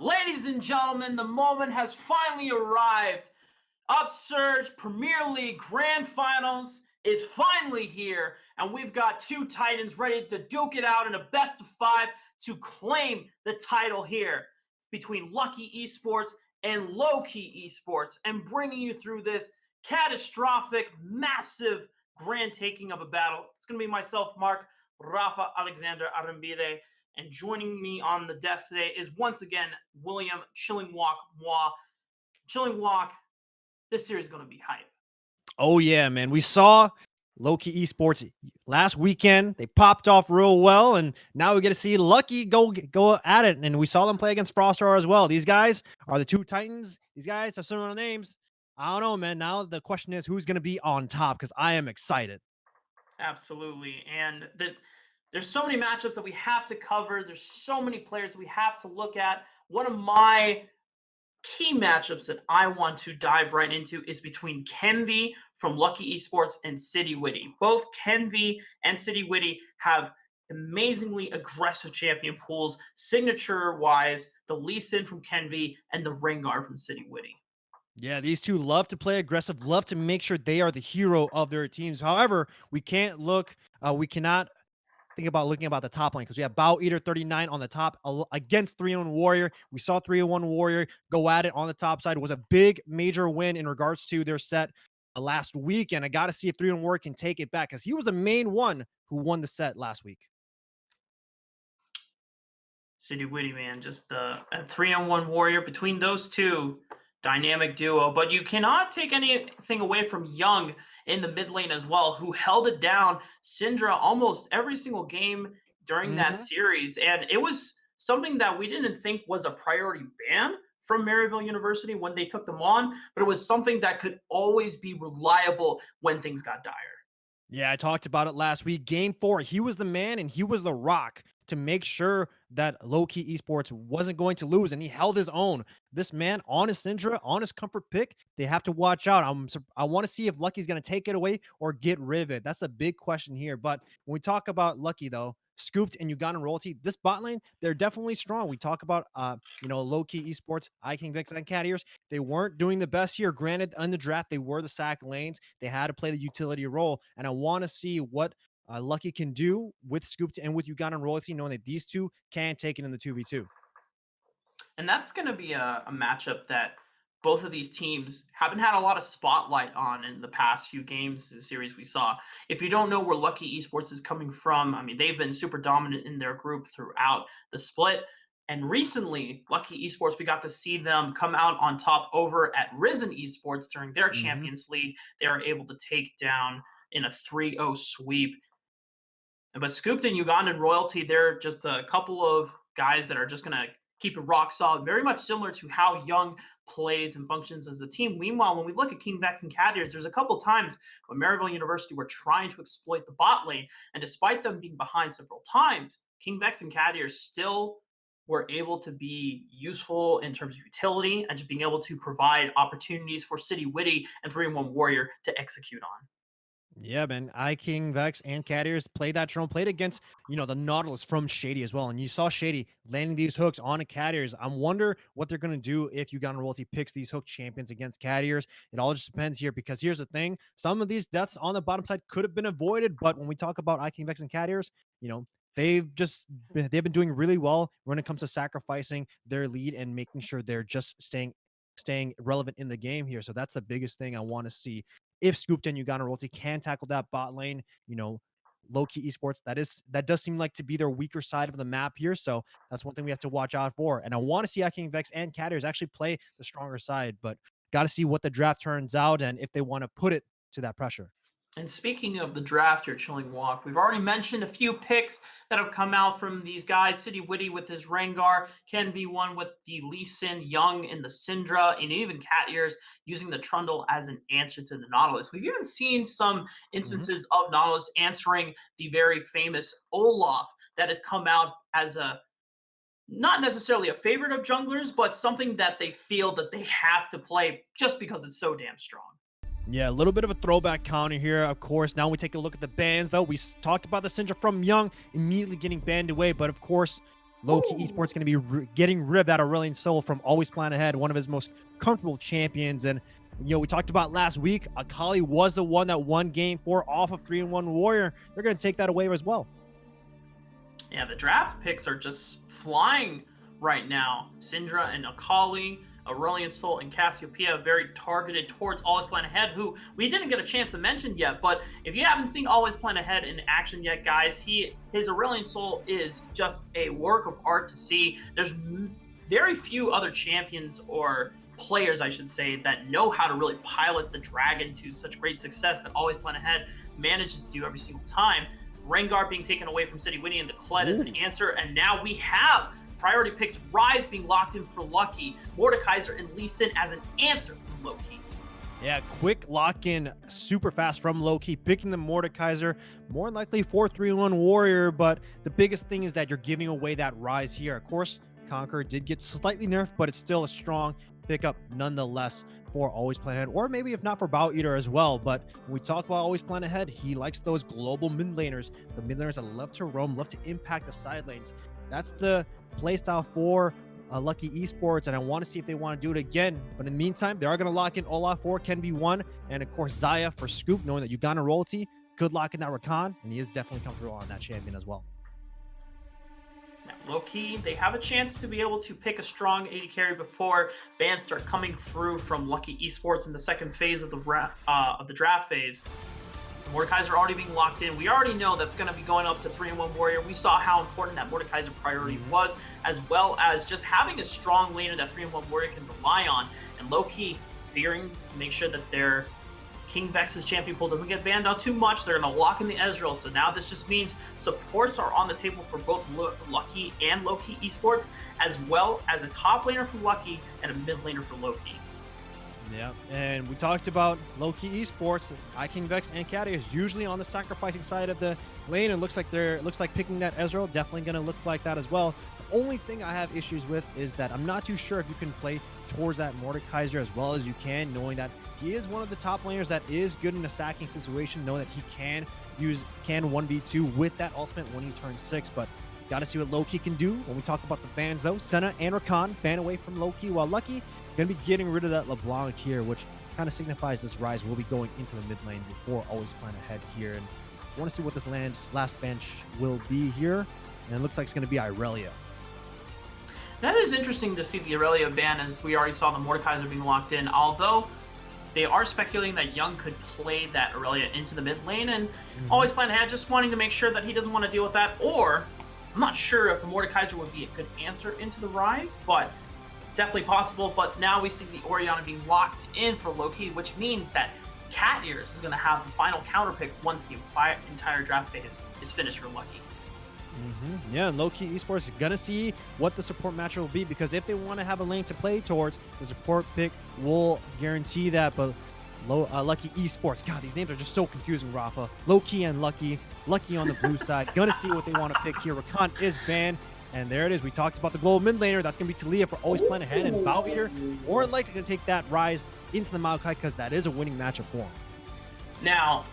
Ladies and gentlemen, the moment has finally arrived. Upsurge Premier League Grand Finals is finally here, and we've got two Titans ready to duke it out in a best of five to claim the title here. It's between Lowkey Esports and Lowkey Esports, and bringing you through this catastrophic, massive, grand taking of a battle. It's going to be myself, Mark, Rafa Alexander Arambide, and joining me on the desk today is once again William Chilling Walk Moi. Chilling Walk, this series is going to be hype. Oh yeah, man. We saw Lowkey Esports last weekend. They popped off real well, and now we get to see Lowkey go at it. And we saw them play against Frostar as well. These guys are the two Titans. These guys have similar names. I don't know, man. Now the question is who's going to be on top, because I am excited. Absolutely. And there's so many matchups that we have to cover. There's so many players we have to look at. One of my key matchups that I want to dive right into is between Kenvi from Lowkey Esports and City Witty. Both Kenvi and City Witty have amazingly aggressive champion pools, signature-wise, the Lee Sin from Kenvi and the Rengar from City Witty. Yeah, these two love to play aggressive, love to make sure they are the hero of their teams. However, we cannot think about looking about the top lane, because we have Bow Eater 39 on the top against 3-1 Warrior. We saw 3-1 Warrior go at it on the top side. It was a big major win in regards to their set last week, and I got to see if 3-1 Warrior can take it back, because he was the main one who won the set last week. City Witty, man, just the 3-on-1 Warrior between those two, dynamic duo. But you cannot take anything away from Young in the mid lane as well, who held it down Syndra almost every single game during that series. And it was something that we didn't think was a priority ban from Maryville University when they took them on, but it was something that could always be reliable when things got dire. Yeah, I talked about it last week. Game 4, he was the man and he was the rock to make sure that Lowkey Esports wasn't going to lose, and he held his own. This man, on his Syndra, on his comfort pick, they have to watch out. I want to see if Lucky's going to take it away or get rid of it. That's a big question here. But when we talk about Lowkey, though, Scooped and Ugandan Royalty, this bot lane, they're definitely strong. We talk about, Lowkey Esports, iKing Vex, and Cat Ears. They weren't doing the best here. Granted, in the draft, they were the sack lanes. They had to play the utility role, and I want to see what Lowkey can do with Scooped and with Ugandan Royalty, knowing that these two can take it in the 2v2. And that's going to be a matchup that both of these teams haven't had a lot of spotlight on in the past few games, the series we saw. If you don't know where Lowkey Esports is coming from, I mean, they've been super dominant in their group throughout the split. And recently, Lowkey Esports, we got to see them come out on top over at Risen Esports during their Champions League. They were able to take down in a 3-0 sweep. But Scooped and Ugandan Royalty, they're just a couple of guys that are just going to keep it rock solid, very much similar to how Young plays and functions as a team. Meanwhile, when we look at King Vex and Cat Ears, there's a couple times when Maryville University were trying to exploit the bot lane, and despite them being behind several times, King Vex and Cat Ears still were able to be useful in terms of utility and just being able to provide opportunities for City Witty and 3-1 Warrior to execute on. Yeah, man. iKing Vex and Cat Ears played that Tron, played against, the Nautilus from Shady as well. And you saw Shady landing these hooks on a Cat Ears. I wonder what they're going to do if Ugandan Royalty picks these hook champions against Cat Ears. It all just depends here, because here's the thing. Some of these deaths on the bottom side could have been avoided, but when we talk about iKing Vex and Cat Ears, they've been doing really well when it comes to sacrificing their lead and making sure they're just staying relevant in the game here. So that's the biggest thing I want to see. If Scooped and Uganda Royalty can tackle that bot lane, Lowkey Esports, that does seem like to be their weaker side of the map here. So that's one thing we have to watch out for. And I want to see iKing Vex and Cat Ears actually play the stronger side, but got to see what the draft turns out and if they want to put it to that pressure. And speaking of the draft, your Chilling Walk, we've already mentioned a few picks that have come out from these guys. City Witty with his Rengar, Ken be one with the Lee Sin, Young in the Syndra, and even Cat Ears using the Trundle as an answer to the Nautilus. We've even seen some instances of Nautilus answering the very famous Olaf that has come out as a not necessarily a favorite of junglers, but something that they feel that they have to play just because it's so damn strong. Yeah, a little bit of a throwback counter here, of course. Now we take a look at the bans, though. We talked about the Syndra from Young immediately getting banned away, but of course, Lowkey Esports going to be getting rid of that Aurelion Soul from Always Plan Ahead, one of his most comfortable champions. And, we talked about last week, Akali was the one that won game 4 off of 3-1 Warrior. They're going to take that away as well. Yeah, the draft picks are just flying right now. Syndra and Akali, Aurelion Soul, and Cassiopeia very targeted towards Always Plan Ahead, who we didn't get a chance to mention yet. But if you haven't seen Always Plan Ahead in action yet, guys, his Aurelion Soul is just a work of art to see. There's very few other champions or players, I should say, that know how to really pilot the dragon to such great success that Always Plan Ahead manages to do every single time. Rengar being taken away from City Winnie and the Kled as an answer, and now we have priority picks Rise being locked in for Lucky, Mordekaiser and Lee Sin as an answer from Lowkey. Yeah, quick lock-in, super fast from Lowkey, picking the Mordekaiser, more likely 4-3-1 Warrior, but the biggest thing is that you're giving away that Rise here. Of course, Conqueror did get slightly nerfed, but it's still a strong pickup nonetheless for Always Plan Ahead, or maybe if not for Bow Eater as well. But when we talk about Always Plan Ahead, he likes those global mid laners, the mid laners that love to roam, love to impact the side lanes. That's the playstyle for Lucky Esports, and I want to see if they want to do it again. But in the meantime, they are going to lock in Olaf for Ken V1, and of course Zaya for Scoop, knowing that Uganda royalty could lock in that Rakan, and he is definitely comfortable on that champion as well. Lowkey, they have a chance to be able to pick a strong AD carry before bans start coming through from Lucky Esports in the second phase of the draft phase. Mordekaiser already being locked in. We already know that's going to be going up to 3-1 Warrior. We saw how important that Mordekaiser priority was, as well as just having a strong laner that 3-1 Warrior can rely on. And Lowkey fearing to make sure that their King Vex's champion pool doesn't get banned out too much. They're going to lock in the Ezreal. So now this just means supports are on the table for both Lucky and Lowkey Esports, as well as a top laner for Lucky and a mid laner for Lowkey. Yeah, and we talked about Lowkey Esports. King Vex and Caddy is usually on the sacrificing side of the lane. It looks like picking that Ezreal definitely going to look like that as well. The only thing I have issues with is that I'm not too sure if you can play towards that Mordekaiser as well as you can, knowing that he is one of the top laners that is good in a stacking situation, knowing that he can 1v2 with that ultimate when he turns 6. But got to see what Lowkey can do. When we talk about the bans though, Senna and Rakan ban away from Lowkey, while Lucky going to be getting rid of that LeBlanc here, which kind of signifies this Rise will be going into the mid lane before Always Plan Ahead here. And I want to see what this last bench will be here. And it looks like it's going to be Irelia. That is interesting to see the Irelia ban, as we already saw the Mordekaiser being locked in, although they are speculating that Young could play that Irelia into the mid lane, and Always Plan Ahead just wanting to make sure that he doesn't want to deal with that. Or I'm not sure if a Mordekaiser would be a good answer into the Rise, but it's definitely possible. But now we see the Orianna being locked in for Lowkey, which means that Cat Ears is going to have the final counter pick once the entire draft phase is finished for Lucky. Yeah, and Lowkey Esports is going to see what the support matchup will be, because if they want to have a lane to play towards, the support pick will guarantee that. But Lucky Esports, God, these names are just so confusing, Rafa. Lowkey and Lucky on the blue side. Going to see what they want to pick here. Rakan is banned, and there it is. We talked about the global mid laner. That's going to be Talia for Always Plan Ahead, and Bow Eater more likely going to take that Rise into the Maokai, because that is a winning matchup for him. Now,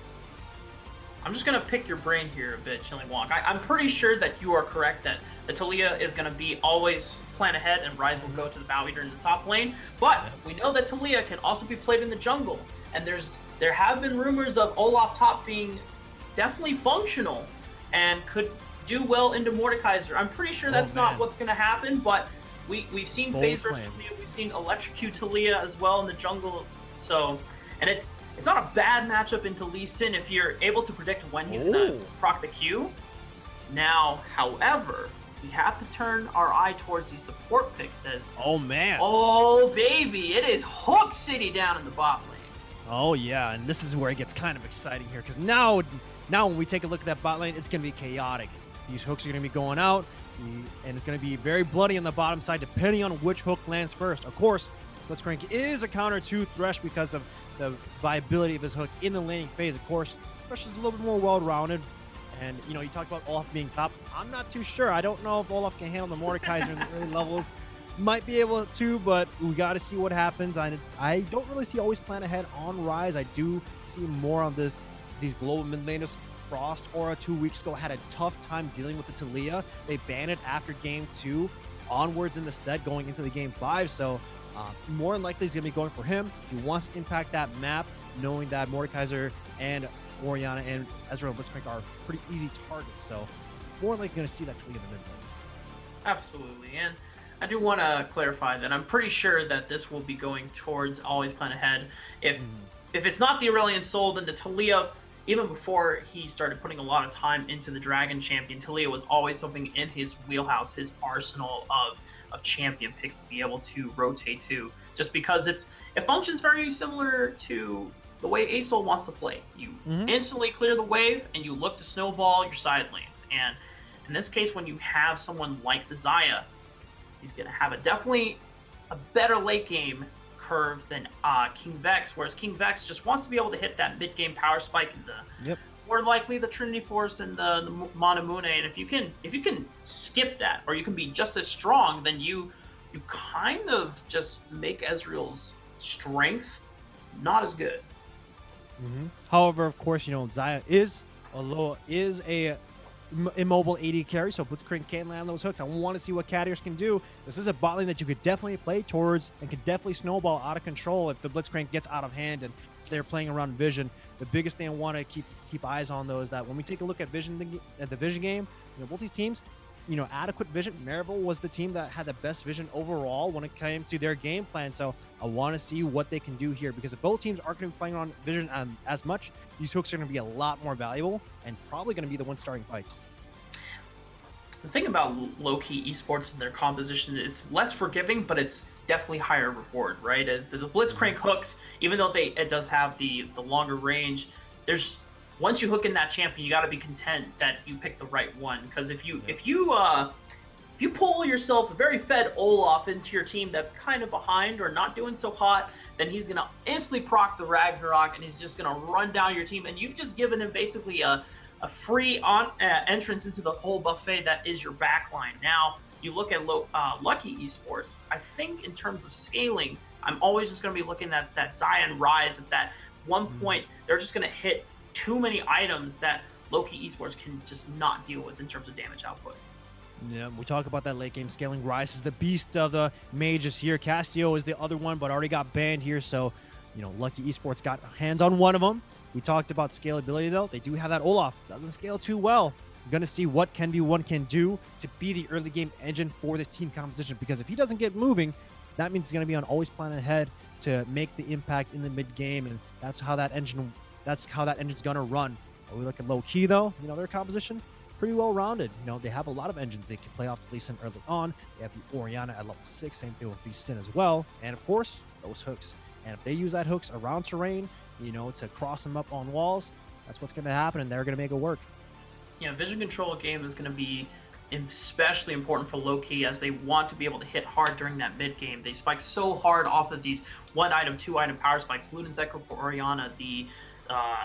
I'm just going to pick your brain here a bit, Chilling Wonk. I'm pretty sure that you are correct that the Talia is going to be Always Plan Ahead and Rise will go to the Bow Eater in the top lane. But we know that Talia can also be played in the jungle. And there have been rumors of Olaf top being definitely functional and could do well into Mordekaiser. I'm pretty sure that's not what's going to happen, but we've seen Phasers Talia, we've seen Electrocute Talia as well in the jungle. So, and it's not a bad matchup into Lee Sin if you're able to predict when he's going to proc the Q. Now, however, we have to turn our eye towards the support picks as, oh baby, it is Hook City down in the bot lane. Oh yeah, and this is where it gets kind of exciting here, because now when we take a look at that bot lane, it's going to be chaotic. These hooks are going to be going out, and it's going to be very bloody on the bottom side, depending on which hook lands first. Of course, Blitzcrank is a counter to Thresh because of the viability of his hook in the laning phase. Of course, Thresh is a little bit more well-rounded. And, you talked about Olaf being top. I'm not too sure. I don't know if Olaf can handle the Mordekaiser in the early levels. Might be able to, but we got to see what happens. I don't really see Always Plan Ahead on Rise. I do see more of these global mid laners Frost Aura 2 weeks ago had a tough time dealing with the Talia. They banned it after game 2 onwards in the set going into the game 5. So more than likely he's going to be going for him. He wants to impact that map, knowing that Mordekaiser and Orianna and Ezreal and Blitzcrank are pretty easy targets. So more likely going to see that Talia in the mid lane. Absolutely. And I do want to clarify that I'm pretty sure that this will be going towards Always Plan Ahead. If it's not the Aurelion Soul, then the Talia, even before he started putting a lot of time into the Dragon Champion, Talia was always something in his wheelhouse, his arsenal of champion picks to be able to rotate to. Just because it functions very similar to the way ASOL wants to play. You instantly clear the wave and you look to snowball your side lanes. And in this case, when you have someone like the Xayah, he's going to have definitely a better late game curve than King Vex, whereas King Vex just wants to be able to hit that mid game power spike and more likely the Trinity Force and the Manamune. And if you can skip that, or you can be just as strong, then you kind of just make Ezreal's strength not as good. However, of course, Xayah is a immobile AD carry, so Blitzcrank can land those hooks. I want to see what Carriers can do. This is a bot lane that you could definitely play towards and could definitely snowball out of control if the Blitzcrank gets out of hand and they're playing around Vision. The biggest thing I want to keep eyes on, though, is that when we take a look at the Vision game, both these teams, adequate Vision. Maribel was the team that had the best Vision overall when it came to their game plan. So I want to see what they can do here, because if both teams aren't going to be playing on Vision as much, these hooks are going to be a lot more valuable and probably going to be the one starting fights. The thing about Lowkey Esports and their composition, it's less forgiving, but it's definitely higher reward, right? As the Blitzcrank hooks, even though it does have the longer range, once you hook in that champion, you got to be content that you pick the right one. Because if you pull yourself a very fed Olaf into your team that's kind of behind or not doing so hot, then he's gonna instantly proc the Ragnarok and he's just gonna run down your team, and you've just given him basically a free entrance into the whole buffet that is your backline. Now you look at Lowkey Esports. I think in terms of scaling, I'm always just gonna be looking at that Xayah and Rise. At that one point, they're just gonna hit too many items that Lowkey Esports can just not deal with in terms of damage output. Yeah, we talk about that late game scaling. Rise is the beast of the mages here. Castillo is the other one, but already got banned here. So, Lowkey Esports got hands on one of them. We talked about scalability, though. They do have that Olaf. Doesn't scale too well. You're going to see what one can do to be the early game engine for this team composition. Because if he doesn't get moving, that means he's going to be on Always Plan Ahead to make the impact in the mid game. And that's how that engine's going to run. When we look at Lowkey, though, their composition, pretty well rounded. They have a lot of engines they can play off the Lee Sin early on. They have the Orianna at level 6, same thing with Lee Sin as well. And of course, those hooks. And if they use that hooks around terrain, to cross them up on walls, that's what's going to happen, and they're going to make it work. Vision control game is going to be especially important for Lowkey, as they want to be able to hit hard during that mid game. They spike so hard off of these 1-item, 2-item power spikes. Luden's Echo for Orianna,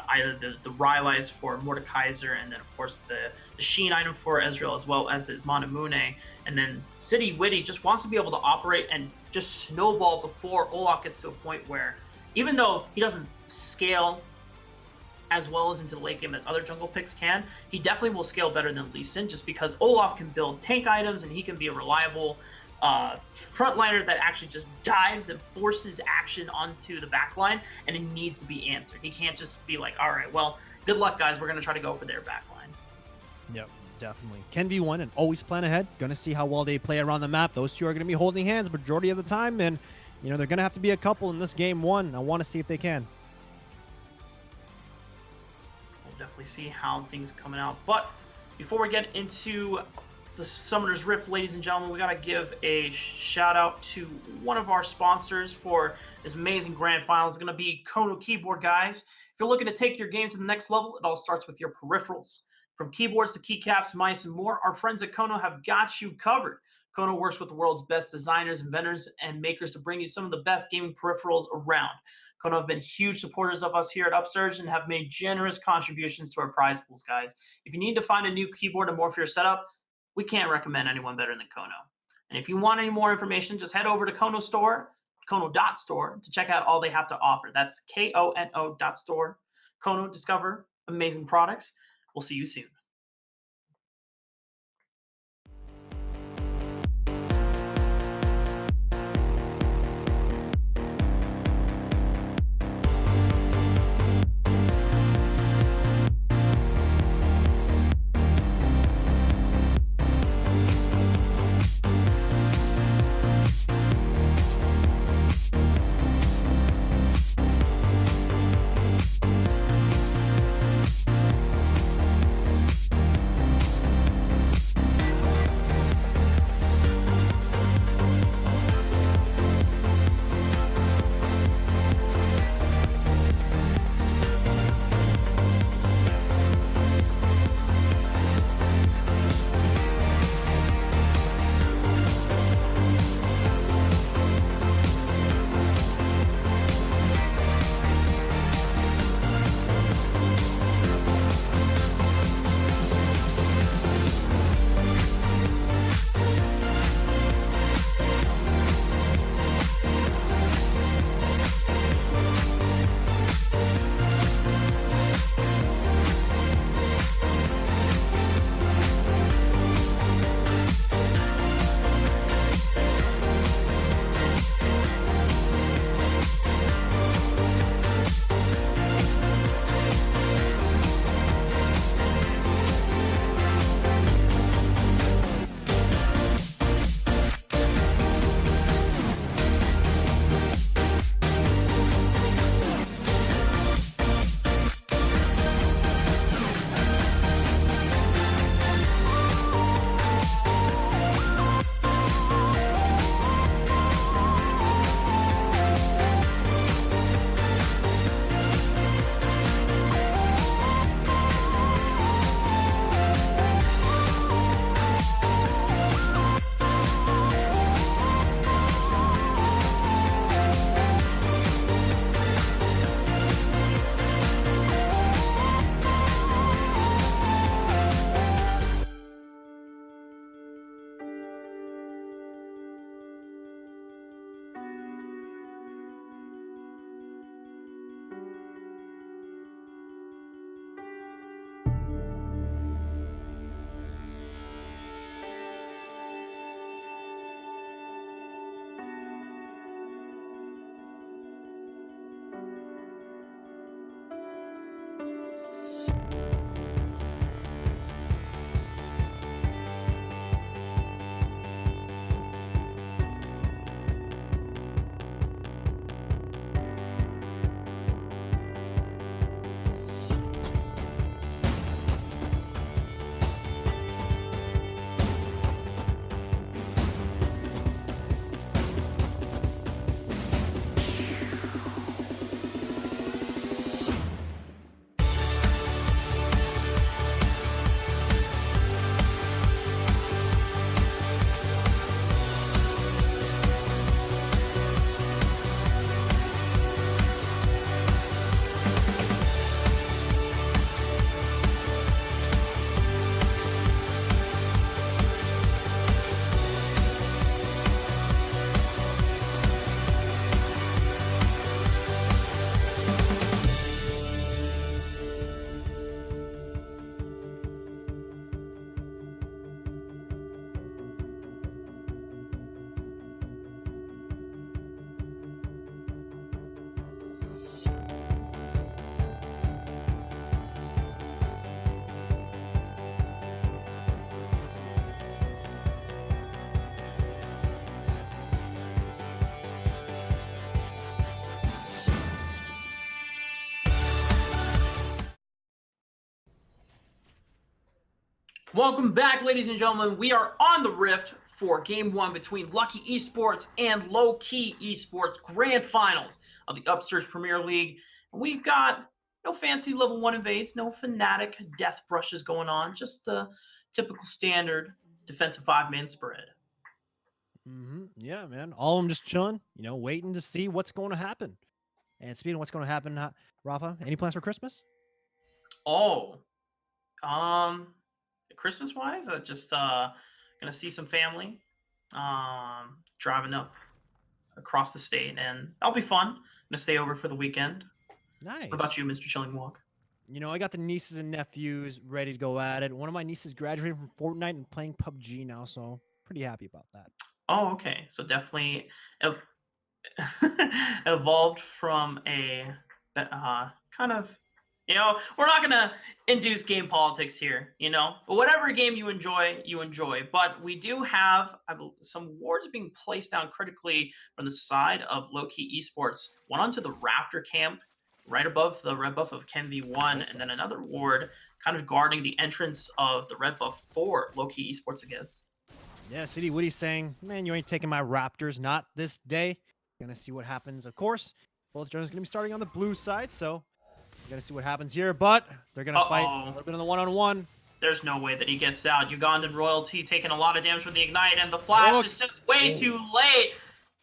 either the Rylai's for Mordekaiser, and then of course the Sheen item for Ezreal, as well as his Manamune. And then City Witty just wants to be able to operate and just snowball before Olaf gets to a point where, even though he doesn't scale as well as into the late game as other jungle picks can, he definitely will scale better than Lee Sin, just because Olaf can build tank items and he can be a reliable frontliner that actually just dives and forces action onto the backline, and it needs to be answered. He can't just be like, all right, well, good luck, guys. We're going to try to go for their backline. Yep, definitely. Can be one and Always Plan Ahead. Going to see how well they play around the map. Those two are going to be holding hands majority of the time, and they're going to have to be a couple in this game one. I want to see if they can. We'll definitely see how things coming out. But before we get into the Summoner's Rift, ladies and gentlemen, we got to give a shout out to one of our sponsors for this amazing grand final. It's going to be Kono Keyboard, guys. If you're looking to take your game to the next level, it all starts with your peripherals. From keyboards to keycaps, mice, and more, our friends at Kono have got you covered. Kono works with the world's best designers, inventors, and makers to bring you some of the best gaming peripherals around. Kono have been huge supporters of us here at Upsurge and have made generous contributions to our prize pools, guys. If you need to find a new keyboard to morph your setup, we can't recommend anyone better than Kono. And if you want any more information, just head over to Kono.store to check out all they have to offer. That's Kono.store. Kono, discover amazing products. We'll see you soon. Welcome back, ladies and gentlemen. We are on the Rift for Game 1 between Lowkey Esports and Lowkey Esports Grand Finals of the Upsurge Premier League. And we've got no fancy level 1 invades, no fanatic death brushes going on, just the typical standard defensive 5-man spread. Yeah, man. All of them just chilling, waiting to see what's going to happen. And speaking of what's going to happen, Rafa, any plans for Christmas? Oh, um, Christmas wise, I just gonna see some family. Driving up across the state, and that'll be fun. I'm gonna stay over for the weekend. What Nice. about you, Mr. Chilling Walk? You know, I got the nieces and nephews ready to go at it. One of my nieces graduated from Fortnite and playing PUBG now, so pretty happy about that. Oh, okay. So definitely ev- evolved from a kind of, we're not gonna induce game politics here, but whatever game you enjoy. But we do have some awards being placed down critically from the side of Lowkey Esports. One onto the Raptor camp, right above the red buff of Ken V1, Both and then sides. another award kind of guarding the entrance of the red buff for Lowkey Esports, I guess. Yeah, City Woody's saying, man, you ain't taking my Raptors, not this day. Gonna see what happens, of course. Both drones gonna be starting on the blue side, so we gotta see what happens here, but they're gonna fight a Uh-oh. little bit on the one-on-one. There's no way that he gets out. Ugandan royalty taking a lot of damage from the ignite, and the flash Hook. is just way too late.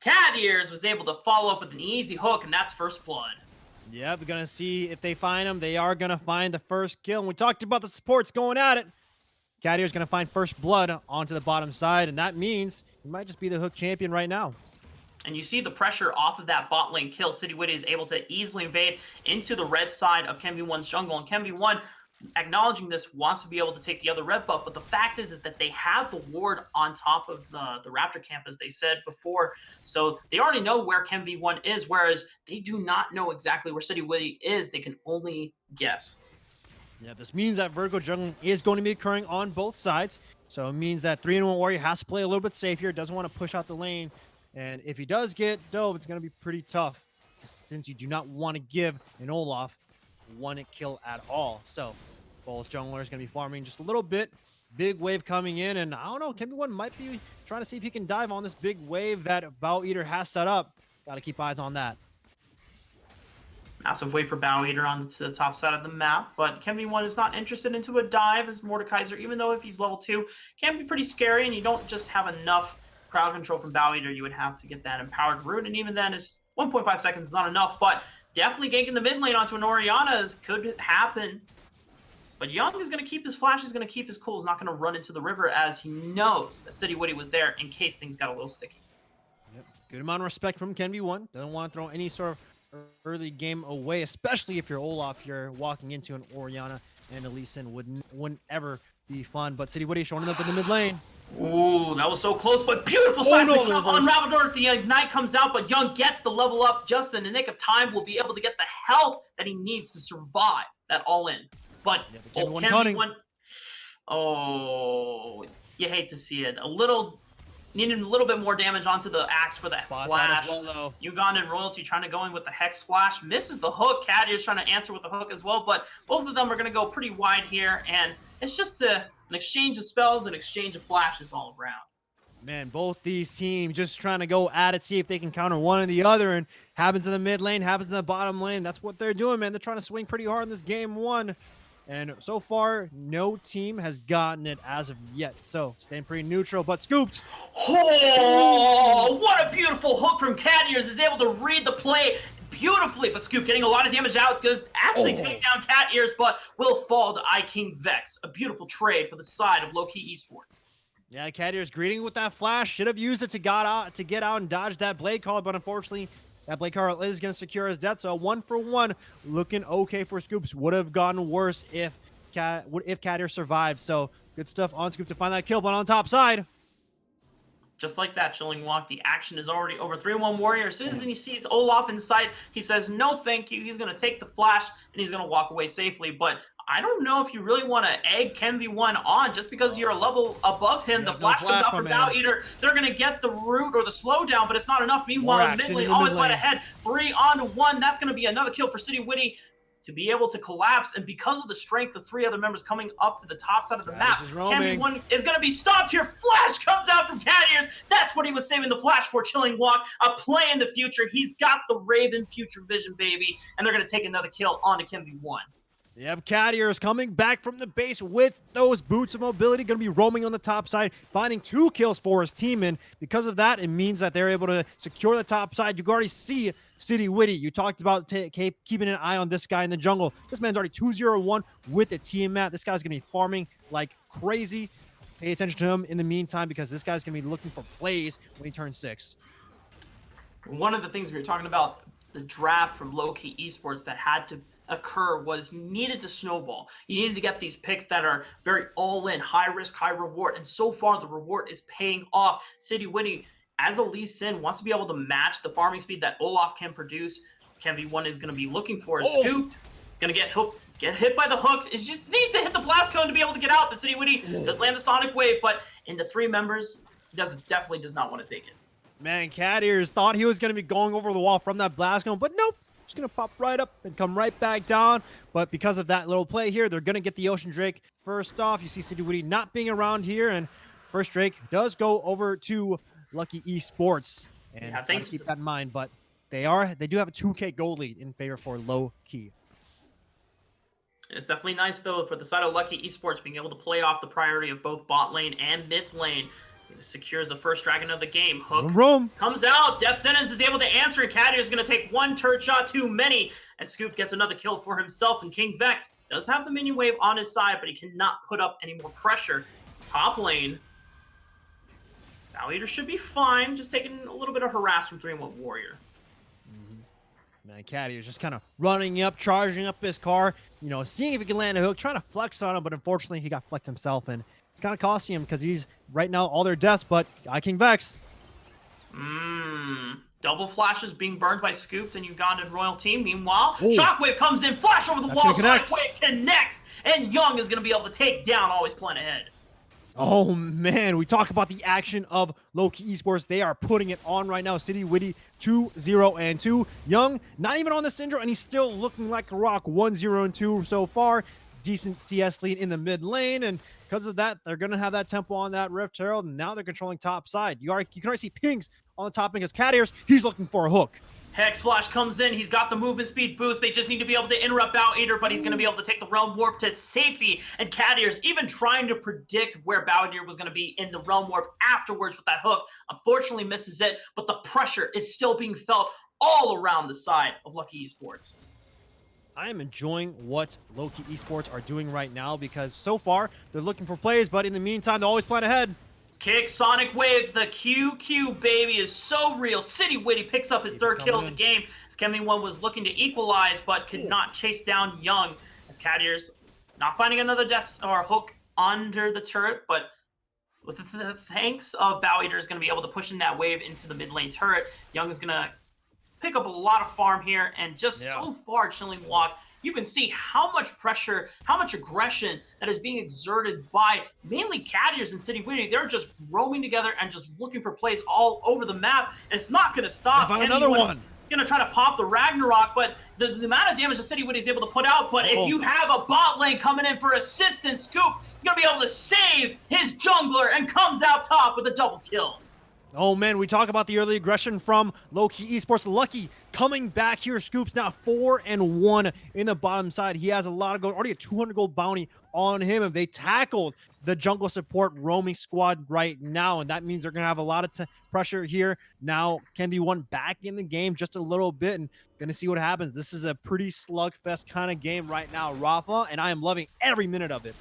Cat Ears was able to follow up with an easy hook, and that's first blood. Yeah, we're gonna see if they find him. They are gonna find the first kill. And we talked about the supports going at it. Catier's gonna find first blood onto the bottom side, and that means he might just be the hook champion right now. And you see the pressure off of that bot lane kill. City Witty is able to easily invade into the red side of Ken V1's jungle, and Ken V1, acknowledging this, wants to be able to take the other red buff, but the fact is that they have the ward on top of the Raptor camp, as they said before, so they already know where Ken V1 is, whereas they do not know exactly where City Witty is. They can only guess. Yeah, this means that vertical jungling is going to be occurring on both sides. So it means that 3-in-1 Warrior has to play a little bit safer, doesn't want to push out the lane. And if he does get dove, it's going to be pretty tough since you do not want to give an Olaf one kill at all. So both junglers going to be farming just a little bit. Big wave coming in, and I don't know, Kimmy1 might be trying to see if he can dive on this big wave that Bow Eater has set up. Got to keep eyes on that. Massive wave for Bow Eater on the top side of the map, but Ken V1 is not interested into a dive as Mordekaiser, even though if he's level 2, can be pretty scary, and you don't just have enough crowd control from Bow Eater, you would have to get that empowered root, and even then, is 1.5 seconds is not enough, but definitely ganking the mid lane onto an Orianna could happen. But Young is going to keep his flash, he's going to keep his cool, he's not going to run into the river as he knows that City Witty was there in case things got a little sticky. Yep. Good amount of respect from Ken V1. Doesn't want to throw any sort of early game away, especially if you're Olaf, you're walking into an Orianna and a Lee Sin wouldn't ever be fun. But City Woody showing up in the mid lane. Ooh, that was so close, but beautiful seismic shot on Ravador. The ignite comes out, but Young gets the level up just in the nick of time. Will be able to get the health that he needs to survive that all in. But yeah, oh, you hate to see it. Needing a little bit more damage onto the axe for that flash. Well, Ugandan royalty trying to go in with the hex flash, misses the hook. Caddy is trying to answer with the hook as well, but both of them are going to go pretty wide here, and it's just an exchange of spells, an exchange of flashes all around. Man, both these teams just trying to go at it, see if they can counter one or the other, and happens in the mid lane, happens in the bottom lane. That's what they're doing, man. They're trying to swing pretty hard in this game one. And so far, no team has gotten it as of yet. So, staying pretty neutral, but scooped. Oh, what a beautiful hook from Cat Ears. Is able to read the play beautifully. But Scoop getting a lot of damage out. Does actually take down Cat Ears, but will fall to King Vex. A beautiful trade for the side of Lowkey Esports. Yeah, Cat Ears greeting with that flash. Should have used it to get out and dodge that blade call, but unfortunately, that Blake Carl is going to secure his death, so 1-for-1 looking okay for Scoops. Would have gotten worse if Cat Ears survived, so good stuff on Scoop to find that kill, but on top side. Just like that, Chilling Walk, the action is already over. 3-1 Warrior, as soon as he sees Olaf in sight, he says, no thank you. He's going to take the flash, and he's going to walk away safely, but I don't know if you really want to egg Ken V1 on just because you're a level above him. The flash comes out from Bow Eater. They're going to get the root or the slowdown, but it's not enough. Meanwhile, mid lane always went ahead. 3-on-1. That's going to be another kill for City Witty to be able to collapse. And because of the strength of 3 other members coming up to the top side of the map, Ken V1 is going to be stopped here. Flash comes out from Cat Ears. That's what he was saving the flash for, Chilling Walk. A play in the future. He's got the Raven future vision, baby. And they're going to take another kill onto Ken V1. Yep, Cat Ears coming back from the base with those boots of mobility, going to be roaming on the top side, finding 2 kills for his team, and because of that, it means that they're able to secure the top side. You can already see City Witty. You talked about keeping an eye on this guy in the jungle. This man's already 2-0-1 with the team mat. This guy's going to be farming like crazy. Pay attention to him in the meantime because this guy's going to be looking for plays when he turns 6. One of the things we were talking about, the draft from Lowkey Esports that had to occur was you needed to snowball. You needed to get these picks that are very all-in, high risk, high reward. And so far, the reward is paying off. City Witty, as a Lee Sin, wants to be able to match the farming speed that Olaf can produce. KenV1 is going to be looking for is scooped. It's going to get hit by the hook. It just needs to hit the blast cone to be able to get out. The City Witty does land the Sonic Wave, but into 3 members, he definitely does not want to take it. Man, Cat Ears thought he was going to be going over the wall from that blast cone, but nope. Just going to pop right up and come right back down. But because of that little play here, they're going to get the Ocean Drake first off. You see City Witty not being around here, and first Drake does go over to Lowkey Esports. And yeah, keep that in mind, but they do have a 2K gold lead in favor for Lowkey. It's definitely nice, though, for the side of Lowkey Esports being able to play off the priority of both bot lane and mid lane. It secures the first dragon of the game. Hook comes out. Death Sentence is able to answer, and Caddy is going to take 1 turret shot too many. And Scoop gets another kill for himself, and King Vex does have the minion wave on his side, but he cannot put up any more pressure. Top lane, Bow Eater should be fine, just taking a little bit of harass from 3-1 Warrior. Man, Caddy is just kind of running up, charging up his car, seeing if he can land a hook, trying to flex on him, but unfortunately he got flexed himself, and it's kind of costing him because he's right now all their deaths, but King Vex. Double flashes being burned by Scooped and Ugandan Royal Team. Meanwhile, Shockwave comes in, flash over the wall, Sonic Wave connects, and Young is going to be able to take down Always Plan Ahead. Oh, man, we talk about the action of Lowkey Esports. They are putting it on right now. City Witty 2-0-2. Young, not even on the Syndrome, and he's still looking like a rock. 1-0-2 so far. Decent CS lead in the mid lane, and because of that, they're going to have that tempo on that Rift Herald, and now they're controlling top side. You can already see pings on the top because Cat Ears, he's looking for a hook. Hex Flash comes in. He's got the movement speed boost. They just need to be able to interrupt Bow Eater, but he's going to be able to take the Realm Warp to safety. And Cat Ears even trying to predict where Bow Eater was going to be in the Realm Warp afterwards with that hook. Unfortunately misses it, but the pressure is still being felt all around the side of Lowkey Esports. I am enjoying what Lowkey Esports are doing right now because so far they're looking for plays, but in the meantime, they always plan ahead. Kick, Sonic Wave, the QQ baby is so real. City Witty picks up his 3rd kill of the game as KenV1 was looking to equalize but could not chase down Young as Cat Ears not finding another death or hook under the turret, but with the thanks of Bow Eater is going to be able to push in that wave into the mid lane turret. Young is going to pick up a lot of farm here and just so far Chilling Walk. You can see how much pressure, how much aggression that is being exerted by mainly Cat Ears and City Witty. They're just roaming together and just looking for plays all over the map. And it's not going to stop. Another one. Going to try to pop the Ragnarok, but the amount of damage that City Witty is able to put out. But if you have a bot lane coming in for assistance, Scoop is going to be able to save his jungler and comes out top with a double kill. Oh, man, we talk about the early aggression from Lowkey Esports. Lowkey coming back here. Scoop's now 4-1 in the bottom side. He has a lot of gold, already a 200 gold bounty on him. If they tackled the jungle support roaming squad right now, and that means they're going to have a lot of pressure here. Now, KenV1 back in the game just a little bit and going to see what happens. This is a pretty slugfest kind of game right now, Rafa, and I am loving every minute of it.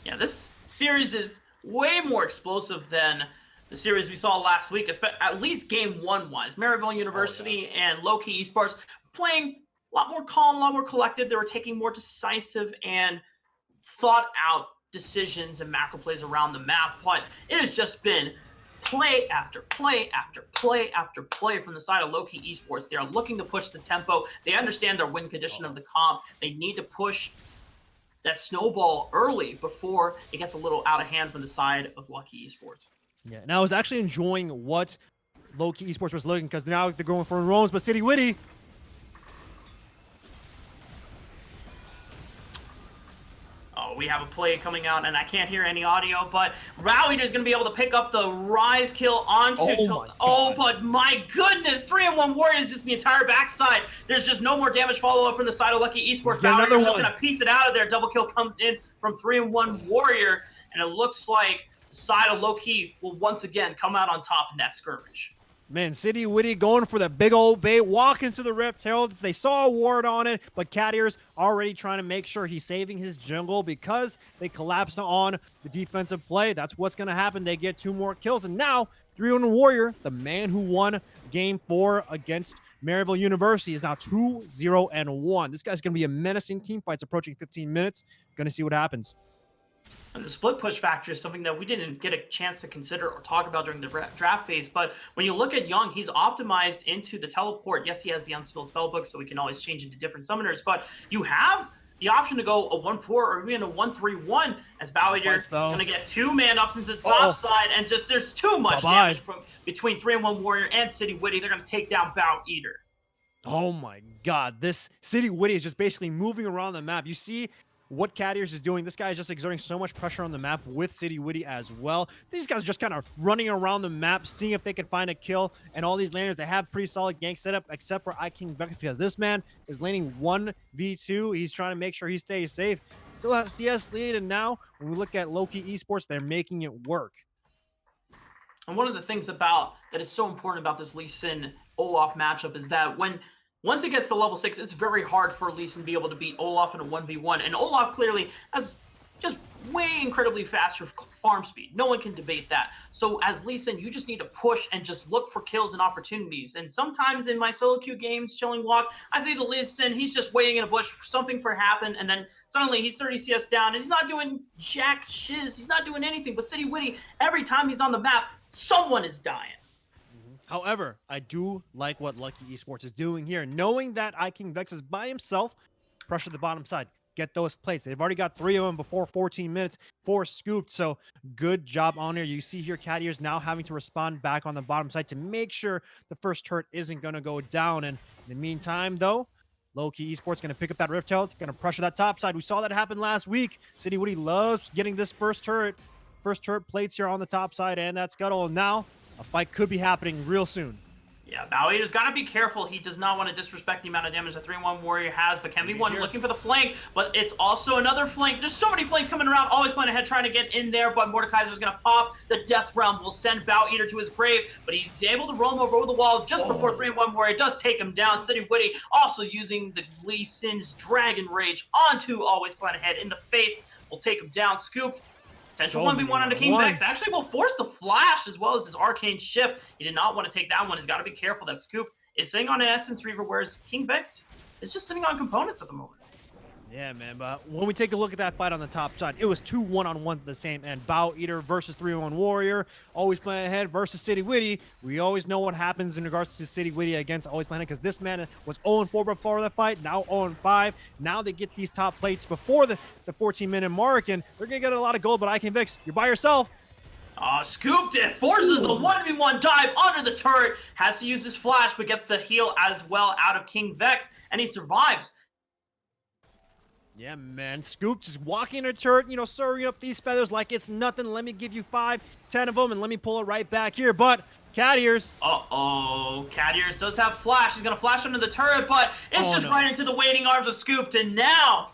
Yeah, this series is way more explosive than the series we saw last week, at least game 1-wise. Maryville University and Lowkey Esports playing a lot more calm, a lot more collected. They were taking more decisive and thought-out decisions and macro plays around the map, but it has just been play after play after play after play from the side of Lowkey Esports. They are looking to push the tempo. They understand their win condition of the comp. They need to push that snowball early before it gets a little out of hand from the side of Lowkey Esports. Yeah, and I was actually enjoying what Lowkey Esports was looking because now they're going for roams, but City Witty. Oh, we have a play coming out, and I can't hear any audio, but Bow Eater is going to be able to pick up the Rise kill onto... but my goodness, 3-1 Warriors just the entire backside. There's just no more damage follow-up from the side of Lowkey Esports. Bow Eater is just going to piece it out of there. Double kill comes in from 3-1 Warrior, and it looks like the side of Lowkey will once again come out on top in that skirmish. Man, City Witty going for the big old bait, walking to the Rift Herald. They saw a ward on it, but Cat Ears already trying to make sure he's saving his jungle because they collapse on the defensive play. That's what's going to happen. They get 2 more kills, and now 3-1 Warrior, the man who won Game 4 against Maryville University is now 2-0-1. This guy's going to be a menacing team fights approaching 15 minutes. Going to see what happens. And the split push factor is something that we didn't get a chance to consider or talk about during the draft phase. But when you look at Young, he's optimized into the teleport. Yes, he has the unskilled spellbook, so we can always change into different summoners. But you have the option to go a 1-4 or even a 1-3-1 as Bow Eater going to get 2 man ups into the top side. And just there's too much damage from between 3-1 Warrior and City Witty. They're going to take down Bow Eater. Oh my God, this City Witty is just basically moving around the map. You see what Cadiers is doing. This guy is just exerting so much pressure on the map with City Witty as well. These guys just kind of running around the map, seeing if they can find a kill. And all these laners, they have pretty solid gank setup, except for Vex, because this man is laning 1v2. He's trying to make sure he stays safe. Still has a CS lead, and now when we look at Lowkey Esports, they're making it work. And one of the things about that is so important about this Lee Sin Olaf matchup is that once it gets to level 6, it's very hard for Lee Sin to be able to beat Olaf in a 1v1. And Olaf clearly has just way incredibly faster farm speed. No one can debate that. So as Lee Sin, you just need to push and just look for kills and opportunities. And sometimes in my solo queue games, Chilling Walk, I say to Lee Sin, he's just waiting in a bush for something to happen, and then suddenly he's 30 CS down, and he's not doing jack shiz. He's not doing anything. But City Witty, every time he's on the map, someone is dying. However, I do like what Lowkey Esports is doing here. Knowing that Vex is by himself, pressure the bottom side. Get those plates. They've already got 3 of them before 14 minutes, 4 scooped. So good job on there. You see here, Cadiers now having to respond back on the bottom side to make sure the first turret isn't going to go down. And in the meantime, though, Lowkey Esports going to pick up that Rift Tail, going to pressure that top side. We saw that happen last week. City Witty loves getting this first turret. First turret plates here on the top side and that scuttle. And now a fight could be happening real soon. Yeah, Bow Eater's got to be careful. He does not want to disrespect the amount of damage that 3-1 Warrior has, but can be one looking for the flank, but it's also another flank. There's so many flanks coming around, always playing ahead, trying to get in there, but Mordekaiser's going to pop. The Death Realm will send Bow Eater to his grave, but he's able to roam over the wall just before 3-1 Warrior does take him down. City Witty also using the Lee Sin's Dragon Rage onto Always Plan Ahead in the face. Will take him down, scooped. Potential 1v1 onto King Vex. Actually will force the flash as well as his arcane shift. He did not want to take that one. He's got to be careful. That Scoop is sitting on an Essence Reaver, whereas King Vex is just sitting on components at the moment. Yeah, man, but when we take a look at that fight on the top side, it was 2 1-on-1s at the same end. Bow Eater versus 3-1 Warrior, Always Plan Ahead versus City Witty. We always know what happens in regards to City Witty against Always Plan Ahead, because this man was 0-4 before that fight, now 0-5. Now they get these top plates before the 14-minute mark, and they're going to get a lot of gold, but I Can Vex, you're by yourself. Scooped it, forces the 1v1 dive under the turret, has to use his flash, but gets the heal as well out of King Vex, and he survives. Yeah, man. Scoop just walking in a turret, serving up these feathers like it's nothing. Let me give you 5, 10 of them, and let me pull it right back here. But Cadiers. Cadiers does have flash. He's going to flash under the turret, but it's just right into the waiting arms of Scooped. And now,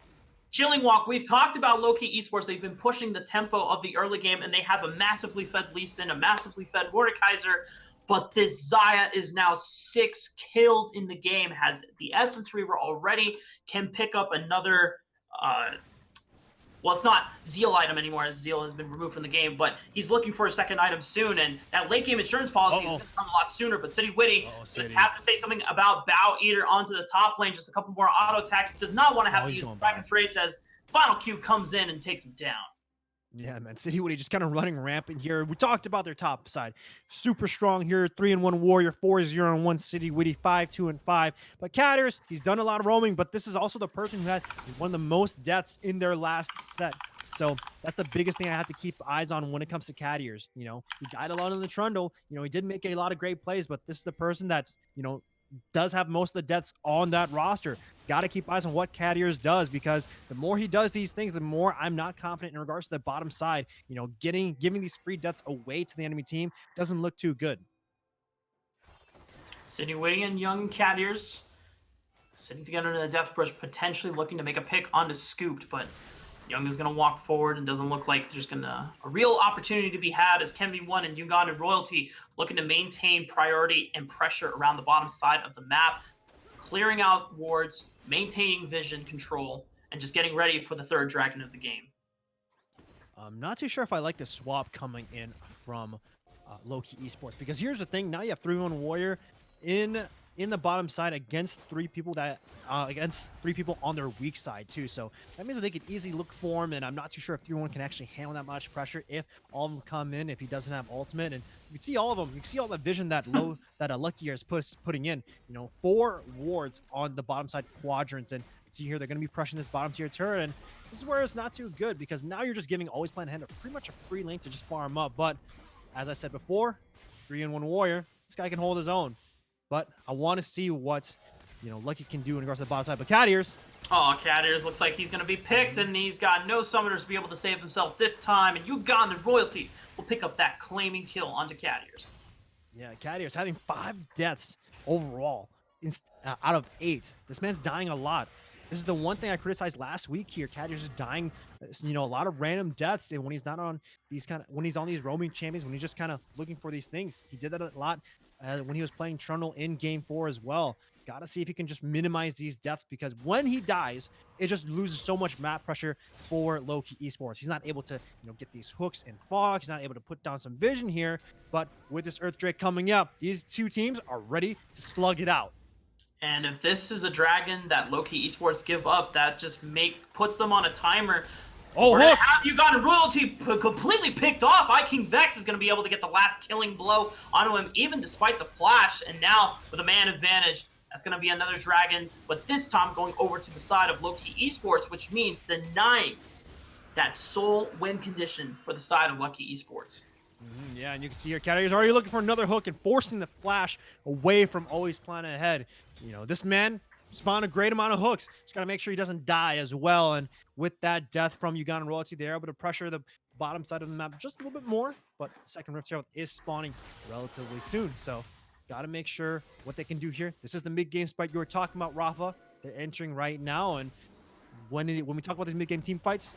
Chilling Walk, we've talked about Lowkey Esports. They've been pushing the tempo of the early game, and they have a massively fed Lee Sin, a massively fed Mordekaiser. But this Xayah is now 6 kills in the game, has the Essence Reaver already, can pick up another... well, it's not Zeal item anymore, as Zeal has been removed from the game, but he's looking for a second item soon, and that late game insurance policy is going to come a lot sooner, but City Witty just have to say something about Bow Eater onto the top lane, just a couple more auto attacks, does not want to have to use Dragon's Rage as Final Q comes in and takes him down. Yeah, man. City Witty just kind of running rampant here. We talked about their top side. Super strong here. 3-1 Warrior, 4-0-1 City Witty, 5-2-5. But Cadiers, he's done a lot of roaming, but this is also the person who had one of the most deaths in their last set. So that's the biggest thing I have to keep eyes on when it comes to Cadiers. He died a lot in the Trundle. He did make a lot of great plays, but this is the person that's, does have most of the deaths on that roster. Got to keep eyes on what Cadiers does, because the more he does these things, the more I'm not confident in regards to the bottom side. Giving these free deaths away to the enemy team doesn't look too good. City Witty and young Cadiers sitting together in a death brush, potentially looking to make a pick onto Scooped, but Young is going to walk forward and doesn't look like there's a real opportunity to be had, as Kenvi1 and Ugandan Royalty looking to maintain priority and pressure around the bottom side of the map, clearing out wards, maintaining vision control, and just getting ready for the third dragon of the game. I'm not too sure if I like the swap coming in from Lowkey Esports, because here's the thing. Now you have 3-1 Warrior in in the bottom side against three people on their weak side too. So that means that they could easily look for him, and I'm not too sure if 3-1 can actually handle that much pressure if all of them come in, if he doesn't have ultimate. And you can see all of them. You can see all the vision that Lucky is putting in. 4 wards on the bottom side quadrants, and you can see here they're going to be crushing this bottom tier turret, and this is where it's not too good because now you're just giving Always Plan Ahead pretty much a free lane to just farm up. But as I said before, 3-in-1 warrior, this guy can hold his own. But I want to see what, Lucky can do in regards to the bottom side. But Cat Ears. Oh, Cat Ears looks like he's going to be picked, and he's got no summoners to be able to save himself this time. And Ugandan Royalty will pick up that claiming kill onto Cat Ears. Yeah, Cat Ears having 5 deaths overall out of 8. This man's dying a lot. This is the one thing I criticized last week here. Cat Ears is dying, a lot of random deaths. And when he's not on when he's on these roaming champions, when he's just kind of looking for these things, he did that a lot when he was playing Trundle in Game 4 as well. Got to see if he can just minimize these deaths, because when he dies, it just loses so much map pressure for Lowkey Esports. He's not able to, get these hooks and fog. He's not able to put down some vision here. But with this Earth Drake coming up, these two teams are ready to slug it out. And if this is a dragon that Lowkey Esports give up, that just puts them on a timer. Oh, we're gonna have Ugandan Royalty completely picked off. King Vex is going to be able to get the last killing blow onto him, even despite the flash. And now, with a man advantage, that's going to be another dragon, but this time going over to the side of Lowkey Esports, which means denying that sole win condition for the side of Lucky Esports. Yeah, and you can see here, Cat Ears already looking for another hook and forcing the flash away from Always Plan Ahead. This man spawned a great amount of hooks. Just got to make sure he doesn't die as well. And with that death from Ugandan Royalty, they're able to pressure the bottom side of the map just a little bit more. But second Rift Herald is spawning relatively soon. So got to make sure what they can do here. This is the mid-game spike you were talking about, Rafa. They're entering right now. And when we talk about these mid-game team fights,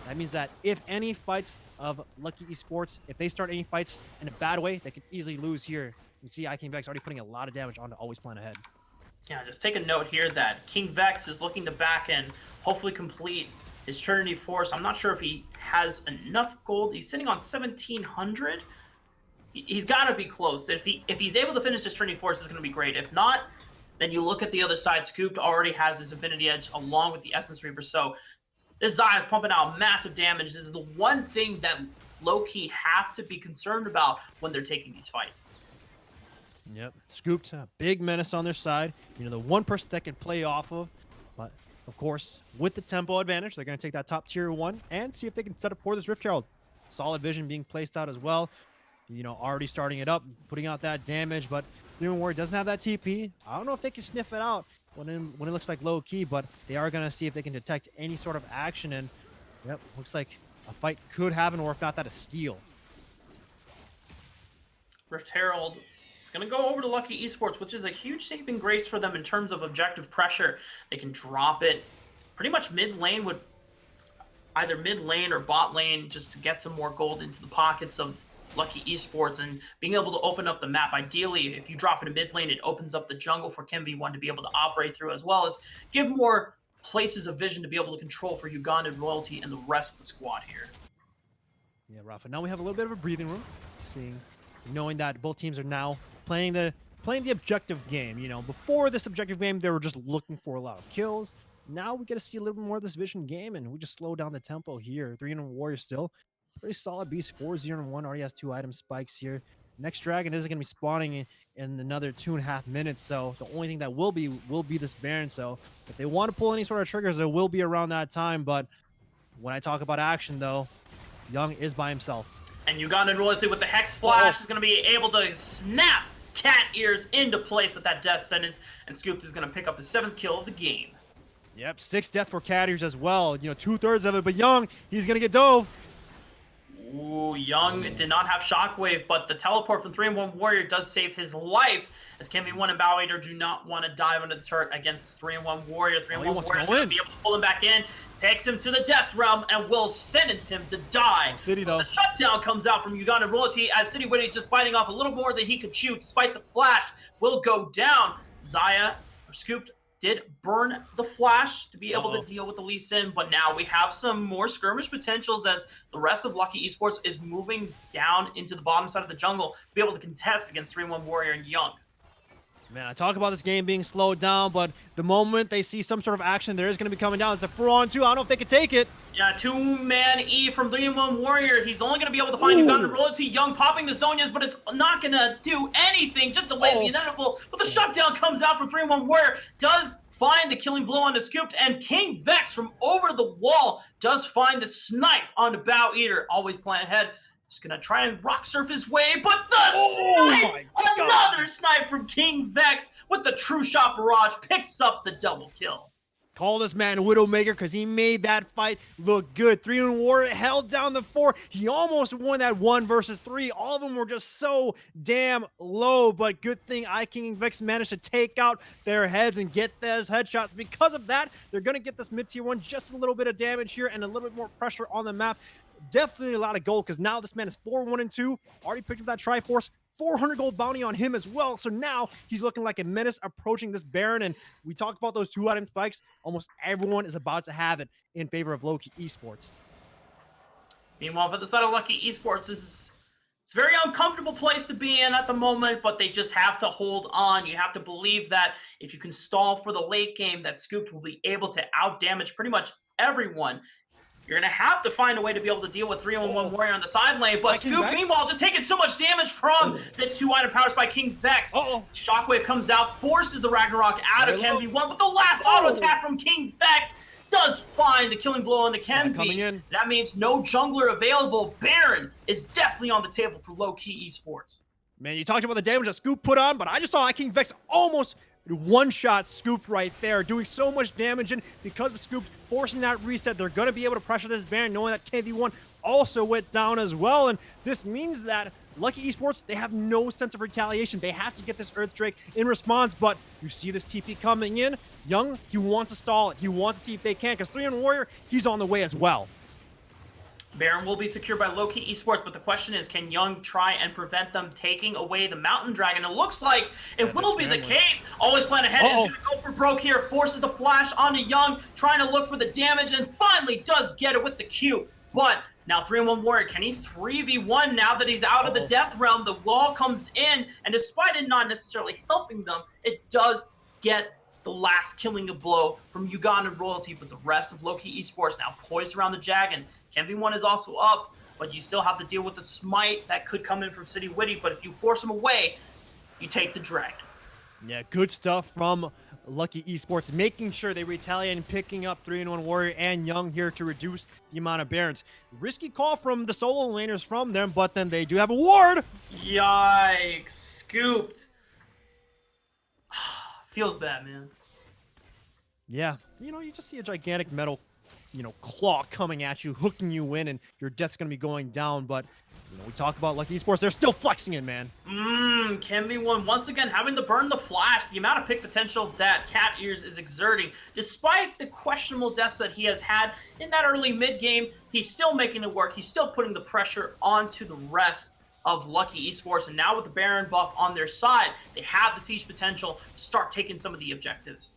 that means that if any fights of Lucky Esports, if they start any fights in a bad way, they can easily lose here. You see King Vex already putting a lot of damage onto Always Plan Ahead. Yeah, just take a note here that King Vex is looking to back and hopefully complete his Trinity Force. I'm not sure if he has enough gold. He's sitting on 1,700. He's got to be close. If he's able to finish his Trinity Force, it's going to be great. If not, then you look at the other side. Scooped already has his Infinity Edge along with the Essence Reaper. So this Xayah is pumping out massive damage. This is the one thing that Lowkey have to be concerned about when they're taking these fights. Yep, Scooped, a big menace on their side. The one person that can play off of. But, of course, with the tempo advantage, they're going to take that top tier 1 and see if they can set up for this Rift Herald. Solid vision being placed out as well. Already starting it up, putting out that damage, but Doom Warrior doesn't have that TP. I don't know if they can sniff it out when it looks like low key, but they are going to see if they can detect any sort of action. And, yep, looks like a fight could happen, or if not, that a steal. Rift Herald is going to go over to Lucky Esports, which is a huge saving grace for them in terms of objective pressure. They can drop it pretty much mid lane, with either mid lane or bot lane, just to get some more gold into the pockets of Lucky Esports and being able to open up the map. Ideally, if you drop it in mid lane, it opens up the jungle for KimV1 to be able to operate through, as well as give more places of vision to be able to control for Ugandan Royalty and the rest of the squad here. Yeah, Rafa, now we have a little bit of a breathing room, knowing that both teams are now playing the objective game. Before this objective game, they were just looking for a lot of kills. Now we get to see a little bit more of this vision game, and we just slow down the tempo here. 3-in-1 warrior still. Pretty solid beast. 4-0-1. Already has 2 item spikes here. Next dragon isn't going to be spawning in another 2.5 minutes. So the only thing that will be this Baron. So if they want to pull any sort of triggers, it will be around that time. But when I talk about action, though, Young is by himself. And Ugandan Royalty with the Hex Flash is going to be able to snap Cat Ears into place with that death sentence. And Scooped is going to pick up the 7th kill of the game. Yep, 6 death for Cat Ears as well. 2/3 of it. But Young, he's going to get dove. Ooh, Young did not have Shockwave, but the teleport from 3-in-1 Warrior does save his life, as KimV1 and Bowader do not want to dive under the turret against 3-in-1 Warrior. 3-in-1 Warrior is going to be able to pull him back in, takes him to the Death Realm, and will sentence him to die. City, though. The shutdown comes out from Ugandan Royalty, as City Witty just biting off a little more than he could chew, despite the flash will go down. Xayah, Scooped, did burn the flash to be able to deal with the Lee Sin, but now we have some more skirmish potentials as the rest of Lucky Esports is moving down into the bottom side of the jungle to be able to contest against 3-in-1 Warrior and Young. Man, I talk about this game being slowed down, but the moment they see some sort of action, there is going to be coming down. It's a 4-on-2. I don't know if they could take it. Yeah, two-man E from 3-1 Warrior. He's only going to be able to find Uganda Royalty. Young popping the Zonias, but it's not going to do anything. Just delays the inevitable. But the shutdown comes out from 3-1 Warrior. Does find the killing blow on the Scooped, and King Vex from over the wall does find the snipe on the Bow Eater. Always playing ahead. Just gonna try and rock surf his way, but the snipe! Another snipe from King Vex with the true shot barrage picks up the double kill. Call this man Widowmaker because he made that fight look good. 3-1 Warrior held down the 4. He almost won that 1 versus 3. All of them were just so damn low, but good thing King and Vex managed to take out their heads and get those headshots. Because of that, they're going to get this mid-tier 1 just a little bit of damage here and a little bit more pressure on the map. Definitely a lot of gold because now this man is 4-1-2. Already picked up that Triforce. 400 gold bounty on him as well. So now he's looking like a menace approaching this Baron. And we talked about those 2-item spikes. Almost everyone is about to have it in favor of Lowkey Esports. Meanwhile, for the side of Lucky Esports, it's a very uncomfortable place to be in at the moment, but they just have to hold on. You have to believe that if you can stall for the late game, that Scooped will be able to out-damage pretty much everyone. You're going to have to find a way to be able to deal with 3-1 Warrior on the side lane, but Scoop, meanwhile, just taking so much damage from this 2-item power by King Vex. Shockwave comes out, forces the Ragnarok out of Ken V1, but the last auto attack from King Vex does find the killing blow on the Ken V. That means no jungler available. Baron is definitely on the table for Lowkey Esports. Man, you talked about the damage that Scoop put on, but I just saw King Vex almost one-shot Scoop right there, doing so much damage, and because of Scoop forcing that reset, they're going to be able to pressure this Baron, knowing that KV1 also went down as well, and this means that Lucky Esports, they have no sense of retaliation. They have to get this Earth Drake in response, but you see this TP coming in. Young, he wants to stall it. He wants to see if they can, because 3-1 Warrior, he's on the way as well. Baron will be secured by Lowkey Esports, but the question is, can Young try and prevent them taking away the Mountain Dragon? It looks like it will be the case. Always plan ahead. Is going to go for broke here. Forces the flash onto Young, trying to look for the damage, and finally does get it with the Q. But now 3-1 Warrior, can he 3v1 now that he's out of the Death Realm? The wall comes in, and despite it not necessarily helping them, it does get the last killing blow from Ugandan Royalty, but the rest of Lowkey Esports now poised around the Jagan. Ken V1 is also up, but you still have to deal with the smite that could come in from City Witty, but if you force him away, you take the Dragon. Yeah, good stuff from Lucky Esports, making sure they retaliate and picking up 3-1 Warrior and Young here to reduce the amount of Barons. Risky call from the solo laners from them, but then they do have a ward. Yikes, Scooped. Feels bad, man. Yeah, you just see a gigantic metal claw coming at you, hooking you in, and your death's going to be going down. But, we talk about Lucky Esports, they're still flexing it, man. Ken V1 once again having to burn the flash. The amount of pick potential that Cat Ears is exerting, despite the questionable deaths that he has had in that early mid game, he's still making it work. He's still putting the pressure onto the rest of Lucky Esports. And now with the Baron buff on their side, they have the siege potential to start taking some of the objectives.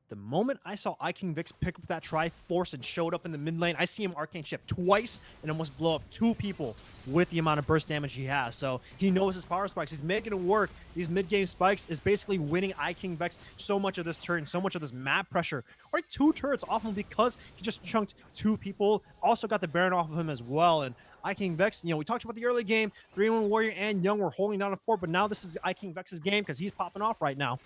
The moment I saw King Vex pick up that Triforce and showed up in the mid lane, I see him Arcane Shift twice and almost blow up 2 people with the amount of burst damage he has. So he knows his power spikes. He's making it work. These mid-game spikes is basically winning King Vex so much of this turn, so much of this map pressure. Already 2 turrets off him because he just chunked 2 people. Also got the Baron off of him as well. And King Vex, we talked about the early game. 3-1 Warrior and Young were holding down a fort, but now this is King Vex's game because he's popping off right now.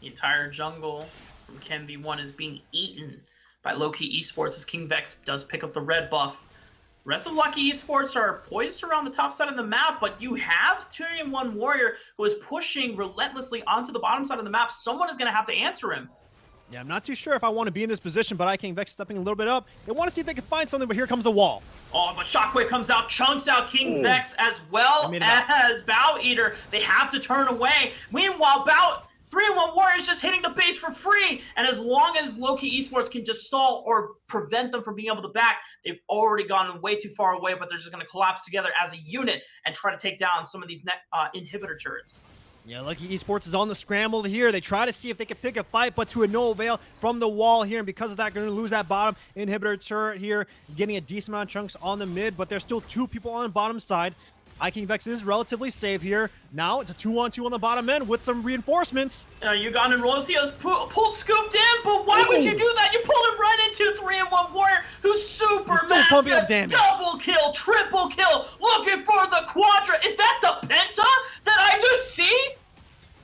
The entire jungle from Ken V1 is being eaten by Lowkey Esports as King Vex does pick up the red buff. The rest of Lucky Esports are poised around the top side of the map, but you have 2-1 Warrior who is pushing relentlessly onto the bottom side of the map. Someone is going to have to answer him. Yeah, I'm not too sure if I want to be in this position, but King Vex stepping a little bit up. They want to see if they can find something, but here comes the wall. Oh, but Shockwave comes out, chunks out King Vex as well as Bow Eater. They have to turn away. Meanwhile, 3-1 Warriors just hitting the base for free, and as long as Lowkey Esports can just stall or prevent them from being able to back, they've already gone way too far away, but they're just going to collapse together as a unit and try to take down some of these inhibitor turrets. Yeah, Lucky Esports is on the scramble here. They try to see if they can pick a fight, but to no avail from the wall here, and because of that, going to lose that bottom inhibitor turret here, getting a decent amount of chunks on the mid, but there's still 2 people on the bottom side. King Vex is relatively safe here. Now it's a 2-on-2 on the bottom end with some reinforcements. Ugandan Royalty has pulled scooped in, but why would you do that? You pulled him right into 3-1 Warrior, who's super massive. Double kill, triple kill, looking for the Quadra. Is that the Penta that I just see?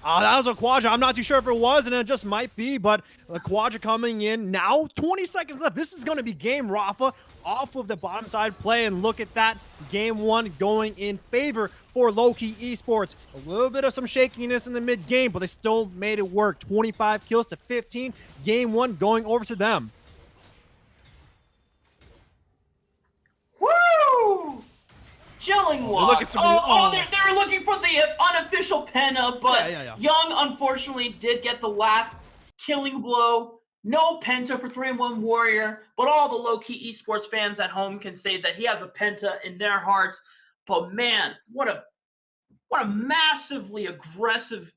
That was a Quadra. I'm not too sure if it was, and it just might be, but the Quadra coming in now. 20 seconds left. This is going to be game, Rafa, off of the bottom side play, and look at that. Game 1 going in favor for Lowkey Esports. A little bit of some shakiness in the mid game, but they still made it work. 25 kills to 15. Game 1 going over to them. Woo! Chilling Walk. They were looking for the unofficial Penna, but Young unfortunately did get the last killing blow. No Penta for 3-1 Warrior, but all the Lowkey Esports fans at home can say that he has a Penta in their hearts. But man, what a massively aggressive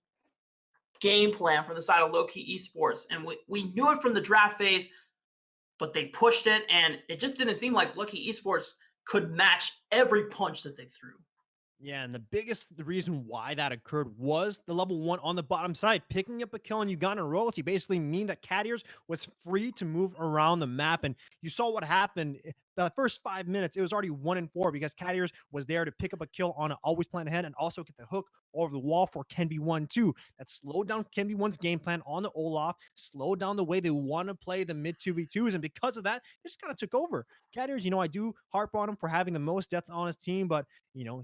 game plan for the side of Lowkey Esports. And we knew it from the draft phase, but they pushed it, and it just didn't seem like Lowkey Esports could match every punch that they threw. Yeah, and the reason why that occurred was the level 1 on the bottom side. Picking up a kill on Ugandan Royalty basically mean that Cadiers was free to move around the map, and you saw what happened. The first 5 minutes, it was already 1-4 because Cadiers was there to pick up a kill on an always plan ahead and also get the hook over the wall for KenV1 too. That slowed down KenV1's game plan on the Olaf, slowed down the way they want to play the mid 2v2s, and because of that, they just kind of took over. Cadiers, I do harp on him for having the most deaths on his team, but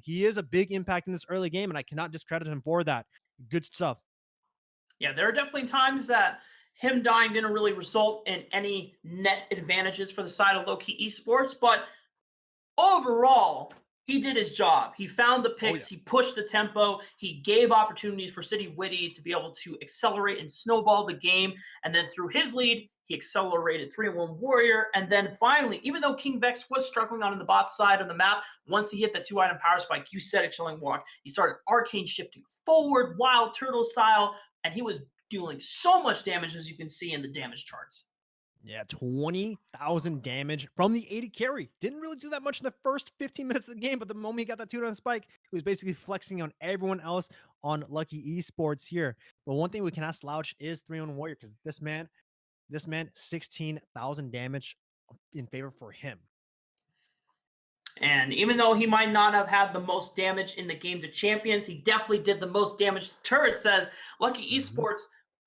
he is a big impact in this early game, and I cannot discredit him for that. Good stuff. Yeah, there are definitely times that him dying didn't really result in any net advantages for the side of Lowkey Esports, but overall, he did his job. He found the picks, He pushed the tempo, he gave opportunities for City Witty to be able to accelerate and snowball the game, and then through his lead, he accelerated 3-1 Warrior, and then finally, even though King Vex was struggling on the bot side of the map, once he hit the 2-item power spike, you said it, Chilling Walk, he started arcane shifting forward, wild turtle style, and he was dealing so much damage, as you can see in the damage charts. Yeah, 20,000 damage from the 80 carry. Didn't really do that much in the first 15 minutes of the game, but the moment he got that 2-item spike, he was basically flexing on everyone else on Lowkey Esports here. But one thing we cannot slouch is 3-1 Warrior, because this man, 16,000 damage in favor for him. And even though he might not have had the most damage in the game to champions, he definitely did the most damage to turret. Says Lowkey Esports,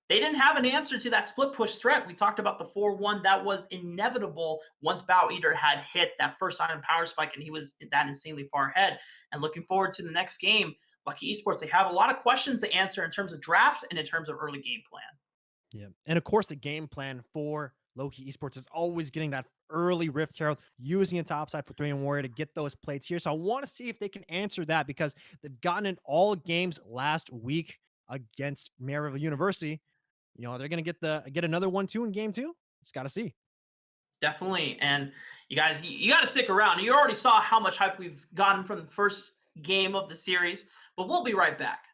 they didn't have an answer to that split push threat. We talked about the 4-1. That was inevitable once Bow Eater had hit that first item power spike, and he was that insanely far ahead. And looking forward to the next game, Lowkey Esports, they have a lot of questions to answer in terms of draft and in terms of early game plan. Yeah, and of course, the game plan for Lowkey Esports is always getting that early Rift Herald, using a topside for 3-1 Warrior to get those plates here. So I want to see if they can answer that, because they've gotten it all games last week against Maryville University. They're going to get another 1-2 in game 2. Just got to see. Definitely. And you guys, you got to stick around. You already saw how much hype we've gotten from the first game of the series, but we'll be right back.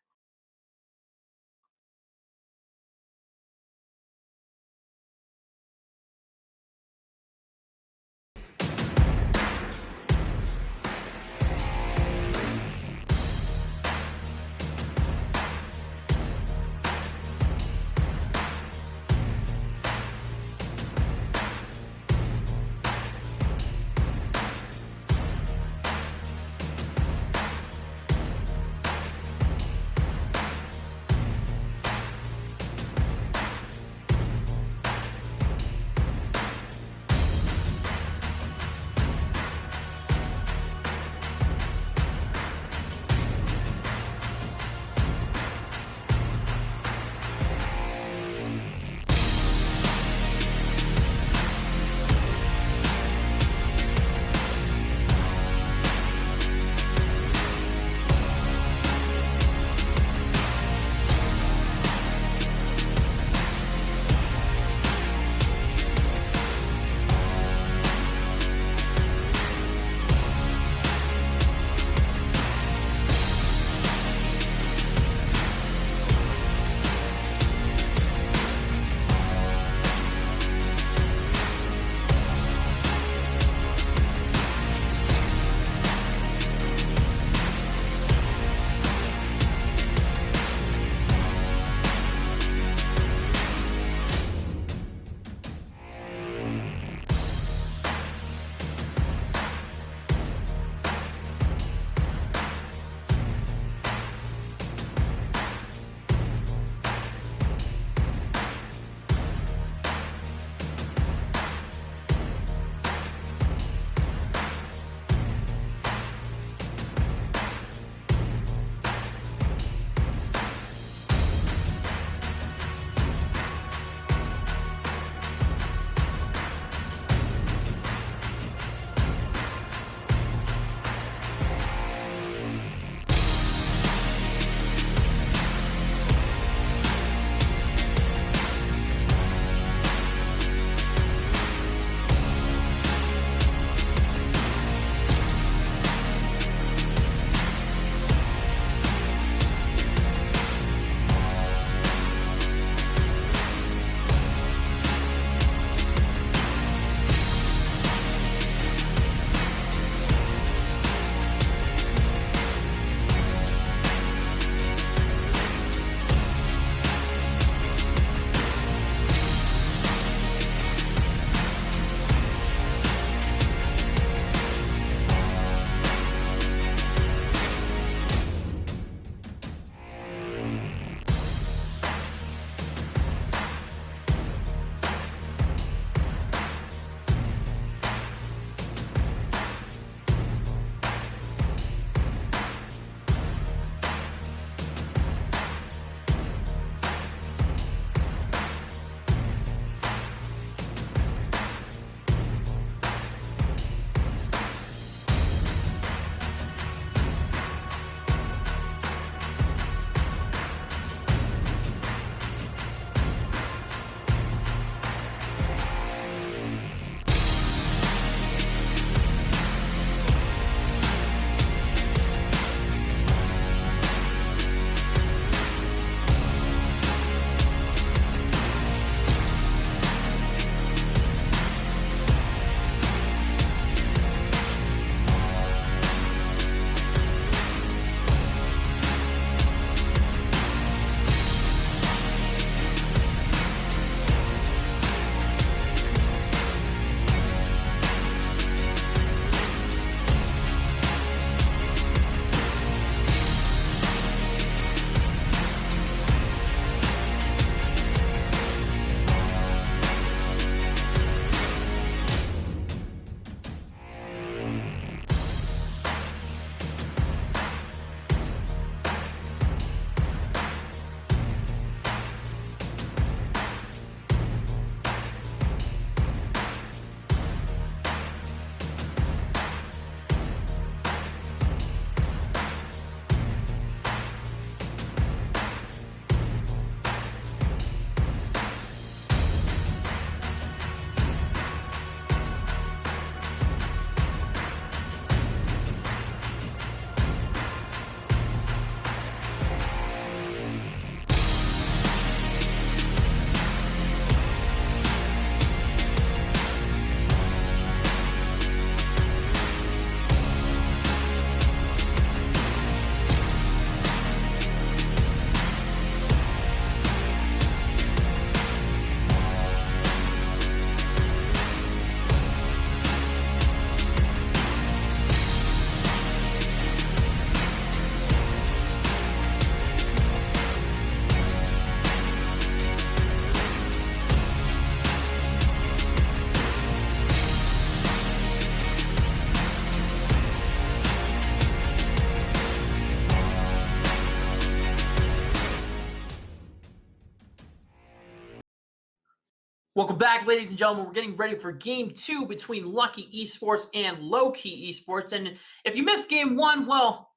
Welcome back, ladies and gentlemen. We're getting ready for game two between Lowkey Esports and Lowkey Esports. And if you missed game one, well,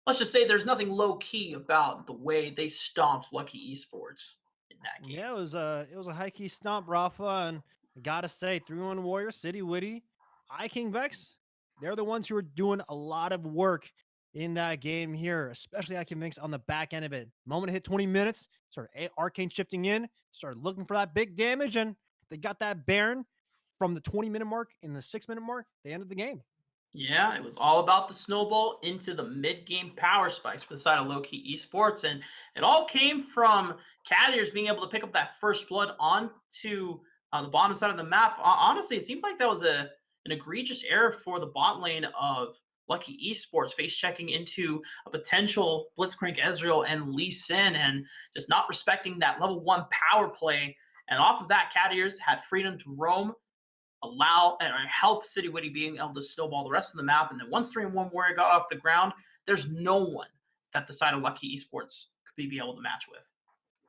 let's just say there's nothing low key about the way they stomped Lowkey Esports in that game. Yeah, it was a high key stomp, Rafa, and I gotta say, 3-1 Warrior, City Witty, King Vex, they're the ones who are doing a lot of work in that game here, especially King Vex on the back end of it. Moment it hit 20 minutes, started Arcane shifting in, started looking for that big damage, and they got that Baron from the 20-minute mark in the 6-minute mark. They ended the game. Yeah, it was all about the snowball into the mid-game power spikes for the side of Lowkey Esports, and it all came from Cadiers being able to pick up that first blood onto the bottom side of the map. Honestly, it seemed like that was an egregious error for the bot lane of Lowkey Esports, face checking into a potential Blitzcrank Ezreal and Lee Sin, and just not respecting that level 1 power play. And off of that, Cadiers had freedom to roam, allow and help City Witty being able to snowball the rest of the map. And then once 3-1 Warrior got off the ground, there's no one that the side of Lowkey Esports could be able to match with.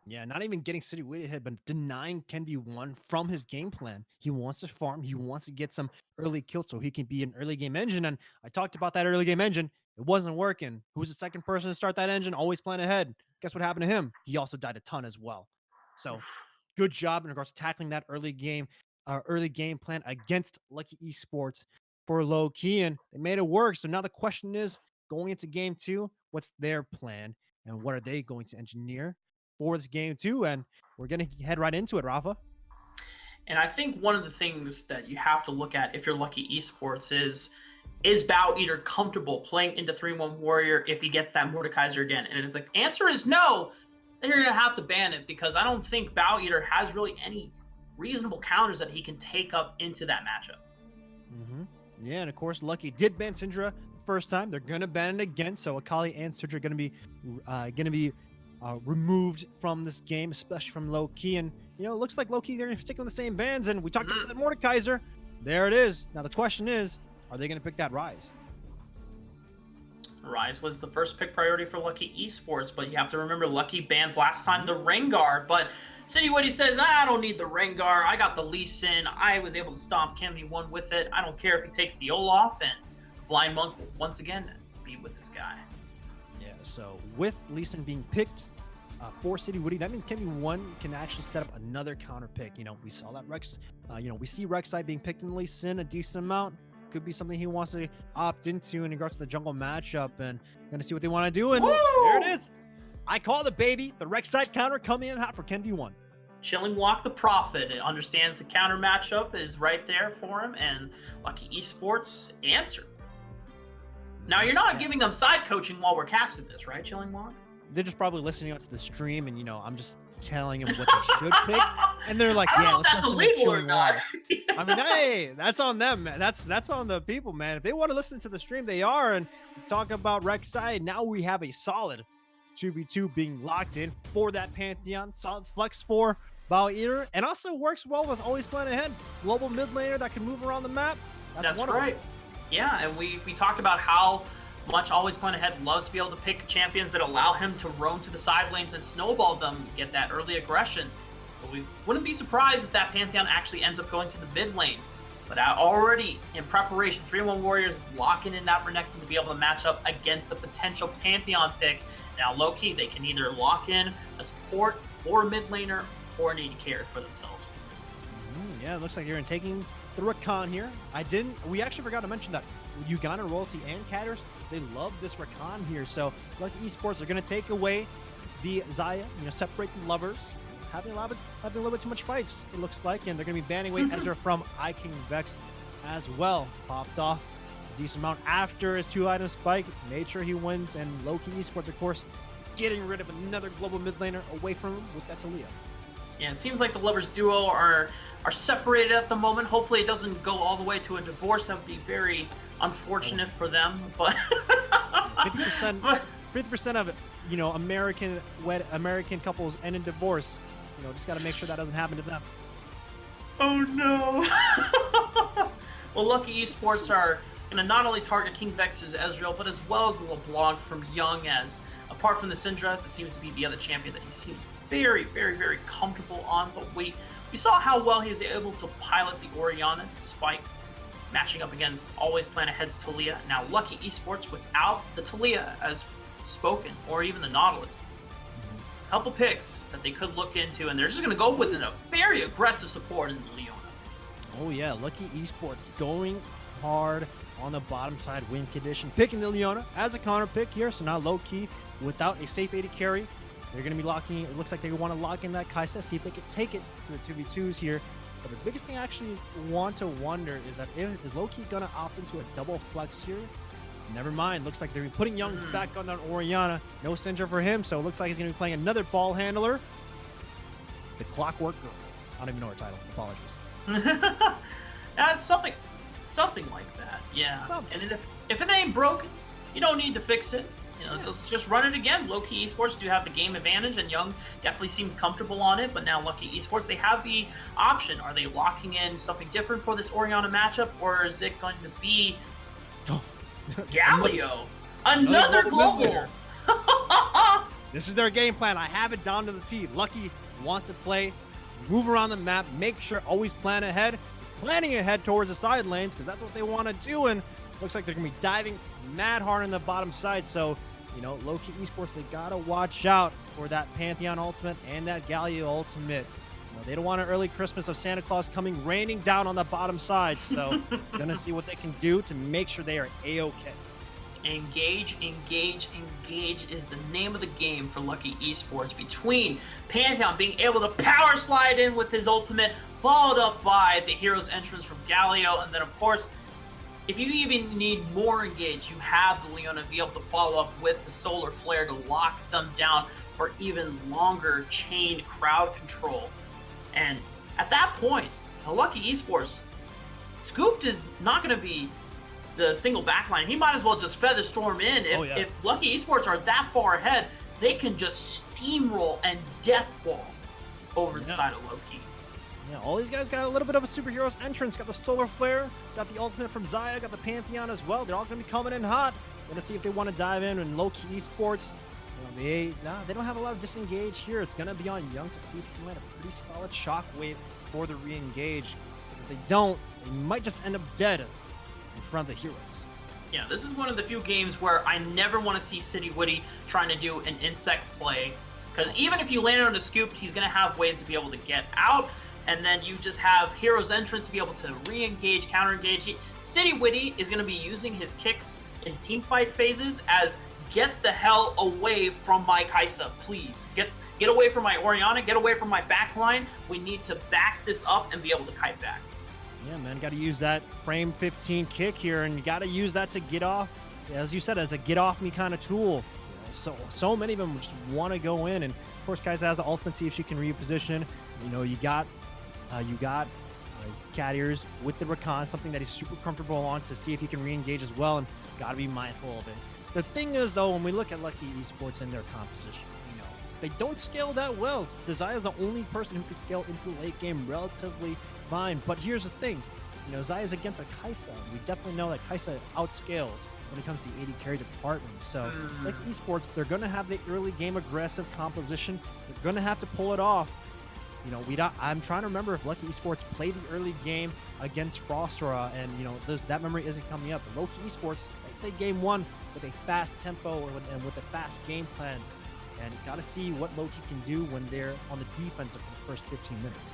Yeah, not even getting City Witty ahead, but denying Ken1 from his game plan. He wants to farm. He wants to get some early kills so he can be an early game engine. And I talked about that early game engine. It wasn't working. Who's the second person to start that engine? Always plan ahead. Guess what happened to him? He also died a ton as well. So good job in regards to tackling that early game plan against Lowkey Esports for Lowkey, and they made it work. So now the question is, going into game two, what's their plan and what are they going to engineer for this game two? And we're gonna head right into it, Rafa. And I think one of the things that you have to look at if you're Lowkey Esports is Bow Eater comfortable playing into 3-1 Warrior if he gets that Mordekaiser again? And if the answer is no, then you're gonna have to ban it, because I don't think Bow Eater has really any reasonable counters that he can take up into that matchup. Yeah, and of course, Lowkey did ban Syndra the first time. They're gonna ban it again, so Akali and Syndra are gonna be removed from this game, especially from Lowkey. And it looks like Lowkey, they're sticking with the same bans. And we talked about that Mordekaiser. There it is. Now the question is, are they gonna pick that Rise? Rise was the first pick priority for Lowkey Esports, but you have to remember Lowkey banned last time the Rengar. But City Witty says, I don't need the Rengar. I got the Lee Sin. I was able to stomp Ken1 with it. I don't care if he takes the Olaf, and Blind Monk will once again be with this guy. Yeah, so with Lee Sin being picked for City Witty, that means Ken1 can actually set up another counter pick. We saw that Rex, we see Rek'Sai being picked in Lee Sin a decent amount. Could be something he wants to opt into in regards to the jungle matchup, and gonna see what they want to do. And there it is. I call the baby, the Rek'Sai counter coming in hot for Ken1. Chilling Walk the Prophet. It understands the counter matchup is right there for him, and Lowkey Esports answered. Now, you're not giving them side coaching while we're casting this, right, Chilling Walk? They're just probably listening out to the stream, and I'm just telling them what they should pick, and they're like, "Yeah, let's that's illegal or not." I mean, hey, that's on them, man. That's on the people, man. If they want to listen to the stream, they are. And talk about Rek'Sai. Now we have a solid 2v2 being locked in for that Pantheon. Solid flex for Bow Eater, and also works well with always playing ahead. Global mid laner that can move around the map. That's right. Yeah, and we talked about how much Always Plan Ahead loves to be able to pick champions that allow him to roam to the side lanes and snowball them, get that early aggression. So we wouldn't be surprised if that Pantheon actually ends up going to the mid lane. But already in preparation, 3-1 Warriors locking in that Renekton to be able to match up against the potential Pantheon pick. Now, Lowkey, they can either lock in a support or a mid laner or an AD carry for themselves. Yeah, it looks like you're taking the Rakan here. We actually forgot to mention that Uganda Royalty and Catters, they love this Rakan here. So Lowkey Esports are going to take away the Xayah, separate the lovers, having a little bit too much fights, it looks like, and they're going to be banning away Ezra from King Vex as well. Popped off a decent amount after his 2-item spike, made sure he wins, and Lowkey Esports, of course, getting rid of another global mid laner away from him with that Talia. Yeah, it seems like the lovers duo are separated at the moment. Hopefully it doesn't go all the way to a divorce. That would be very unfortunate for them. But 50% of American couples end in divorce. Just got to make sure that doesn't happen to them. Oh no. Well, Lowkey Esports are going to not only target King Vex's Ezreal, but as well as the LeBlanc from Young, as apart from the Syndra, that seems to be the other champion that he seems very, very, very comfortable on. But we We saw how well he was able to pilot the Oriana despite matching up against always plan ahead's Talia. Now, Lowkey Esports without the Talia as spoken, or even the Nautilus. There's a couple picks that they could look into, and they're just going to go with a very aggressive support in the Leona. Oh yeah, Lowkey Esports going hard on the bottom side win condition, picking the Leona as a counter pick here. So now Lowkey without a safe AD carry. They're going to be locking, it looks like they want to lock in that Kai'Sa, see if they can take it to the 2v2s here. But the biggest thing I actually want to wonder is that is Lowkey going to opt into a double flex here? Never mind. Looks like they're putting Young back on Oriana. No Syndra for him, so it looks like he's going to be playing another ball handler. The Clockwork Girl. I don't even know her title. Apologies. That's something like that. Yeah. Something. And if it ain't broken, you don't need to fix it. You know, just run it again. Lowkey Esports do have the game advantage, and Young definitely seemed comfortable on it. But now Lowkey Esports, they have the option. Are they locking in something different for this Oriana matchup, or is it going to be Galio, another global? This is their game plan. I have it down to the T. Lowkey wants to play, move around the map, make sure always plan ahead. He's planning ahead towards the side lanes because that's what they want to do. And looks like they're going to be diving mad hard in the bottom side. So, you know, Lowkey Esports, they got to watch out for that Pantheon ultimate and that Galio ultimate. You know, they don't want an early Christmas of Santa Claus coming raining down on the bottom side. So, going to see what they can do to make sure they are A-okay. Engage, engage, engage is the name of the game for Lowkey Esports. Between Pantheon being able to power slide in with his ultimate, followed up by the hero's entrance from Galio, and then, of course, if you even need more engage, you have the Leona to be able to follow up with the Solar Flare to lock them down for even longer chained crowd control. And at that point, Lowkey Esports, Scooped is not going to be the single backline. He might as well just feather storm in. If Lowkey Esports are that far ahead, they can just steamroll and death ball over the side of Lowkey. Yeah, all these guys got a little bit of a superhero's entrance. Got the Solar Flare, got the ultimate from Xayah, got the Pantheon as well. They're all going to be coming in hot. Going to see if they want to dive in. And Lowkey Esports, you know, they don't have a lot of disengage here. It's going to be on Young to see if he can land a pretty solid shockwave for the re-engage. Because if they don't, they might just end up dead in front of the heroes. Yeah, this is one of the few games where I never want to see City Witty trying to do an insect play. Because even if you land on a scoop, he's going to have ways to be able to get out. And then you just have Hero's Entrance to be able to re-engage, counter-engage. City Witty is going to be using his kicks in teamfight phases as get the hell away from my Kai'Sa, please. Get away from my Oriana, get away from my backline. We need to back this up and be able to kite back. Yeah, man, got to use that frame 15 kick here, and you got to use that to get off, as you said, as a get off me kind of tool. You know, so many of them just want to go in, and of course, Kai'Sa has the ultimate, see if she can reposition. You know, you got Cat Ears with the Rakan, something that he's super comfortable on to see if he can re-engage as well, and got to be mindful of it. The thing is, though, when we look at Lowkey Esports and their composition, you know, they don't scale that well. Xayah is the only person who could scale into the late game relatively fine. But here's the thing, you know, Xayah is against a Kai'Sa. We definitely know that Kai'Sa outscales when it comes to the AD carry department. So, like Esports, they're going to have the early game aggressive composition. They're going to have to pull it off. You know, I'm trying to remember if Lowkey Esports played the early game against Frostra, and you know, that memory isn't coming up. But Lowkey Esports, they played game one with a fast tempo and with a fast game plan, and you got to see what Lowkey can do when they're on the defensive for the first 15 minutes.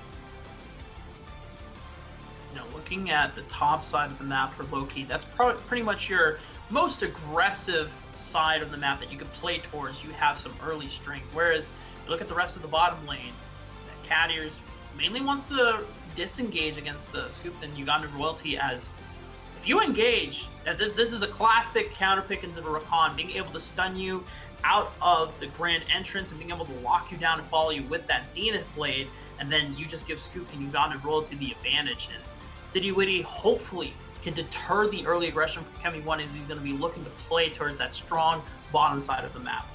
You know, looking at the top side of the map for Lowkey, that's pretty much your most aggressive side of the map that you could play towards. You have some early strength, whereas you look at the rest of the bottom lane, Cat Ears mainly wants to disengage against the Scooped and Ugandan Royalty, as if you engage, this is a classic counter pick into the Rakan, being able to stun you out of the grand entrance and being able to lock you down and follow you with that Zenith Blade, and then you just give Scooped and Ugandan Royalty the advantage. And City Witty hopefully can deter the early aggression from Kemi 1 as he's going to be looking to play towards that strong bottom side of the map.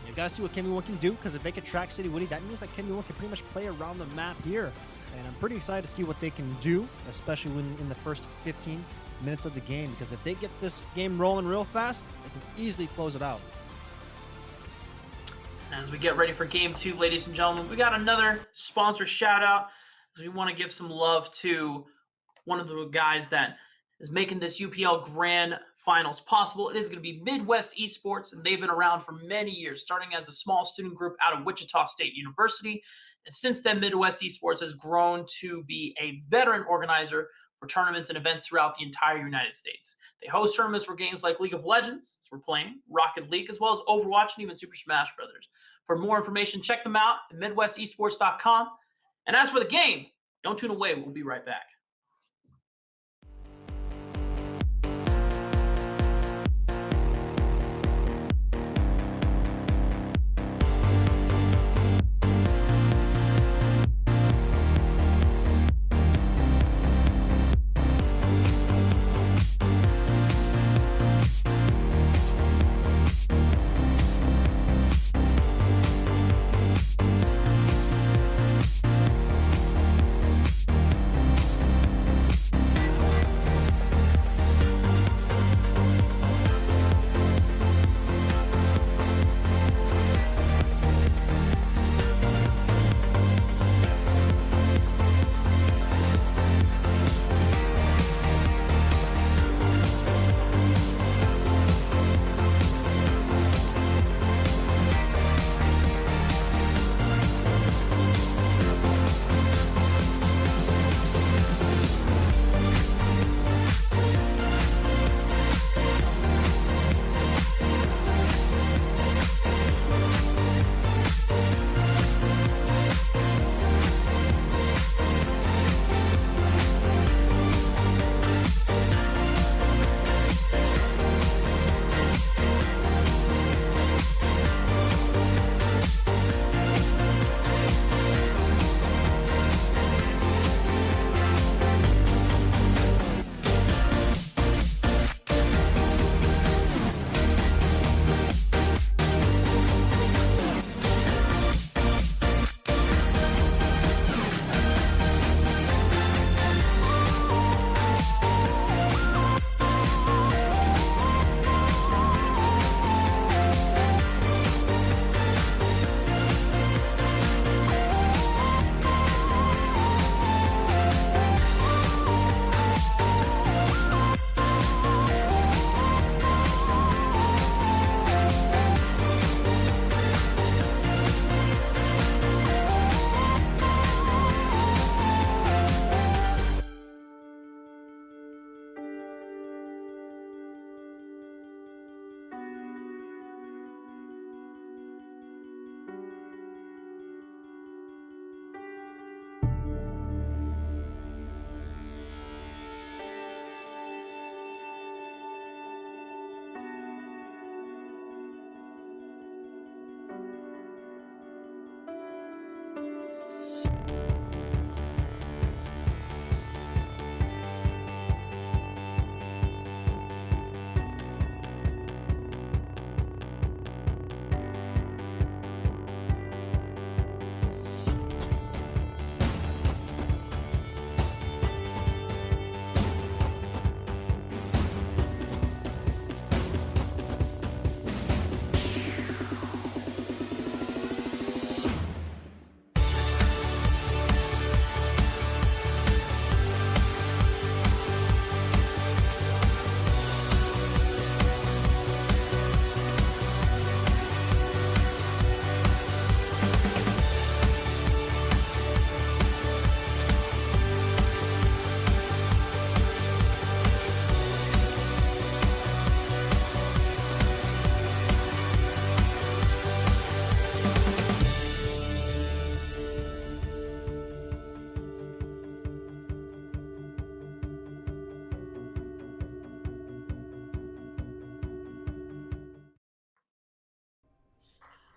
You gotta see what Kemi 1 can do, because if they can track City Witty, that means that Kemi 1 can pretty much play around the map here. And I'm pretty excited to see what they can do, especially when in the first 15 minutes of the game, because if they get this game rolling real fast, they can easily close it out. As we get ready for game two, ladies and gentlemen, we got another sponsor shout out. As we want to give some love to one of the guys that is making this UPL Grand Finals possible. It is going to be Midwest Esports, and they've been around for many years, starting as a small student group out of Wichita State University. And since then, Midwest Esports has grown to be a veteran organizer for tournaments and events throughout the entire United States. They host tournaments for games like League of Legends, as we're playing, Rocket League, as well as Overwatch and even Super Smash Brothers. For more information, check them out at MidwestEsports.com. And as for the game, don't tune away. We'll be right back.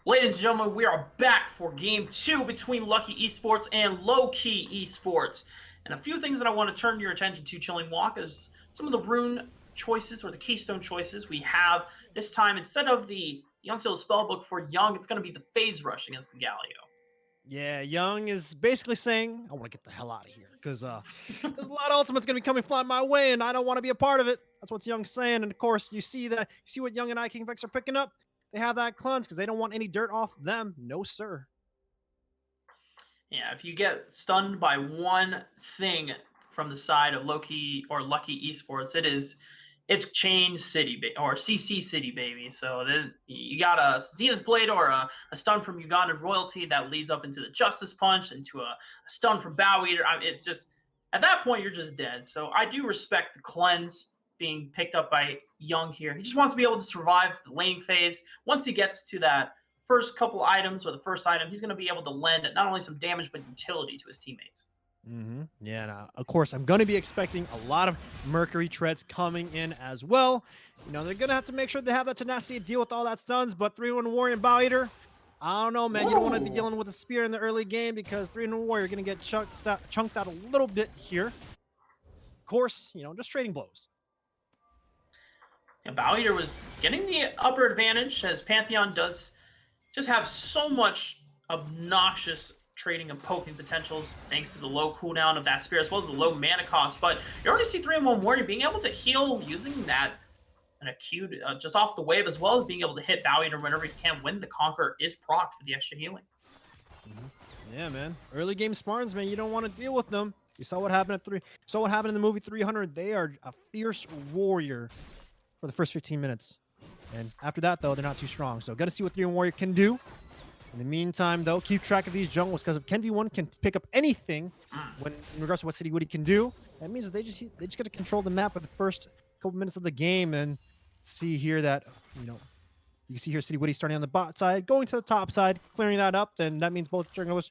Ladies and gentlemen, we are back for game two between Lowkey Esports and Lowkey Esports. And a few things that I want to turn your attention to, Chilling Walk, is some of the rune choices or the keystone choices we have this time. Instead of the unsealed spellbook for Young, it's going to be the phase rush against the Galio. Yeah, Young is basically saying, I want to get the hell out of here because there's a lot of ultimates going to be coming flying my way, and I don't want to be a part of it. That's what Young's saying. And of course, you see what Young and King Vex are picking up. they have that cleanse because they don't want any dirt off them. No, sir. Yeah, if you get stunned by one thing from the side of Lowkey or Lucky Esports, it's Chain City or CC City, baby. So then you got a Zenith Blade or a stun from Ugandan Royalty that leads up into the Justice Punch, into a stun from Bow Eater. It's just at that point you're just dead. So I do respect the cleanse being picked up by Young here. He just wants to be able to survive the laning phase. Once he gets to that first couple items or the first item, he's going to be able to lend not only some damage but utility to his teammates. Yeah, and of course, I'm going to be expecting a lot of Mercury treads coming in as well. They're going to have to make sure they have that tenacity to deal with all that stuns, but 3-1 Warrior and Bow Eater, I don't know, man. You don't want to be dealing with a spear in the early game because 3-1 Warrior are going to get chunked out a little bit here. Of course, just trading blows. And Bow Eater was getting the upper advantage as Pantheon does just have so much obnoxious trading and poking potentials thanks to the low cooldown of that spear as well as the low mana cost. But you already see 3-1 Warrior being able to heal using that and acute just off the wave, as well as being able to hit Bow Eater whenever he can when the Conqueror is procced for the extra healing. Yeah, man. Early game Spartans, man, you don't want to deal with them. You saw what happened saw what happened in the movie 300. They are a fierce warrior for the first 15 minutes. And after that, though, they're not too strong. So got to see what 3-1 Warrior can do. In the meantime, though, keep track of these jungles because if KenV1 can pick up anything in regards to what City Woody can do, that means that they just got to control the map for the first couple minutes of the game and see here that, you can see here City Woody starting on the bot side, going to the top side, clearing that up. Then that means both junglers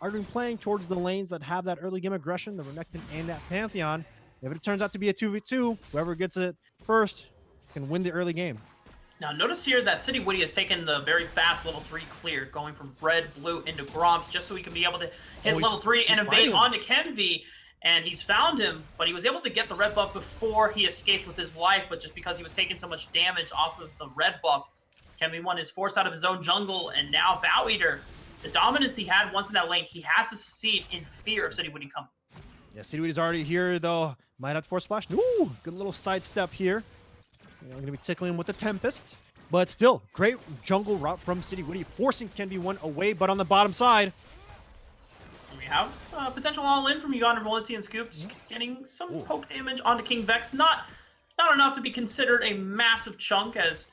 are going to be playing towards the lanes that have that early game aggression, the Renekton and that Pantheon. If it turns out to be a 2v2, whoever gets it first can win the early game. Now, notice here that City Woody has taken the very fast level 3 clear, going from red, blue into Gromps, just so he can be able to hit level 3 and invade onto KenV. And he's found him, but he was able to get the red buff before he escaped with his life, but just because he was taking so much damage off of the red buff, KenV1 is forced out of his own jungle, and now Bow Eater, the dominance he had once in that lane, he has to succeed in fear of City Woody coming. Yeah, City Woody's already here, though. Might have to force splash. Ooh, good little sidestep here. Going to be tickling with the Tempest. But still, great jungle route from City Woody, forcing KenV1 away, but on the bottom side. We have potential all-in from Ugandan Royalty and Scoop, getting some poke damage onto King Vex. Not enough to be considered a massive chunk, as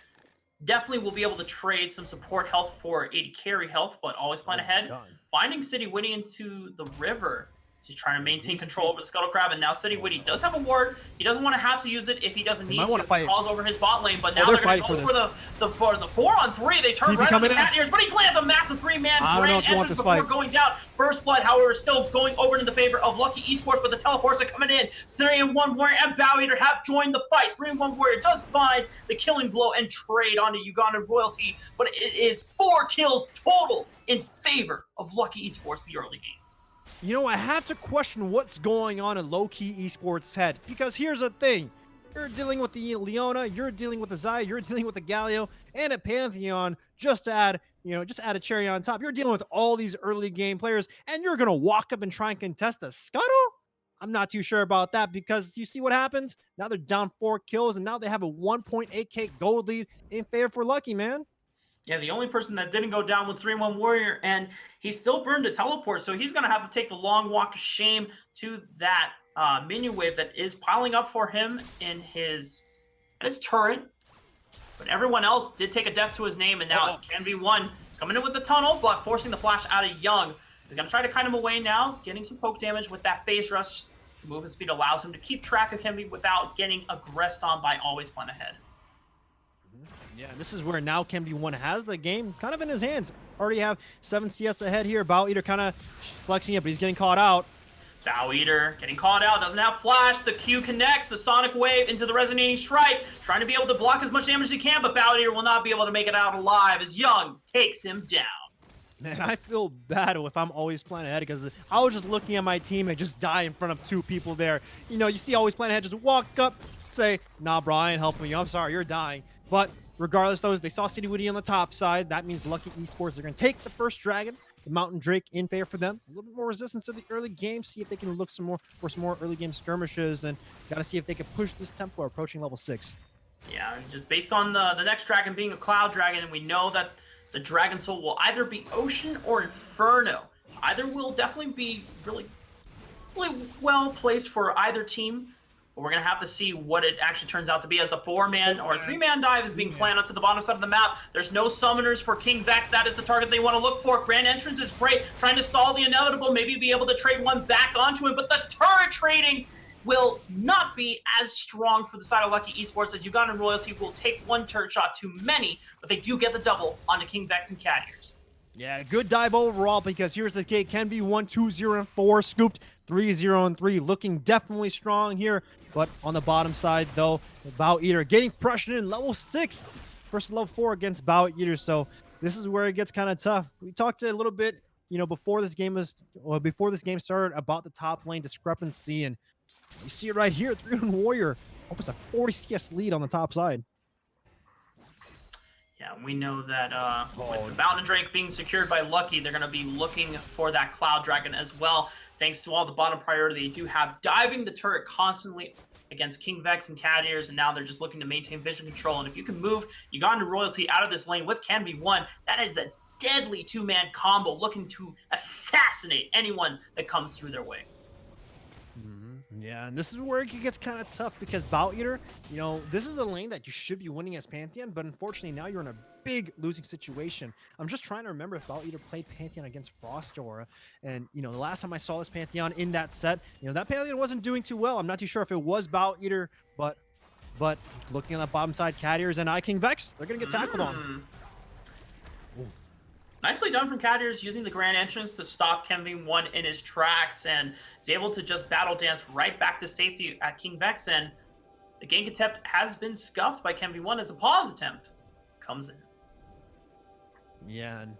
definitely will be able to trade some support health for 80 carry health, but always plan ahead. Finding City Woody into the river. He's trying to maintain control over the Scuttle Crab, and now City Woody does have a ward. He doesn't want to have to use it if he doesn't need to. He calls over his bot lane, but now they're going to go for the 4-on-3. They turn right on the cat ears, but he plants a massive 3-man grand entrance before going down. First Blood, however, still going over into the favor of Lucky Esports, but the teleports are coming in. 3-1 Warrior and Bow Eater have joined the fight. 3-1 Warrior does find the killing blow and trade onto Ugandan Royalty, but it is 4 kills total in favor of Lucky Esports the early game. I had to question what's going on in Lowkey Esports' head, because here's the thing. You're dealing with the Leona, you're dealing with the Zaya, you're dealing with the Galio, and a Pantheon, just to add, a cherry on top. You're dealing with all these early game players, and you're going to walk up and try and contest the Scuttle? I'm not too sure about that, because you see what happens? Now they're down 4 kills, and now they have a 1.8k gold lead in favor for Lucky, man. Yeah, the only person that didn't go down was 3-1 Warrior, and he still burned a teleport, so he's going to have to take the long walk of shame to that minion wave that is piling up for him in his turret. But everyone else did take a death to his name, and now KenV1 coming in with the tunnel, but forcing the flash out of Young. They're going to try to kite him away now, getting some poke damage with that phase rush. The movement speed allows him to keep track of KenV without getting aggressed on by always plan ahead. Yeah, this is where now KenV1 has the game kind of in his hands. Already have 7 CS ahead here. Bow Eater kind of flexing it, but he's getting caught out. Bow Eater getting caught out, doesn't have flash. The Q connects, the Sonic Wave into the Resonating Strike. Trying to be able to block as much damage as he can, but Bow Eater will not be able to make it out alive as Young takes him down. Man, I feel bad if I'm always playing ahead, because I was just looking at my team and just die in front of 2 people there. You see always playing ahead, just walk up, say, nah, bro, I ain't helping you. I'm sorry, you're dying. But regardless, though, they saw City Woody on the top side. That means Lucky Esports are going to take the first dragon, the Mountain Drake, in favor for them. A little bit more resistance to the early game. See if they can look for some more early game skirmishes, and got to see if they can push this tempo approaching level 6. Yeah, just based on the next dragon being a cloud dragon, and we know that the dragon soul will either be ocean or inferno. Either will definitely be really well placed for either team. But we're gonna have to see what it actually turns out to be, as a 4-man or a 3-man dive is being planned onto the bottom side of the map. There's no summoners for King Vex. That is the target they want to look for. Grand Entrance is great, trying to stall the inevitable, maybe be able to trade one back onto him, but the turret trading will not be as strong for the side of Lowkey Esports, as Ugandan Royalty will take one turret shot too many, but they do get the double onto King Vex and Cat Ears. Yeah, good dive overall, because here's the cake. Can be 1-2, 0-4, scooped 3-0-3, looking definitely strong here. But on the bottom side, though, Bow Eater getting pressured in level 6 versus level 4 against Bow Eater. So this is where it gets kind of tough. We talked a little bit, before this game started, about the top lane discrepancy, and you see it right here. 3-1 Warrior, almost a 40 CS lead on the top side. Yeah, we know that with the Bound and Drake being secured by Lowkey, they're going to be looking for that Cloud Dragon as well. Thanks to all the bottom priority they do have, diving the turret constantly against King Vex and Cat Ears, and now they're just looking to maintain vision control. And if you can move Ugandan Royalty out of this lane with Can Be One, that is a deadly 2-man combo looking to assassinate anyone that comes through their way. Yeah, and this is where it gets kind of tough, because Bow Eater, this is a lane that you should be winning as Pantheon, but unfortunately now you're in a big losing situation. I'm just trying to remember if Bow Eater played Pantheon against Frost Aura, and the last time I saw this Pantheon in that set, that Pantheon wasn't doing too well. I'm not too sure if it was Bow Eater, but looking on the bottom side, Cat Ears and King Vex, they're gonna get tackled on. Nicely done from Cat Ears, using the Grand Entrance to stop Kenving1 in his tracks, and is able to just battle dance right back to safety at King Vex. And the gank attempt has been scuffed by Kenving1 as a pause attempt comes in. Yeah, and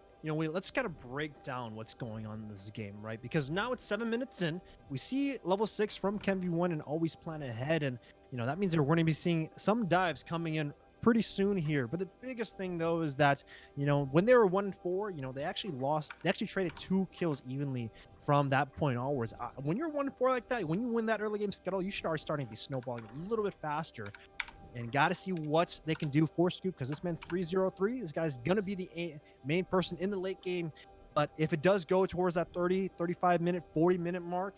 let's kind of break down what's going on in this game, right? Because now it's 7 minutes in. We see level 6 from Kenving1 and always plan ahead, and that means that we're going to be seeing some dives coming in pretty soon here. But the biggest thing, though, is that when they were 1-4, they actually traded 2 kills evenly from that point onwards. When you're 1-4 like that, when you win that early game scuttle, you should already starting to be snowballing a little bit faster, and got to see what they can do for Scoop, because this man's 3-0-3. This guy's gonna be the main person in the late game. But if it does go towards that 30, 35 minute, 40 minute mark,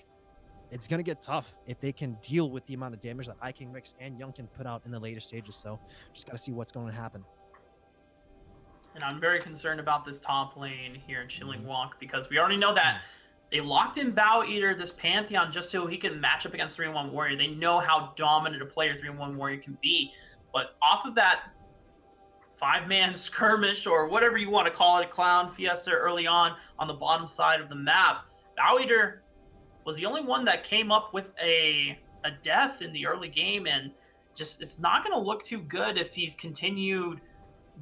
it's going to get tough if they can deal with the amount of damage that King Vex and Young can put out in the later stages. So just got to see what's going to happen. And I'm very concerned about this top lane here in Chilling Walk, because we already know that they locked in Bow Eater, this Pantheon, just so he can match up against 3-1 Warrior. They know how dominant a player 3-1 Warrior can be. But off of that 5-man skirmish, or whatever you want to call it, Clown Fiesta early on the bottom side of the map, Bow Eater was the only one that came up with a death in the early game, and just it's not going to look too good if he's continued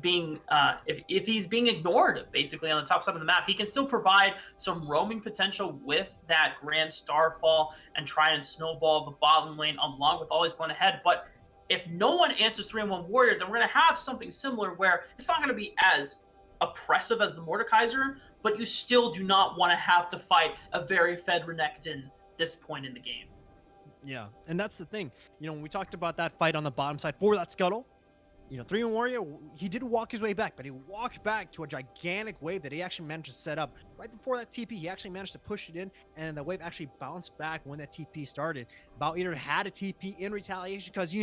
being if he's being ignored basically on the top side of the map. He can still provide some roaming potential with that Grand Starfall and try and snowball the bottom lane along with all his plan ahead. But if no one answers 3-1 Warrior, then we're going to have something similar where it's not going to be as oppressive as the Mordekaiser, but you still do not want to have to fight a very fed Renekton this point in the game. Yeah, and that's the thing. When we talked about that fight on the bottom side for that scuttle, 3-1 Warrior, he did walk his way back, but he walked back to a gigantic wave that he actually managed to set up. Right before that TP, he actually managed to push it in, and the wave actually bounced back when that TP started. Bow Eater had a TP in retaliation because,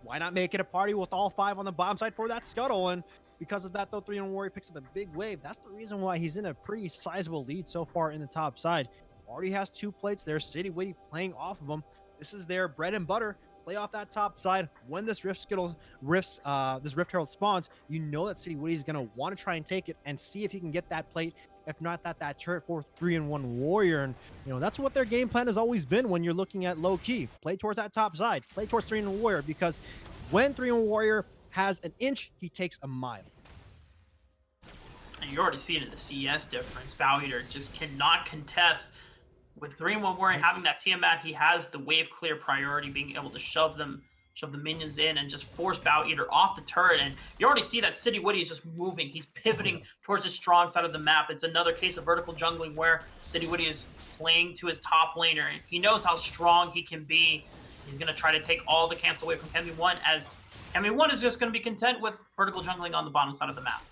why not make it a party with all 5 on the bottom side for that scuttle? And because of that, though, 3-1 Warrior picks up a big wave. That's the reason why he's in a pretty sizable lead so far in the top side. Already has 2 plates there. City Witty playing off of them. This is their bread and butter. Play off that top side. When this Rift Herald spawns, that City Witty is going to want to try and take it and see if he can get that plate. If not, that turret for 3-1 Warrior. And, that's what their game plan has always been when you're looking at Lowkey. Play towards that top side. Play towards 3-1 Warrior, because when 3-1 Warrior has an inch, he takes a mile. And you already see it in the CS difference. Bow Eater just cannot contest. With 3-1 Warrior having that Tiamat, he has the wave clear priority, being able to shove the minions in and just force Bow Eater off the turret. And you already see that City Witty is just moving. He's pivoting towards the strong side of the map. It's another case of vertical jungling where City Witty is playing to his top laner. He knows how strong he can be, He's going to try to take all the camps away from Kemi1, as Kemi1 is just going to be content with vertical jungling on the bottom side of the map.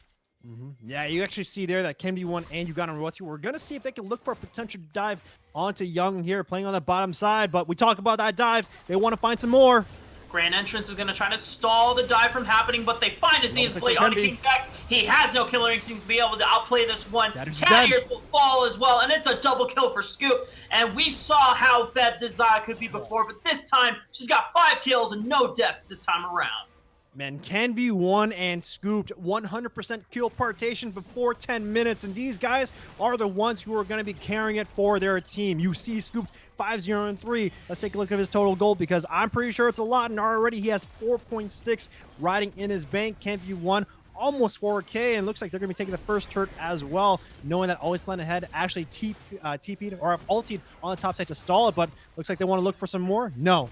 Yeah, you actually see there that Can Be One and Uganda Royalty. We're going to see if they can look for a potential dive onto Young here, playing on the bottom side. But we talk about that dives. They want to find some more. Grand Entrance is going to try to stall the dive from happening, but they find a Zenith Blade onto King Vex. He has no killer instincts to be able to outplay this one. Cat Ears will fall as well, and it's a double kill for Scoop. And we saw how fed this Xayah could be before, but this time she's got 5 kills and no deaths this time around. Man, Can Be One and Scooped 100% kill partation before 10 minutes, and these guys are the ones who are going to be carrying it for their team. You see Scooped 5-0-3. Let's take a look at his total gold, because I'm pretty sure it's a lot, and already he has 4.6 riding in his bank. Can Be One almost 4K, and looks like they're going to be taking the first turret as well, knowing that Always Plan Ahead actually TP'd or ultied on the top side to stall it, but looks like they want to look for some more. No.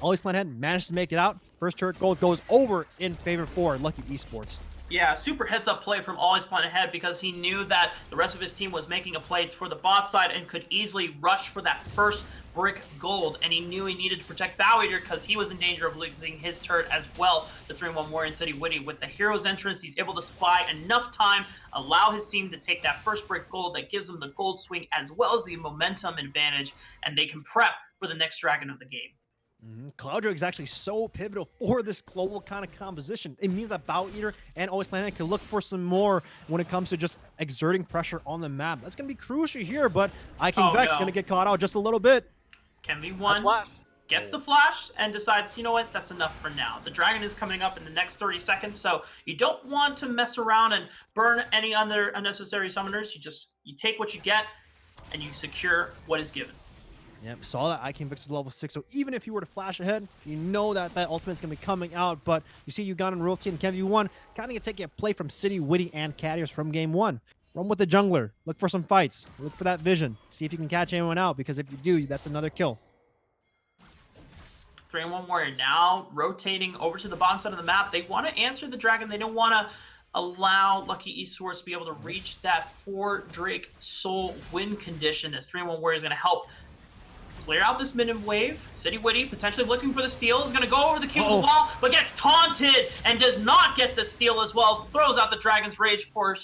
Always Plan Ahead managed to make it out. First turret gold goes over in favor for Lowkey Esports. Yeah, super heads-up play from Always Plan Ahead, because he knew that the rest of his team was making a play for the bot side and could easily rush for that first brick gold, and he knew he needed to protect Bow Eater because he was in danger of losing his turret as well. The 3-1 Warrior and City Witty, with the hero's entrance, he's able to spy enough time, allow his team to take that first brick gold that gives them the gold swing as well as the momentum advantage, and they can prep for the next dragon of the game. Cloud Drake is actually so pivotal for this global kind of composition. It means that Bow Eater and Always Plan Ahead can look for some more when it comes to just exerting pressure on the map. That's going to be crucial here, but King Vex is going to get caught out just a little bit. Can be one. Gets the flash and decides, you know what, that's enough for now. The dragon is coming up in the next 30 seconds, so you don't want to mess around and burn any other unnecessary summoners. You take what you get and you secure what is given. Yep, saw that King Vex is level 6, so even if you were to flash ahead, you know that ultimate's going to be coming out, but you see Ugandan Royalty and Kevy 1 kind of taking a play from City, Witty, and Cat Ears from game 1. Run with the jungler, look for some fights, look for that vision, see if you can catch anyone out, because if you do, that's another kill. 3-1 Warrior now rotating over to the bottom side of the map. They want to answer the dragon. They don't want to allow Lowkey Esports to be able to reach that 4 Drake Soul win condition, as 3-1 Warrior is going to help clear out this mid wave. City Witty potentially looking for the steal. Is going to go over the cube wall, but gets taunted and does not get the steal as well. Throws out the Dragon's Rage for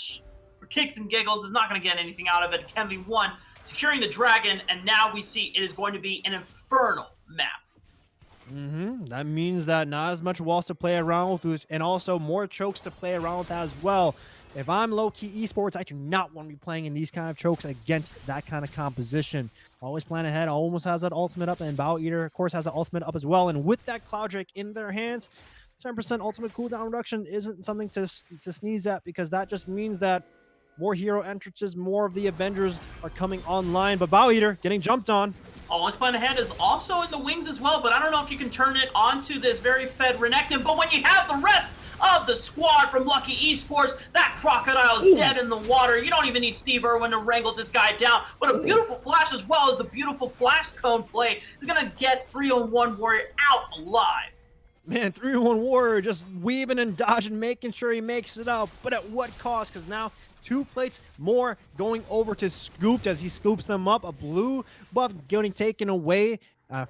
kicks and giggles. Is not going to get anything out of it. Kemby 1 securing the dragon, and now we see it is going to be an infernal map. That means that not as much walls to play around with, and also more chokes to play around with as well. If I'm Lowkey Esports, I do not want to be playing in these kind of chokes against that kind of composition. Always Plan Ahead almost has that ultimate up, and Bow Eater, of course, has the ultimate up as well. And with that Cloud Drake in their hands, 10% ultimate cooldown reduction isn't something to sneeze at, because that just means that more hero entrances, more of the Avengers are coming online. But Bow Eater getting jumped on. Always Plan Ahead is also in the wings as well, but I don't know if you can turn it onto this very fed Renekton. But when you have the rest of the squad from Lowkey Esports, that crocodile is dead in the water. You don't even need Steve Irwin to wrangle this guy down. But a beautiful flash, as well as the beautiful flash cone play, is going to get 3-on-1 Warrior out alive. Man, 3-1 Warrior just weaving and dodging, making sure he makes it out. But at what cost? Because now 2 plates more going over to Scooped as he scoops them up. A blue buff getting taken away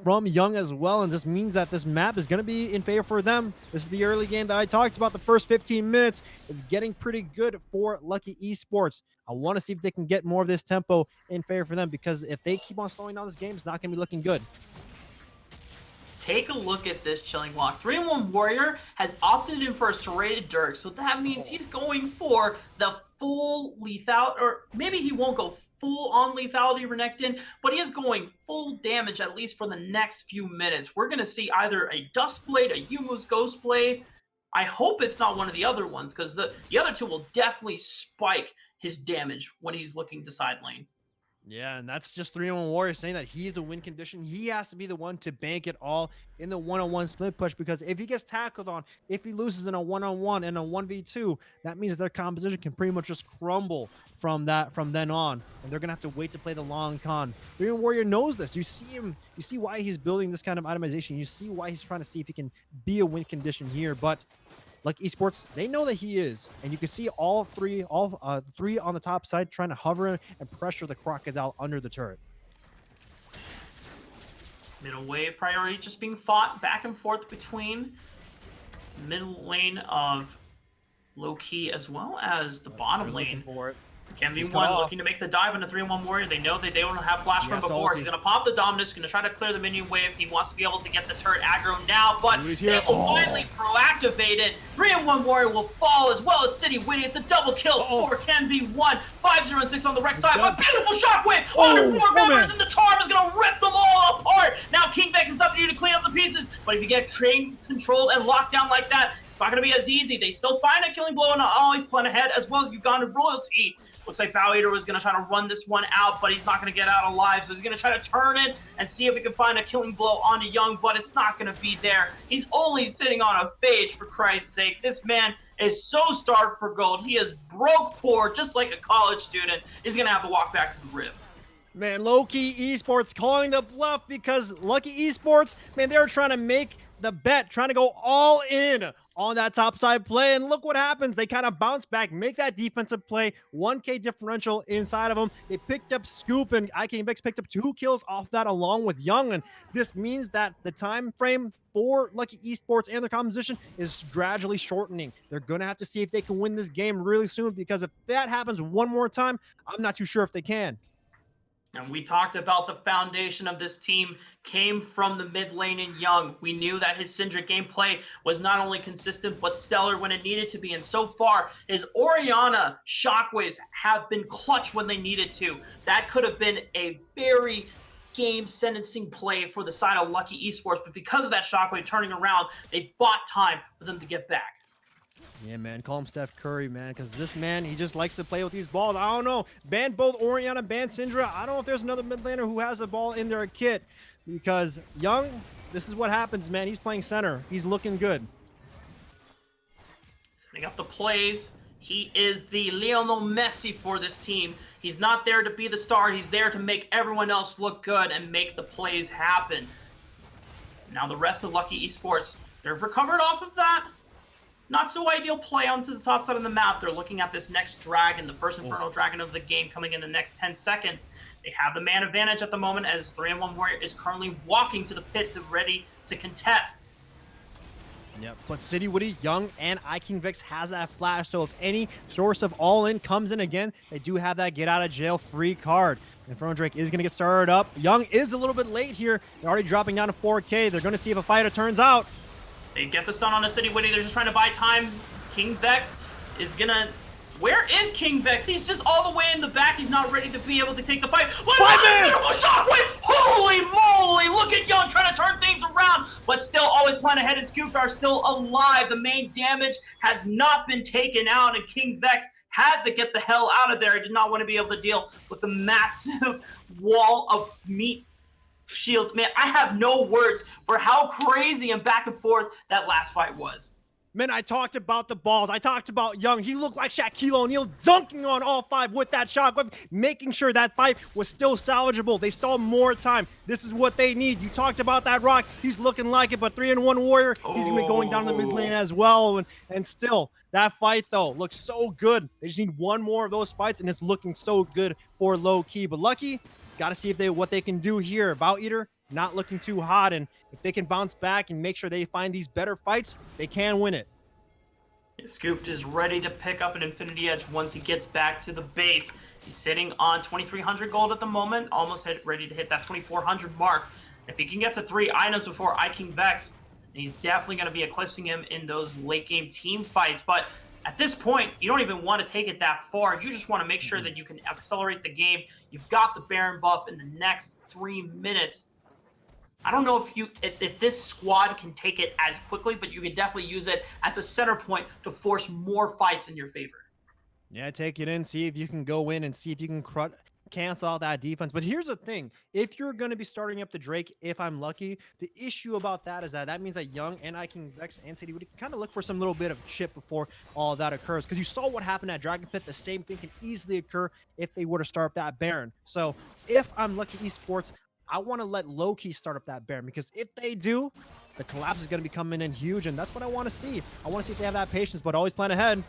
from Young as well, and this means that this map is going to be in favor for them. This is the early game that I talked about. The first 15 minutes is getting pretty good for Lowkey Esports. I want to see if they can get more of this tempo in favor for them, because if they keep on slowing down this game, it's not going to be looking good. Take a look at this chilling walk. 3-1 Warrior has opted in for a serrated Dirk, so that means he's going for the full lethal, or maybe he won't go full on lethality Renekton, but he is going full damage at least for the next few minutes. We're going to see either a Duskblade, a Yumu's Ghostblade. I hope it's not one of the other ones, because the other two will definitely spike his damage when he's looking to side lane. Yeah, and that's just 3-1 Warrior saying that he's the win condition. He has to be the one to bank it all in the one-on-one split push, because if he gets tackled on, if he loses in a one-on-one and a 1v2, that means their composition can pretty much just crumble from then on, and they're gonna have to wait to play the long con. 3-1 Warrior knows this. You see him, you see why he's building this kind of itemization. You see why he's trying to see if he can be a win condition here, but like Esports, they know that he is, and you can see all three on the top side trying to hover and pressure the crocodile under the turret. Middle wave priority just being fought back and forth between middle lane of Lowkey as well as the bottom They're looking lane. for it. Can be He's cut one off. looking to make the dive into 3-1 warrior. They know that they don't have flash from Yes, before. ulti. He's going to pop the Dominus, going to try to clear the minion wave. He wants to be able to get the turret aggro now, but He's they here. will finally proactivate it. 3-1 warrior will fall as well as City Witty. It's a double kill for Can Be One. 5-0-6 on the Rex side, but beautiful shockwave on the 4 members, and the charm is going to rip them all apart. Now King Vex is up to you to clean up the pieces, but if you get train controlled and locked down like that, it's not going to be as easy. They still find a killing blow and always plan ahead, as well as Uganda Royalty. Looks like Bow Eater was going to try to run this one out, but he's not going to get out alive, so he's going to try to turn it and see if he can find a killing blow onto Young, but it's not going to be there. He's only sitting on a phage, for Christ's sake. This man is so starved for gold. He is broke poor, just like a college student. He's going to have to walk back to the rib. Man, Lowkey Esports calling the bluff because Lucky Esports, man, they were trying to make the bet, trying to go all in on that top side play, and look what happens. They kind of bounce back, make that defensive play, 1K differential inside of them. They picked up Scoop, and IKVX picked up 2 kills off that along with Young, and this means that the time frame for Lucky Esports and their composition is gradually shortening. They're going to have to see if they can win this game really soon, because if that happens one more time, I'm not too sure if they can. And we talked about the foundation of this team came from the mid lane in Young. We knew that his Syndra gameplay was not only consistent, but stellar when it needed to be. And so far, his Orianna shockwaves have been clutch when they needed to. That could have been a very game sentencing play for the side of Lucky Esports. But because of that shockwave turning around, they bought time for them to get back. Yeah, man, call him Steph Curry, man, because this man, he just likes to play with these balls. I don't know. Ban both Orianna, ban Syndra. I don't know if there's another mid laner who has a ball in their kit, because Young, this is what happens, man. He's playing center. He's looking good. Setting up the plays. He is the Lionel Messi for this team. He's not there to be the star. He's there to make everyone else look good and make the plays happen. Now the rest of Lucky Esports, they've recovered off of that. Not so ideal play onto the top side of the map. They're looking at this next dragon, the first Infernal Dragon of the game, coming in the next 10 seconds. They have the man advantage at the moment, as 3-1 Warrior is currently walking to the pit ready to contest. Yep, but City Woody, Young, and IKingVix has that flash, so if any source of all-in comes in again, they do have that get-out-of-jail-free card. Infernal Drake is going to get started up. Young is a little bit late here. They're already dropping down to 4K. They're going to see if a fighter turns out. They get the stun on the City Witty. They're just trying to buy time. King Vex is gonna... Where is King Vex? He's just all the way in the back. He's not ready to be able to take the fight. What a beautiful shockwave! Holy moly! Look at Young trying to turn things around, but still always plan ahead, and Scoop are still alive. The main damage has not been taken out, and King Vex had to get the hell out of there. He did not want to be able to deal with the massive wall of meat shields. Man, I have no words for how crazy and back and forth that last fight was. Man, I talked about the balls. I talked about Young. He looked like Shaquille O'Neal dunking on all 5 with that shockwave, making sure that fight was still salvageable. They stalled more time. This is what they need. You talked about that Rock. He's looking like it, but 3-1 Warrior, he's going to be going down the mid lane as well. And still, that fight, though, looks so good. They just need one more of those fights, and it's looking so good for Lowkey. But Lucky, got to see if what they can do here. Bow Eater, not looking too hot, and if they can bounce back and make sure they find these better fights, they can win it. Scooped is ready to pick up an Infinity Edge once he gets back to the base. He's sitting on 2,300 gold at the moment, almost ready to hit that 2,400 mark. If he can get to 3 items before IKingVX, he's definitely going to be eclipsing him in those late game team fights. But at this point, you don't even want to take it that far. You just want to make sure that you can accelerate the game. You've got the Baron buff in the next 3 minutes. I don't know if this squad can take it as quickly, but you can definitely use it as a center point to force more fights in your favor. Yeah, take it in, see if you can go in and see if you can cancel out that defense. But here's the thing. If you're going to be starting up the Drake, if I'm lucky, the issue about that is that means that Young and IKingVX and City would kind of look for some little bit of chip before all of that occurs. Because you saw what happened at Dragon Pit. The same thing can easily occur if they were to start up that Baron. So if I'm Lucky Esports, I want to let Lowkey start up that Baron, because if they do, the collapse is going to be coming in huge, and that's what I want to see. I want to see if they have that patience, but always plan ahead.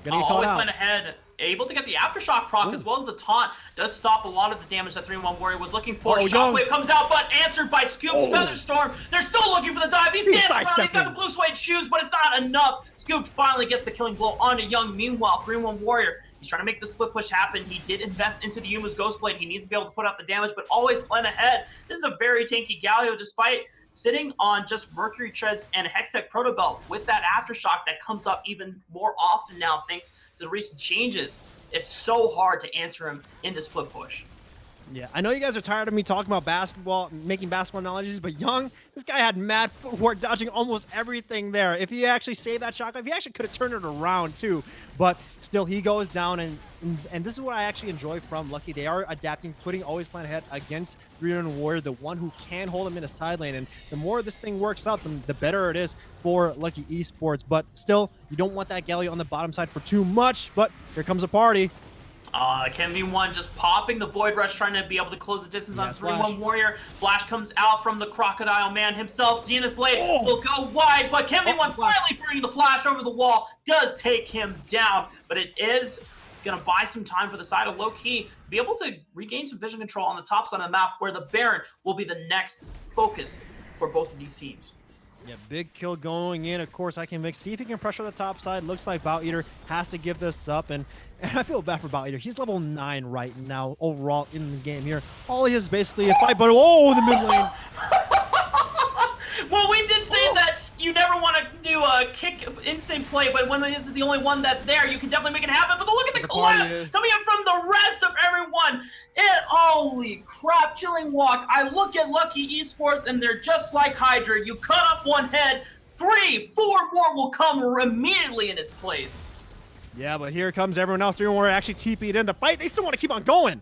Gonna get caught Always out. went ahead, able to get the Aftershock proc as well as the taunt. Does stop a lot of the damage that 3-1 Warrior was looking for. Shockwave comes out, but answered by Scoop's Featherstorm. They're still looking for the dive. He's dancing around. He's got the blue suede shoes, but it's not enough. Scoop finally gets the killing blow onto Young. Meanwhile, 3-1 Warrior, he's trying to make the split push happen. He did invest into the Yuma's Ghostblade. He needs to be able to put out the damage, but always plan ahead. This is a very tanky Galio, despite sitting on just Mercury Treads and Hextech Protobelt with that Aftershock that comes up even more often now thanks to the recent changes. It's so hard to answer him in the split push. Yeah, I know you guys are tired of me talking about basketball, making basketball analogies, but Young, this guy had mad footwork, dodging almost everything there. If he actually saved that shot, if he actually could have turned it around too, but still he goes down, and this is what I actually enjoy from Lowkey. They are adapting, putting always plan ahead against 3-1 Warrior, the one who can hold him in a side lane, and the more this thing works out, the better it is for Lowkey Esports. But still, you don't want that Galio on the bottom side for too much, but here comes a party. KenV1 just popping the Void Rush, trying to be able to close the distance on 3-1 Warrior. Flash comes out from the Crocodile Man himself. Zenith Blade will go wide, but KenV1 finally bringing the Flash over the wall does take him down. But it is going to buy some time for the side of Lowkey to be able to regain some vision control on the top side of the map, where the Baron will be the next focus for both of these teams. Yeah, big kill going in. Of course, I can see if he can pressure the top side. Looks like Bout Eater has to give this up, and I feel bad for Bout Eater. He's level 9 right now overall in the game here. All he is basically a fight, but the mid lane. Well, we did say that you never want to do a kick instant play, but when this is the only one that's there, you can definitely make it happen. But look at the collab coming in from the rest of everyone. Holy crap, Chilling Walk. I look at Lowkey Esports, and they're just like Hydra. You cut off one head, 3, 4 more will come immediately in its place. Yeah, but here comes everyone else. 3-1 Warrior actually TP'd in the fight. They still want to keep on going.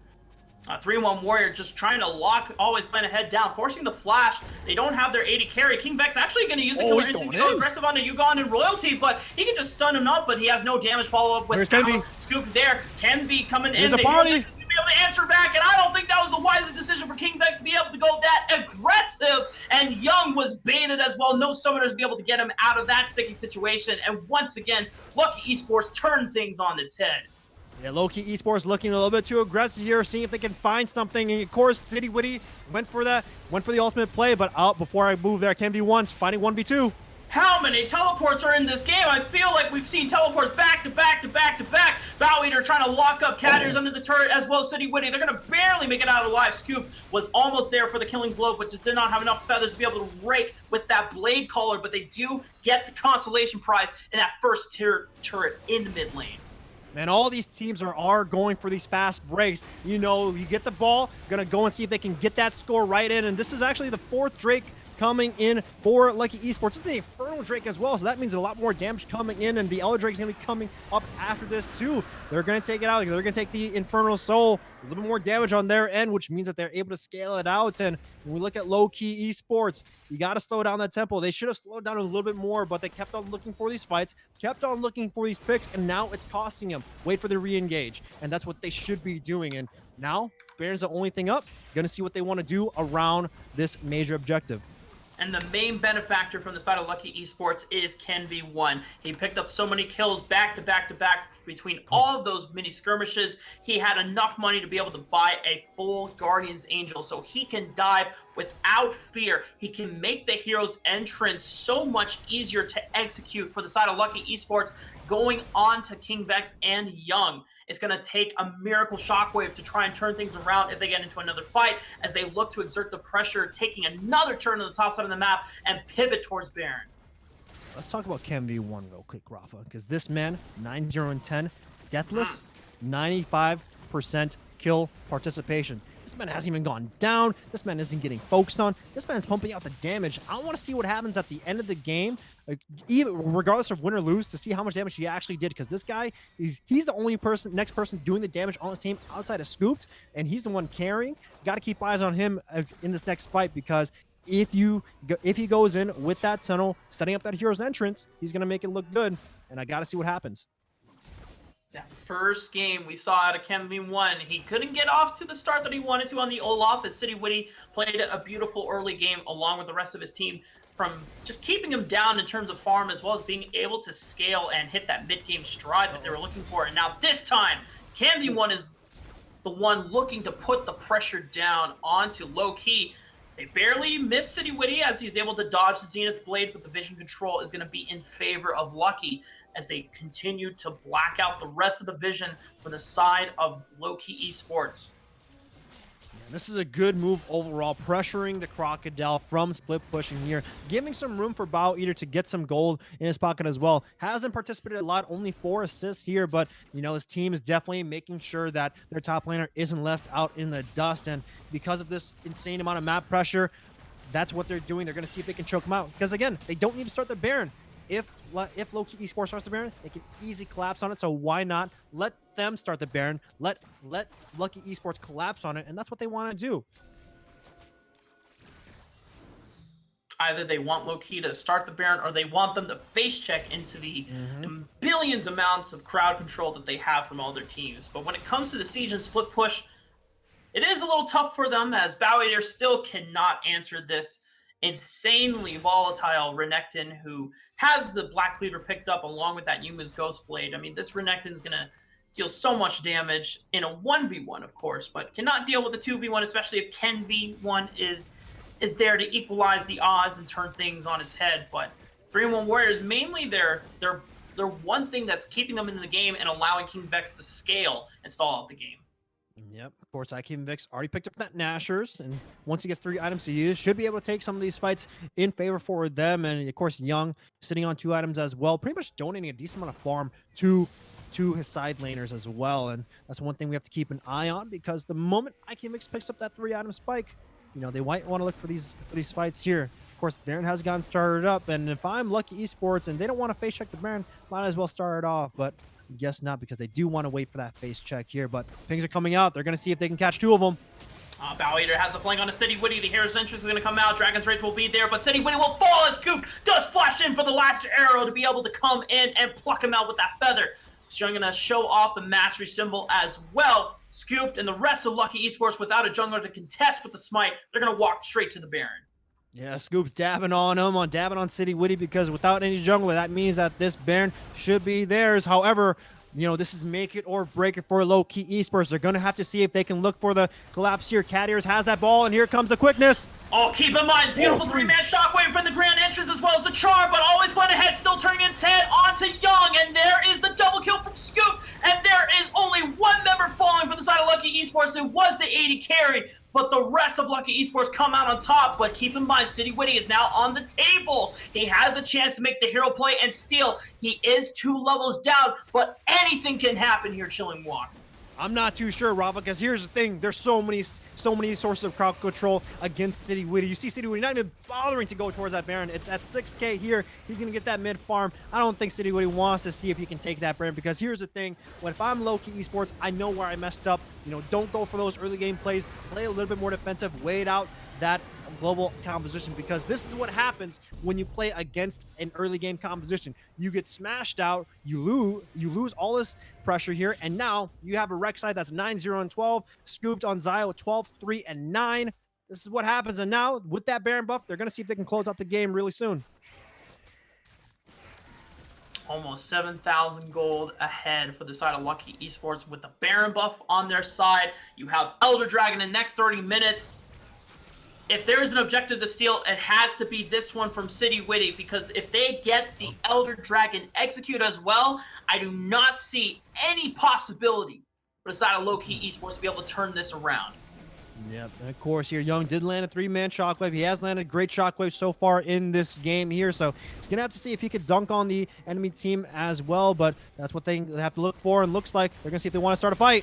3-1 Warrior just trying to lock, always plan ahead down, forcing the flash. They don't have their AD carry. King Vex actually going to use the killer instinct to go aggressive onto Yugon and Royalty, but he can just stun him up, but he has no damage follow-up with Scoop there. KenV coming in. There's a party. Be able to answer back, and I don't think that was the wisest decision for King Vex to be able to go that aggressive, and Young was baited as well. No summoners be able to get him out of that sticky situation, and once again, Lowkey Esports turned things on its head. Yeah, Lowkey Esports looking a little bit too aggressive here, seeing if they can find something. And of course, City Witty went for the ultimate play, but out before I move there, KenV1 finding 1v2. How many teleports are in this game? I feel like we've seen teleports back to back to back to back. Bow Eater trying to lock up Cat Ears under the turret, as well as City Witty. They're going to barely make it out alive. Scoop was almost there for the killing blow, but just did not have enough feathers to be able to rake with that blade collar, but they do get the consolation prize in that first tier turret in the mid lane. Man, all these teams are going for these fast breaks. You know, you get the ball, gonna go and see if they can get that score right in. And this is actually the 4th Drake coming in for Lowkey Esports. This is the Infernal Drake as well, so that means a lot more damage coming in, and the Elder Drake is going to be coming up after this too. They're going to take it out. They're going to take the Infernal Soul, a little bit more damage on their end, which means that they're able to scale it out. And when we look at Lowkey Esports, you got to slow down that tempo. They should have slowed down a little bit more, but they kept on looking for these fights, kept on looking for these picks, and now it's costing them. Wait for the re-engage, and that's what they should be doing. And now, Baron's the only thing up. Going to see what they want to do around this major objective. And the main benefactor from the side of Lowkey Esports is KenV1. He picked up so many kills back to back to back between all of those mini skirmishes. He had enough money to be able to buy a full Guardian's Angel, so he can dive without fear. He can make the hero's entrance so much easier to execute for the side of Lowkey Esports, going on to King Vex and Young. It's going to take a miracle shockwave to try and turn things around if they get into another fight, as they look to exert the pressure, taking another turn on the top side of the map and pivot towards Baron. Let's talk about KenV1 real quick, Rafa, because this man, 9-0-10, deathless, 95% kill participation. This man hasn't even gone down. This man isn't getting focused on. This man's pumping out the damage. I want to see what happens at the end of the game, even regardless of win or lose, to see how much damage he actually did. Because this guy, he's the only next person doing the damage on his team outside of Scooped, and he's the one carrying. Got to keep eyes on him in this next fight, because if he goes in with that tunnel, setting up that hero's entrance, he's gonna make it look good. And I got to see what happens. That first game we saw out of KenV1, he couldn't get off to the start that he wanted to on the Olaf, as City Witty played a beautiful early game along with the rest of his team. from just keeping him down in terms of farm, as well as being able to scale and hit that mid-game stride that they were looking for. And now this time, Cam1 is the one looking to put the pressure down onto Lowkey. They barely miss City Witty as he's able to dodge the Zenith Blade, but the vision control is going to be in favor of Lucky as they continue to black out the rest of the vision for the side of Lowkey Esports. This is a good move overall, pressuring the Crocodile from split pushing here, giving some room for Bow Eater to get some gold in his pocket as well. Hasn't participated a lot, only 4 assists here, but his team is definitely making sure that their top laner isn't left out in the dust. And because of this insane amount of map pressure, that's what they're doing. They're going to see if they can choke him out. Because again, they don't need to start the Baron. If Lowkey Esports starts the Baron, they can easily collapse on it. So why not let them start the Baron? Let Lowkey Esports collapse on it, and that's what they want to do. Either they want Lowkey to start the Baron, or they want them to face check into the billions amounts of crowd control that they have from all their teams. But when it comes to the siege and split push, it is a little tough for them, as Bow Eater still cannot answer this insanely volatile Renekton, who has the Black Cleaver picked up along with that Yuma's Ghost Blade. I mean, this Renekton's going to deal so much damage in a 1v1, of course, but cannot deal with a 2v1, especially if Ken v1 is there to equalize the odds and turn things on its head. But 3-1 Warriors, mainly their one thing that's keeping them in the game and allowing King Vex to scale and stall out the game. Yep, of course, King Vex already picked up that Nashers, and once he gets 3 items to use, should be able to take some of these fights in favor for them. And of course, Young sitting on 2 items as well, pretty much donating a decent amount of farm to his side laners as well. And that's one thing we have to keep an eye on, because the moment King Vex picks up that 3-item spike, they might want to look for these fights here. Of course, Baron has gotten started up, and if I'm Lowkey Esports and they don't want to face check the Baron, might as well start it off. But guess not, because they do want to wait for that face check here. But pings are coming out. They're going to see if they can catch 2 of them. Bow Eater has the flank on a City Witty. The Hero's Entrance is going to come out. Dragon's Rage will be there, but City Witty will fall as Scoop does flash in for the last arrow to be able to come in and pluck him out with that feather. So I'm going to show off the mastery symbol as well. Scooped and the rest of Lowkey Esports, without a jungler to contest with the smite, they're going to walk straight to the Baron. Yeah, Scoop's dabbing on him, dabbing on City Witty, because without any jungler, that means that this Baron should be theirs. However, this is make it or break it for Lowkey Esports. They're going to have to see if they can look for the collapse here. Cadiers has that ball, and here comes the quickness. Oh, keep in mind, beautiful 3-man shockwave from the Grand Entrance as well as the charm, but always went ahead, still turning its head onto Young, and there is the double kill from Scoop, and there is only 1 member falling for the side of Lowkey Esports. It was the 80 carry, but the rest of Lowkey Esports come out on top. But keep in mind, City Witty is now on the table. He has a chance to make the hero play and steal. He is 2 levels down, but anything can happen here, Chilling Walk. I'm not too sure, Rafa, because here's the thing. There's so many sources of crowd control against City Witty. You see City Witty not even bothering to go towards that Baron. It's at 6k here. He's going to get that mid farm. I don't think City Witty wants to see if he can take that Baron, because here's the thing. If I'm Lowkey Esports, I know where I messed up. Don't go for those early game plays. Play a little bit more defensive. Wait out that global composition, because this is what happens when you play against an early game composition. You get smashed out, you lose all this pressure here, and now you have a Rek'Sai that's 9-0-12, Scooped on Zio 12-3-9. This is what happens, and now with that Baron buff, they're going to see if they can close out the game really soon. Almost 7,000 gold ahead for the side of Lowkey Esports with the Baron buff on their side. You have Elder Dragon in the next 30 minutes. If there is an objective to steal, it has to be this one from City Witty, because if they get the Elder Dragon execute as well, I do not see any possibility for the side of Lowkey Esports to be able to turn this around. Yep, and of course here, Young did land a 3-man shockwave. He has landed great shockwave so far in this game here, so he's going to have to see if he could dunk on the enemy team as well, but that's what they have to look for, and looks like they're going to see if they want to start a fight.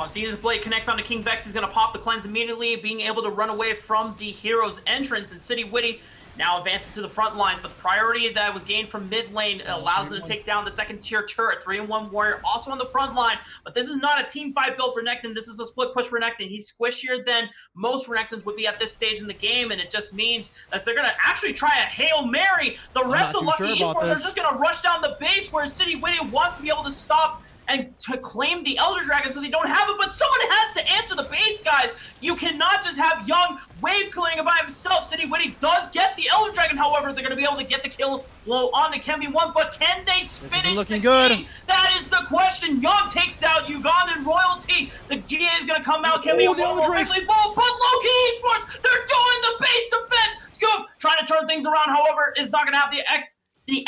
Zenith Blade connects onto King Vex. He's going to pop the cleanse immediately, being able to run away from the Hero's Entrance, and City Witty now advances to the front lines, but the priority that was gained from mid lane allows them to take down the second tier turret. 3-1 Warrior also on the front line, but this is not a team fight built Renekton. This is a split push Renekton. He's squishier than most Renektons would be at this stage in the game, and it just means that they're going to actually try a Hail Mary. The rest of Lowkey Esports are just going to rush down the base, where City Witty wants to be able to stop and to claim the Elder Dragon so they don't have it, but someone has to answer the base, guys. You cannot just have Young wave clearing it by himself. City Witty does get the Elder Dragon, however, they're going to be able to get the kill low on to Kenby1, but can they finish the game? That is the question. Young takes out Ugandan Royalty. The GA is going to come out. Kenby1 will officially fall, but Lowkey Esports, they're doing the base defense. Scoop trying to turn things around, however, is not going to have the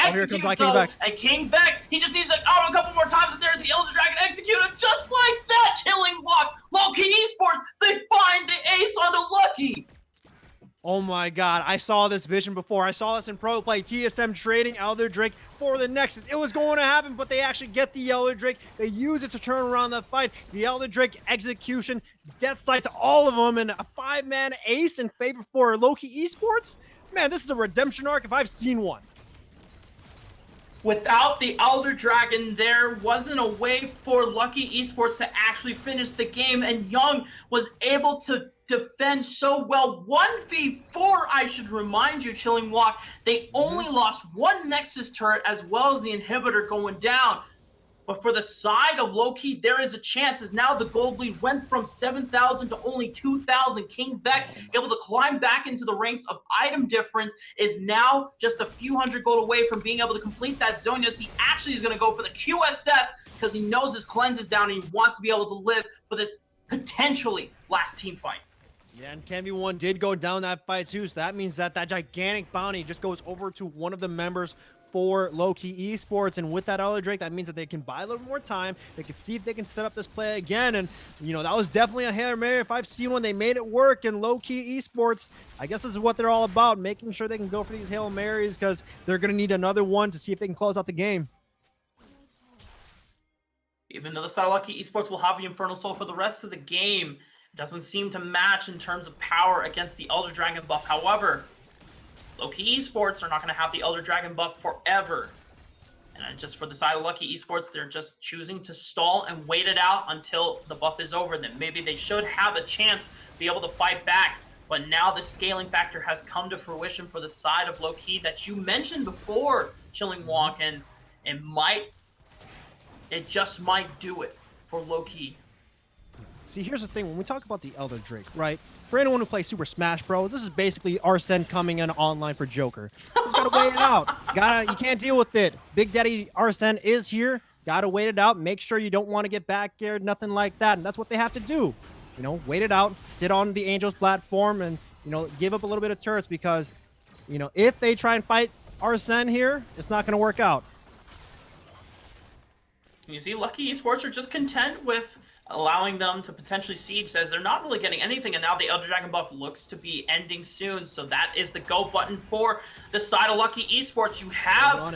execute though, and King Vex, he just needs to auto a couple more times, and there's the Elder Dragon executed just like that, killing block. Lowkey Esports, they find the ace onto Lucky. Oh my god, I saw this vision before. I saw this in pro play. TSM trading Elder Drake for the Nexus. It was going to happen, but they actually get the Elder Drake. They use it to turn around the fight. The Elder Drake execution, death sight to all of them, and a 5-man ace in favor for Lowkey Esports. Man, this is a redemption arc if I've seen one. Without the Elder Dragon, there wasn't a way for Lowkey Esports to actually finish the game, and Young was able to defend so well. 1v4, I should remind you, Chilling Walk. They only lost one Nexus turret as well as the inhibitor going down. But for the side of Lowkey, there is a chance, as now the gold lead went from 7,000 to only 2,000. King Vex, able to climb back into the ranks of item difference, is now just a few hundred gold away from being able to complete that zone. Yes, he actually is going to go for the QSS because he knows his cleanse is down and he wants to be able to live for this potentially last team fight. Yeah, and Kenby1 did go down that fight too, so that means that that gigantic bounty just goes over to one of the members for Lowkey Esports, and with that Elder Drake, that means that they can buy a little more time. They can see if they can set up this play again, and you know, that was definitely a Hail Mary. If I've seen one, they made it work, and Lowkey Esports, I guess this is what they're all about, making sure they can go for these Hail Marys, because they're going to need another one to see if they can close out the game. Even though the side of Lowkey Esports will have the Infernal Soul for the rest of the game, it doesn't seem to match in terms of power against the Elder Dragon buff. However, Lowkey Esports are not going to have the Elder Dragon buff forever. And just for the side of Lowkey Esports, they're just choosing to stall and wait it out until the buff is over. Then maybe they should have a chance to be able to fight back. But now the scaling factor has come to fruition for the side of Lowkey that you mentioned before, Chilling Walk, and it just might do it for Lowkey. See, here's the thing. When we talk about the Elder Drake, right? For anyone who plays Super Smash Bros, this is basically Arsene coming in online for Joker. You gotta wait it out. You can't deal with it. Big Daddy Arsene is here. Gotta wait it out. Make sure you don't want to get backyard, nothing like that. And that's what they have to do. You know, wait it out. Sit on the Angels platform and, you know, give up a little bit of turrets because, you know, if they try and fight Arsene here, it's not gonna work out. You see, Lowkey Esports are just content with allowing them to potentially siege, as they're not really getting anything, and now the Elder Dragon buff looks to be ending soon, so that is the go button for the side of Lowkey Esports. You have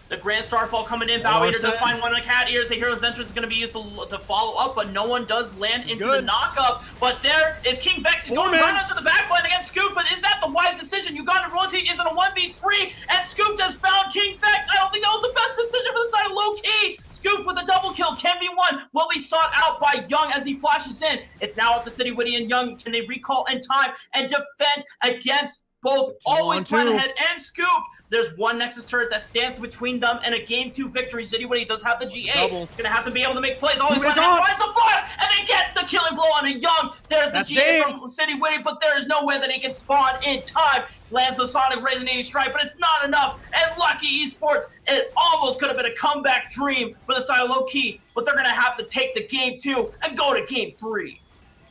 the Grand Starfall coming in. Bow Eater does find one of the cat ears. The Hero's Entrance is going to be used to follow up, but no one does land into the knockup. But there is King Vex. He's going right onto the backline against Scoop, but is that the wise decision? Ugandan Royalty is in a 1v3, and Scoop just found King Vex. I don't think that was the best decision for the side of Lowkey. Scoop with a double kill. Kenby1 will be sought out by Young as he flashes in. It's now up to City Witty and Young. Can they recall in time and defend against both Always Plan Ahead and Scoop? There's one Nexus turret that stands between them and a Game 2 victory. City Witty does have the GA. He's going to have to be able to make plays. Always Plan Ahead finds the flash, and they get the killing blow on a Young. There's the GA from City Witty, but there is no way that he can spawn in time. Lands the Sonic Resonating Strike, but it's not enough. And Lowkey Esports, it almost could have been a comeback dream for the side of Lowkey, but they're going to have to take the Game 2 and go to Game 3.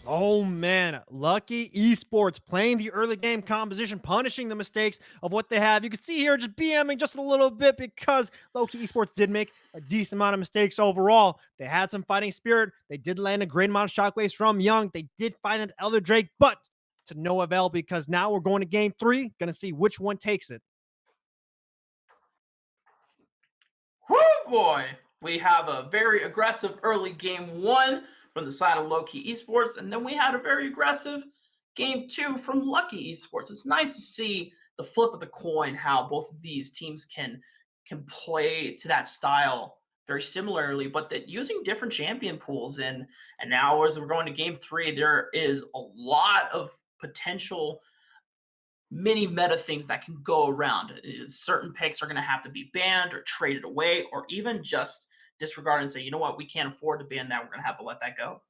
Oh man, Lowkey Esports playing the early game composition, punishing the mistakes of what they have. You can see here just BMing just a little bit because Lowkey Esports did make a decent amount of mistakes overall. They had some fighting spirit. They did land a great amount of shockwaves from Young. They did find an Elder Drake, but to no avail because now we're going to Game 3. Going to see which one takes it. Whoo boy, we have a very aggressive early Game 1 from the side of Lowkey Esports, and then we had a very aggressive Game 2 from Lowkey Esports. It's nice to see the flip of the coin, how both of these teams can play to that style very similarly, but that using different champion pools. And now as we're going to Game 3, there is a lot of potential mini meta things that can go around. Certain picks are going to have to be banned or traded away, or even just disregard and say, you know what, we can't afford to ban that. We're going to have to let that go.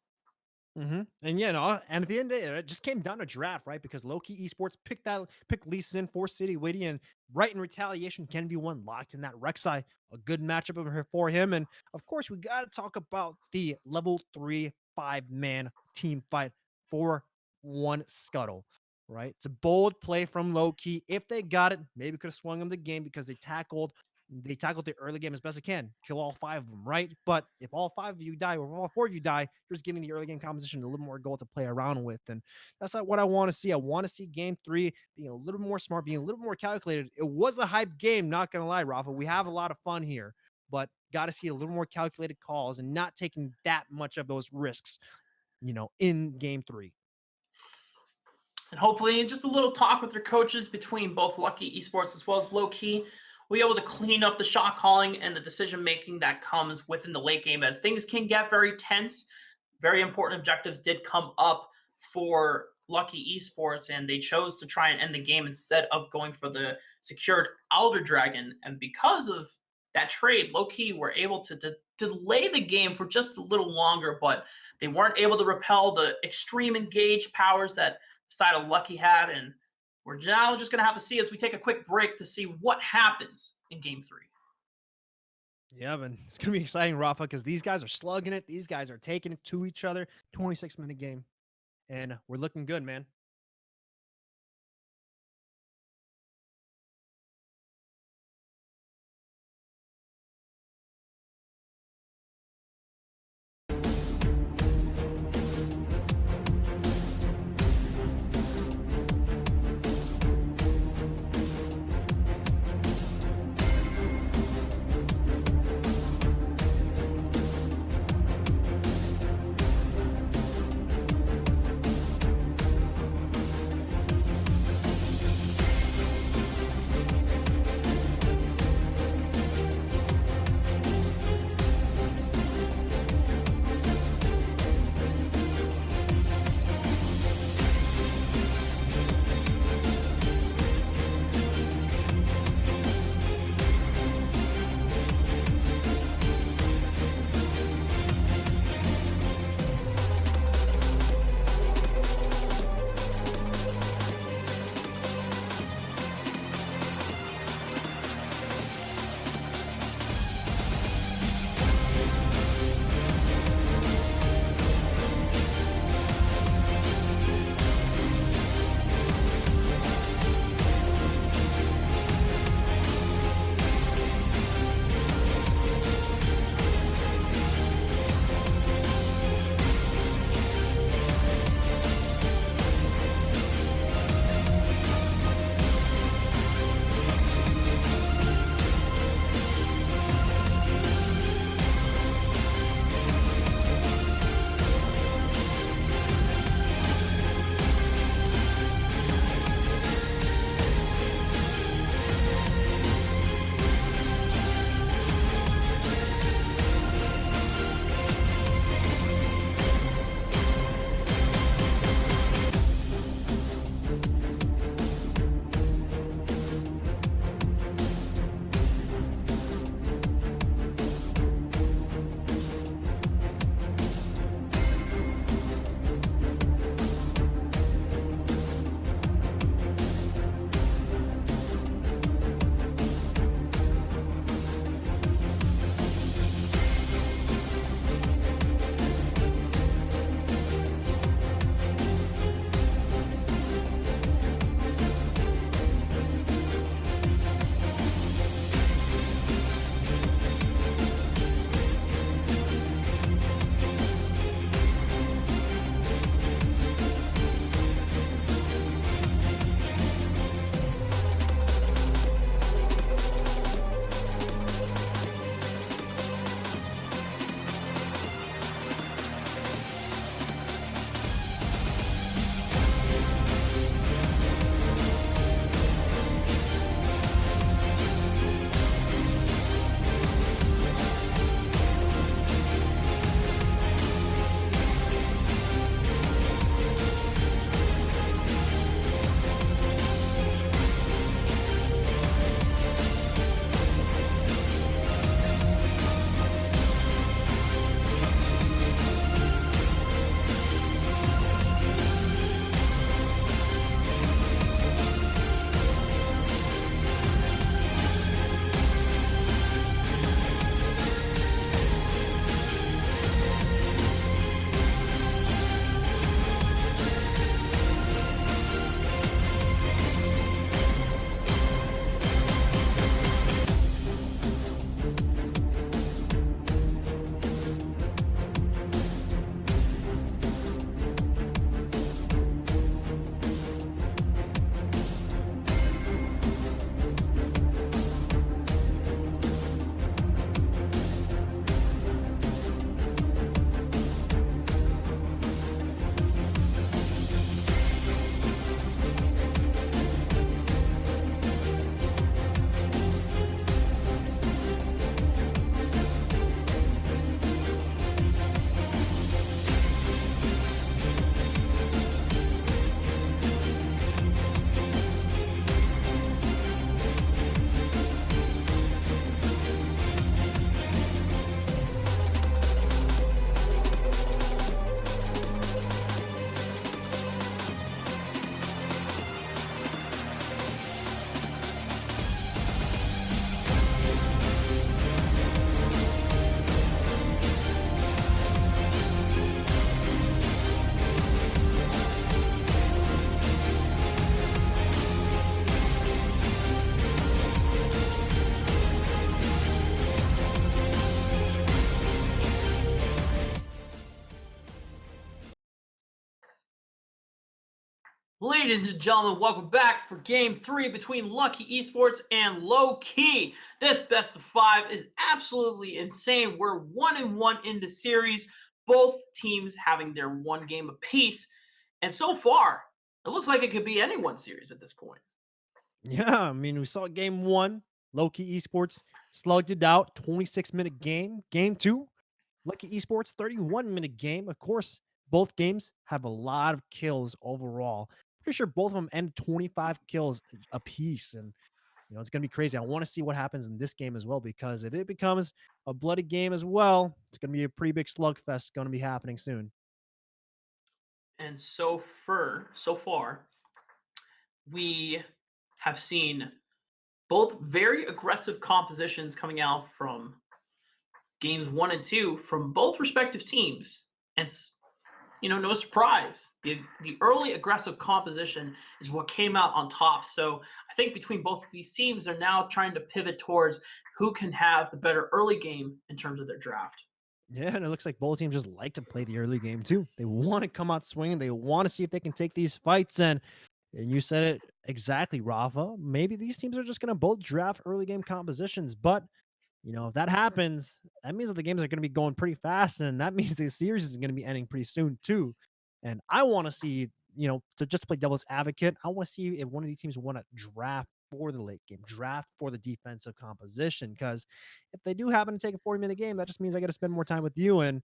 And and at the end of the day, it just came down to draft, right? Because Lowkey Esports picked Lee Sin for City Witty, and right in retaliation, Kennedy one locked in that Rek'Sai, a good matchup for him. And of course, we got to talk about the level 3 5-man team fight for one Scuttle. Right, it's a bold play from Lowkey. If they got it, maybe could have swung them the game because they tackled the early game as best they can, kill all 5 of them, right? But if all 5 of you die or if all 4 of you die, you're just giving the early game composition a little more goal to play around with. And that's not what I want to see. I want to see game 3 being a little more smart, being a little more calculated. It was a hype game, not going to lie, Rafa. We have a lot of fun here, but got to see a little more calculated calls and not taking that much of those risks, in game 3. And hopefully, just a little talk with their coaches between both Lowkey Esports as well as Lowkey, we'll be able to clean up the shot calling and the decision making that comes within the late game, as things can get very tense. Very important objectives did come up for Lowkey Esports, and they chose to try and end the game instead of going for the secured Elder Dragon. And because of that trade, Lowkey were able to delay the game for just a little longer, but they weren't able to repel the extreme engage powers that side of Lowkey had. And we're now just going to have to see as we take a quick break to see what happens in game 3. Yeah, man, it's gonna be exciting, Rafa, because these guys are slugging it. These guys are taking it to each other. 26-minute game, and we're looking good, man. Ladies and gentlemen, welcome back for game three between Lucky Esports and Lowkey. This best of five is absolutely insane. We're 1-1 in the series, both teams having their one game apiece. And so far, it looks like it could be anyone's series at this point. Yeah, I mean, we saw game one, Lowkey Esports slugged it out, 26-minute game. Game two, Lucky Esports, 31-minute game. Of course, both games have a lot of kills overall. Pretty sure both of them end 25 kills apiece. And, it's going to be crazy. I want to see what happens in this game as well, because if it becomes a bloody game as well, it's going to be a pretty big slugfest going to be happening soon. And so far, we have seen both very aggressive compositions coming out from games one and two from both respective teams. And no surprise. The early aggressive composition is what came out on top. So I think between both of these teams, they're now trying to pivot towards who can have the better early game in terms of their draft. Yeah, and it looks like both teams just like to play the early game too. They want to come out swinging. They want to see if they can take these fights. And you said it exactly, Rafa. Maybe these teams are just going to both draft early game compositions. But, if that happens, that means that the games are going to be going pretty fast. And that means the series is going to be ending pretty soon, too. And I want to see, to just play devil's advocate, I want to see if one of these teams want to draft for the late game, draft for the defensive composition. Because if they do happen to take a 40-minute game, that just means I got to spend more time with you. And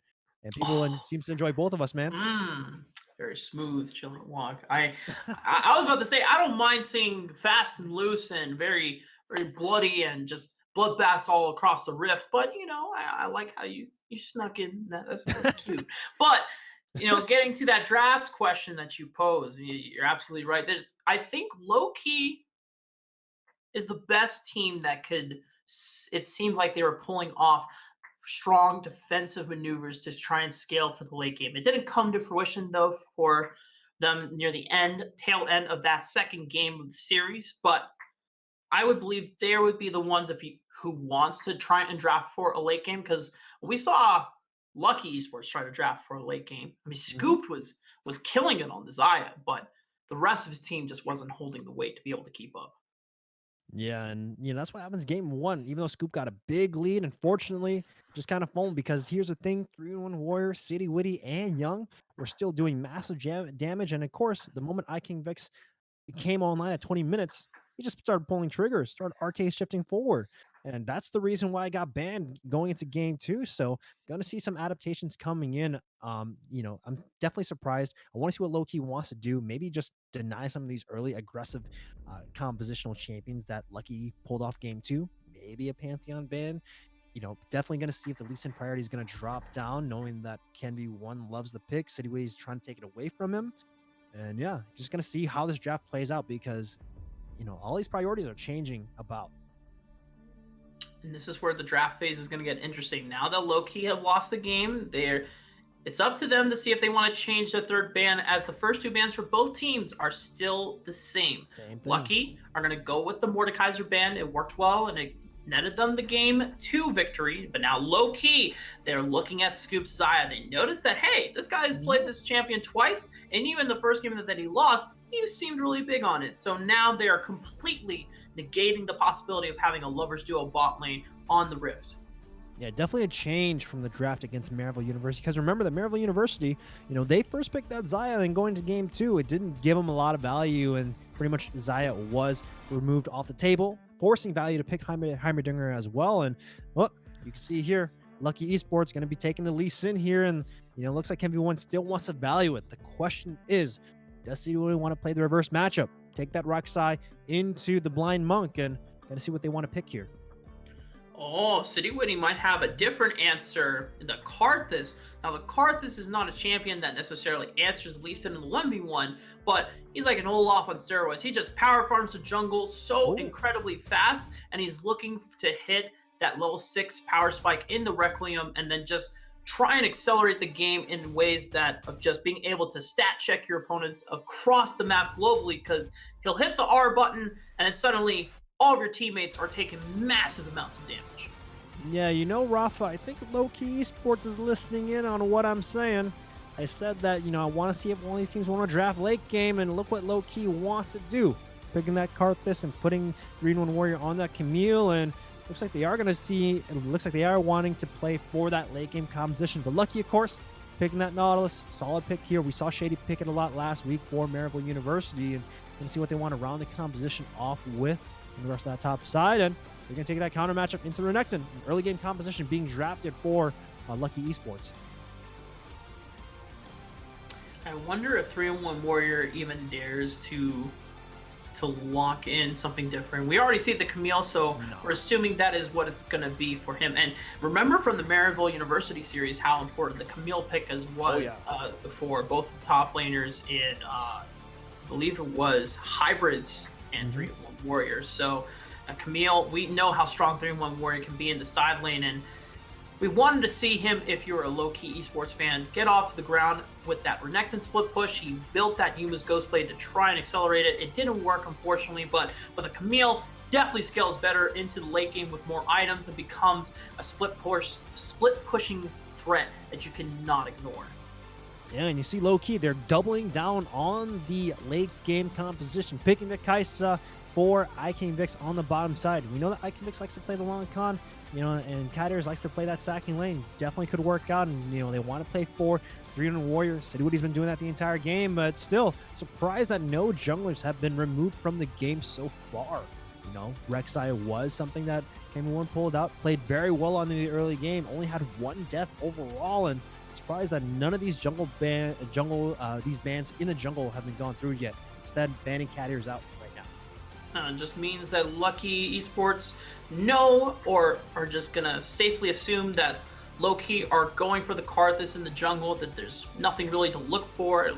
people seems to enjoy both of us, man. Very smooth, chilling walk. I was about to say I don't mind seeing fast and loose and very very bloody and just bloodbaths all across the rift. But I like how you snuck in. That's cute. But getting to that draft question that you pose, you're absolutely right. I think low key is the best team that could. It seemed like they were pulling off strong defensive maneuvers to try and scale for the late game. It didn't come to fruition though for them near the tail end of that second game of the series. But I would believe there would be the ones who wants to try and draft for a late game, because we saw Lucky Esports try to draft for a late game. I mean, Mhm. Scooped was killing it on the Zaya, but the rest of his team just wasn't holding the weight to be able to keep up. Yeah, and that's what happens game one. Even though Scoop got a big lead, unfortunately, just kind of falling, because here's the thing: 3-1 Warrior, City Witty, and Young were still doing massive damage. And of course, the moment King Vex came online at 20 minutes, he just started pulling triggers, started arcade shifting forward. And that's the reason why I got banned going into game two. So gonna see some adaptations coming in. I'm definitely surprised. I want to see what Loki wants to do. Maybe just deny some of these early aggressive compositional champions that Lucky pulled off game two. Maybe a Pantheon ban. Definitely going to see if the least in priority is going to drop down, knowing that Kenby one loves the pick. Cityway is trying to take it away from him. And yeah, just gonna see how this draft plays out, because all these priorities are changing about. And this is where the draft phase is going to get interesting. Now that Loki have lost the game, it's up to them to see if they want to change the third ban, as the first two bans for both teams are still the same. Same thing. Lucky are going to go with the Mordekaiser ban. It worked well and it netted them the game two victory. But now low key, they're looking at Scoop Zaya. They notice that, hey, this guy has played this champion twice, and even the first game that he lost, he seemed really big on it. So now they are completely negating the possibility of having a lovers duo bot lane on the Rift. Yeah, definitely a change from the draft against Maryville University. Because remember that Maryville University, they first picked that Zaya, and going to game two, it didn't give them a lot of value, and pretty much Zaya was removed off the table, forcing value to pick Heimerdinger as well. And well, you can see here, Lucky Esports going to be taking the lease in here, and looks like MV1 still wants to value it. The question is, does he really want to play the reverse matchup? Take that Roxai into the Blind Monk, and got to see what they want to pick here. Oh, City Witty might have a different answer. The Karthus. Now, the Karthus is not a champion that necessarily answers Lee Sin in the 1v1, but he's like an Olaf on steroids. He just power farms the jungle so incredibly fast, and he's looking to hit that level 6 power spike in the Requiem, and then just try and accelerate the game in ways that of just being able to stat check your opponents across the map globally, because he'll hit the R button, and then suddenly all of your teammates are taking massive amounts of damage. Yeah, Rafa, I think Lowkey Esports is listening in on what I'm saying. I said that, I want to see if one of these teams want to draft late game, and look what Lowkey wants to do. Picking that Karthus and putting 3-1 Warrior on that Camille, and looks like they are wanting to play for that late game composition. But Lucky, of course, picking that Nautilus. Solid pick here. We saw Shady pick it a lot last week for Maryville University, and see what they want to round the composition off with in the rest of that top side. And they're going to take that counter matchup into Renekton. Early game composition being drafted for Lucky Esports. I wonder if 3-1 Warrior even dares to lock in something different. We already see the Camille, so we're assuming that is what it's going to be for him. And remember from the Maryville University series how important the Camille pick was for both the top laners in, I believe it was Hybrids and 3-1 Warriors. So Camille, we know how strong 3-1 Warrior can be in the side lane, and we wanted to see him, if you're a Lowkey Esports fan, get off to the ground with that Renekton split push. He built that Yuma's Ghostblade to try and accelerate it. It didn't work, unfortunately, but with a Camille, definitely scales better into the late game with more items and becomes a split pushing threat that you cannot ignore. Yeah, and you see Lowkey, they're doubling down on the late game composition, picking the Kai'Sa for IKingVix on the bottom side. We know that IKingVix likes to play the long con, and Kaiders likes to play that sacking lane. Definitely could work out, and they want to play for 300 Warriors. Sidwoody's been doing that the entire game, but still surprised that no junglers have been removed from the game so far. Rek'Sai was something that Cameron pulled out, played very well on the early game, only had one death overall, and surprised that none of these these bans in the jungle haven't gone through yet. Instead, banning Kaiders out right now. It just means that Lucky Esports know, or are just gonna safely assume that Lowkey are going for the Karthus in the jungle, that there's nothing really to look for.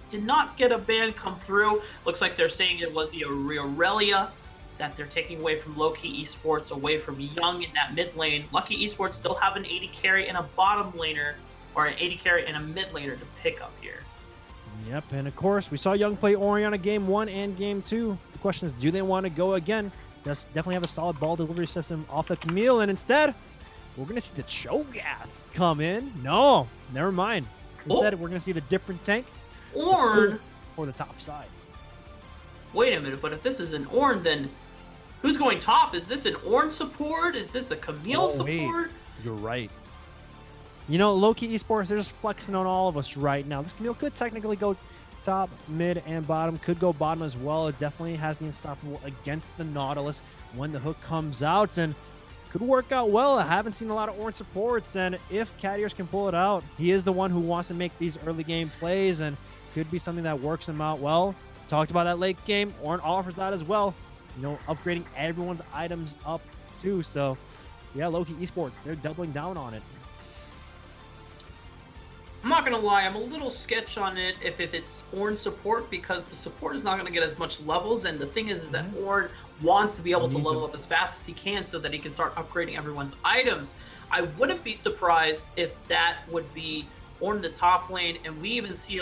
Did not get a ban come through. Looks like they're saying it was the Aurelia that they're taking away from Lowkey Esports, away from Young in that mid lane. Lucky Esports still have an 80 carry and a bottom laner, or an 80 carry and a mid laner to pick up here. Yep, and of course, we saw Young play Orianna game 1 and game 2. The question is, do they want to go again? Does definitely have a solid ball delivery system off the Camille, and instead, we're going to see the Cho'Gath come in. No, never mind. Instead, we're going to see the different tank Ornn for the top side. Wait a minute, but if this is an Ornn, then who's going top? Is this an Ornn support? Is this a Camille support? You're right. Lowkey Esports, they're just flexing on all of us right now. This Camille could technically go top, mid, and bottom. Could go bottom as well. It definitely has the unstoppable against the Nautilus when the hook comes out, and could work out well. I haven't seen a lot of Ornn supports, and if Cadiers can pull it out, he is the one who wants to make these early game plays, and could be something that works him out well. Talked about that late game. Ornn offers that as well. Upgrading everyone's items up too. So, yeah, Lowkey Esports, they're doubling down on it. I'm not going to lie, I'm a little sketch on it if it's Ornn support, because the support is not going to get as much levels, and the thing is that Ornn wants to be able to level up as fast as he can so that he can start upgrading everyone's items. I wouldn't be surprised if that would be Ornn in the top lane, and we even see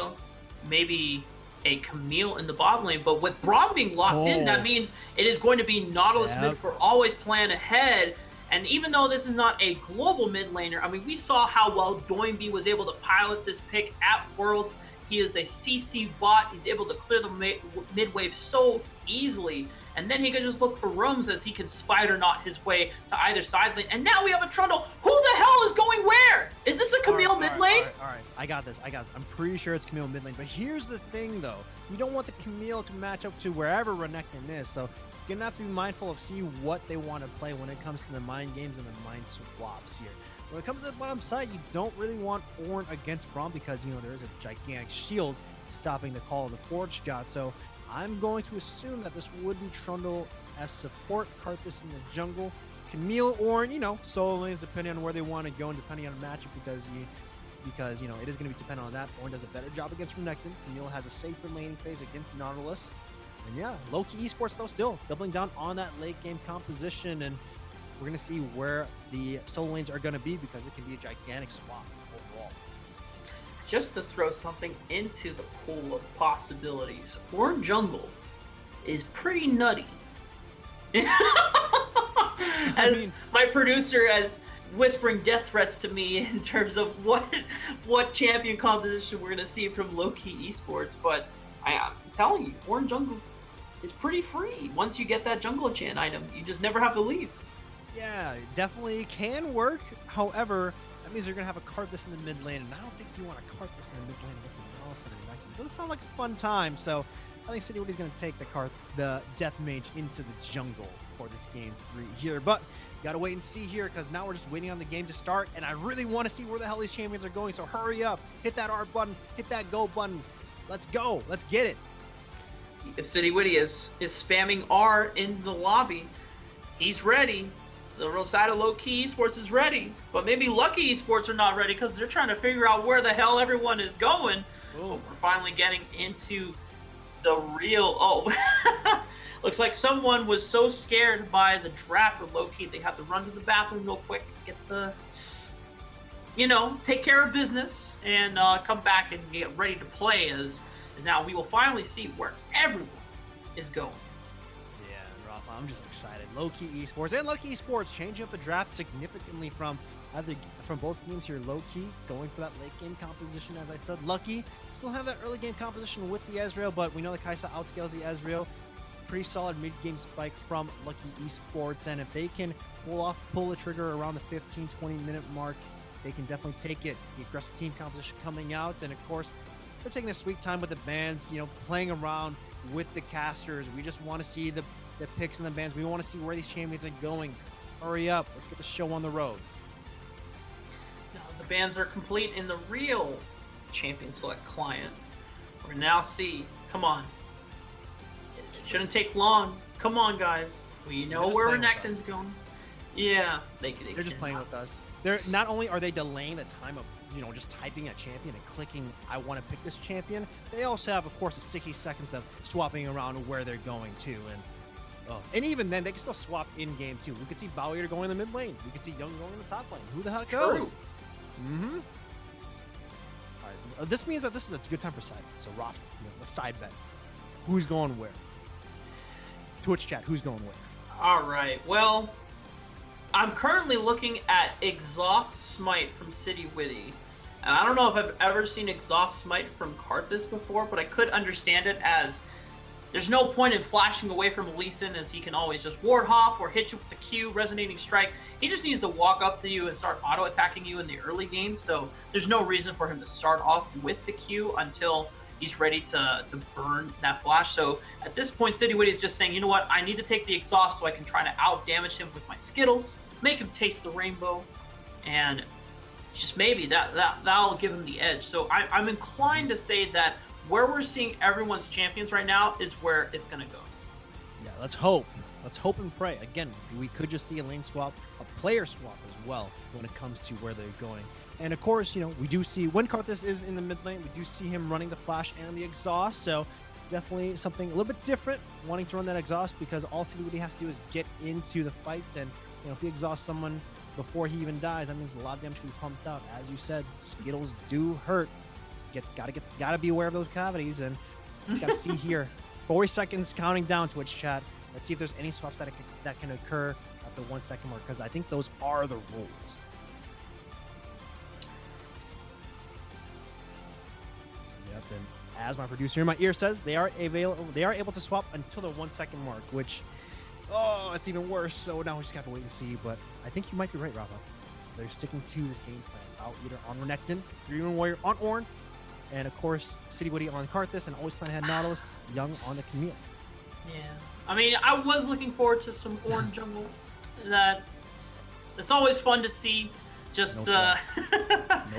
maybe a Camille in the bottom lane, but with Braum being locked in, that means it is going to be Nautilus mid for always plan ahead. And even though this is not a global mid laner, I mean, we saw how well Doinby was able to pilot this pick at Worlds. He is a CC bot. He's able to clear the mid wave so easily. And then he could just look for rooms as he can spider knot his way to either side lane. And now we have a Trundle. Who the hell is going where? Is this a Camille mid lane? All right. I got this. I'm pretty sure it's Camille mid lane. But here's the thing, though. You don't want the Camille to match up to wherever Renekton is. So you're going to have to be mindful of see what they want to play when it comes to the mind games and the mind swaps here. When it comes to the bottom side, you don't really want Ornn against Braum because, there is a gigantic shield stopping the call of the Forge God. So I'm going to assume that this would be Trundle as support, Karthus in the jungle, Camille, Ornn, solo lanes depending on where they want to go and depending on the matchup because it is going to be dependent on that. Ornn does a better job against Renekton. Camille has a safer laning phase against Nautilus. And yeah, Lowkey Esports though still doubling down on that late game composition, and we're going to see where the solo lanes are going to be because it can be a gigantic swap overall. Just to throw something into the pool of possibilities, Ornn jungle is pretty nutty. My producer has whispering death threats to me in terms of what champion composition we're gonna see from Lowkey Esports. But I'm telling you, Orange Jungle is pretty free. Once you get that jungle enchant item, you just never have to leave. Yeah, it definitely can work. However, that means you're gonna have a card this in the mid lane, and I don't think you want to card this in the mid lane against a Mouse and a It doesn't sound like a fun time. So I think City Woody's gonna take the Death Mage into the jungle for this game 3 here. But you gotta wait and see here, because now we're just waiting on the game to start, and I really want to see where the hell these champions are going. So hurry up, hit that R button, hit that go button. Let's go, let's get it. If City Witty is spamming R in the lobby, he's ready. The real side of Lowkey Esports is ready, but maybe Lucky Esports are not ready because they're trying to figure out where the hell everyone is going. But we're finally getting into the real. Oh, looks like someone was so scared by the draft with Lowkey they had to run to the bathroom real quick, get the, take care of business, and come back and get ready to play. As now we will finally see where everyone is going. I'm just excited. Lowkey Esports and Lucky Esports changing up the draft significantly from both teams here. Lowkey going for that late game composition, as I said. Lucky still have that early game composition with the Ezreal, but we know the Kai'Sa outscales the Ezreal. Pretty solid mid game spike from Lucky Esports, and if they can pull the trigger around the 15-20 minute mark, they can definitely take it. The aggressive team composition coming out, and of course they're taking a sweet time with the bans, playing around with the casters. We just want to see the picks and the bans. We want to see where these champions are going. Hurry up. Let's get the show on the road. Now, the bans are complete in the real Champion Select client. We now see, come on. It shouldn't take long. Come on, guys. We know where Renekton's going. Yeah, they're just playing with us. They're not only are they delaying the time of just typing a champion and clicking I want to pick this champion, they also have, of course, the 60 seconds of swapping around where they're going to. And even then, they can still swap in game too. We could see Bowyer going in the mid lane. We could see Young going in the top lane. Who the heck knows? Mm-hmm. All right. This means that this is a good time for side bet. So Roth, a side bet. Who's going where? Twitch chat. Who's going where? All right. Well, I'm currently looking at Exhaust Smite from City Witty. And I don't know if I've ever seen Exhaust Smite from Karthus before, but I could understand it as there's no point in flashing away from Lee Sin, as he can always just ward hop or hit you with the Q, Resonating Strike. He just needs to walk up to you and start auto-attacking you in the early game, so there's no reason for him to start off with the Q until he's ready to burn that flash. So at this point, City Witty is just saying, you know what, I need to take the exhaust so I can try to out-damage him with my Skittles, make him taste the rainbow, and just maybe that'll give him the edge. So I'm inclined to say that where we're seeing everyone's champions right now is where it's going to go. Yeah, let's hope. Let's hope and pray. Again, we could just see a lane swap, a player swap as well when it comes to where they're going. And of course, we do see when Karthus is in the mid lane, we do see him running the flash and the exhaust. So definitely something a little bit different, wanting to run that exhaust, because all City Witty has to do is get into the fights. And if he exhausts someone before he even dies, that means a lot of damage can be pumped out. As you said, Skittles do hurt. Gotta be aware of those cavities, and gotta see here. 40 seconds counting down, Twitch chat. Let's see if there's any swaps that can occur at the 1 second mark, because I think those are the rules. Yep, and as my producer in my ear says, they are able to swap until the 1 second mark, which it's even worse. So now we just have to wait and see. But I think you might be right, Rafa. They're sticking to this game plan out either on Renekton, Dream Warrior on Ornn, and of course, City Witty on Karthus, and always plan ahead Nautilus, Young on the Camille. Yeah. I mean, I was looking forward to some Ornn jungle. It's always fun to see. Just no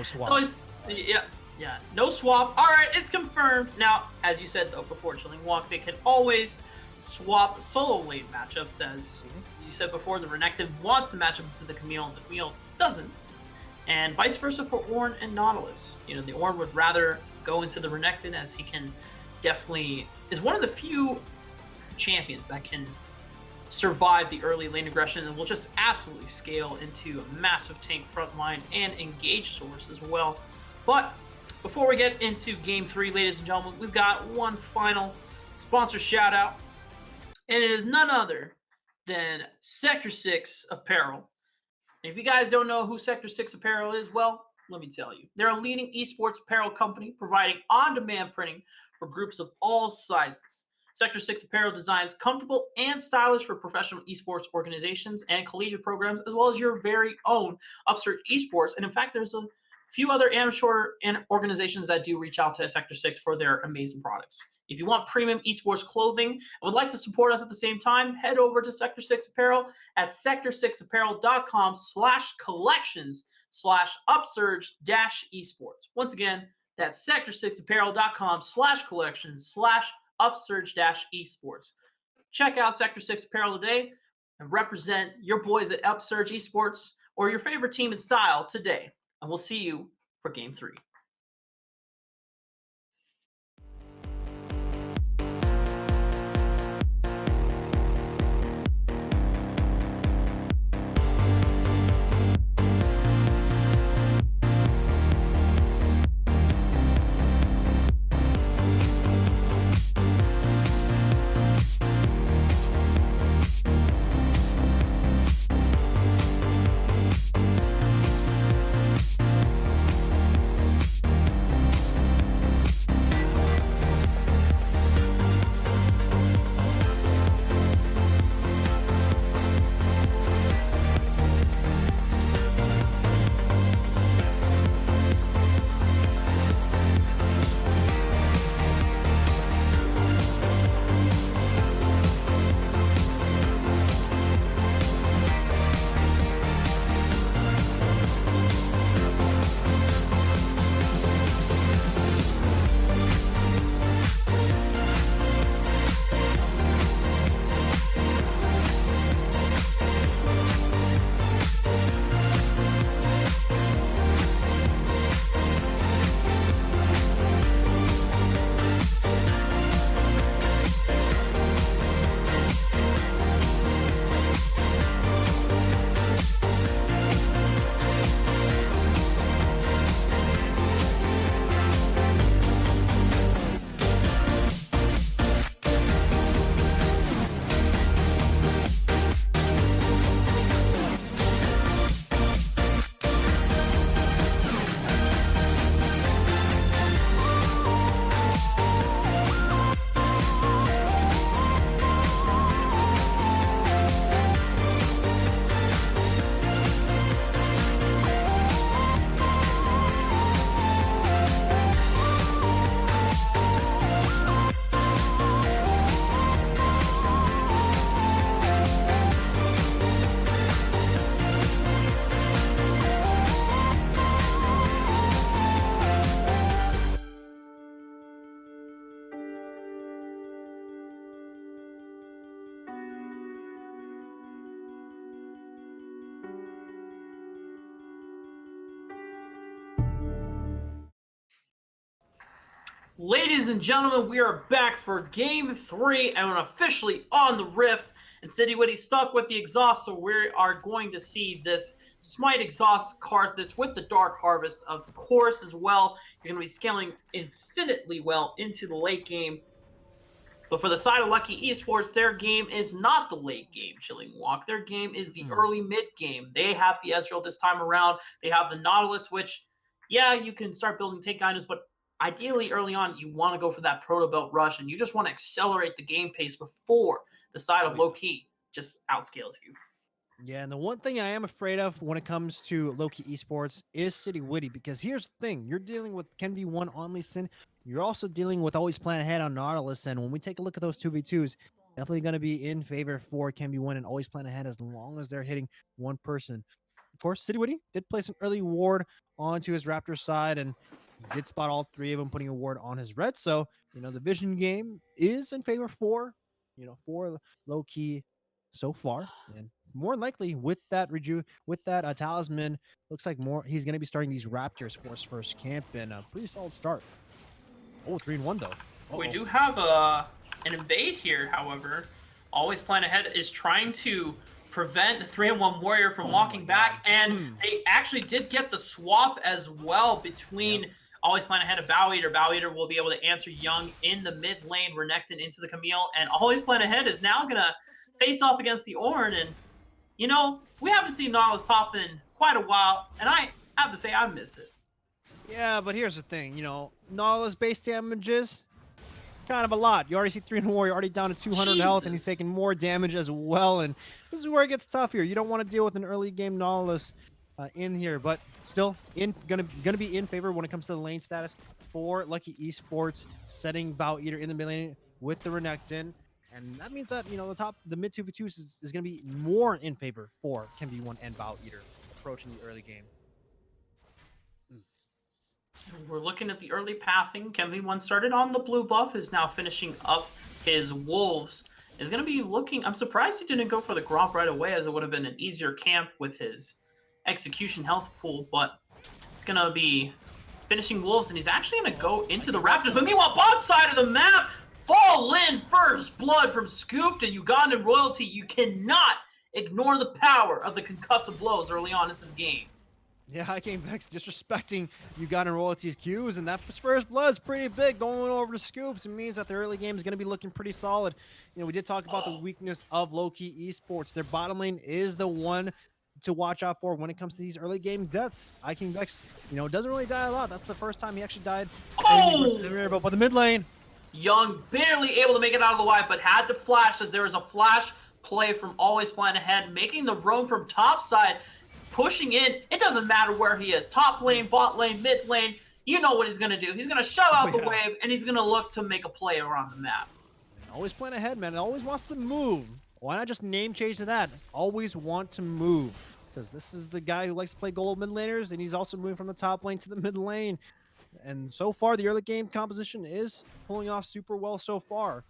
swap. Always, yeah, no swap. All right, it's confirmed. Now, as you said though before, Chilling Walk, they can always swap solo lane matchups. As you said before, the Renekton wants to match up to the Camille, and the Camille doesn't. And vice versa for Ornn and Nautilus. The Ornn would rather go into the Renekton, as he can definitely is one of the few champions that can survive the early lane aggression and will just absolutely scale into a massive tank front line and engage source as well. But before we get into game 3, ladies and gentlemen, we've got one final sponsor shout out, and it is none other than Sector 6 Apparel. And if you guys don't know who Sector 6 Apparel is, well, let me tell you. They're a leading esports apparel company providing on demand printing for groups of all sizes. Sector 6 Apparel designs comfortable and stylish for professional esports organizations and collegiate programs, as well as your very own Upsurge Esports. And in fact, there's a few other amateur organizations that do reach out to Sector 6 for their amazing products. If you want premium esports clothing and would like to support us at the same time, head over to Sector 6 Apparel at sector6apparel.com/collections/upsurge-esports. Once again, that's sector6apparel.com/collections/upsurge-esports. Check out Sector 6 Apparel today and represent your boys at Upsurge Esports or your favorite team in style today. And we'll see you for Game 3. Ladies and gentlemen, we are back for Game 3 and officially on the Rift. And City Witty stuck with the exhaust, so we are going to see this Smite exhaust Karthus with the Dark Harvest, of course, as well. You're going to be scaling infinitely well into the late game. But for the side of Lowkey Esports, their game is not the late game, Chilling Walk. Their game is the early mid game. They have the Ezreal this time around. They have the Nautilus, which, yeah, you can start building tank items, but ideally early on, you want to go for that proto belt rush, and you just want to accelerate the game pace before the side of Lowkey just outscales you. Yeah, and the one thing I am afraid of when it comes to Lowkey Esports is City Witty, because here's the thing: you're dealing with Ken V1 on Lee Sin. You're also dealing with Always Plan Ahead on Nautilus, and when we take a look at those 2v2s, definitely going to be in favor for Ken V1 and Always Plan Ahead as long as they're hitting one person. Of course, City Witty did place an early ward onto his Raptor side, and he did spot all three of them putting a ward on his red. So, the vision game is in favor for Lowkey so far, and more likely with that talisman, looks like he's going to be starting these Raptors for his first camp, and a pretty solid start. Oh, 3-1 though. We do have an invade here, however. Always Plan Ahead is trying to prevent 3-1 Warrior from walking back, and they actually did get the swap as well between Always Plan Ahead of Bow Eater. Bow Eater will be able to answer Young in the mid lane, Renekton into the Camille, and Always Plan Ahead is now going to face off against the Ornn, and we haven't seen Nautilus top in quite a while, and I have to say I miss it. Yeah, but here's the thing, Nautilus base damages kind of a lot. You already see 3 Warrior already down to 200 health, and he's Jesus. taking more damage as well. And this is where it gets tough here. You don't want to deal with an early game Nautilus in here, but still gonna be in favor when it comes to the lane status for Lowkey Esports, setting Bow Eater in the mid lane with the Renekton. And that means that the mid 2v2s is going to be more in favor for Ken1 and Bow Eater approaching the early game. We're looking at the early pathing. Kevin1 started on the blue buff, is now finishing up his wolves. Is going to be looking. I'm surprised he didn't go for the Gromp right away, as it would have been an easier camp with his execution health pool. But it's going to be finishing wolves, and he's actually going to go into the Raptors. But meanwhile, bot side of the map, fall in first blood from Scooped and Ugandan Royalty. You cannot ignore the power of the concussive blows early on into the game. Yeah, I came back disrespecting Ugandan Royalty's Qs, and that first blood's pretty big. Going over to Scoops, it means that the early game is going to be looking pretty solid. We did talk about the weakness of Lowkey Esports. Their bottom lane is the one to watch out for when it comes to these early game deaths. Vex, doesn't really die a lot. That's the first time he actually died. Oh! But the mid lane, Young barely able to make it out of the Y, but had to flash, as there was a flash play from Always Flying Ahead, making the roam from top side, pushing in. It doesn't matter where he is. Top lane, bot lane, mid lane. You know what he's going to do. He's going to shove out the wave, and he's going to look to make a play around the map. Always plan ahead, man. It always wants to move. Why not just name change to that? Always want to move. Because this is the guy who likes to play gold mid laners, and he's also moving from the top lane to the mid lane. And so far, the early game composition is pulling off super well so far.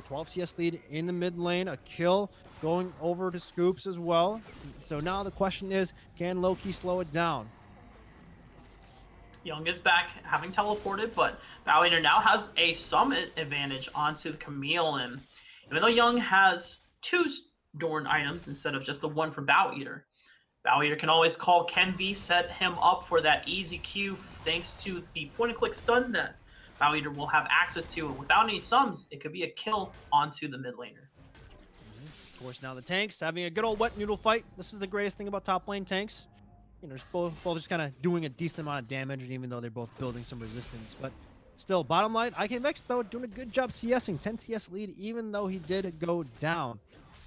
12 CS lead in the mid lane, a kill going over to Scoops as well. So now the question is, can Lowkey slow it down? Young is back, having teleported, but Bow Eater now has a summit advantage onto the Camille. And even though Young has 2 Dorn items instead of just the one for Bow Eater, Bow Eater can always call Ken V, set him up for that easy Q thanks to the point-and-click stun that Bow Eater will have access to. And without any sums, it could be a kill onto the mid laner. Of course, now the tanks having a good old wet noodle fight. This is the greatest thing about top lane tanks. Both just kind of doing a decent amount of damage, even though they're both building some resistance. But still, bottom line, Vex, though, doing a good job CSing. 10 CS lead, even though he did go down.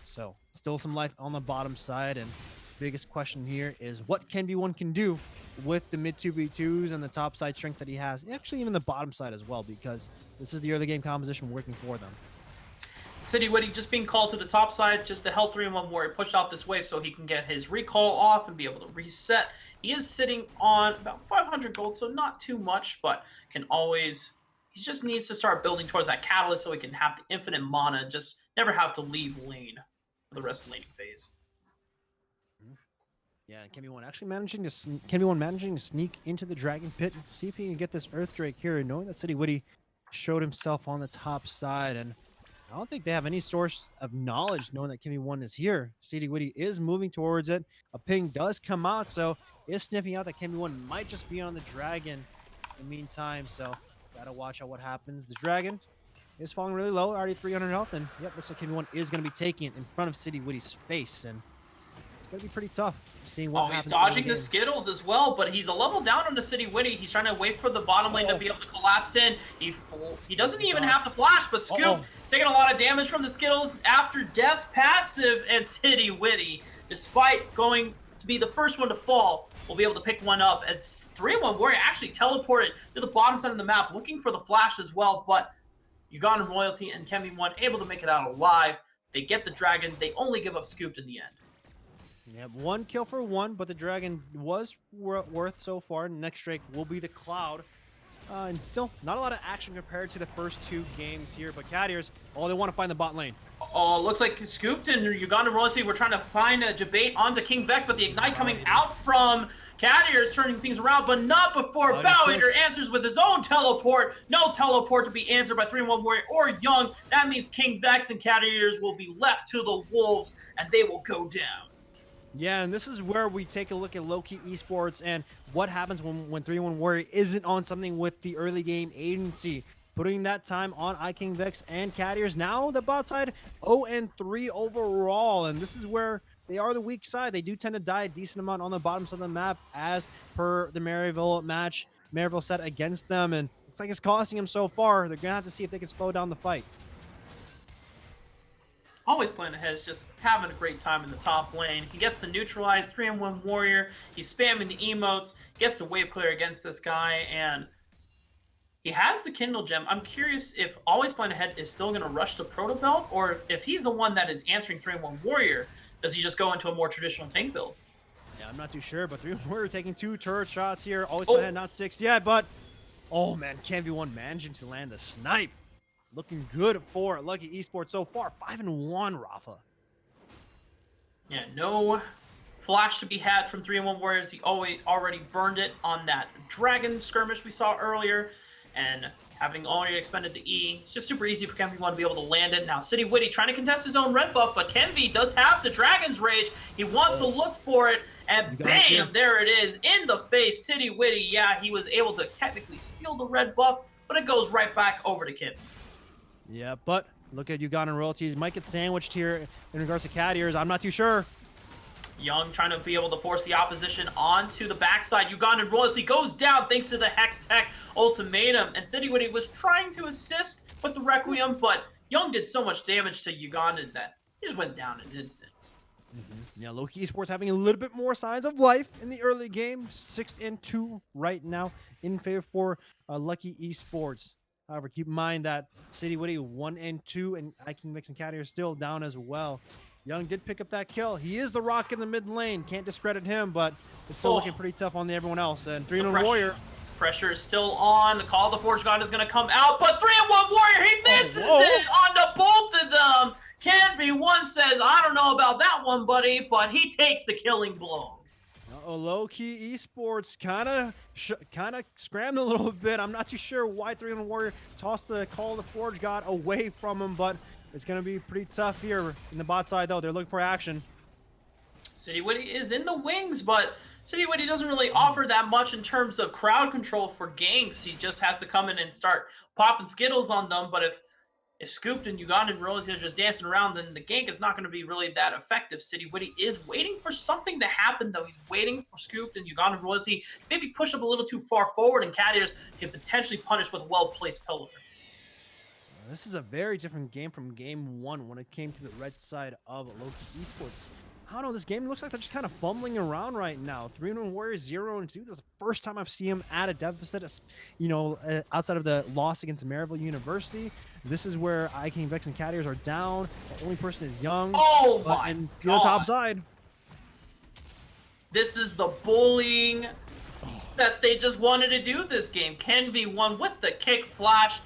So, still some life on the bottom side, and biggest question here is what Ken1 can do with the mid 2v2s and the top side strength that he has. Actually, even the bottom side as well, because this is the early game composition working for them. City Witty just being called to the top side just to help 3-1 Warrior push out this wave so he can get his recall off and be able to reset. He is sitting on about 500 gold, so not too much, but he just needs to start building towards that catalyst so he can have the infinite mana and just never have to leave lane for the rest of the laning phase. Yeah, Ken1 managing to sneak into the Dragon Pit, see if he can get this Earth Drake here, knowing that City Witty showed himself on the top side, and I don't think they have any source of knowledge knowing that Ken1 is here. City Witty is moving towards it. A ping does come out, so is sniffing out that Ken1 might just be on the Dragon in the meantime, so gotta watch out what happens. The Dragon is falling really low, already 300 health, and yep, looks like Ken1 is going to be taking it in front of City Witty's face, and it's going to be pretty tough seeing what happens. He's dodging the Skittles as well, but he's a level down on the City Witty. He's trying to wait for the bottom lane to be able to collapse in. He doesn't even have to flash, but Scoop taking a lot of damage from the Skittles after death passive, and City Witty, despite going to be the first one to fall, will be able to pick one up. And 3-1 Warrior actually teleported to the bottom side of the map looking for the flash as well, but Ugandan Royalty and Ken1 able to make it out alive. They get the Dragon. They only give up Scooped in the end. Yep, 1 kill for 1, but the Dragon was worth so far. Next Drake will be the Cloud. And still, not a lot of action compared to the first 2 games here, but Cadiers, they want to find the bot lane. Oh, looks like Scooped and Ugandan Royalty were trying to find a debate onto King Vex, but the Ignite coming out from Cadiers turning things around, but not before Bow Eater answers with his own teleport. No teleport to be answered by 3-1 Warrior or Young. That means King Vex and Cadiers will be left to the wolves, and they will go down. Yeah, and this is where we take a look at Lowkey Esports and what happens when 3-1 Warrior isn't on something with the early game agency. Putting that time on Vex and Cadiers. Now the bot side 0-3 overall, and this is where they are the weak side. They do tend to die a decent amount on the bottoms of the map, as per the Maryville match. Maryville set against them, and looks like it's costing them so far. They're gonna have to see if they can slow down the fight. Always playing ahead is just having a great time in the top lane. He gets the neutralized 3-in-1 warrior. He's spamming the emotes, gets the wave clear against this guy, and he has the Kindle gem. I'm curious if Always Playing Ahead is still going to rush the Proto Belt, or if he's the one that is answering 3-in-1 warrior, does he just go into a more traditional tank build? Yeah, I'm not too sure, but we're taking 2 turret shots here. Always Playing Ahead, not 6 yet, but oh man, Canv1 managing to land the snipe. Looking good for Lowkey Esports so far. 5-1, Rafa. Yeah, no flash to be had from 3-in-1 warriors. He already burned it on that dragon skirmish we saw earlier, and having already expended the E, it's just super easy for Kenvi1 to be able to land it. Now, City Witty trying to contest his own red buff, but Kenvi does have the Dragon's Rage. He wants to look for it, and bam, there it is, in the face. City Witty, yeah, he was able to technically steal the red buff, but it goes right back over to Kenvi. Yeah, but look at Ugandan royalties. Might get sandwiched here in regards to cat ears. I'm not too sure. Young trying to be able to force the opposition onto the backside. Ugandan royalty goes down thanks to the Hex Tech ultimatum. And City Witty was trying to assist with the Requiem, but Young did so much damage to Ugandan that he just went down in an instant. Yeah, Lowkey Esports having a little bit more signs of life in the early game. 6-2 right now in favor for Lowkey Esports. However, keep in mind that City Witty 1-2, and Iking Mix and Caddy are still down as well. Young did pick up that kill. He is the rock in the mid lane. Can't discredit him, but it's still looking pretty tough on everyone else. And 3-in-1 warrior. Pressure is still on. The Call of the Forge God is going to come out, but 3-in-1 warrior, he misses it onto both of them. Canv1 says, I don't know about that one, buddy, but he takes the killing blow. Lowkey Esports kind of scrambled a little bit. I'm not too sure why 3-in-1 warrior tossed the Call of the Forge God away from him, but it's going to be pretty tough here in the bot side, though. They're looking for action. City Witty is in the wings, but City Witty doesn't really offer that much in terms of crowd control for ganks. He just has to come in and start popping Skittles on them, but if Scooped and Ugandan royalty are just dancing around, then the gank is not going to be really that effective. City Witty is waiting for something to happen, though. He's waiting for Scooped and Ugandan royalty maybe push up a little too far forward, and Cadiers can potentially punish with a well-placed pillar. This is a very different game from game 1 when it came to the red side of Lowkey Esports. I don't know, this game looks like they're just kind of fumbling around right now. 3-in-1 Warriors 0-2. This is the first time I've seen him at a deficit, outside of the loss against Maryville University. This is where Iking Vex and Cadiers are down. The only person is Young. Oh my God. On top side. This is the bullying that they just wanted to do this game. Kenv1 with the kick flash.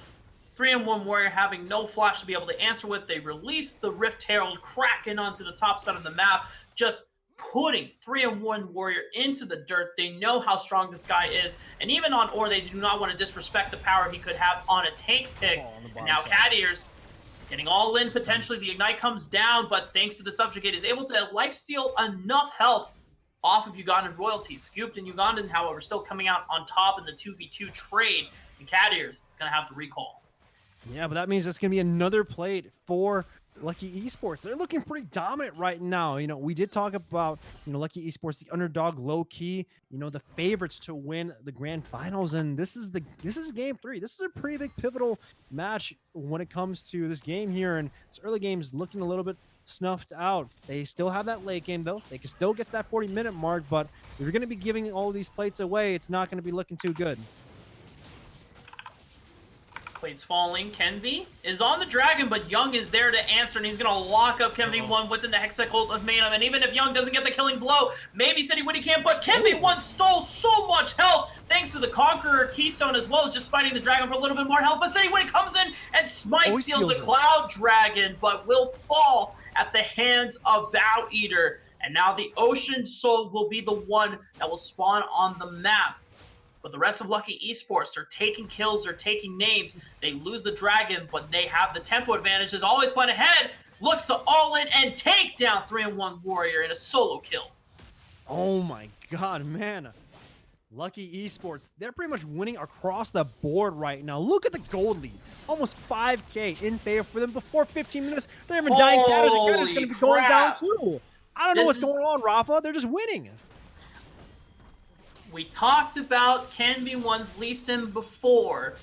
3-in-1 warrior having no flash to be able to answer with. They release the Rift Herald cracking onto the top side of the map, just putting 3-in-1 warrior into the dirt. They know how strong this guy is, and even on Ore, they do not want to disrespect the power he could have on a tank pick. And now Cadiers getting all in potentially. The Ignite comes down, but thanks to the Subjugate, is able to lifesteal enough health off of Ugandan royalty. Scooped and Ugandan, however, still coming out on top in the 2v2 trade, and Cadiers is going to have to recall. Yeah, but that means it's going to be another plate for Lowkey Esports. They're looking pretty dominant right now. We did talk about, Lowkey Esports, the underdog, Lowkey, the favorites to win the grand finals. And this is game 3. This is a pretty big pivotal match when it comes to this game here. And this early game's looking a little bit snuffed out. They still have that late game, though. They can still get to that 40-minute mark, but if you're going to be giving all these plates away, it's not going to be looking too good. Plates falling. Kenvi is on the dragon, but Young is there to answer, and he's going to lock up Kenv1 within the Hextech ultimatum. And even if Young doesn't get the killing blow, maybe City Witty can't, but Kenv1 stole so much health thanks to the Conqueror Keystone, as well as just spiting the dragon for a little bit more health. But City Witty comes in and Smite steals the Cloud Dragon, but will fall at the hands of Bow Eater. And now the Ocean Soul will be the one that will spawn on the map. But the rest of Lowkey Esports, they're taking kills, they're taking names. They lose the dragon, but they have the tempo advantage. Is Always Playing Ahead, looks to all in and take down 3-in-1 warrior in a solo kill. Oh my God, man. Lowkey Esports, they're pretty much winning across the board right now. Look at the gold lead. Almost 5K in favor for them before 15 minutes. They're even dying. Caddies are going to be going down too. I don't know This what's is going on, Rafa. They're just winning. We talked about Can-B1's Lee Sin before.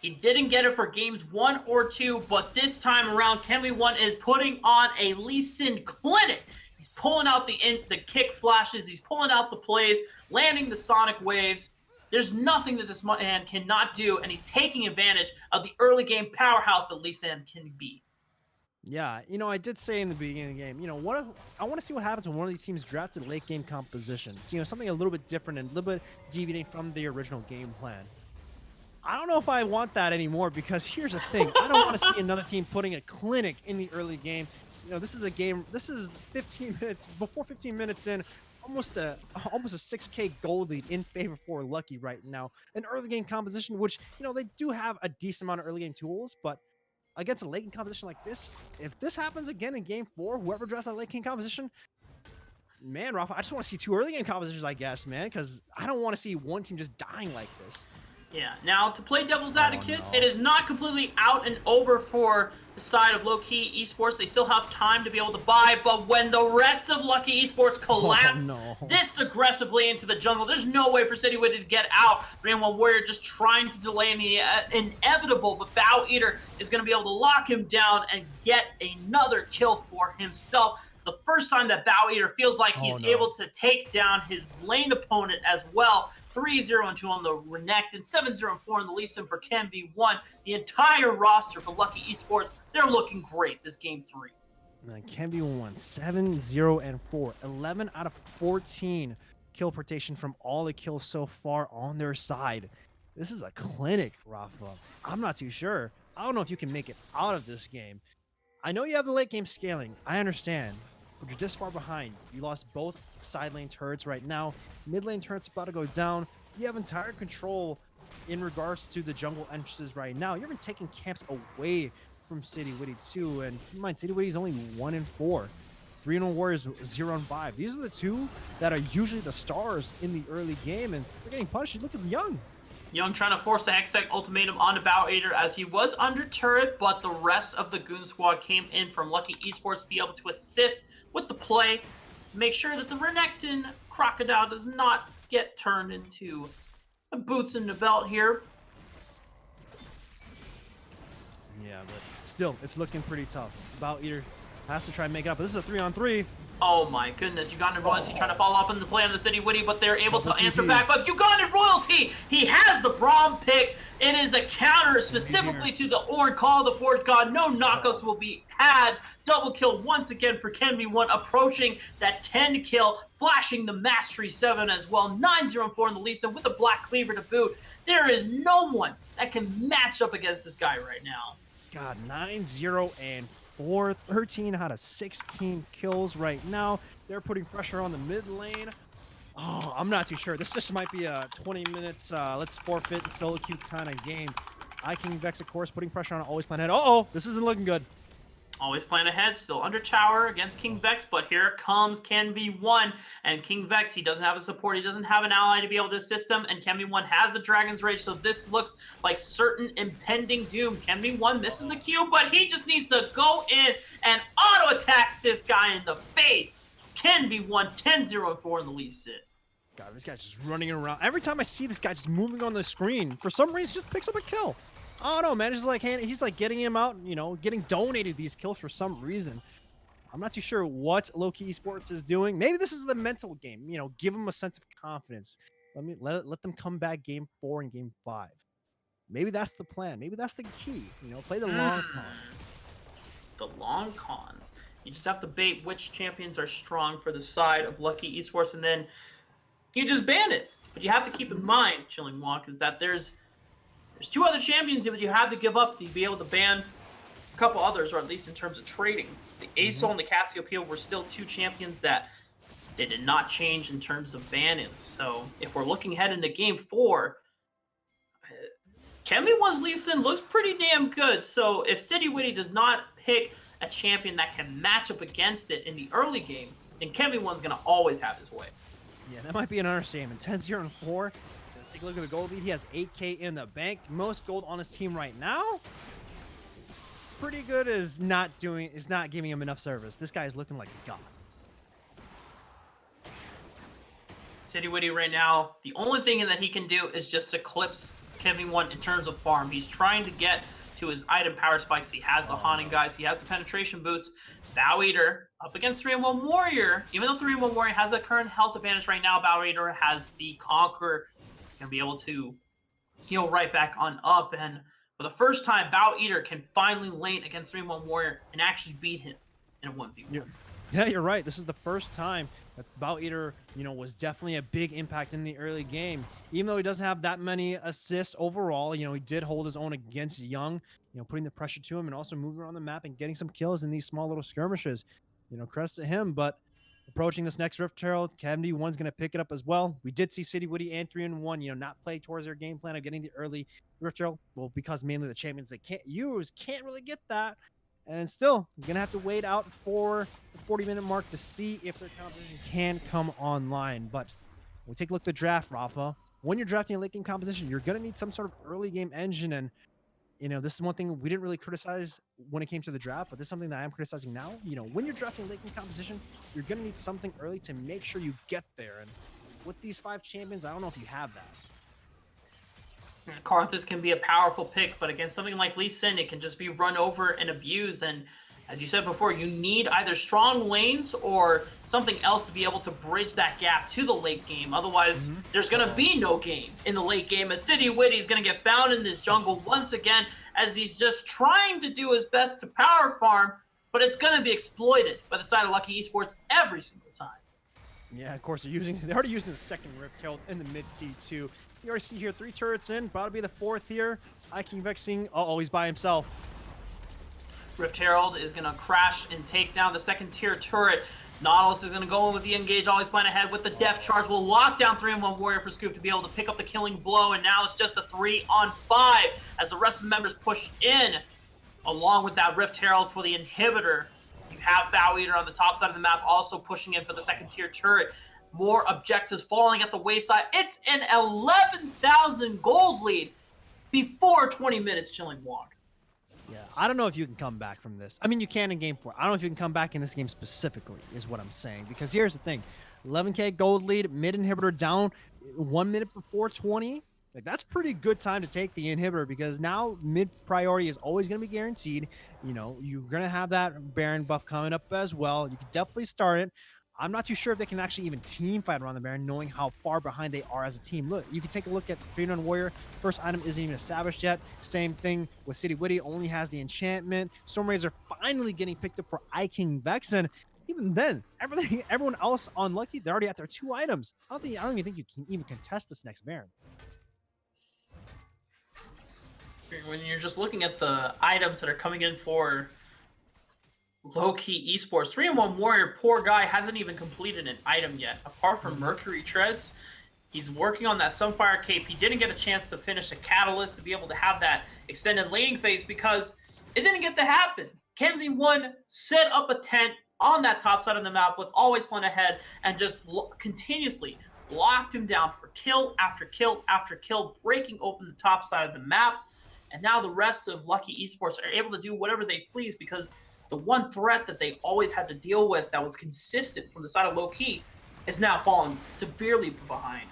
He didn't get it for games 1 or 2, but this time around, Can-B1 is putting on a Lee Sin clinic. He's pulling out the kick flashes, he's pulling out the plays, landing the sonic waves. There's nothing that this man cannot do, and he's taking advantage of the early game powerhouse that Lee Sin can be. Yeah, I did say in the beginning of the game, I want to see what happens when one of these teams drafted late game composition. Something a little bit different and a little bit deviating from the original game plan. I don't know if I want that anymore because here's the thing. I don't want to see another team putting a clinic in the early game. This is a game. This is 15 minutes before 15 minutes in, almost a 6K goal lead in favor for Lucky right now. An early game composition, which they do have a decent amount of early game tools, but against a late game composition like this, if this happens again in game 4, whoever drafts that late game composition, man, Rafa, I just want to see 2 early game compositions, I guess, man, because I don't want to see one team just dying like this. Yeah, now to play devil's advocate, no. it is not completely out and over for the side of Lowkey Esports. They still have time to be able to buy, but when the rest of Lucky Esports collapse this aggressively into the jungle, there's no way for City Witty to get out. 3-1 Warrior just trying to delay the inevitable, but Bow Eater is going to be able to lock him down and get another kill for himself. The first time that Bow Eater feels like he's able to take down his lane opponent as well. 3-0-2 on the Renekton, 7-0-4 on the Lee Sin for Can-B1. The entire roster for Lucky Esports, they're looking great this game 3. Man, Can-B1, 7-0-4, 11 out of 14 kill rotation from all the kills so far on their side. This is a clinic, Rafa. I'm not too sure. I don't know if you can make it out of this game. I know you have the late game scaling. I understand. But you're this far behind. You lost both side lane turrets right now. Mid lane turret's about to go down. You have entire control in regards to the jungle entrances right now. You're even taking camps away from City Witty too. And keep in mind, City Witty's only 1-4. 3-1 Warriors 0-5. These are the two that are usually the stars in the early game, and they're getting punished. Look at Young. Young trying to force the Hextech ultimatum onto Bow Eater as he was under turret, but the rest of the Goon Squad came in from Lucky Esports to be able to assist with the play, make sure that the Renekton Crocodile does not get turned into a boots in the belt here. Yeah, but still, it's looking pretty tough. Bow Eater has to try and make it up, but this is a 3-on-3. Oh my goodness, Ugandan Royalty trying to follow up on the play on the City Witty, but they're able to answer back. But Ugandan Royalty, he has the Braum pick. It is a counter specifically to the Ornn Call of the Forge God. No knockouts will be had. Double kill once again for Can-B1, approaching that 10 kill, flashing the Mastery 7 as well. 9-0-4 in the Lee Sin with the Black Cleaver to boot. There is no one that can match up against this guy right now. God, 9-0-4. 13 out of 16 kills right now. They're putting pressure on the mid lane. Oh, I'm not too sure. This just might be a 20 minutes, let's forfeit and solo queue kind of game. King Vex, of course, putting pressure on Always Plan Ahead. Uh-oh, this isn't looking good. Always Plan Ahead, still under tower against King Vex, but here comes Can-B1. And King Vex, he doesn't have a support, he doesn't have an ally to be able to assist him, and Can-B1 has the Dragon's Rage, so this looks like certain impending doom. Can-B1 misses the Q, but he just needs to go in and auto-attack this guy in the face. Can-B1, 10-0-4 in the Lee Sin. God, this guy's just running around. Every time I see this guy just moving on the screen, for some reason, he just picks up a kill. I don't know, man. It's like he's like getting him out, getting donated these kills for some reason. I'm not too sure what Lowkey Esports is doing. Maybe this is the mental game. Give them a sense of confidence. Let them come back game 4 and game 5. Maybe that's the plan. Maybe that's the key. Play the long con. The long con. You just have to bait which champions are strong for the side of Lucky Esports, and then you just ban it. But you have to keep in mind, Chilling Walk, is that there's 2 other champions that you have to give up to be able to ban a couple others, or at least in terms of trading. The Asol and the Cassiopeia were still 2 champions that they did not change in terms of bannings. So if we're looking ahead into game 4, Can-B1's Lee Sin looks pretty damn good. So if City Witty does not pick a champion that can match up against it in the early game, then Can-B1's going to always have his way. Yeah, that might be an understatement. 10-0-4. Take a look at the gold lead. He has 8K in the bank. Most gold on his team right now. Pretty good is not giving him enough service. This guy is looking like a god. City Witty right now, the only thing that he can do is just eclipse Kevin One in terms of farm. He's trying to get to his item power spikes. He has the haunting guys. He has the penetration boots. Bow Eater up against 3-1 Warrior. Even though 3-1 Warrior has a current health advantage right now, Bow Eater has the Conqueror. Gonna be able to heal right back on up. And for the first time, Bow Eater can finally lane against 3-1 Warrior and actually beat him in a 1v1. Yeah, you're right. This is the first time that Bow Eater, was definitely a big impact in the early game. Even though he doesn't have that many assists overall, he did hold his own against Young, putting the pressure to him and also moving around the map and getting some kills in these small little skirmishes. Credits to him, but approaching this next Rift Herald, Cavity One's going to pick it up as well. We did see City Witty and 3-1, not play towards their game plan of getting the early Rift Herald. Well, because mainly the champions they can't use can't really get that. And still, you're going to have to wait out for the 40-minute mark to see if their composition can come online. But when we take a look at the draft, Rafa, when you're drafting a late game composition, you're going to need some sort of early game engine. And, this is one thing we didn't really criticize when it came to the draft, but this is something that I am criticizing now. When you're drafting a late game composition, you're going to need something early to make sure you get there. And with these 5 champions, I don't know if you have that. Karthus can be a powerful pick, but against something like Lee Sin, it can just be run over and abused. And as you said before, you need either strong lanes or something else to be able to bridge that gap to the late game. Otherwise, there's going to be no game in the late game. As City Witty is going to get found in this jungle once again, as he's just trying to do his best to power farm, but it's going to be exploited by the side of Lowkey Esports every single time. Yeah, of course, they're already using the second Rift Herald in the mid T2. You already see here 3 turrets in, about to be the 4th here. King Vexing, he's by himself. Rift Herald is going to crash and take down the second tier turret. Nautilus is going to go in with the engage, always playing ahead with the Death Charge. Will lock down 3-1 Warrior for Scoop to be able to pick up the killing blow, and now it's just a 3-on-5 as the rest of the members push in, along with that Rift Herald for the inhibitor. You have Bow Eater on the top side of the map also pushing in for the second tier turret. More objectives falling at the wayside. It's an 11,000 gold lead before 20 minutes chilling walk. Yeah, I don't know if you can come back from this. I mean, you can in game 4. I don't know if you can come back in this game specifically, is what I'm saying. Because here's the thing. 11k gold lead, mid inhibitor down 1 minute before 20. Like, that's pretty good time to take the inhibitor, because now mid priority is always going to be guaranteed. You're going to have that Baron buff coming up as well. You can definitely start it. I'm not too sure if they can actually even team fight around the Baron, knowing how far behind they are as a team. Look, you can take a look at 3-1 Warrior. First item isn't even established yet. Same thing with City Witty, only has the enchantment. Stormrazor finally getting picked up for King Vex, and even then, everyone else on Lowkey, they're already at their 2 items. I don't even think you can even contest this next Baron. When you're just looking at the items that are coming in for Lowkey Esports, 3-1 Warrior, poor guy, hasn't even completed an item yet. Apart from Mercury Treads, he's working on that Sunfire Cape. He didn't get a chance to finish a Catalyst to be able to have that extended laning phase because it didn't get to happen. Kennedy 1 set up a tent on that top side of the map with always playing ahead and just continuously locked him down for kill after kill after kill, breaking open the top side of the map. And now the rest of Lowkey Esports are able to do whatever they please, because the one threat that they always had to deal with that was consistent from the side of Lowkey is now falling severely behind.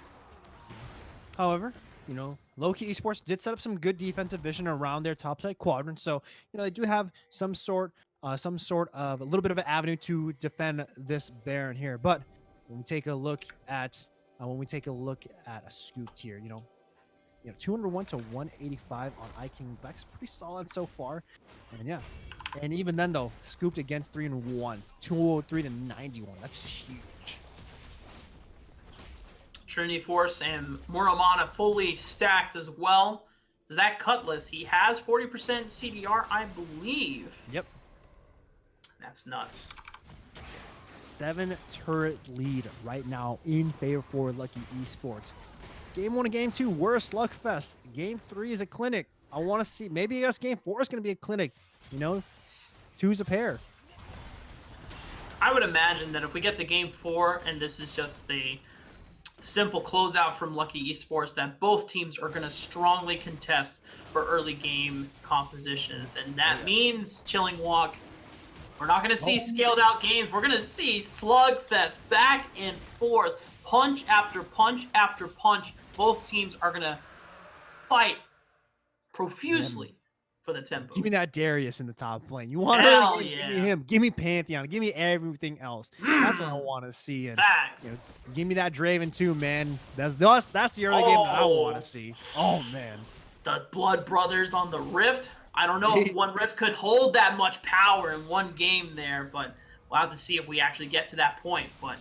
However, Lowkey Esports did set up some good defensive vision around their topside quadrant, so they do have some sort of a little bit of an avenue to defend this Baron here. But when we take a look at a Scoop tier, 201 to 185 on King Vex, pretty solid so far. And yeah, and even then though, scooped against 3-1, 203 to 91. That's huge. Trinity Force and Muramana fully stacked as well. That Cutlass, he has 40% CDR, I believe. Yep. That's nuts. 7 turret lead right now in favor for Lowkey Esports. Game 1 and Game 2 were a slugfest. Game 3 is a clinic. I want to see, maybe I guess Game 4 is going to be a clinic. 2's a pair. I would imagine that if we get to Game 4 and this is just the simple closeout from Lowkey Esports, that both teams are going to strongly contest for early game compositions. And that means, Chilling Walk, we're not going to see scaled out games. We're going to see slugfest back and forth, punch after punch after punch. Both teams are going to fight profusely for the tempo. Give me that Darius in the top lane. You want Hell early game? yeah. Give me him. Give me Pantheon. Give me everything else. That's what I want to see. And Facts. give me that Draven too, man. That's the early game that I want to see. Oh man. The Blood Brothers on the Rift. I don't know if one Rift could hold that much power in one game there, but we'll have to see if we actually get to that point. But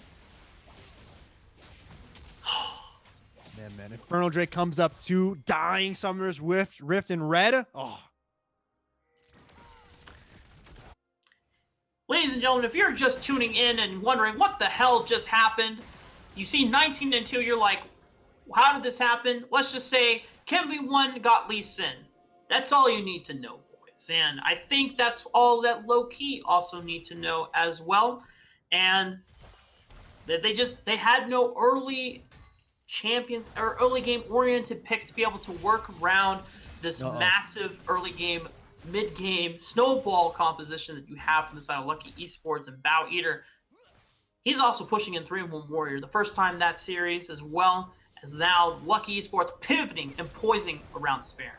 man. Infernal Drake comes up to Dying Summoner's Rift in red. Oh. Ladies and gentlemen, if you're just tuning in and wondering what the hell just happened, you see 19 and 2, you're like, how did this happen? Let's just say KenV1 got Lee Sin. That's all you need to know, boys. And I think that's all that Lowkey also need to know as well. And that they had no early champions or early game oriented picks to be able to work around this massive early game, mid game snowball composition that you have from the side of Lowkey Esports and Bow Eater. He's also pushing in 3-1 Warrior, the first time that series, as well as now Lowkey Esports pivoting and poising around this Baron.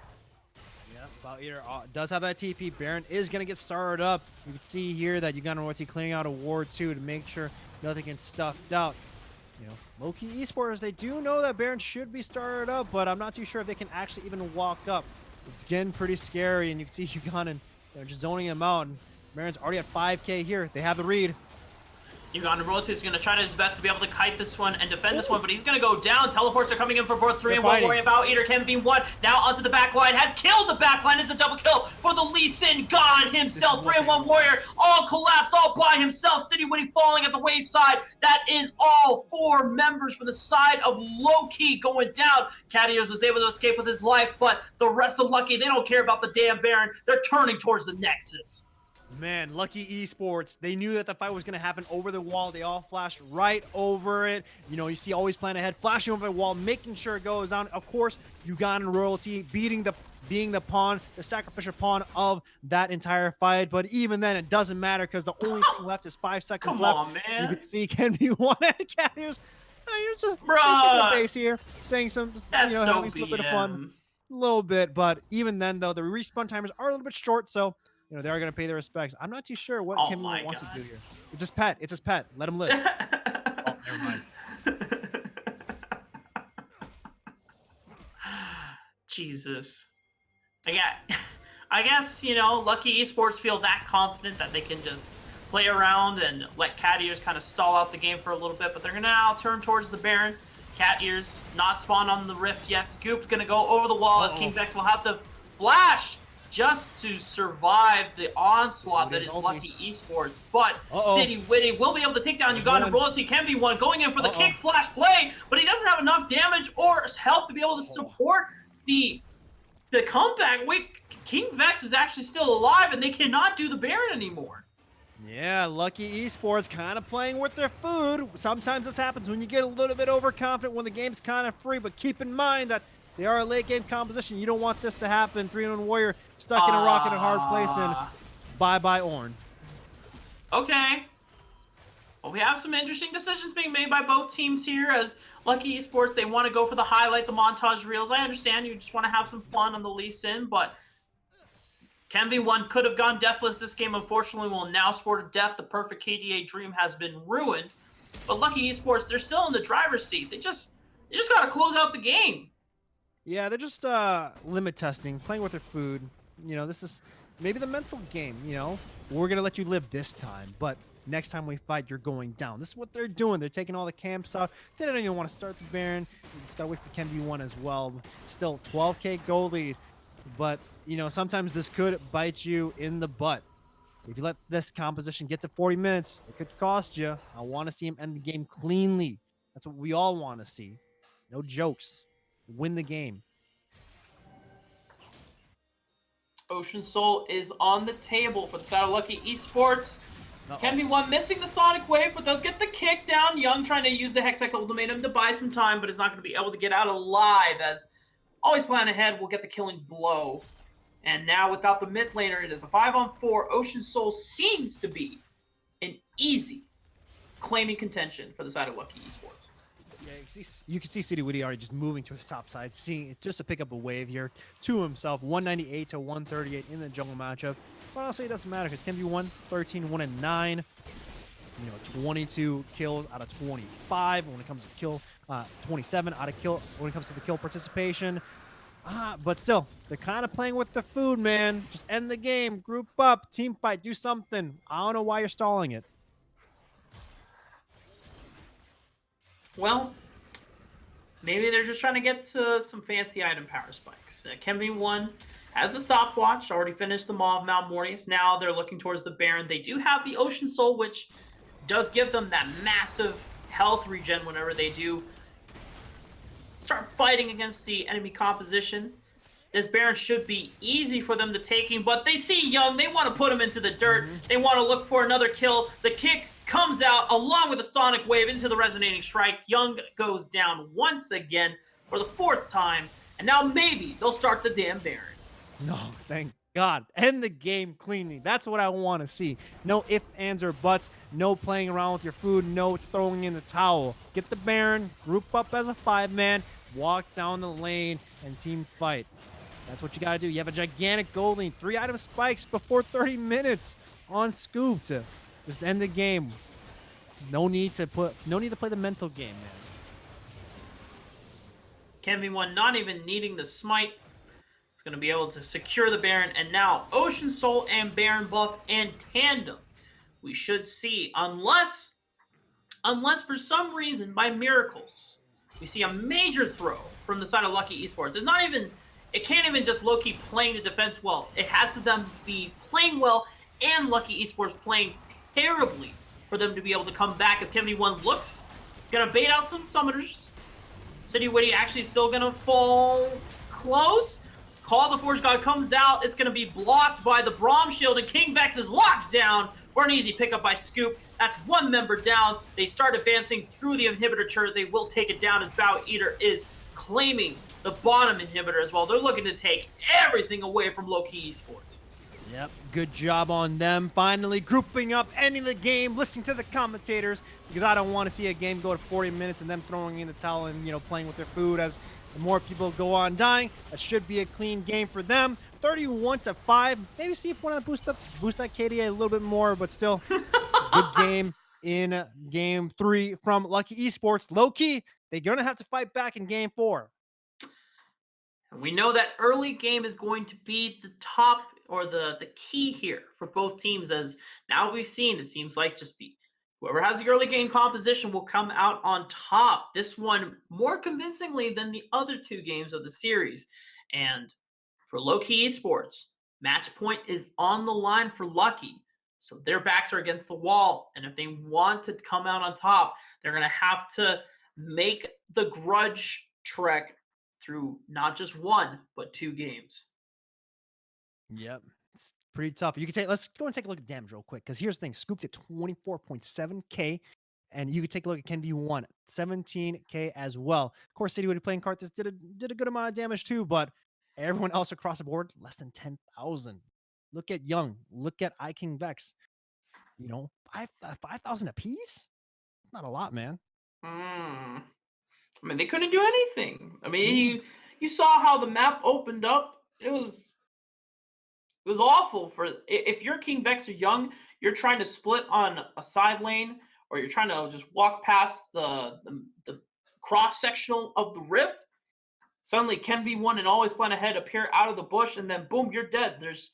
Yeah, Bow Eater does have that TP. Baron is going to get started up. You can see here that Uganda Royalty clearing out a ward too to make sure nothing gets stuffed out. Lowkey Esports, they do know that Baron should be started up, but I'm not too sure if they can actually even walk up. It's getting pretty scary, and you can see Ugandan just zoning him out. And Baron's already at 5k here. They have the read. Uganda Royalty is going to try his best to be able to kite this one and defend this one, but he's going to go down. Teleports are coming in for both 3-1 Warrior. Bow Eater KenV1 now onto the back line. Has killed the back line. It's a double kill for the Lee Sin God himself. 3-1 Warrior all collapsed all by himself. City Witty falling at the wayside. That is all 4 members from the side of Lowkey going down. Cadios was able to escape with his life, but the rest of Lowkey, they don't care about the damn Baron. They're turning towards the Nexus. Man, Lowkey Esports, they knew that the fight was going to happen over the wall. They all flashed right over it. You see always plan ahead, flashing over the wall, making sure it goes down. Of course, Ugandan Royalty being the pawn, the sacrificial pawn of that entire fight. But even then, it doesn't matter because the only thing left is 5 seconds Come left. on, man. You can see KenV1 and Cadios. You're just Bruh. face here, saying some, That's so having a little bit of fun. A little bit, but even then, though, the respawn timers are a little bit short, so they are going to pay their respects. I'm not too sure what KenV1 wants to do here. It's his pet. It's his pet. Let him live. Oh, never mind. Jesus. I guess, Lowkey Esports feel that confident that they can just play around and let Cat Ears kind of stall out the game for a little bit, but they're going to now turn towards the Baron. Cat Ears not spawned on the Rift yet. Scoop's going to go over the wall as King Vex will have to flash just to survive the onslaught that is Lowkey Esports. But City Witty will be able to take down Uganda Royalty. KenV1 going in for the kick flash play, but he doesn't have enough damage or help to be able to support the comeback. Wait, King Vex is actually still alive, and they cannot do the Baron anymore. Yeah, Lowkey Esports kind of playing with their food. Sometimes this happens when you get a little bit overconfident when the game's kind of free, but keep in mind that they are a late game composition. You don't want this to happen. 3-1 Warrior stuck in a rock in a hard place, and bye-bye Ornn. Okay. Well, we have some interesting decisions being made by both teams here as Lowkey Esports, they want to go for the highlight, the montage reels. I understand you just want to have some fun on the Lee Sin, but KenV1 could have gone deathless this game. Unfortunately, will now sport a death. The perfect KDA dream has been ruined. But Lowkey Esports, they're still in the driver's seat. They just got to close out the game. Yeah, they're just limit testing, playing with their food. This is maybe the mental game, We're going to let you live this time, but next time we fight, you're going down. This is what they're doing. They're taking all the camps out. They don't even want to start the Baron. You just got to wait for KenV1 as well. Still 12k gold lead, but, sometimes this could bite you in the butt. If you let this composition get to 40 minutes, it could cost you. I want to see him end the game cleanly. That's what we all want to see. No jokes. Win the game. Ocean Soul is on the table for the side of Lowkey Esports. KenV1 missing the Sonic Wave, but does get the kick down. Young trying to use the Hextech Ultimatum to buy some time, but is not going to be able to get out alive as always plan ahead will get the killing blow. And now without the mid laner, it is a 5-on-4. Ocean Soul seems to be an easy claiming contention for the side of Lowkey Esports. Yeah, you can see City Witty already just moving to his top side, seeing it just to pick up a wave here to himself, 198 to 138 in the jungle matchup. But honestly, it doesn't matter because Ken one 13, 1 and 9. 22 kills out of 25 when it comes to kill, 27 out of kill when it comes to the kill participation. But still, they're kind of playing with the food, man. Just end the game, group up, team fight, do something. I don't know why you're stalling it. Well, maybe they're just trying to get to some fancy item power spikes. Kemi1 has a stopwatch, already finished the Maw of Mount Mornius. Now they're looking towards the Baron. They do have the Ocean Soul, which does give them that massive health regen whenever they do start fighting against the enemy composition. This Baron should be easy for them to taking, but they see Young. They want to put him into the dirt. They want to look for another kill. The kick comes out along with a Sonic Wave into the Resonating Strike. Young goes down once again for the 4th time, and now maybe they'll start the damn Baron. No, thank God. End the game cleanly. That's what I want to see. No ifs, ands, or buts. No playing around with your food. No throwing in the towel. Get the Baron, group up as a 5-man, walk down the lane, and team fight. That's what you got to do. You have a gigantic gold lane, 3 item spikes before 30 minutes on Scoop to just end the game. No need to play the mental game, man. Kemi1 not even needing the smite. He's going to be able to secure the Baron, and now Ocean Soul and Baron buff in tandem. We should see, unless for some reason, by miracles, we see a major throw from the side of Lowkey Esports. It can't even just Lowkey playing the defense well. It has to then be playing well and Lowkey Esports playing terribly for them to be able to come back as Kemi1 looks. It's going to bait out some summoners. City Witty actually still going to fall close. Call the Forge God comes out. It's going to be blocked by the Braum Shield, and King Vex is locked down for an easy pickup by Scoop. That's 1 member down. They start advancing through the inhibitor turret. They will take it down as Bow Eater is claiming the bottom inhibitor as well. They're looking to take everything away from Lowkey Esports. Yep, good job on them. Finally grouping up, ending the game, listening to the commentators, because I don't want to see a game go to 40 minutes and them throwing in the towel and, playing with their food as the more people go on dying. That should be a clean game for them. 31-5. Maybe see if one of them boost that KDA a little bit more, but still, good game in game 3 from Lowkey Esports. Lowkey, they're going to have to fight back in game 4. And we know that early game is going to be the top or the key here for both teams, as now we've seen, it seems like just whoever has the early game composition will come out on top. This one more convincingly than the other 2 games of the series. And for Lowkey Esports, match point is on the line for Lowkey. So their backs are against the wall. And if they want to come out on top, they're going to have to make the grudge trek through not just 1, but 2 games. Yep. It's pretty tough. Let's go and take a look at damage real quick, because here's the thing. Scooped at 24.7k, and you can take a look at Ken D1, 17k as well. Of course, City Witty playing Karthus did a good amount of damage too, but everyone else across the board, less than 10,000. Look at Young. Look at iKing Vex. 5,000 apiece? Not a lot, man. I mean, they couldn't do anything. I mean, you saw how the map opened up. It was awful. If you're King Vex or Young, you're trying to split on a side lane, or you're trying to just walk past the cross sectional of the rift. Suddenly, Ken V1 and Always Plan Ahead appear out of the bush, and then boom, you're dead. There's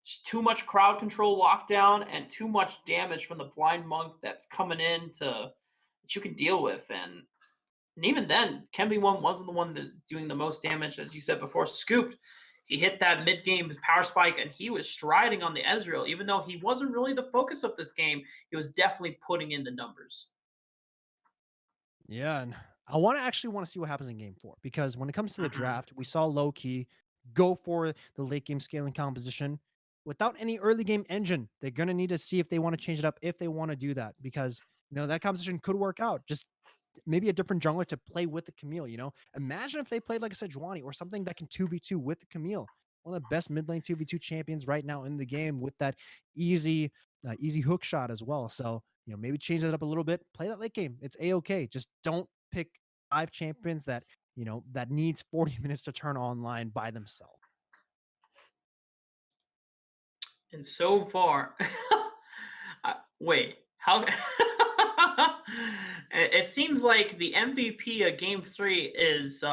just too much crowd control lockdown and too much damage from the Blind Monk that's coming in that you can deal with. And even then, Ken V1 wasn't the one that's doing the most damage, as you said before. Scooped. He hit that mid-game power spike, and he was striding on the Ezreal. Even though he wasn't really the focus of this game, he was definitely putting in the numbers. Yeah, and I want to see what happens in game 4, because when it comes to the draft, we saw Lowkey go for the late game scaling composition without any early game engine. They're going to need to see if they want to change it up, if they want to do that, because that composition could work out. Just maybe a different jungler to play with the Camille. Imagine if they played like a Sejuani or something that can 2v2 with the Camille. One of the best mid lane 2v2 champions right now in the game, with that easy hook shot as well. So maybe change that up a little bit. Play that late game. It's a-okay. Just don't pick 5 champions that that needs 40 minutes to turn online by themselves. And so far, wait, how? It seems like the MVP of Game Three is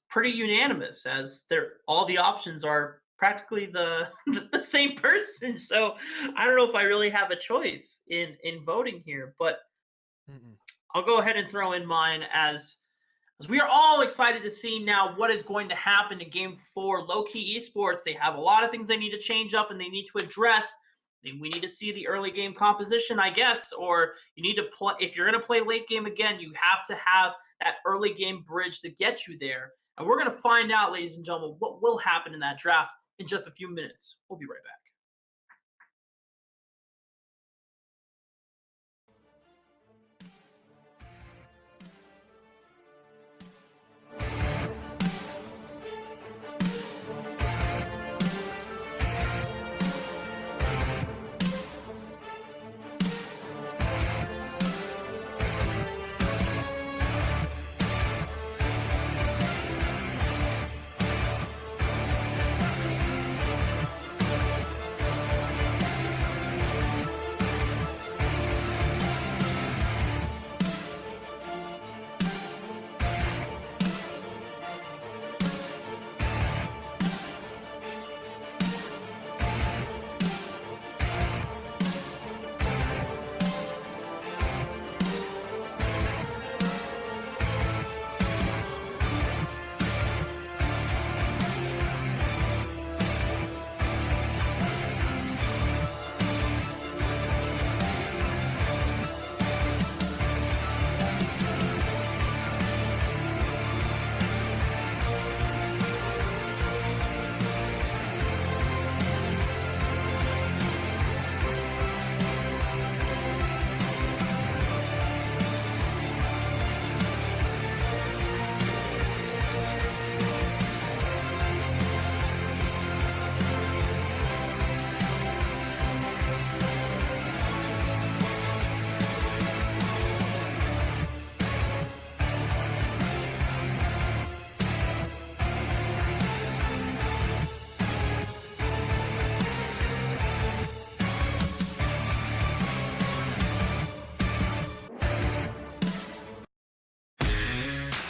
pretty unanimous, as they're all the options are practically the the same person. So I don't know if I really have a choice in voting here, but Mm-mm. I'll go ahead and throw in mine as we are all excited to see now what is going to happen in Game 4. Lowkey Esports, they have a lot of things they need to change up and they need to address. We need to see the early game composition, I guess, or you need to play. If you're going to play late game again, you have to have that early game bridge to get you there. And we're going to find out, ladies and gentlemen, what will happen in that draft in just a few minutes. We'll be right back.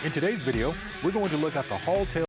In today's video, we're going to look at the Hall Tail.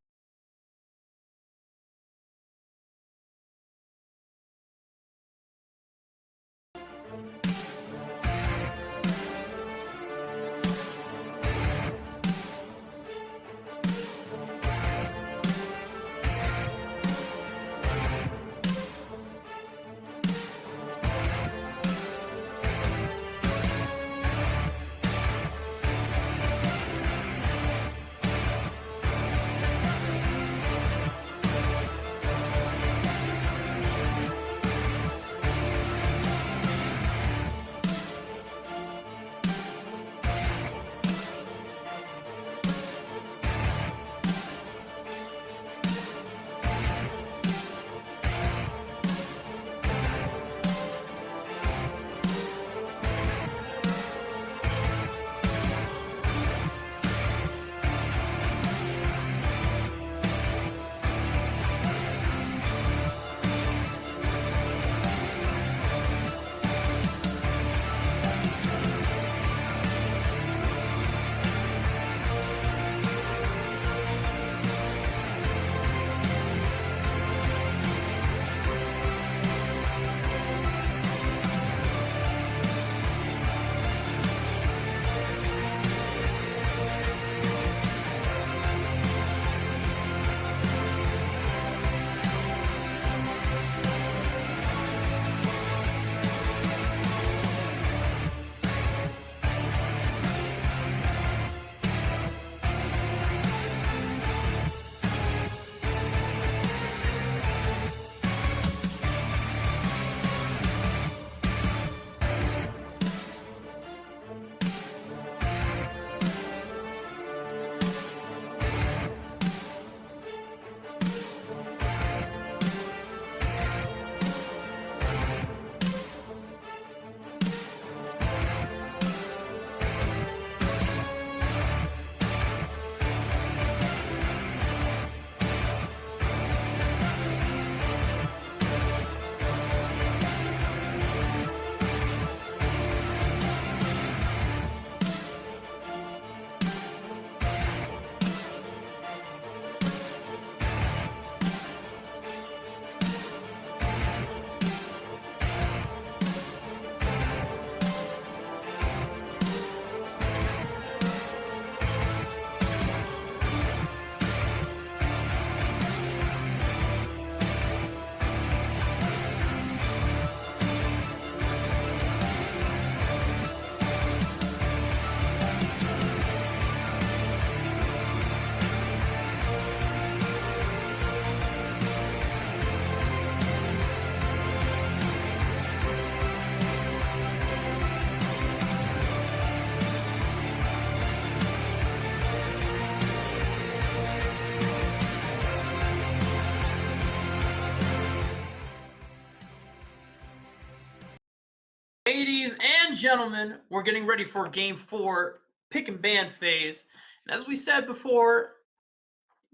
gentlemen, we're getting ready for Game 4 pick and ban phase. And as we said before,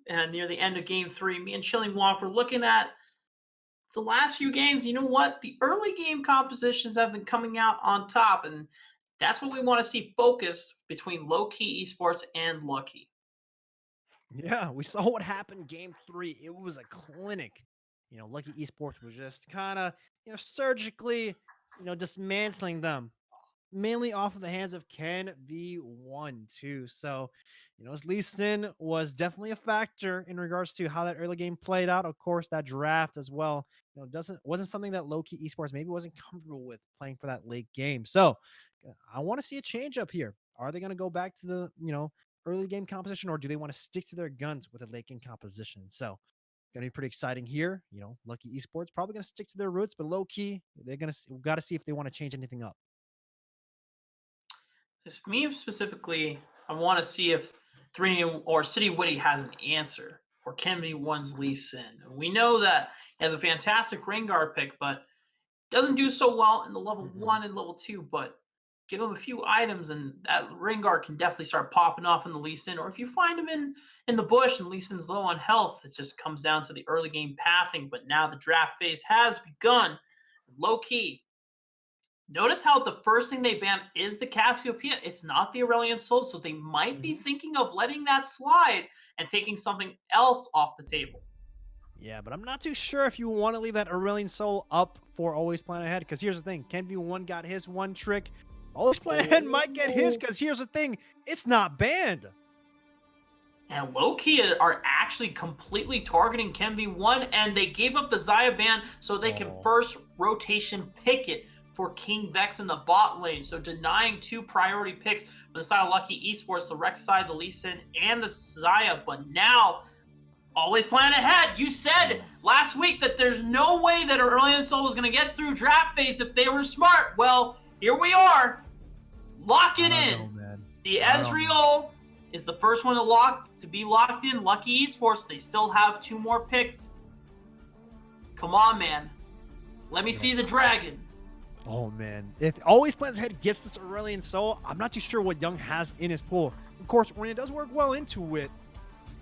and near the end of Game 3, me and Chilling Walk were looking at the last few games. You know what? The early game compositions have been coming out on top, and that's what we want to see focused between Lowkey Esports and Lucky. Yeah, we saw what happened game 3. It was a clinic. Lucky Esports was just kind of, surgically, dismantling them, mainly off of the hands of Ken V1 too. So, his Lee Sin was definitely a factor in regards to how that early game played out. Of course, that draft as well, wasn't something that Lowkey Esports maybe wasn't comfortable with playing for that late game. So, I want to see a change up here. Are they going to go back to the, early game composition, or do they want to stick to their guns with a late game composition? So, gonna be pretty exciting here. Lucky Esports probably gonna stick to their roots, but low key, they're gonna got to see if they want to change anything up. Just me specifically, I want to see if three or City Witty has an answer for Ken V1's Lee Sin. We know that he has a fantastic Rengar pick, but doesn't do so well in the level 1 and level 2, but give him a few items and that Rengar can definitely start popping off in the Lee Sin. Or if you find him in the bush and Lee Sin's low on health, it just comes down to the early game pathing. But now the draft phase has begun. Low key. Notice how the first thing they ban is the Cassiopeia. It's not the Aurelion Soul, so they might be thinking of letting that slide and taking something else off the table. Yeah, but I'm not too sure if you want to leave that Aurelion Soul up for Always Plan Ahead, because here's the thing. Ken V1 got his one trick. Always Plan Ahead might get his, because here's the thing. It's not banned. And Lowkey are actually completely targeting Ken V1, and they gave up the Xayah ban so they can first rotation pick it for King Vex in the bot lane. So denying 2 priority picks from the side of Lucky Esports, the Rex side, the Lee Sin, and the Xayah. But now, Always Plan Ahead. You said last week that there's no way that Aurelion Soul was going to get through draft phase if they were smart. Well, here we are. Lock it in. The Ezreal is the first one to be locked in. Lucky Esports, they still have 2 more picks. Come on, man. Let me see the dragon. Oh, man. If Always Plans Ahead gets this Aurelion Soul, I'm not too sure what Young has in his pool. Of course, Orion does work well into it,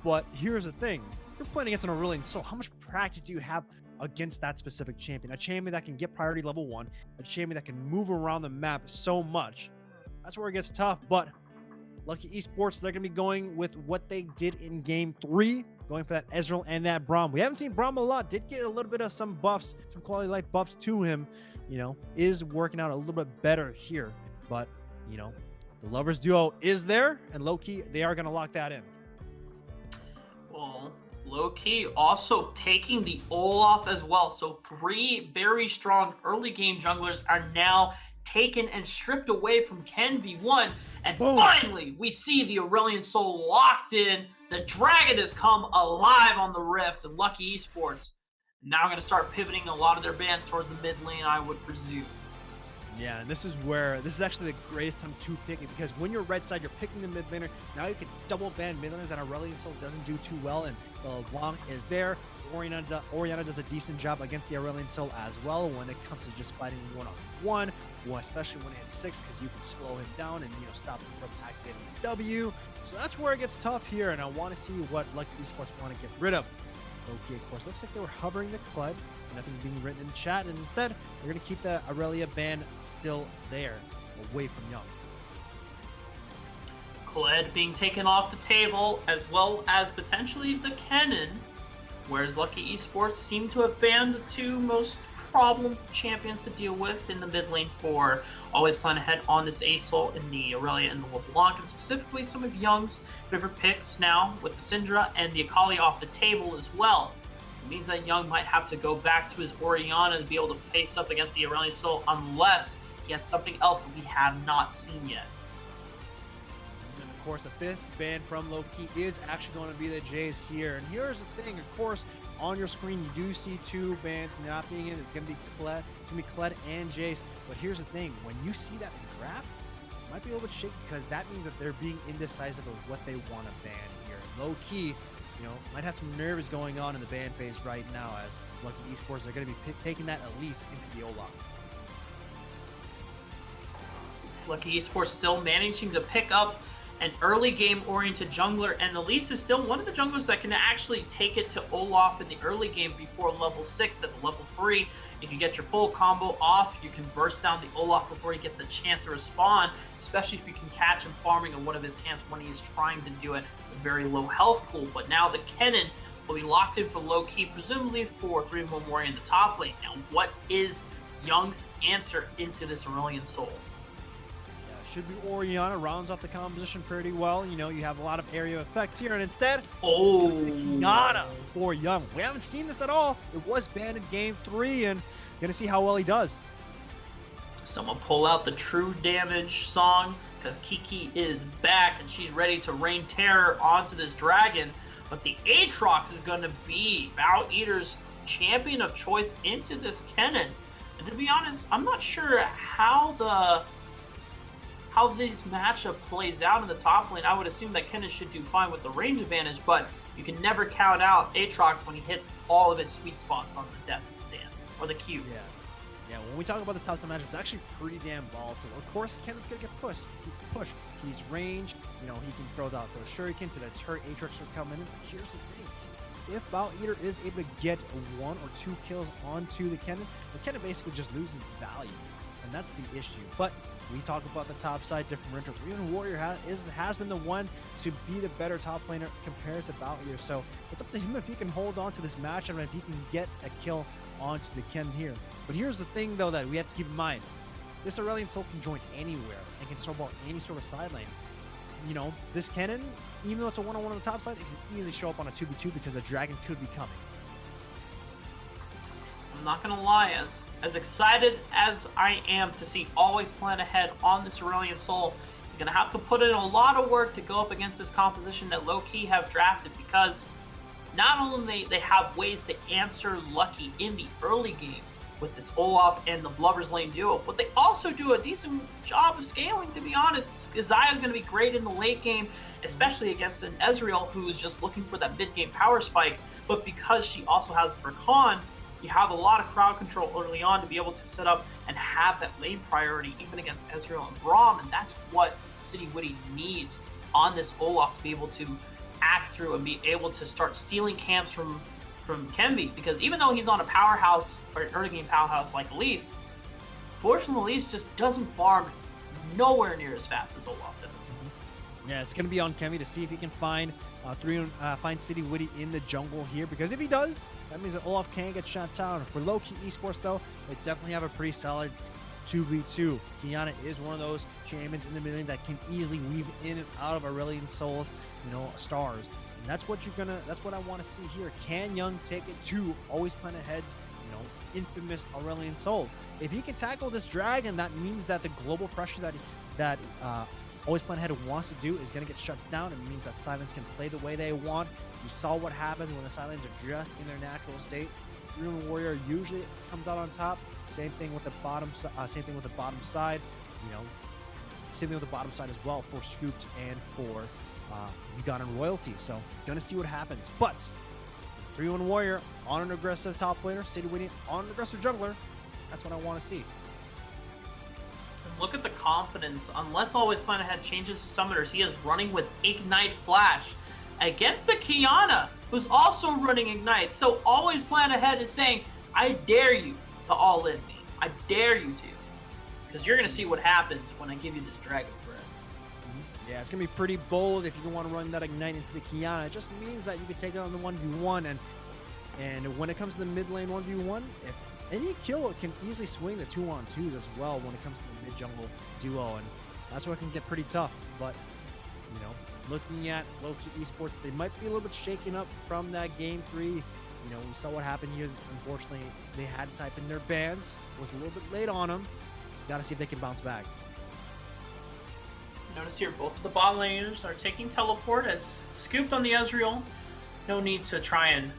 but here's the thing. You're playing against an Aurelion Soul. How much practice do you have against that specific champion? A champion that can get priority level 1, a champion that can move around the map so much. That's where it gets tough, but Lucky Esports, they're going to be going with what they did in Game 3, going for that Ezreal and that Braum. We haven't seen Braum a lot. Did get a little bit of some buffs, some quality life buffs to him. Is working out a little bit better here. But, the Lovers duo is there, and low-key, they are going to lock that in. Well, low-key also taking the Olaf as well. So 3 very strong early game junglers are now taken and stripped away from Ken V1. And finally, we see the Aurelion Soul locked in. The dragon has come alive on the Rift, and Lucky Esports now going to start pivoting a lot of their bans towards the mid lane, I would presume. Yeah, and this is actually the greatest time to pick it, because when you're red side, you're picking the mid laner. Now you can double ban mid laners that Aurelion Soul doesn't do too well, and the Long is there. Orianna does a decent job against the Aurelion Soul as well when it comes to just fighting one-on-one, especially when it hits 6, because you can slow him down and stop him from activating the W. So that's where it gets tough here, and I want to see what Lucky Esports want to get rid of. Okay, of course, looks like they were hovering the Kled. Nothing being written in chat, and instead they're going to keep the Aurelia ban still there, away from Young. Kled being taken off the table, as well as potentially the Kennen, whereas Lucky Esports seem to have banned the 2 most problem champions to deal with in the mid lane for Always Plan Ahead on this Asol in the Aurelia and the LeBlanc, and specifically some of Young's favorite picks now with the Syndra and the Akali off the table as well. It means that Young might have to go back to his Orianna to be able to face up against the Aurelion Soul, unless he has something else that we have not seen yet. And of course, the 5th ban from Lowkey is actually going to be the Jace here. And here's the thing, of course, on your screen you do see 2 bans not being in. It's going to be Kled. It's going to be Kled and Jace. But here's the thing, when you see that in draft, it might be a little bit shaky, because that means that they're being indecisive of what they want to ban here. Lowkey, might have some nerves going on in the ban phase right now, as Lucky Esports are going to be taking that Elise into the Olaf. Lowkey Esports still managing to pick up an early game-oriented jungler, and Elise is still one of the junglers that can actually take it to Olaf in the early game before level 6. At the level 3, you can get your full combo off. You can burst down the Olaf before he gets a chance to respond, especially if you can catch him farming in one of his camps when he's trying to do it with very low health pool. But now the Kennen will be locked in for Lowkey, presumably for 3-1 Warrior in the top lane. Now, what is Young's answer into this Aurelion Soul? Should be Orianna, rounds off the composition pretty well. You know, you have a lot of area effects here, and instead, Kiana for Young. We haven't seen this at all. It was banned in game 3, and gonna see how well he does. Someone pull out the true damage song, because Kiki is back, and she's ready to rain terror onto this dragon. But the Aatrox is gonna be Bow Eater's champion of choice into this Kennen. And to be honest, I'm not sure how this matchup plays out in the top lane. I would assume that Kennen should do fine with the range advantage, but you can never count out Aatrox when he hits all of his sweet spots on the depth stand, or the Q. Yeah, when we talk about this top side matchup, it's actually pretty damn volatile. Of course, Kennen's gonna get pushed. He's ranged, you know, he can throw out those shuriken to deter Aatrox from coming in. But here's the thing. If Bow Eater is able to get 1 or 2 kills onto the Kennen basically just loses its value. And that's the issue. But we talk about the top side differential. Even Warrior has been the one to be the better top laner compared to Bow Eater. So it's up to him if he can hold on to this matchup and if he can get a kill onto the Kennen here. But here's the thing, though, that we have to keep in mind. This Aurelion Soul can join anywhere and can snowball any sort of side lane. You know, this Kennen, even though it's a 1-on-1 on the top side, it can easily show up on a 2v2 because the dragon could be coming. I'm not gonna lie, as excited as I am to see Always Plan Ahead on this Aurelion Soul, he's gonna have to put in a lot of work to go up against this composition that Lowkey have drafted, because not only they have ways to answer Lowkey in the early game with this Olaf and the Blubber's Lane duo, but they also do a decent job of scaling, to be honest. Xayah's going to be great in the late game, especially against an Ezreal who's just looking for that mid-game power spike, but because she also has Rakan, you have a lot of crowd control early on to be able to set up and have that lane priority even against Ezreal and Braum, and that's what City Witty needs on this Olaf to be able to act through and be able to start stealing camps from Kenby, because even though he's on a powerhouse or an early game powerhouse like Elise, fortunately Elise just doesn't farm nowhere near as fast as Olaf does. Yeah, it's going to be on Kenby to see if he can find City Witty in the jungle here, because if he does, that means that Olaf can get shot down. For Lowkey Esports, though, they definitely have a pretty solid 2v2. Kiana is one of those champions in the mid lane that can easily weave in and out of Aurelion Soul's, you know, stars. And that's what I want to see here. Can Young take it to Always Plan Ahead's, you know, infamous Aurelion Soul? If he can tackle this dragon, that means that the global pressure that Always Plan Ahead wants to do is going to get shut down. It means that Silence can play the way they want. You saw what happens when the Silence are just in their natural state. Rune Warrior usually comes out on top. Same thing with the bottom. Same thing with the bottom side. You know, same thing with the bottom side as well for Scooped and for Ugandan Royalty. So gonna see what happens. But 3-1 Warrior on an aggressive top laner, City Witty on an aggressive jungler. That's what I want to see. Look at the confidence. Unless Always Plan Ahead changes the summoners, he is running with Ignite Flash against the Kiana, who's also running Ignite. So Always Plan Ahead is saying, I dare you to all in me. I dare you to. Because you're going to see what happens when I give you this Dragon Breath. Yeah, it's going to be pretty bold if you want to run that Ignite into the Kiana. It just means that you can take it on the 1v1. And when it comes to the mid lane 1v1, if any kill can easily swing the 2-on-2s as well when it comes to the mid-jungle duo. And that's where it can get pretty tough. But, you know, looking at Lowkey Esports, they might be a little bit shaken up from that game 3. You know, we saw what happened here. Unfortunately, they had to type in their bans. It was a little bit late on them. Got to see if they can bounce back. Notice here, both of the bot laners are taking teleport as Scooped on the Ezreal. No need to try and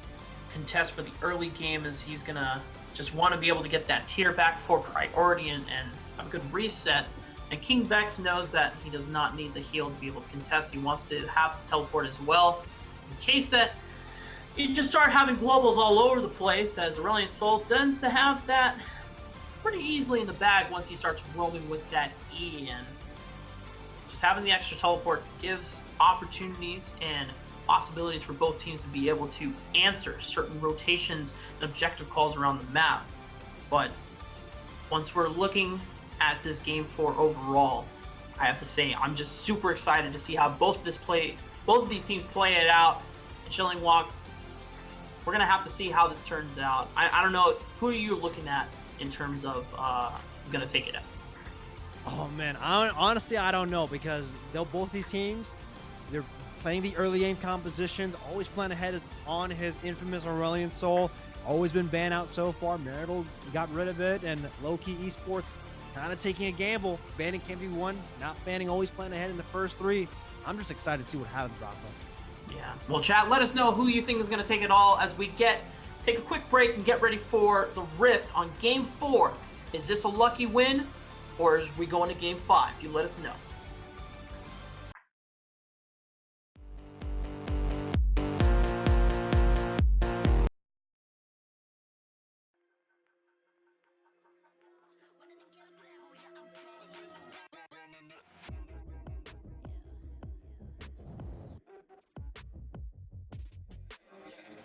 contest for the early game, as he's going to just want to be able to get that tier back for priority and a good reset. And King Vex knows that he does not need the heal to be able to contest. He wants to have the teleport as well, in case that you just start having globals all over the place, as Aurelion Soul tends to have that pretty easily in the bag once he starts roaming with that E, and just having the extra teleport gives opportunities and possibilities for both teams to be able to answer certain rotations and objective calls around the map. But once we're looking at this game 4 overall, I have to say I'm just super excited to see how both of these teams play it out. Chilling Walk, we're gonna have to see how this turns out. I don't know, who are you looking at in terms of who's gonna take it out? Oh man, honestly I don't know, because both these teams, they're playing the early game compositions. Always playing ahead on his infamous Aurelion Soul. Always been banned out so far. Marital got rid of it, and Lowkey Esports kind of taking a gamble, banning KV1, not banning, always playing ahead in the first 3. I'm just excited to see what happens, Rafa. Yeah. Well, chat, let us know who you think is going to take it all as we take a quick break and get ready for the Rift on Game 4. Is this a lucky win, or is we going to Game 5? You let us know.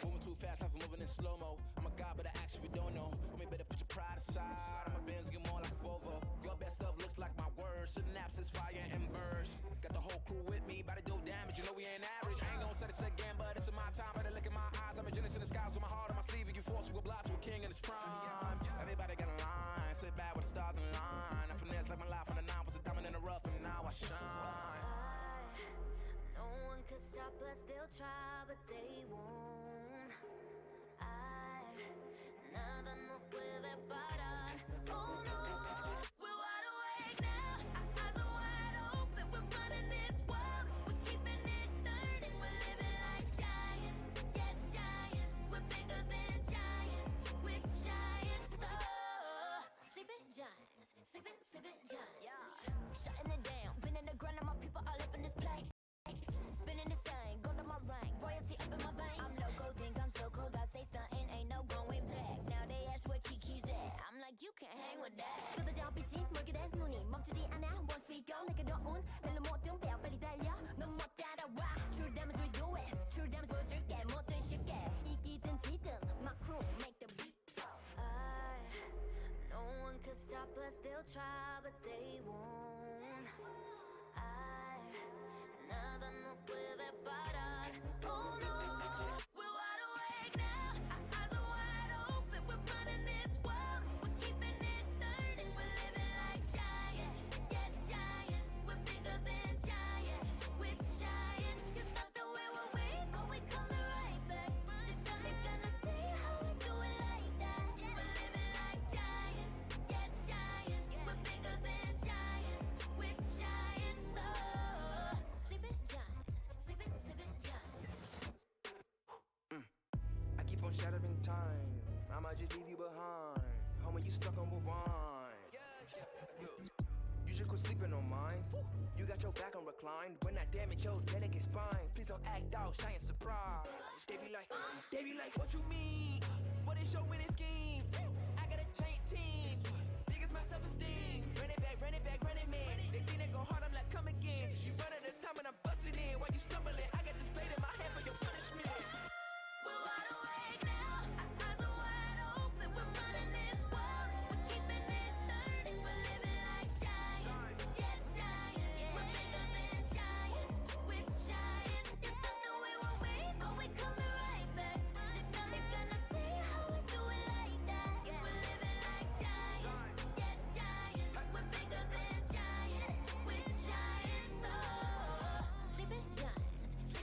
Moving too fast, life moving in slow-mo. I'm a god, but I actually don't know. I mean, better put your pride aside. I'm a Benz, get more like a Volvo. Your best stuff looks like my words. Synapses, fire, and burst. Got the whole crew with me, about to do damage. You know we ain't average. I ain't gonna say this again, but it's in my time. Better look in my eyes. I'm a genius in the skies with my heart on my sleeve. You force, you will block to a king in his prime. Everybody got a line. Sit back with the stars in line. I finesse like my life on the 9 was a diamond in the rough, and now I shine. No one could stop us, they'll try, but they won't. Nada nos puede parar. Oh no, we're wide awake now. Our eyes are wide open. We're running this world. We're keeping it turning. We're living like giants. Yeah, giants. We're bigger than giants. We're giants. Oh, sleeping giants. Sleeping giants. Yeah, shutting it down. Been in the grind, and my people all up in this place. Spinning this thing, go to my rank, royalty up in my veins. I'm loco, think I'm so cold, I say something, ain't no going back. Now they ask where Kiki's at, I'm like, you can't hang with that. 쏟아져 빛이 멀게 된 눈이 멈추지 않아. Once we go, 내게 더운 날로 모든 뼈 빨리 달려. 넌 못 따라와. True damage we do it. True damage 보여줄게. 뭐든 쉽게 이기든 지든 my crew make the beat. No one could stop us, they'll try, but they won't. Nada nos puede parar. Oh no, we're wide awake now. Our eyes are wide open. We're running this world. We're keeping it turning. We're living like giants. Yeah, giants. We're bigger than giants. We're giants. It's not the way we're weak, but we coming right back. This time you're gonna see how we do it like that. We're living like giants. Yeah, giants. We're bigger than giants. We're giants. Oh. Sleeping giants, sleeping giants. I keep on shattering time. I might just leave you behind. Homie, you stuck on rewind. You should quit sleeping on mine. You got your back on recline. When I damage your delicate spine, please don't act out, shy and surprise. They be like, what you mean? What is your winning scheme? I got a giant team. Biggest my self-esteem. Run it back, running man. They think they go hard, I'm like, come again. You run at a time and I'm busting in. While you stumbling, I got this blade in my hand for your punishment. We're wide awake now. Our eyes are wide open. We're running this world. We're keeping it turning. We're living like giants. Yeah, giants. We're bigger than giants. We're giants. It's not the way we're weak, but we coming right back. This time you're gonna see how we do it like that. We're living like giants. Yeah, giants. We're bigger than giants. We're giants. Oh, sleeping giants.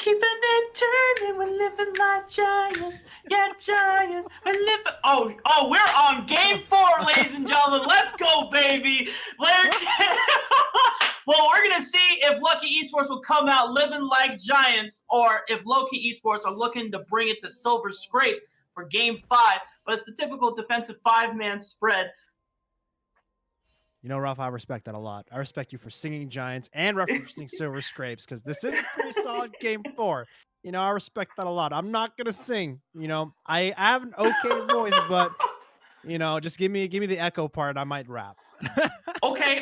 Keeping it turning, we're living like giants. Yeah, giants. We're living. Oh, we're on game 4, ladies and gentlemen. Let's go, baby. Well, we're gonna see if Lowkey Esports will come out living like giants, or if Lowkey Esports are looking to bring it to Silver Scrapes for game 5. But it's the typical defensive 5-man spread. You know, Ralph, I respect that a lot. I respect you for singing Giants and referencing Silver Scrapes, because this is a pretty solid game 4. You know, I respect that a lot. I'm not gonna sing. You know, I have an okay voice, but you know, just give me the echo part. I might rap. Okay.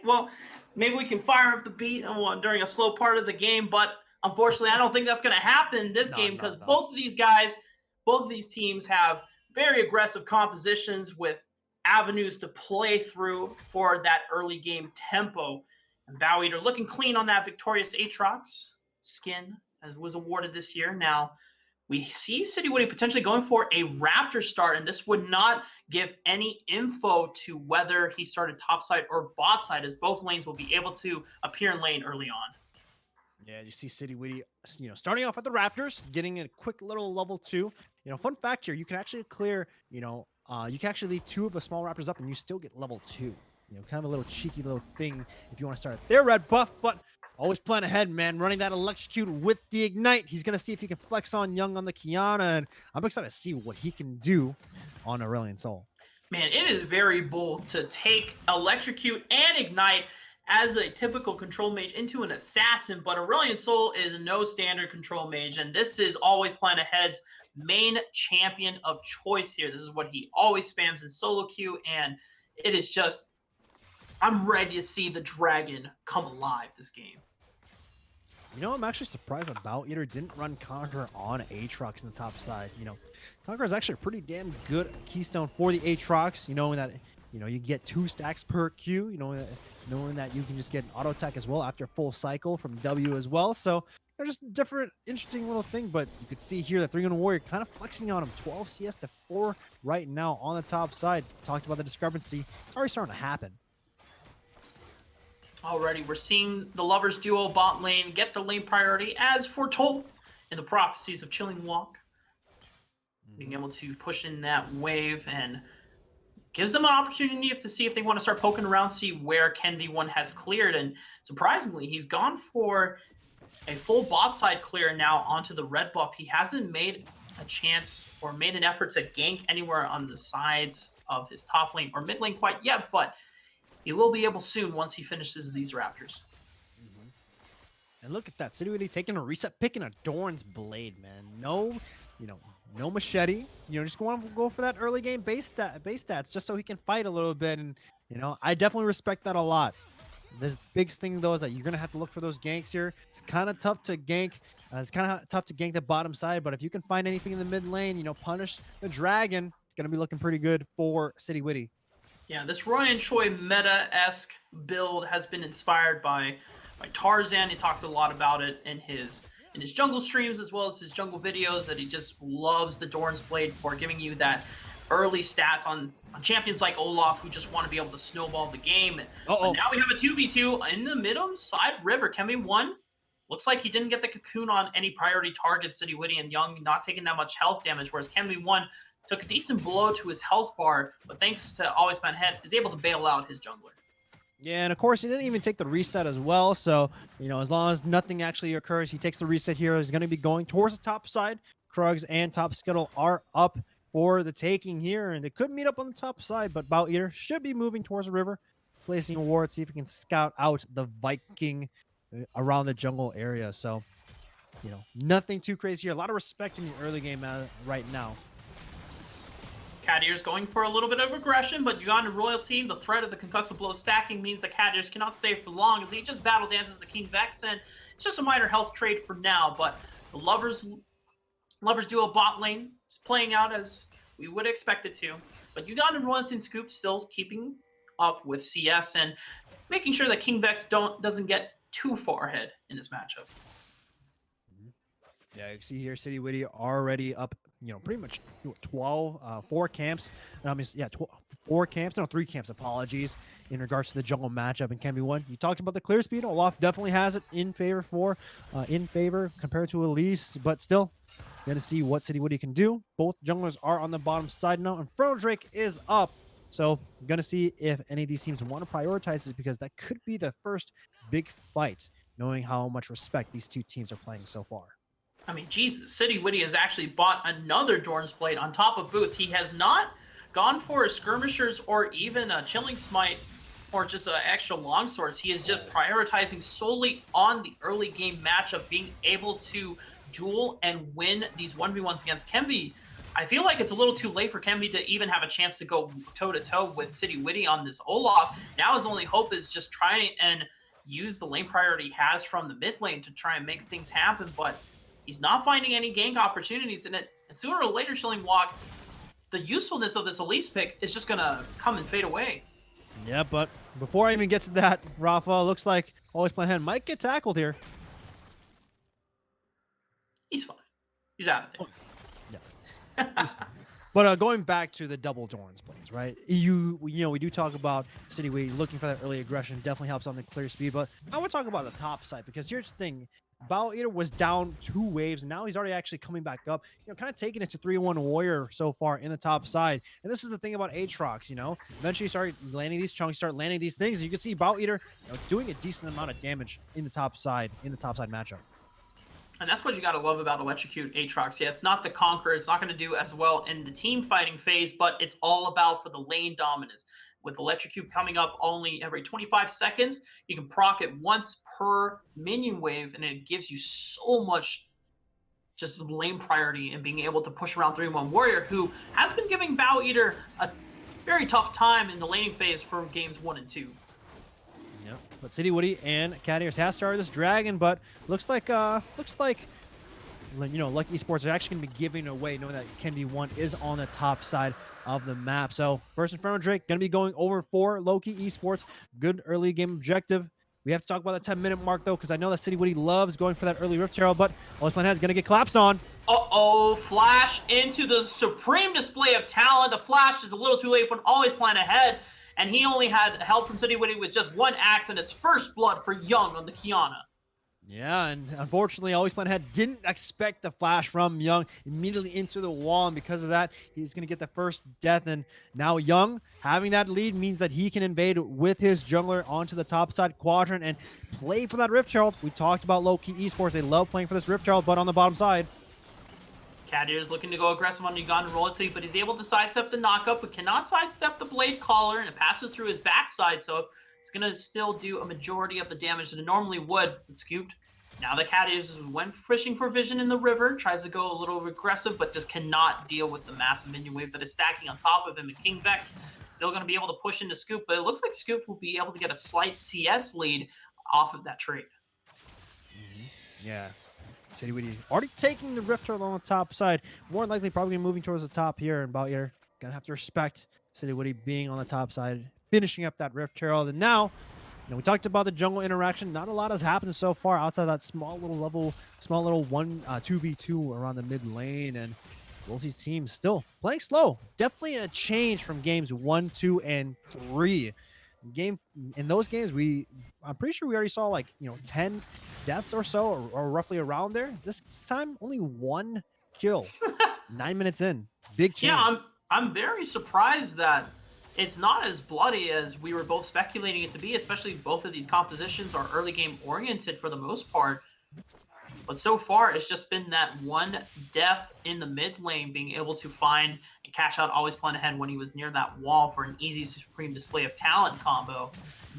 Well, maybe we can fire up the beat during a slow part of the game, but unfortunately, I don't think that's going to happen this game because no. both of these teams have very aggressive compositions with avenues to play through for that early game tempo. And Bow Eater looking clean on that victorious Aatrox skin, as was awarded this year. Now, we see City Woody potentially going for a Raptor start, and this would not give any info to whether he started topside or bot side, as both lanes will be able to appear in lane early on. Yeah, you see City Witty, you know, starting off at the Raptors, getting a quick little level 2. You know, fun fact here, you can actually clear, you know, you can actually leave 2 of the small Raptors up and you still get level 2. You know, kind of a little cheeky little thing if you want to start their red buff, but always plan ahead, man. Running that electrocute with the ignite. He's going to see if he can flex on Young on the Kiana, and I'm excited to see what he can do on Aurelion Sol. Man, it is very bold to take electrocute and ignite as a typical control mage into an assassin, but Aurelion Sol is no standard control mage, and this is always plan ahead's main champion of choice here. This is what he always spams in solo queue, and it is just, I'm ready to see the dragon come alive this game. You know, I'm actually surprised that Bow Eater didn't run Conqueror on Aatrox in the top side. You know, Conqueror is actually a pretty damn good keystone for the Aatrox. You know that, you know, you get 2 stacks per Q. You know, knowing that you can just get an auto attack as well after full cycle from W as well. So they're just different, interesting little thing. But you could see here that 3-gun Warrior kind of flexing on him. 12 CS to 4 right now on the top side. Talked about the discrepancy. It's already starting to happen. Already, we're seeing the Lovers duo bot lane get the lane priority as foretold in the prophecies of Chilling Walk. Being able to push in that wave and gives them an opportunity to see if they want to start poking around, see where Kendi one has cleared. And surprisingly, he's gone for a full bot side clear now onto the red buff. He hasn't made a chance or made an effort to gank anywhere on the sides of his top lane or mid lane quite yet, but he will be able soon once he finishes these Raptors. And look at that. City Witty taking a reset pick and a Doran's Blade, man. No, you know, no machete. You know, just want to go for that early game base stats just so he can fight a little bit. And, you know, I definitely respect that a lot. The biggest thing, though, is that you're going to have to look for those ganks here. It's kind of tough to gank. It's kind of tough to gank the bottom side. But if you can find anything in the mid lane, you know, punish the dragon, it's going to be looking pretty good for City Witty. Yeah, this Royan Choi meta-esque build has been inspired by Tarzan. He talks a lot about it in his jungle streams as well as his jungle videos, that he just loves the Doran's Blade for giving you that early stats on champions like Olaf who just want to be able to snowball the game. But now we have a 2v2 in the middle side river. Kemi won. Looks like he didn't get the cocoon on any priority targets. City Witty and Young not taking that much health damage, whereas Kemi won took a decent blow to his health bar, but thanks to Always Man Head, is able to bail out his jungler. Yeah, and of course, he didn't even take the reset as well. So, you know, as long as nothing actually occurs, he takes the reset here. He's going to be going towards the top side. Krugs and Top Skittle are up for the taking here, and they could meet up on the top side, but Bow Eater should be moving towards the river, placing a ward, see if he can scout out the Viking around the jungle area. So, you know, nothing too crazy here. A lot of respect in the early game right now. Cat Ears going for a little bit of aggression, but Uganda Royalty, the threat of the concussive blow stacking means that Cat Ears cannot stay for long as he just battle dances the King Vex, and it's just a minor health trade for now. But the Lovers duo bot lane is playing out as we would expect it to. But Uganda Royalty and Scoop still keeping up with CS and making sure that King Vex doesn't get too far ahead in this matchup. Yeah, you see here, City Witty already up pretty much 12, 4 camps. I mean, yeah, 4 camps. No, 3 camps. Apologies. In regards to the jungle matchup in Ken 1, you talked about the clear speed. Olaf definitely has it in favor compared to Elise, but still, gonna see what City Woody can do. Both junglers are on the bottom side now, and Frodrake is up. So gonna see if any of these teams want to prioritize this, because that could be the first big fight, knowing how much respect these two teams are playing so far. I mean, Jesus, City Witty has actually bought another Dorn's Blade on top of Boots. He has not gone for a Skirmishers or even a Chilling Smite or just extra longswords. He is just prioritizing solely on the early game matchup, being able to duel and win these 1v1s against Kemby. I feel like it's a little too late for Kemby to even have a chance to go toe-to-toe with City Witty on this Olaf. Now his only hope is just trying and use the lane priority he has from the mid lane to try and make things happen, but he's not finding any gank opportunities in it. And sooner or later, Chilling Walk, the usefulness of this Elise pick is just going to come and fade away. Yeah, but before I even get to that, Rafa, looks like Always Plan Ahead might get tackled here. He's fine. He's out of there. Yeah. But going back to the double Dorn's Blades, right? We do talk about City Witty looking for that early aggression. Definitely helps on the clear speed. But I want to talk about the top side, because here's the thing. Bow Eater was down 2 waves, and now he's already actually coming back up, kind of taking it to 3-1 Warrior so far in the top side. And this is the thing about Aatrox, eventually you start landing these chunks, start landing these things, and you can see Bow Eater doing a decent amount of damage in the top side matchup. And that's what you got to love about Electrocute Aatrox. Yeah, it's not the Conqueror. It's not going to do as well in the team fighting phase, but it's all about for the lane dominance. With Electrocute coming up only every 25 seconds, you can proc it once per minion wave, and it gives you so much just lane priority and being able to push around 3-1 Warrior, who has been giving Bow Eater a very tough time in the laning phase for games 1 and 2. Yep. But City Woody and Cat Ears has started this dragon, but looks like Lucky Esports are actually going to be giving away, knowing that Ken 1 is on the top side of the map. So first and foremost, Drake going to be going over for Lowkey Esports. Good early game objective. We have to talk about the 10-minute mark, though, because I know that City Woody loves going for that early Rift Herald, but Always Plan Ahead is going to get collapsed on. Uh-oh, Flash into the supreme display of talent. The Flash is a little too late for Always Plan Ahead, and he only had help from City Woody with just 1 axe, and it's first blood for Young on the Kiana. Yeah, and unfortunately, Always Plan Ahead didn't expect the flash from Young immediately into the wall, and because of that, he's going to get the first death. And now Young having that lead means that he can invade with his jungler onto the top side quadrant and play for that Rift Herald. We talked about Lowkey Esports. They love playing for this Rift Herald, but on the bottom side, Kadir looking to go aggressive on Ugandan Royalty, but he's able to sidestep the knockup, but cannot sidestep the Blade Collar, and it passes through his backside, so it's going to still do a majority of the damage that it normally would. It's scooped. Now the Kadir went fishing for vision in the river, tries to go a little aggressive, but just cannot deal with the massive minion wave that is stacking on top of him. And King Vex still going to be able to push into Scoop, but it looks like Scoop will be able to get a slight CS lead off of that trade. Yeah. City Woody already taking the Rift Herald on the top side. More than likely probably moving towards the top here. And Bow Eater going to have to respect City Woody being on the top side, finishing up that Rift Herald. And now, we talked about the jungle interaction. Not a lot has happened so far outside that small little 2v2 around the mid lane. And Wolsey's team still playing slow. Definitely a change from games 1, 2, and 3. In those games, I'm pretty sure we already saw 10 deaths or so, or roughly around there. This time, only 1 kill. 9 minutes in. Big change. Yeah, I'm very surprised that it's not as bloody as we were both speculating it to be, especially both of these compositions are early game oriented for the most part. But so far, it's just been that 1 death in the mid lane, being able to find and catch out Always Plan Ahead when he was near that wall for an easy supreme display of talent combo.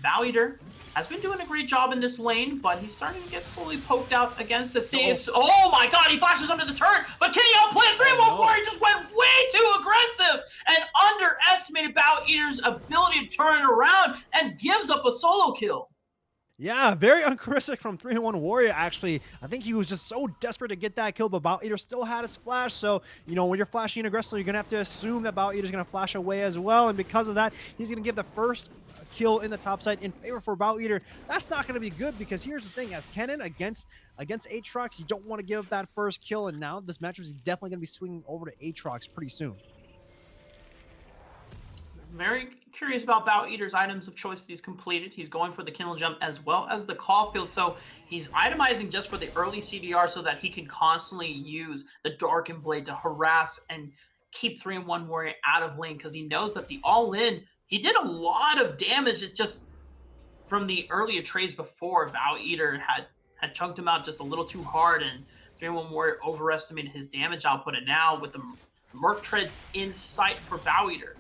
Bow Eater has been doing a great job in this lane, but he's starting to get slowly poked out against the CS. Oh my god, he flashes under the turret, but can he outplay it? 3-1 Warrior just went way too aggressive and underestimated Bow Eater's ability to turn it around and gives up a solo kill. Yeah, very uncharacteristic from 3-1 Warrior, actually. I think he was just so desperate to get that kill, but Bout Eater still had his flash. So, you know, when you're flashing aggressively, you're going to have to assume that Bout Eater's going to flash away as well. And because of that, he's going to give the first kill in the top side in favor for Bout Eater. That's not going to be good because here's the thing. As Kennen against Aatrox, you don't want to give up that first kill. And now this matchup is definitely going to be swinging over to Aatrox pretty soon. Very curious about Bout Eater's items of choice that he's completed. He's going for the kill jump as well as the call field. So he's itemizing just for the early CDR so that he can constantly use the Darkened Blade to harass and keep 3-1 Warrior out of lane because he knows that the all-in, he did a lot of damage. It just from the earlier trades before, Bout Eater had chunked him out just a little too hard, and 3-1 Warrior overestimated his damage output. And now with the Merc Treads in sight for Bout Eater,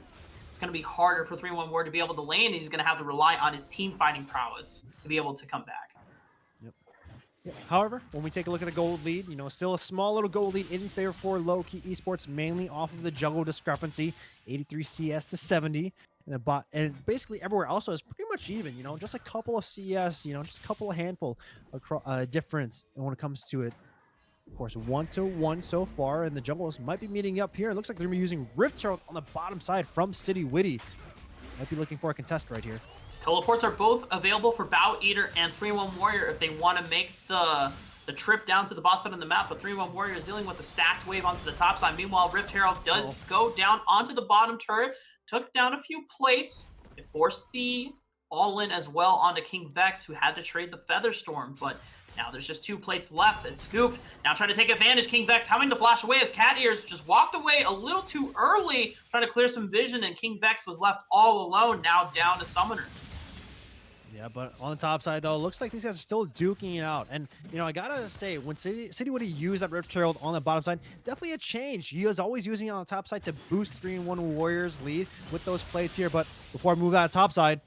it's going to be harder for 3-1 Warrior to be able to lane. He's going to have to rely on his team fighting prowess to be able to come back. Yep. However, when we take a look at the gold lead, you know, still a small little gold lead in favor for Lowkey Esports, mainly off of the jungle discrepancy, 83 CS to 70. And the bot, and basically everywhere else is pretty much even, you know, just a couple of CS, you know, just a couple of handful of difference when it comes to it. Of course, 1-1 so far, and the jungles might be meeting up here. It looks like they're going to be using Rift Herald on the bottom side from City Witty. Might be looking for a contest right here. Teleports are both available for Bout Eater and 3-1 Warrior if they want to make the trip down to the bot side of the map, but 3-1 Warrior is dealing with a stacked wave onto the top side. Meanwhile, Rift Herald does go down onto the bottom turret, took down a few plates. It forced the all-in as well onto King Vex, who had to trade the Featherstorm, but now there's just 2 plates left. It's scooped. Now trying to take advantage. King Vex having to flash away as Cat Ears just walked away a little too early, trying to clear some vision, and King Vex was left all alone, now down to Summoner. Yeah, but on the top side, though, it looks like these guys are still duking it out. And, you know, I gotta say, when City would use that Rift Herald on the bottom side, definitely a change. He is always using it on the top side to boost 3-1 Warriors lead with those plates here. But before I move out of top side,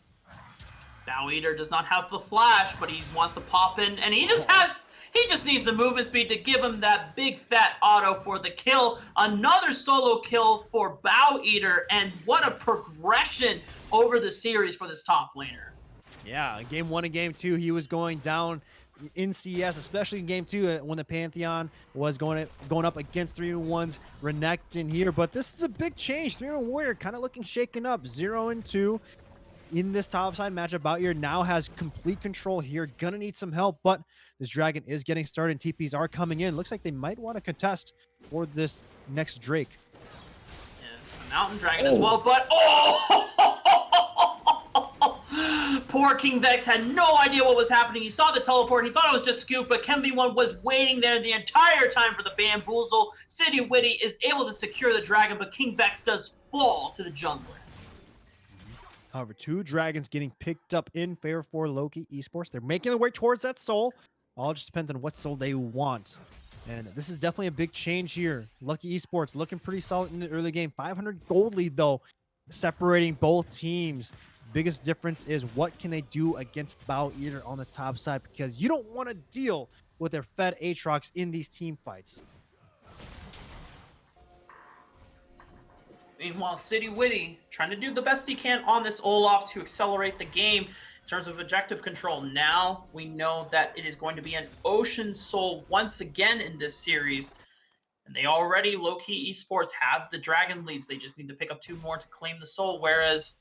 Bout Eater does not have the flash, but he wants to pop in, and he just needs the movement speed to give him that big fat auto for the kill. Another solo kill for Bout Eater, and what a progression over the series for this top laner. yeah, game 1 and game 2, he was going down in CS, especially in game 2 when the Pantheon was going up against 3-1's Renekton here. But this is a big change. 3-1 Warrior kind of looking shaken up, 0-2. In this top side matchup, Bout Eater now has complete control here. Gonna need some help, but this dragon is getting started and TPs are coming in. Looks like they might want to contest for this next Drake. Yeah, it's a mountain dragon as well, but poor King Vex had no idea what was happening. He saw the teleport, he thought it was just scoop, but KenV1 was waiting there the entire time for the bamboozle. City Witty is able to secure the dragon, but King Vex does fall to the jungler. However, 2 dragons getting picked up in favor for Lowkey Esports. They're making their way towards that soul. All just depends on what soul they want. And this is definitely a big change here. Lowkey Esports looking pretty solid in the early game. 500 gold lead, though, separating both teams. Biggest difference is what can they do against Bout Eater on the top side, because you don't want to deal with their fed Aatrox in these team fights. Meanwhile, City Witty trying to do the best he can on this Olaf to accelerate the game in terms of objective control. Now we know that it is going to be an Ocean Soul once again in this series. And they already, Lowkey Esports, have the dragon leads. They just need to pick up 2 more to claim the soul. Whereas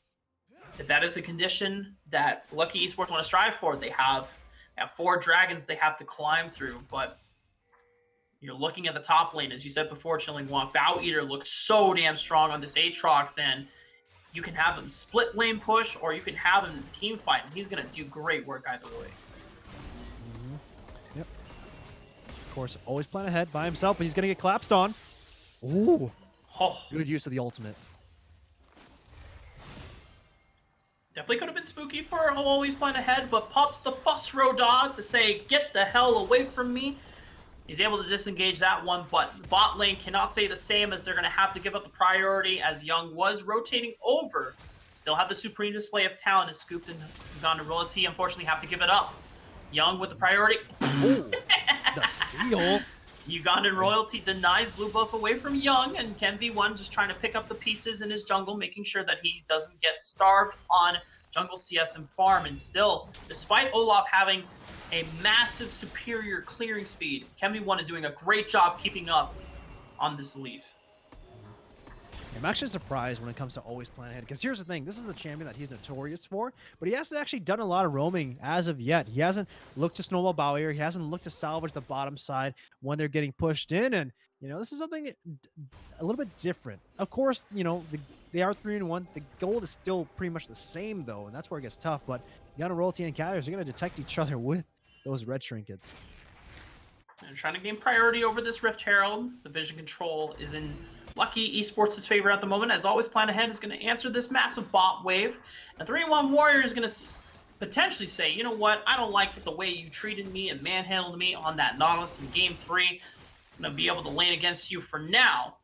if that is a condition that Lowkey Esports want to strive for, they have 4 dragons they have to climb through. But you're looking at the top lane, as you said before, Chilling One. Bout Eater looks so damn strong on this Aatrox, and you can have him split lane push, or you can have him team fight, and he's going to do great work either way. Yep. Of course, always plan ahead by himself, but he's going to get collapsed on. Ooh. Oh, Good use of the ultimate. definitely could have been spooky for always plan ahead, but pops the Fuss Rodod to say, get the hell away from me. He's able to disengage that one, but bot lane cannot say the same, as they're going to have to give up the priority, as Young was rotating over. Still have the supreme display of talent, is scooped and gone to royalty. Unfortunately, have to give it up. Young with the priority. Ooh, the steal. Ugandan royalty denies blue buff away from Young, and KenV1 just trying to pick up the pieces in his jungle, making sure that he doesn't get starved on jungle CS and farm, and still, despite Olaf having a massive superior clearing speed, Kemi1 is doing a great job keeping up on this Elise. I'm actually surprised when it comes to always plan ahead, because here's the thing, this is a champion that he's notorious for, but he hasn't actually done a lot of roaming as of yet. He hasn't looked to snowball barrier, he hasn't looked to salvage the bottom side when they're getting pushed in, and this is something a little bit different. Of course, they are 3-1. The goal is still pretty much the same though, and that's where it gets tough. But Gunnar, Royalty, and Catters are going to detect each other with those red trinkets. And trying to gain priority over this Rift Herald. The vision control is in Lowkey Esports' favor at the moment. As always, plan ahead is going to answer this massive bot wave. And 3-1 Warrior is going to potentially say, you know what, I don't like the way you treated me and manhandled me on that Nautilus in Game 3. I'm going to be able to lane against you for now.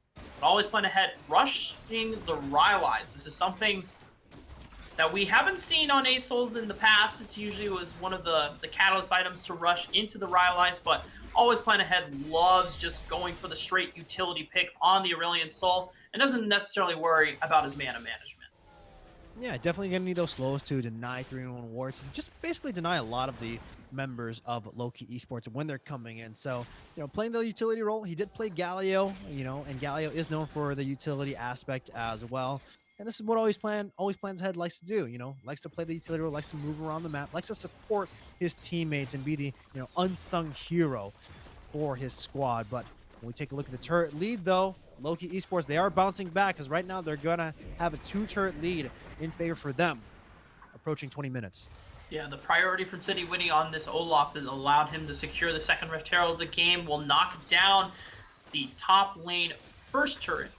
But always plan ahead, rushing the Rylai's. This is something that we haven't seen on ASOLs in the past. It usually was one of the catalyst items to rush into the Rylai's, but always plan ahead loves just going for the straight utility pick on the Aurelion Soul and doesn't necessarily worry about his mana management. Yeah, definitely going to need those slows to deny 3-1 wards. Just basically deny a lot of the members of Lowkey Esports when they're coming in. So, playing the utility role, he did play Galio, and Galio is known for the utility aspect as well. And this is what always plans ahead likes to do, likes to play the utility role, likes to move around the map, likes to support his teammates and be the, unsung hero for his squad. But when we take a look at the turret lead though, Lowkey Esports, they are bouncing back because right now they're going to have a 2-turret lead in favor for them, approaching 20 minutes. Yeah, the priority from City Witty on this Olaf has allowed him to secure the second Rift Herald of the game, will knock down the top lane first turret.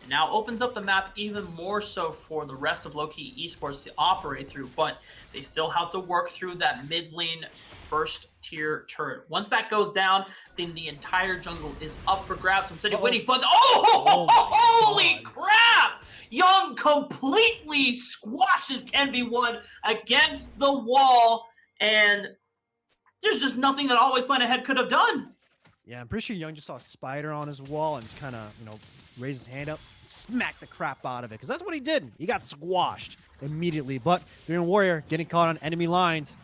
It now opens up the map even more so for the rest of Lowkey Esports to operate through, but they still have to work through that mid lane first tier turret. Once that goes down, then the entire jungle is up for grabs from City Witty, but holy crap! Young completely squashes Kenvi1 against the wall, and there's just nothing that Always Plan Ahead could have done. Yeah, I'm pretty sure Young just saw a spider on his wall and kind of, raised his hand up, smacked the crap out of it, because that's what he did. He got squashed immediately, but 3-1 Warrior getting caught on enemy lines.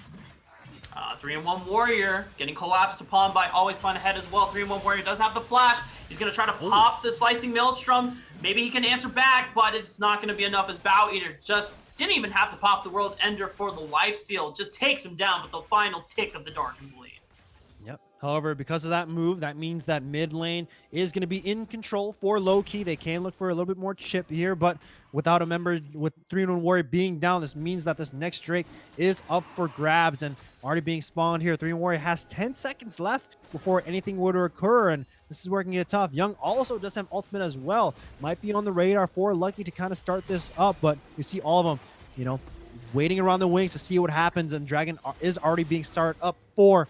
3-1 Warrior getting collapsed upon by Always Plan Ahead as well. 3-1 Warrior does have the flash. He's going to try to pop the Slicing Maelstrom. Maybe he can answer back, but it's not going to be enough as Bow Eater just didn't even have to pop the World Ender for the lifesteal. Just takes him down with the final tick of the Darkened Blade. Yep. However, because of that move, that means that mid lane is going to be in control for Lowkey. They can look for a little bit more chip here, but without a member, with 3-1 Warrior being down, this means that this next Drake is up for grabs and already being spawned here. 3-1 Warrior has 10 seconds left before anything would occur, and this is where it can get tough. Young also does have ultimate as well. Might be on the radar for Lowkey to kind of start this up, but you see all of them, waiting around the wings to see what happens, and Dragon is already being started up for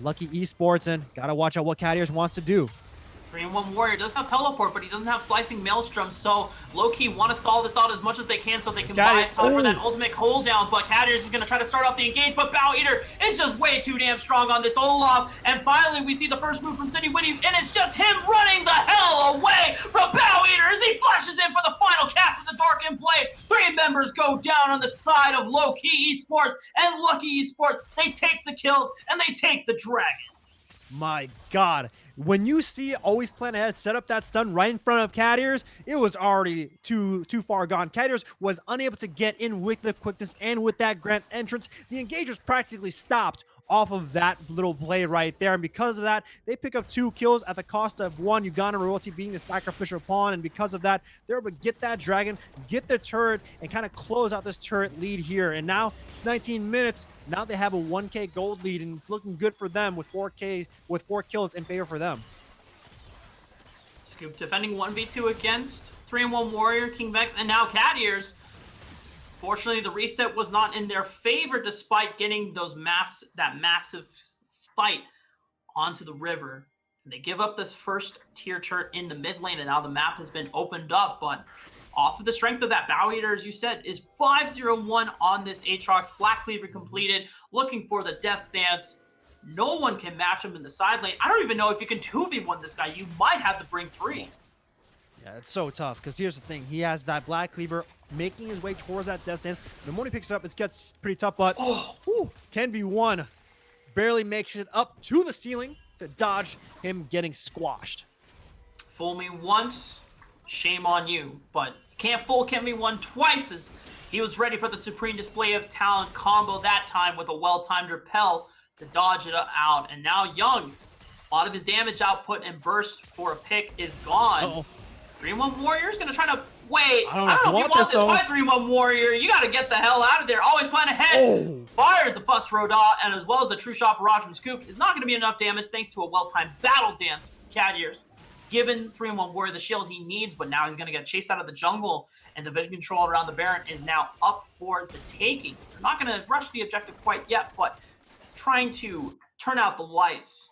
Lowkey Esports, and gotta watch out what Catters wants to do. 3-1 Warrior does have teleport, but he doesn't have Slicing Maelstrom, so Lowkey want to stall this out as much as they can so they can buy time for that ultimate cooldown, but Catters is going to try to start off the engage, but Bow Eater is just way too damn strong on this Olaf, and finally we see the first move from City Witty, and it's just him running the hell away from Bow Eater as he flashes in for the final cast of the Darkened Blade. 3 members go down on the side of Lowkey Esports, and Lowkey Esports, they take the kills, and they take the dragon. My God. When you see Always Plan Ahead set up that stun right in front of Catters, it was already too far gone. Catters was unable to get in with the quickness and with that grand entrance. The engage was practically stopped off of that little play right there, and because of that, they pick up 2 kills at the cost of 1. Uganda Royalty being the sacrificial pawn, and because of that, they're able to get that dragon, get the turret, and kind of close out this turret lead here. And now it's 19 minutes. Now they have a 1K gold lead, and it's looking good for them with 4 kills in favor for them. Scoop defending 1v2 against 3-1 Warrior, King Vex, and now Cat Ears. Fortunately, the reset was not in their favor despite getting that massive fight onto the river. And they give up this first tier turret in the mid lane, and now the map has been opened up, but off of the strength of that, Bow Eater, as you said, is 5-0-1 on this Aatrox. Black Cleaver completed, looking for the Death Stance. No one can match him in the side lane. I don't even know if you can 2v1 this guy. You might have to bring 3. Yeah, it's so tough, because here's the thing. He has that Black Cleaver making his way towards that death stance. The moment he picks it up, it gets pretty tough, but Ken V1 barely makes it up to the ceiling to dodge him getting squashed. Fool me once, shame on you. But you can't fool Ken V1 twice, as he was ready for the supreme display of talent combo that time with a well-timed repel to dodge it out. And now Young, a lot of his damage output and burst for a pick is gone. 3-1 Warrior is going to try to wait. I don't know if you want this fight, 3-1 Warrior. You got to get the hell out of there. Always plan ahead. Fires the Fuss Roda, and as well as the True Shot Barrage from Scoop, is not going to be enough damage thanks to a well-timed battle dance from Cat Ears. Given 3-1 Warrior the shield he needs, but now he's going to get chased out of the jungle, and the vision control around the Baron is now up for the taking. They're not going to rush the objective quite yet, but trying to turn out the lights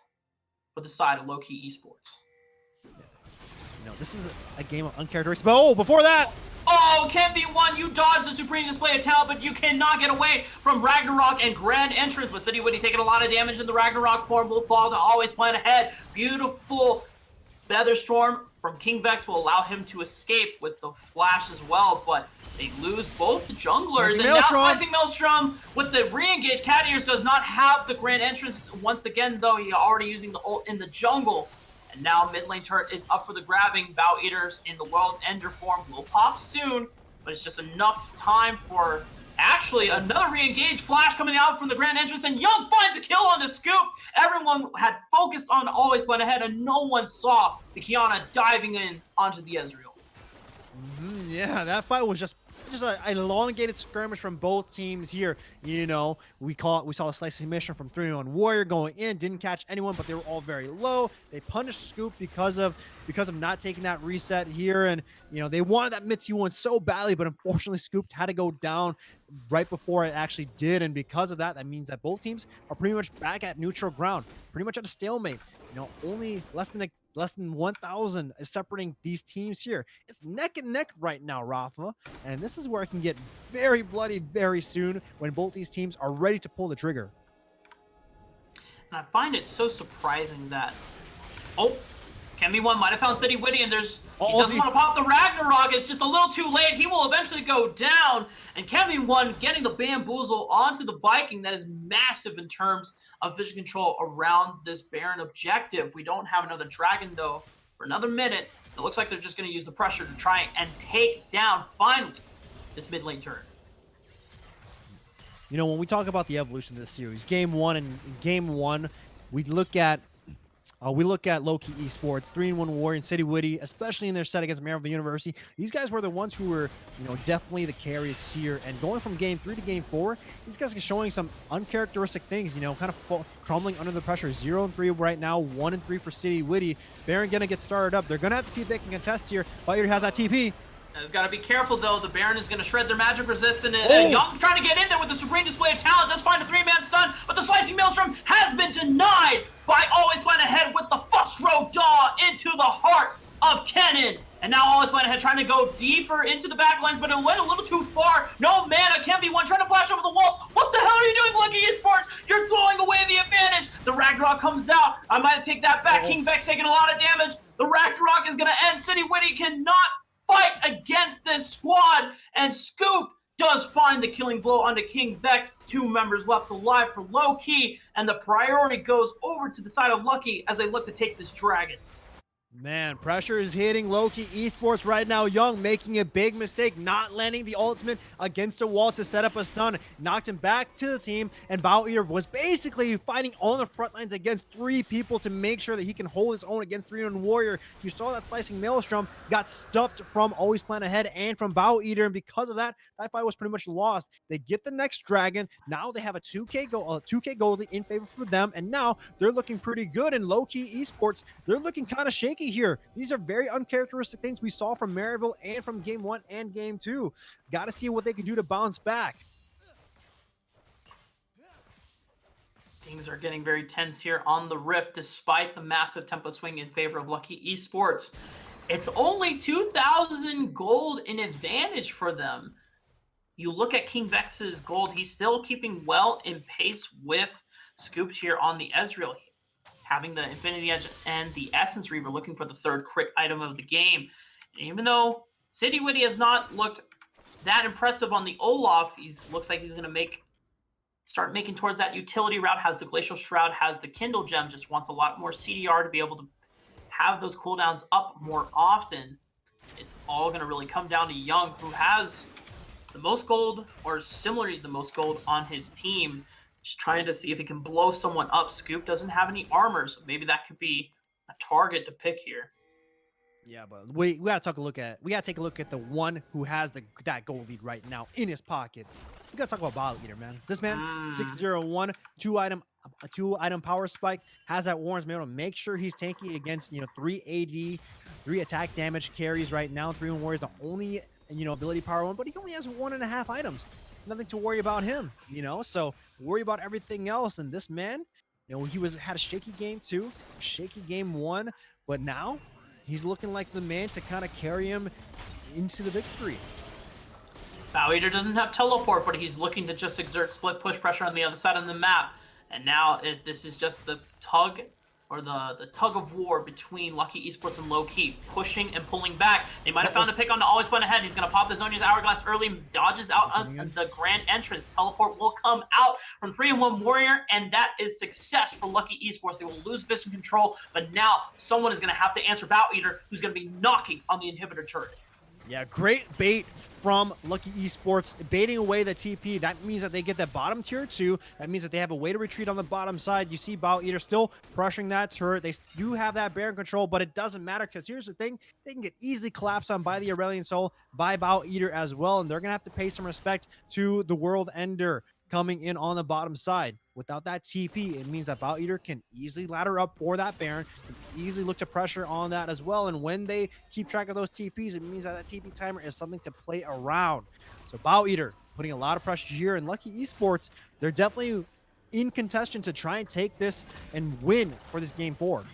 for the side of Lowkey Esports. This is a game of uncharacteristic. But before that, Ken V1, you dodged the supreme display of talent, but you cannot get away from Ragnarok and Grand Entrance. With City Witty taking a lot of damage in the Ragnarok form, will fall to always plan ahead. Beautiful Featherstorm from King Vex will allow him to escape with the flash as well, but they lose both the junglers. And now Slicing Maelstrom with the re-engage. Cat Ears does not have the Grand Entrance once again, though. He already using the ult in the jungle. And now mid lane turret is up for the grabbing. Bow Eaters in the World Ender form will pop soon, but it's just enough time for actually another re-engage flash coming out from the Grand Entrance, and Young finds a kill on the Scoop. Everyone had focused on always plan ahead, and no one saw the Kiana diving in onto the Ezreal. Yeah, that fight was just an elongated skirmish from both teams here. We saw a slicing mission from 3-1 Warrior going in, didn't catch anyone, but they were all very low. They punished Scoop because of not taking that reset here, and they wanted that mid T1 so badly, but unfortunately Scoop had to go down right before it actually did, and because of that, that means that both teams are pretty much back at neutral ground, pretty much at a stalemate. Only less than 1,000 is separating these teams here. It's neck and neck right now, Rafa, and this is where it can get very bloody very soon when both these teams are ready to pull the trigger. And I find it so surprising that Ken V1 might have found City Witty, and he doesn't want to pop the Ragnarok. It's just a little too late. He will eventually go down, and Ken V1 getting the bamboozle onto the Viking. That is massive in terms of vision control around this Baron objective. We don't have another dragon, though, for another minute. It looks like they're just going to use the pressure to try and take down, finally, this mid lane turret. When we talk about the evolution of this series, game one, we look at Lowkey Esports, 3-1 Warrior, and City Witty, especially in their set against Marvel University. These guys were the ones who were, definitely the carries here. And going from game 3 to game 4, these guys are showing some uncharacteristic things, kind of crumbling under the pressure. 0-3 right now, 1-3 for City Witty. Baron gonna get started up. They're gonna have to see if they can contest here. Fighter has that TP. He's got to be careful, though. The Baron is going to shred their magic resistance, and Young trying to get in there with the supreme display of talent. Does find a 3-man stun, but the Slicing Maelstrom has been denied by Always Plan Ahead with the Fuss Roda into the heart of Kennen. And now Always Plan Ahead trying to go deeper into the back lines, but it went a little too far. No mana. Ken V1 trying to flash over the wall. What the hell are you doing, Lowkey Esports? You're throwing away the advantage. The Ragnarok comes out. I might have taken that back. King Vex taking a lot of damage. The Ragnarok is going to end. City Witty cannot fight against this squad, and Scoop does find the killing blow onto King Vex. 2 members left alive for Lowkey, and the priority goes over to the side of Lucky as they look to take this dragon. Man, pressure is hitting Lowkey Esports right now. Young making a big mistake, not landing the ultimate against a wall to set up a stun. Knocked him back to the team, and Bow Eater was basically fighting on the front lines against 3 people to make sure that he can hold his own against 3-1 Warrior. You saw that Slicing Maelstrom got stuffed from Always Plan Ahead and from Bow Eater, and because of that, that fight was pretty much lost. They get the next dragon. Now they have a 2K gold lead in favor for them, and now they're looking pretty good. And Lowkey Esports, they're looking kind of shaky here. These are very uncharacteristic things we saw from Maryville and from game 1 and game 2. Got to see what they can do to bounce back. Things are getting very tense here on the Rift, despite the massive tempo swing in favor of Lowkey Esports. It's only 2,000 gold in advantage for them. You look at King Vex's gold, he's still keeping well in pace with Scooped here on the Ezreal, having the Infinity Edge and the Essence Reaver, looking for the 3rd crit item of the game. And even though City Witty has not looked that impressive on the Olaf. Looks like he's going to start making towards that utility route. Has the Glacial Shroud, has the Kindle Gem, just wants a lot more CDR to be able to have those cooldowns up more often. It's all going to really come down to Young, who has the most gold, or similarly the most gold on his team. Just trying to see if he can blow someone up. Scoop doesn't have any armor, so maybe that could be a target to pick here. Yeah, but we gotta take a look at the one who has that gold lead right now in his pocket. We gotta talk about Bottle Eater, man. This man, 601, two item power spike, has that Warren's been able to make sure he's tanky against 3 AD, 3 attack damage carries right now. 3 Warriors the only ability power one, but he only has 1.5 items. Nothing to worry about him, So worry about everything else. And this man, he had a shaky game too, shaky game 1, but now he's looking like the man to kind of carry him into the victory. Bow Eater doesn't have teleport, but he's looking to just exert split push pressure on the other side of the map. And now this is just the tug of war between Lowkey Esports and Lowkey, pushing and pulling back. They might have found a pick on the always spun ahead. He's going to pop the Zonia's Hourglass early, dodges out on the grand entrance. Teleport will come out from 3-1 Warrior, and that is success for Lowkey Esports. They will lose vision control, but now someone is going to have to answer Bow Eater, who's going to be knocking on the inhibitor turret. Yeah, great bait from Lowkey Esports, baiting away the TP. That means that they get that bottom tier 2. That means that they have a way to retreat on the bottom side. You see Bow Eater still pressuring that turret. They do have that Baron control, but it doesn't matter because here's the thing. They can get easily collapsed on by the Aurelion Soul, by Bow Eater as well, and they're going to have to pay some respect to the World Ender coming in on the bottom side. Without that TP, it means that Bow Eater can easily ladder up for that Baron, can easily look to pressure on that as well. And when they keep track of those TPs, it means that that TP timer is something to play around. So Bow Eater putting a lot of pressure here, and Lowkey Esports, they're definitely in contention to try and take this and win for this game 4.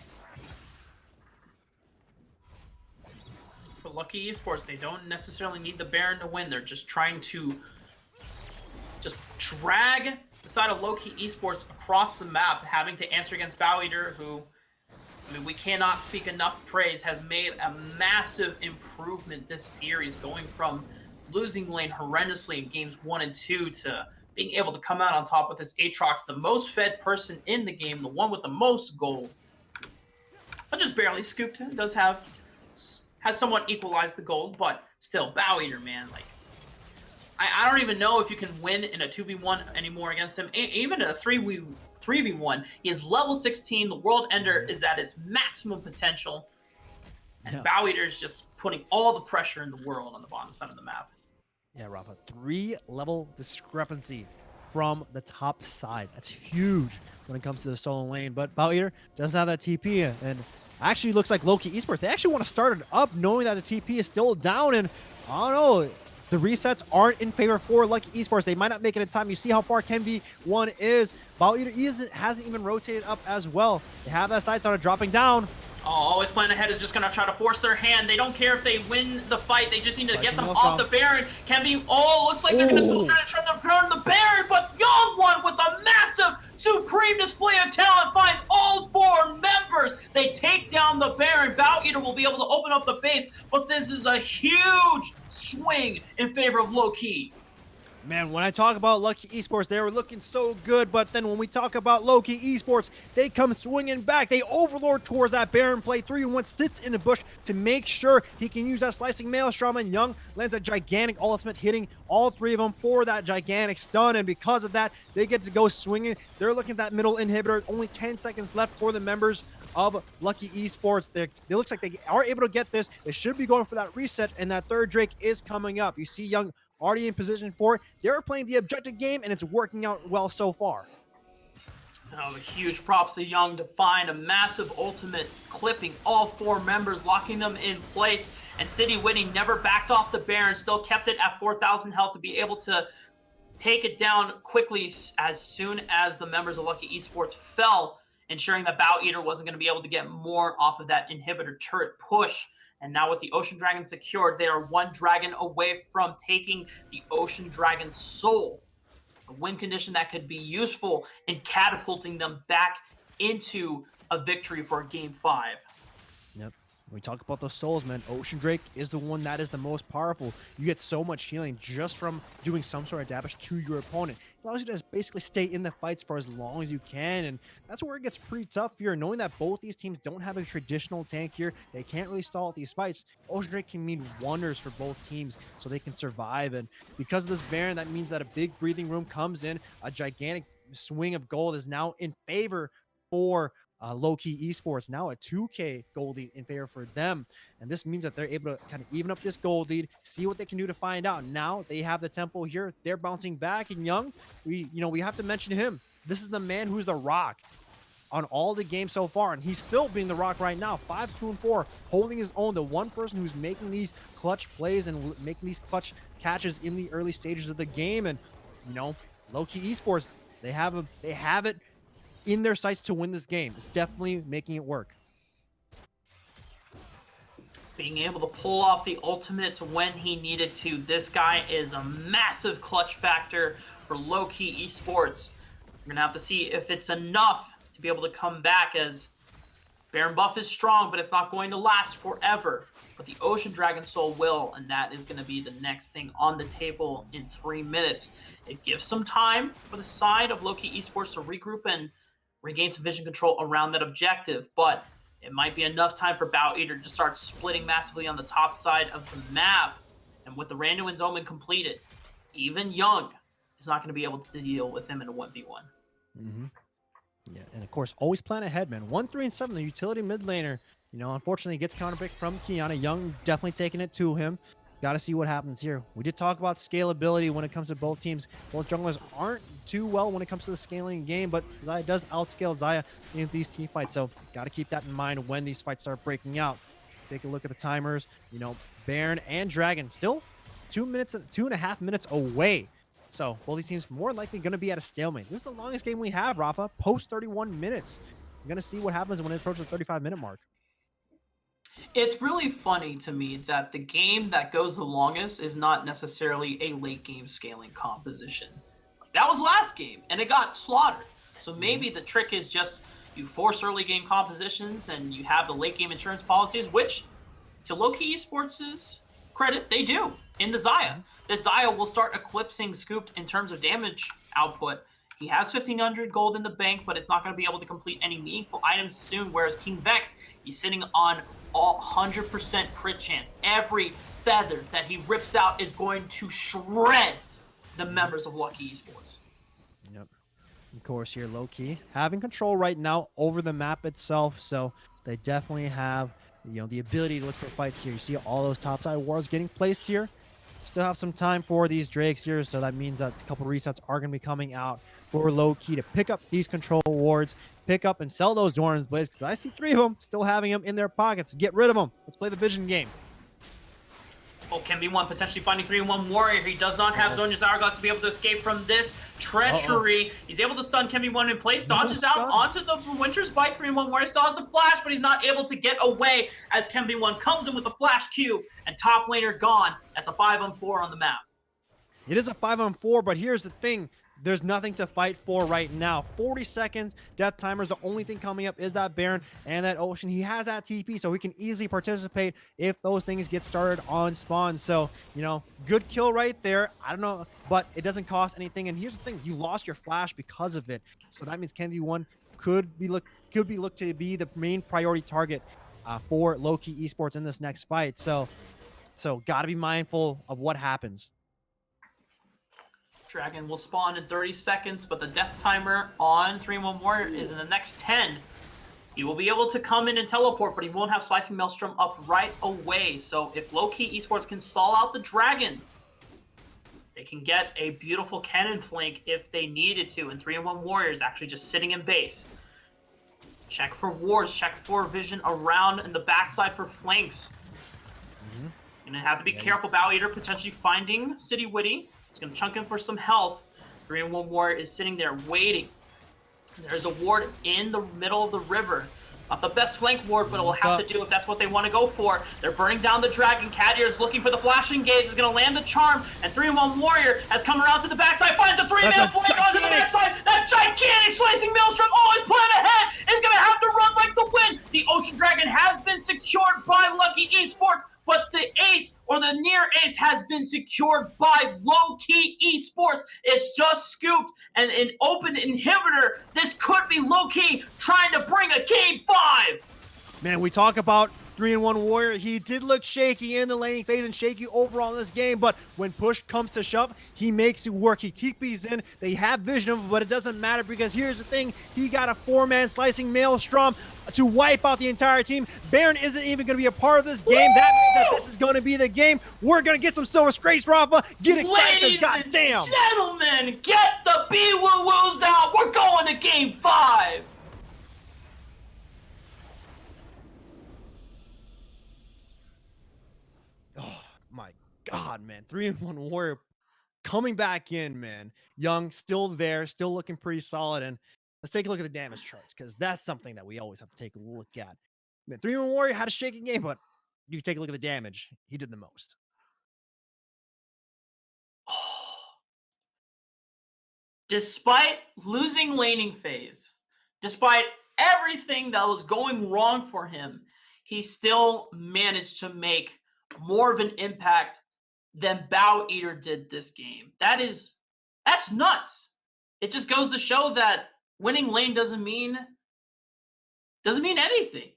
For Lowkey Esports, they don't necessarily need the Baron to win. They're just trying to drag the side of Lowkey Esports across the map, having to answer against Bow Eater, who, we cannot speak enough praise, has made a massive improvement this series, going from losing lane horrendously in games 1 and 2 to being able to come out on top with this Aatrox, the most fed person in the game, the one with the most gold. But just barely scooped him. Has somewhat equalized the gold, but still, Bow Eater, man, I don't even know if you can win in a 2v1 anymore against him. Even in a 3v1, he is level 16. The World Ender is at its maximum potential. And Bow Eater is just putting all the pressure in the world on the bottom side of the map. Yeah, Rafa, 3-level discrepancy from the top side. That's huge when it comes to the solo lane. But Bow Eater doesn't have that TP, and actually looks like Lowkey Esports, they actually want to start it up knowing that the TP is still down, and I don't know, the resets aren't in favor for Lowkey Esports. They might not make it in time. You see how far Ken 1 is. Bow Eater hasn't even rotated up as well. They have that side started dropping down. Oh, always playing ahead is just going to try to force their hand. They don't care if they win the fight. They just need to get them off the Baron. Looks like they're going to still try to turn the Baron, but Young One with a massive supreme display of talent finds all 4 members. They take down the Baron. Bow Eater will be able to open up the base, but this is a huge swing in favor of Lowkey. Man, when I talk about Lowkey Esports, they were looking so good, but then when we talk about Lowkey Esports, they come swinging back. They overlord towards that Baron play. 3-1 sits in the bush to make sure he can use that slicing Maelstrom, and Young lands a gigantic ultimate, hitting all 3 of them for that gigantic stun, and because of that, they get to go swinging. They're looking at that middle inhibitor. Only 10 seconds left for the members of Lowkey Esports. It looks like they are able to get this. They should be going for that reset, and that 3rd Drake is coming up. You see Young already in position for it. They're playing the objective game, and it's working out well so far. Huge props to Young to find a massive ultimate, clipping all 4 members, locking them in place. And City winning, never backed off the Baron, still kept it at 4,000 health to be able to take it down quickly as soon as the members of Lowkey Esports fell, ensuring that Bow Eater wasn't going to be able to get more off of that inhibitor turret push. And now with the Ocean Dragon secured, they are 1 dragon away from taking the Ocean Dragon Soul. A win condition that could be useful in catapulting them back into a victory for Game 5. Yep. We talk about those souls, man. Ocean Drake is the one that is the most powerful. You get so much healing just from doing some sort of damage to your opponent. It allows you to just basically stay in the fights for as long as you can, and that's where it gets pretty tough here. Knowing that both these teams don't have a traditional tank here, they can't really stall at these fights. Ocean Drake can mean wonders for both teams so they can survive, and because of this Baron, that means that a big breathing room comes in. A gigantic swing of gold is now in favor for Lowkey Esports, now a 2K gold lead in favor for them. And this means that they're able to kind of even up this gold lead, see what they can do to find out. Now they have the tempo here. They're bouncing back, and Young, we have to mention him. This is the man who's the rock on all the games so far, and he's still being the rock right now. 5-2-4, holding his own. The one person who's making these clutch plays and making these clutch catches in the early stages of the game. And Lowkey Esports, they have it in their sights to win this game. It's definitely making it work. Being able to pull off the ultimates when he needed to. This guy is a massive clutch factor for Lowkey Esports. We're gonna have to see if it's enough to be able to come back, as Baron buff is strong, but it's not going to last forever. But the Ocean Dragon Soul will, and that is going to be the next thing on the table in 3 minutes. It gives some time for the side of Lowkey Esports to regroup and regain some vision control around that objective, but it might be enough time for Bow Eater to start splitting massively on the top side of the map. And with the Randuin's Omen completed, even Young is not going to be able to deal with him in a 1v1. Yeah, and of course, always plan ahead, man. 1-3-7, the utility mid laner. Unfortunately, gets counterpicked from Kiana. Young definitely taking it to him. Got to see what happens here. We did talk about scalability when it comes to both teams. Both junglers aren't too well when it comes to the scaling game, but Xayah does outscale Xayah in these team fights, so got to keep that in mind when these fights start breaking out. Take a look at the timers. Baron and Dragon still 2.5 minutes away. So both these teams more likely going to be at a stalemate. This is the longest game we have, Rafa, post 31 minutes. We're going to see what happens when it approaches the 35-minute mark. It's really funny to me that the game that goes the longest is not necessarily a late game scaling composition. That was last game, and it got slaughtered. So maybe the trick is just you force early game compositions and you have the late game insurance policies, which, to Lowkey Esports' credit, they do in the Xayah. The Xayah will start eclipsing Scooped in terms of damage output. He has 1,500 gold in the bank, but it's not going to be able to complete any meaningful items soon, whereas King Vex, he's sitting on 100% crit chance. Every feather that he rips out is going to shred the members of Lowkey Esports. Yep. Of course, here, Lowkey having control right now over the map itself, so they definitely have the ability to look for fights here. You see all those topside wards getting placed here. Still have some time for these Drakes here, so that means that a couple resets are going to be coming out for Lowkey to pick up these control wards, pick up and sell those Doran's Blades, because I see 3 of them still having them in their pockets. Get rid of them. Let's play the vision game. Oh, KenB1 potentially finding 3-in-1 Warrior. He does not have Zonya's Hourglass to be able to escape from this treachery. He's able to stun KenB1 in place, dodges out onto the Winter's Bite. 3-in-1 Warrior still has the flash, but he's not able to get away as KenB1 comes in with a flash Q, and top laner gone. That's a 5-on-4 on the map. It is a 5-on-4, but here's the thing. There's nothing to fight for right now. 40 seconds, death timers. The only thing coming up is that Baron and that Ocean. He has that TP, so he can easily participate if those things get started on spawn. So, good kill right there. I don't know, but it doesn't cost anything. And here's the thing. You lost your flash because of it. So that means KenB1 could be looked to be the main priority target for Lowkey Esports in this next fight. So got to be mindful of what happens. Dragon will spawn in 30 seconds, but the death timer on 3-in-1 Warrior is in the next 10. He will be able to come in and teleport, but he won't have Slicing Maelstrom up right away. So if Lowkey Esports can stall out the Dragon, they can get a beautiful cannon flank if they needed to. And 3-in-1 Warrior is actually just sitting in base. Check for wards, check for vision around in the backside for flanks. You're going to have to be careful. Bow Eater potentially finding City Witty. He's going to chunk in for some health. 3-in-1 Warrior is sitting there waiting. There's a ward in the middle of the river. It's not the best flank ward, but it will have to do if that's what they want to go for. They're burning down the Dragon. Cadir is looking for the flashing gaze. Is going to land the charm. And 3-in-1 Warrior has come around to the backside. Finds a 3-man flank onto the backside. That gigantic Slicing Maelstrom. Oh, his plan ahead is going to have to run like the wind. The Ocean Dragon has been secured by Lowkey Esports, but the ace or the near ace has been secured by Lowkey Esports. It's just scooped and an open inhibitor. This could be Lowkey trying to bring a game 5. Man, we talk about 3-1 Warrior. He did look shaky in the laning phase and shaky overall in this game, but when push comes to shove, he makes it work. He TPs in. They have vision of him, but it doesn't matter because here's the thing. He got a 4-man slicing Maelstrom to wipe out the entire team. Baron isn't even going to be a part of this game. That means that this is going to be the game. We're going to get some Silver Scrapes, Rafa. Get excited, Ladies goddamn. and gentlemen, get the B-woo-woos out. We're going to game 5. Oh my God, man. 3-1 Warrior coming back in, man. Young, still there, still looking pretty solid. And let's take a look at the damage charts because that's something that we always have to take a look at. Man, 3-1 Warrior had a shaky game, but you take a look at the damage. He did the most. Despite losing laning phase, despite everything that was going wrong for him, he still managed to make more of an impact than Bow Eater did this game. That's nuts. It just goes to show that winning lane doesn't mean anything.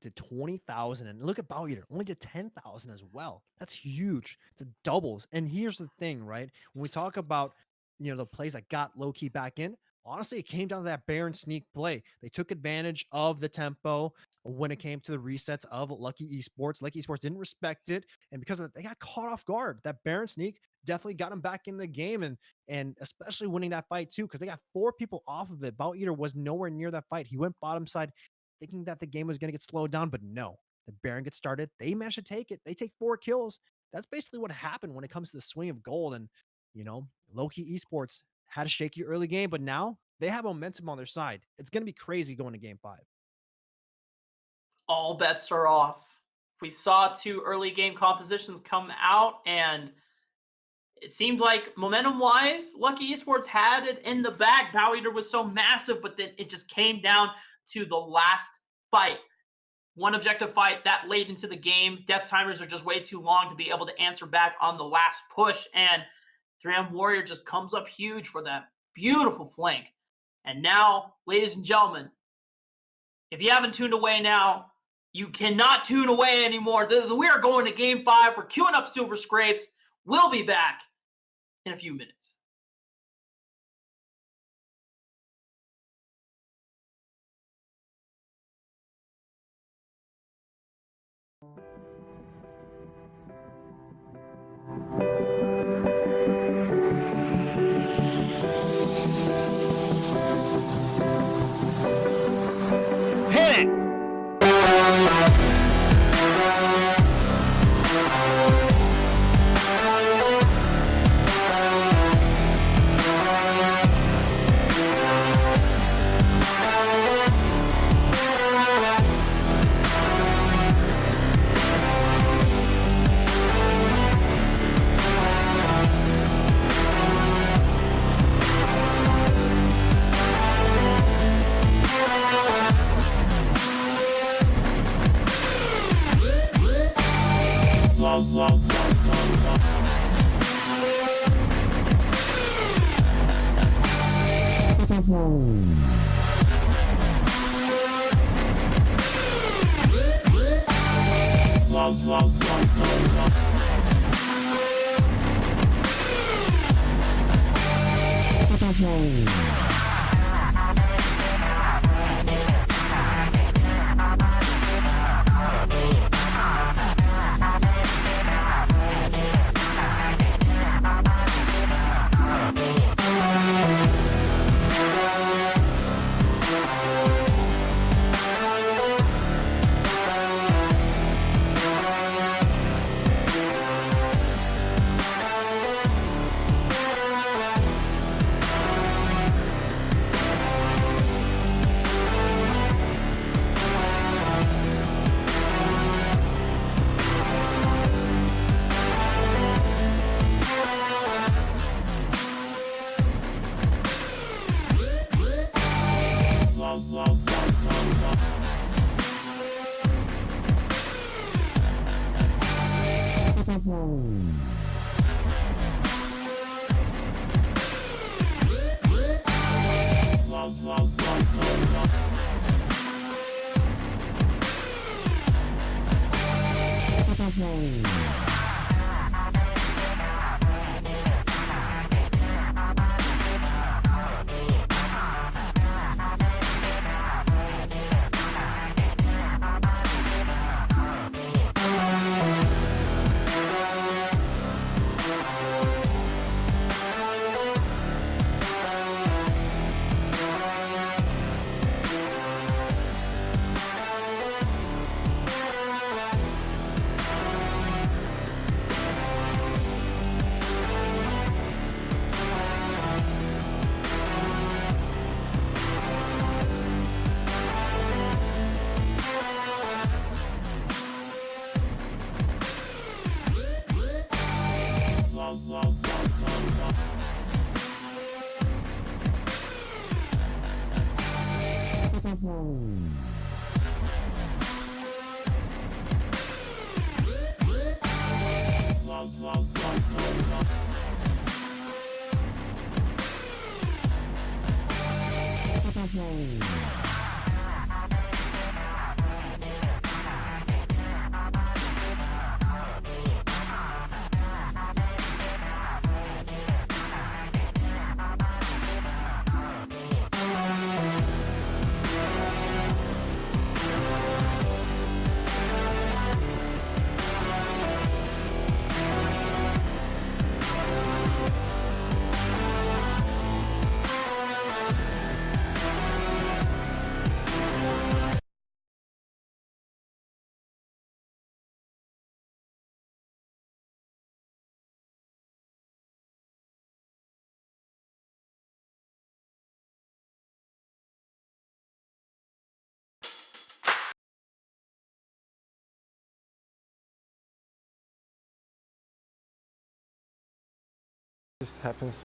Did 20,000 and look at Bow Eater only did 10,000 as well. That's huge. It's a doubles. And here's the thing, right? When we talk about the plays that got Lowkey back in, honestly, it came down to that Baron sneak play. They took advantage of the tempo when it came to the resets of Lowkey Esports. Lowkey Esports didn't respect it, and because of that, they got caught off guard. That Baron sneak definitely got him back in the game, and especially winning that fight too, because they got 4 people off of it. Bow Eater was nowhere near that fight. He went bottom side, thinking that the game was going to get slowed down, but no. The Baron gets started. They managed to take it. They take 4 kills. That's basically what happened when it comes to the swing of gold. And Lowkey Esports had a shaky early game, but now they have momentum on their side. It's going to be crazy going to game 5. All bets are off. We saw 2 early game compositions come out, and it seemed like momentum-wise, Lowkey Esports had it in the bag. Bow Eater was so massive, but then it just came down to the last fight. One objective fight that late into the game. Death timers are just way too long to be able to answer back on the last push, and 3-1 Warrior just comes up huge for that beautiful flank. And now, ladies and gentlemen, if you haven't tuned away now, you cannot tune away anymore. We are going to game 5. We're queuing up Silver Scrapes. We'll be back in a few minutes. Hit it! Just happens.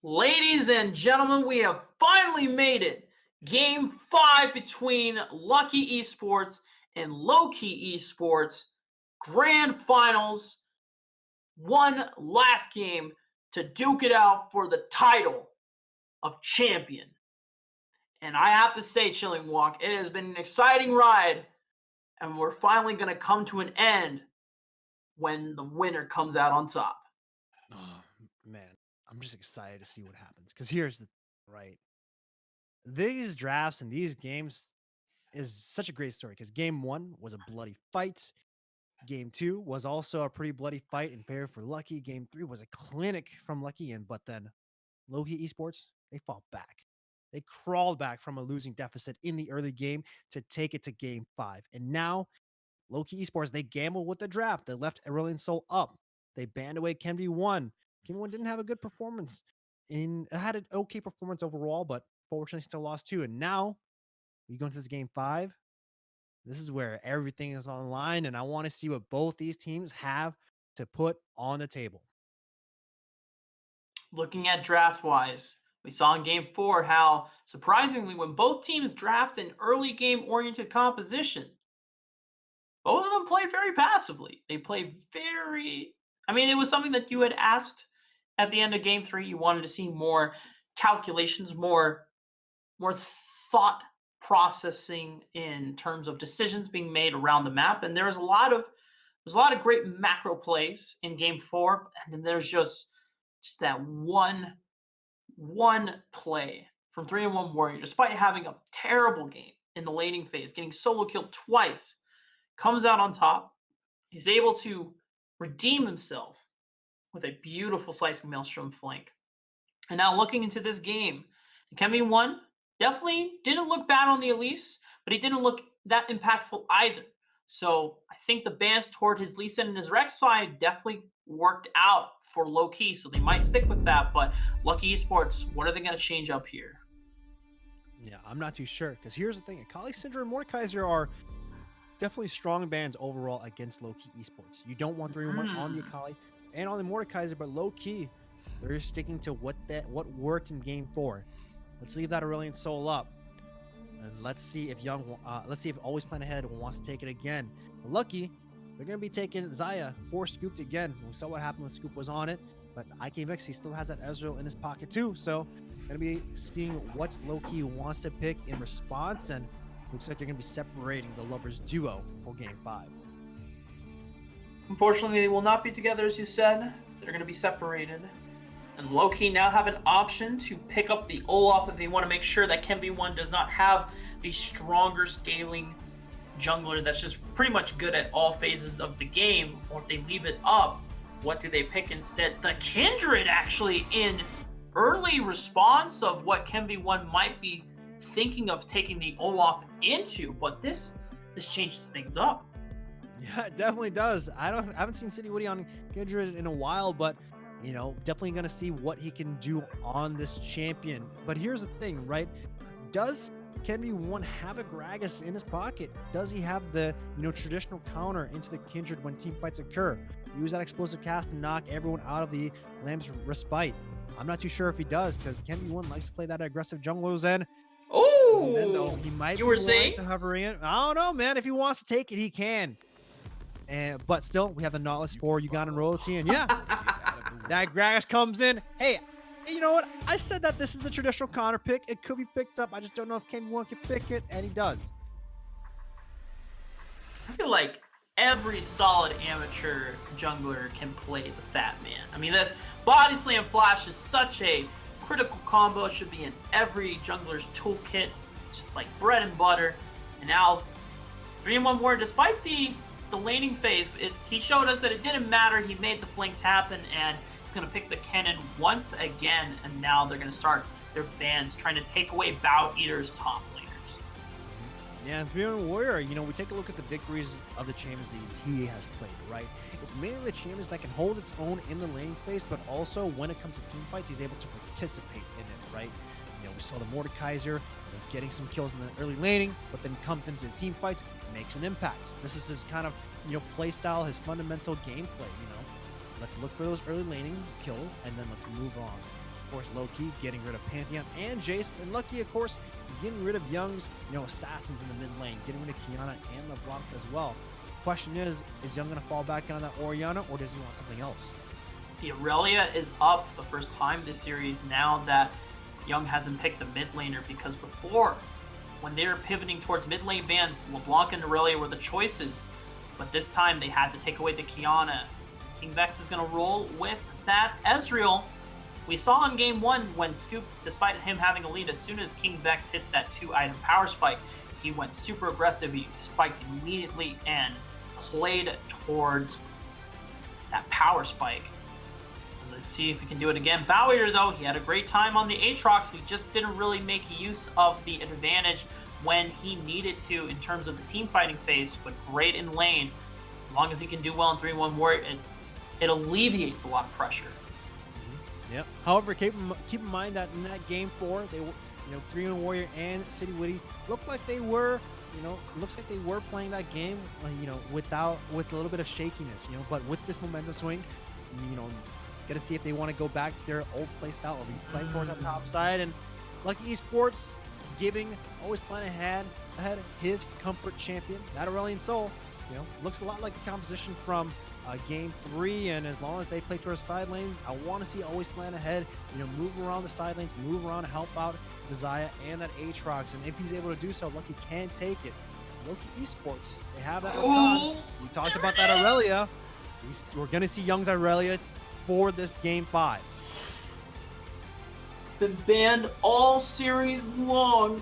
Ladies and gentlemen, we have finally made it. Game 5 between Lowkey Esports and Lowkey Esports. Grand Finals. One last game to duke it out for the title of champion. And I have to say, Chilling Walk, it has been an exciting ride. And we're finally going to come to an end when the winner comes out on top. Oh, man. I'm just excited to see what happens. Because here's the right. These drafts and these games is such a great story because game 1 was a bloody fight. Game 2 was also a pretty bloody fight and fair for Lowkey. Game 3 was a clinic from Lowkey, but then Lowkey Esports, they fought back. They crawled back from a losing deficit in the early game to take it to game 5. And now, Lowkey Esports, they gambled with the draft. They left Aurelian Soul up. They banned away KenV1. KenV1 didn't have a good performance. It had an okay performance overall, but fortunately still lost 2. And now, we go into this game 5. This is where everything is on the line, and I want to see what both these teams have to put on the table. Looking at draft-wise, we saw in Game 4 how, surprisingly, when both teams draft an early game-oriented composition, both of them play very passively. They play very... I mean, it was something that you had asked at the end of Game 3. You wanted to see more calculations, more thought processing in terms of decisions being made around the map. And there's a lot of great macro plays in Game 4, and then there's just that one play from 3-1 Warrior, despite having a terrible game in the laning phase, getting solo killed twice, comes out on top. He's able to redeem himself with a beautiful slicing maelstrom flank. And now looking into this game, KenV1 definitely didn't look bad on the Elise, but he didn't look that impactful either. So I think the bans toward his Lee Sin and his Rex side definitely worked out for Lowkey, so they might stick with that. But Lowkey Esports, what are they going to change up here? Yeah, I'm not too sure, because here's the thing. Akali, Syndra, and Mordekaiser are definitely strong bans overall against Lowkey Esports. You don't want 3-1 on the Akali and on the Mordekaiser, but Lowkey, they're sticking to what worked in Game 4. Let's leave that Aurelian Soul up, and let's see if Always Plan Ahead wants to take it again. But Lowkey, they're going to be taking Xayah for Scooped again. We saw what happened when Scoop was on it, but IKVX, he still has that Ezreal in his pocket too, so going to be seeing what Lowkey wants to pick in response, and looks like they're going to be separating the Lovers duo for Game 5. Unfortunately, they will not be together, as you said. They're going to be separated. And Lowkey now have an option to pick up the Olaf if they want to make sure that Ken V1 does not have the stronger scaling jungler that's just pretty much good at all phases of the game. Or if they leave it up, what do they pick instead? The Kindred, actually, in early response of what Ken V1 might be thinking of taking the Olaf into, but this changes things up. Yeah, it definitely does. I haven't seen City Woody on Kindred in a while, but you know, definitely gonna see what he can do on this champion. But here's the thing, right? Does Ken V1 have a Gragas in his pocket? Does he have the, you know, traditional counter into the Kindred when team fights occur? Use that explosive cast to knock everyone out of the Lamb's respite. I'm not too sure if he does, because Ken V1 likes to play that aggressive jungler's end. Oh, Then though, he might you were be willing saying to hover in. I don't know, man. If he wants to take it, he can. But still, we have the Nautilus for Ugandan royalty, and yeah, that Gragas comes in. Hey, you know what? I said that this is the traditional counter pick. It could be picked up. I just don't know if Ken V1 can pick it, and he does. I feel like every solid amateur jungler can play the Fat Man. I mean, this Body Slam Flash is such a critical combo. It should be in every jungler's toolkit. It's like bread and butter. And now, 3-in-1 Warrior, despite the laning phase, he showed us that it didn't matter. He made the flanks happen, and he's going to pick the cannon once again. And now they're going to start their bans trying to take away Bow Eater's top laners. Yeah, and 3-in-1 Warrior, you know, we take a look at the victories of the champions that he has played, right? It's mainly the champions that can hold its own in the laning phase, but also when it comes to team fights, he's able to participate in it, right? You know, we saw the Mordekaiser, you know, getting some kills in the early laning, but then comes into the team fights, makes an impact. This is his kind of, you know, play style, his fundamental gameplay, you know. Let's look for those early laning kills, and then let's move on. Of course, Lowkey getting rid of Pantheon and Jace, and Lucky, of course, getting rid of Young's, you know, assassins in the mid lane, getting rid of Kiana and LeBlanc as well. Question is Young going to fall back on that Orianna, or does he want something else? The Aurelia is up for the first time this series now that Young hasn't picked a mid laner, because before, when they were pivoting towards mid lane bans, LeBlanc and Aurelia were the choices, but this time they had to take away the Kiana. King Vex is going to roll with that Ezreal. We saw in game 1 when Scoop, despite him having a lead, as soon as King Vex hit that 2-item power spike, he went super aggressive. He spiked immediately and played towards that power spike. Let's see if he can do it again. Bow Eater, though, he had a great time on the Aatrox. He just didn't really make use of the advantage when he needed to in terms of the team fighting phase, but great in lane. As long as he can do well in 3-1 Warrior, it alleviates a lot of pressure. Yep. However, keep in mind that in that game 4, they were, you know, 3-in-1 Warrior and City Woody looked like they were, you know, looks like they were playing that game, you know, with a little bit of shakiness, you know, but with this momentum swing, you know, got to see if they want to go back to their old play style of playing towards that top side. And Lucky Esports giving always playing ahead his comfort champion, that Aurelion Sol, you know, looks a lot like the composition from game 3, and as long as they play towards side lanes, I want to see always plan ahead, you know, move around the side lanes, move around, help out the Xayah and that Aatrox, and if he's able to do so, Lucky can take it. Lowkey Esports, they have that done. We talked about that Aurelia. We're going to see Young's Aurelia for this game 5. It's been banned all series long,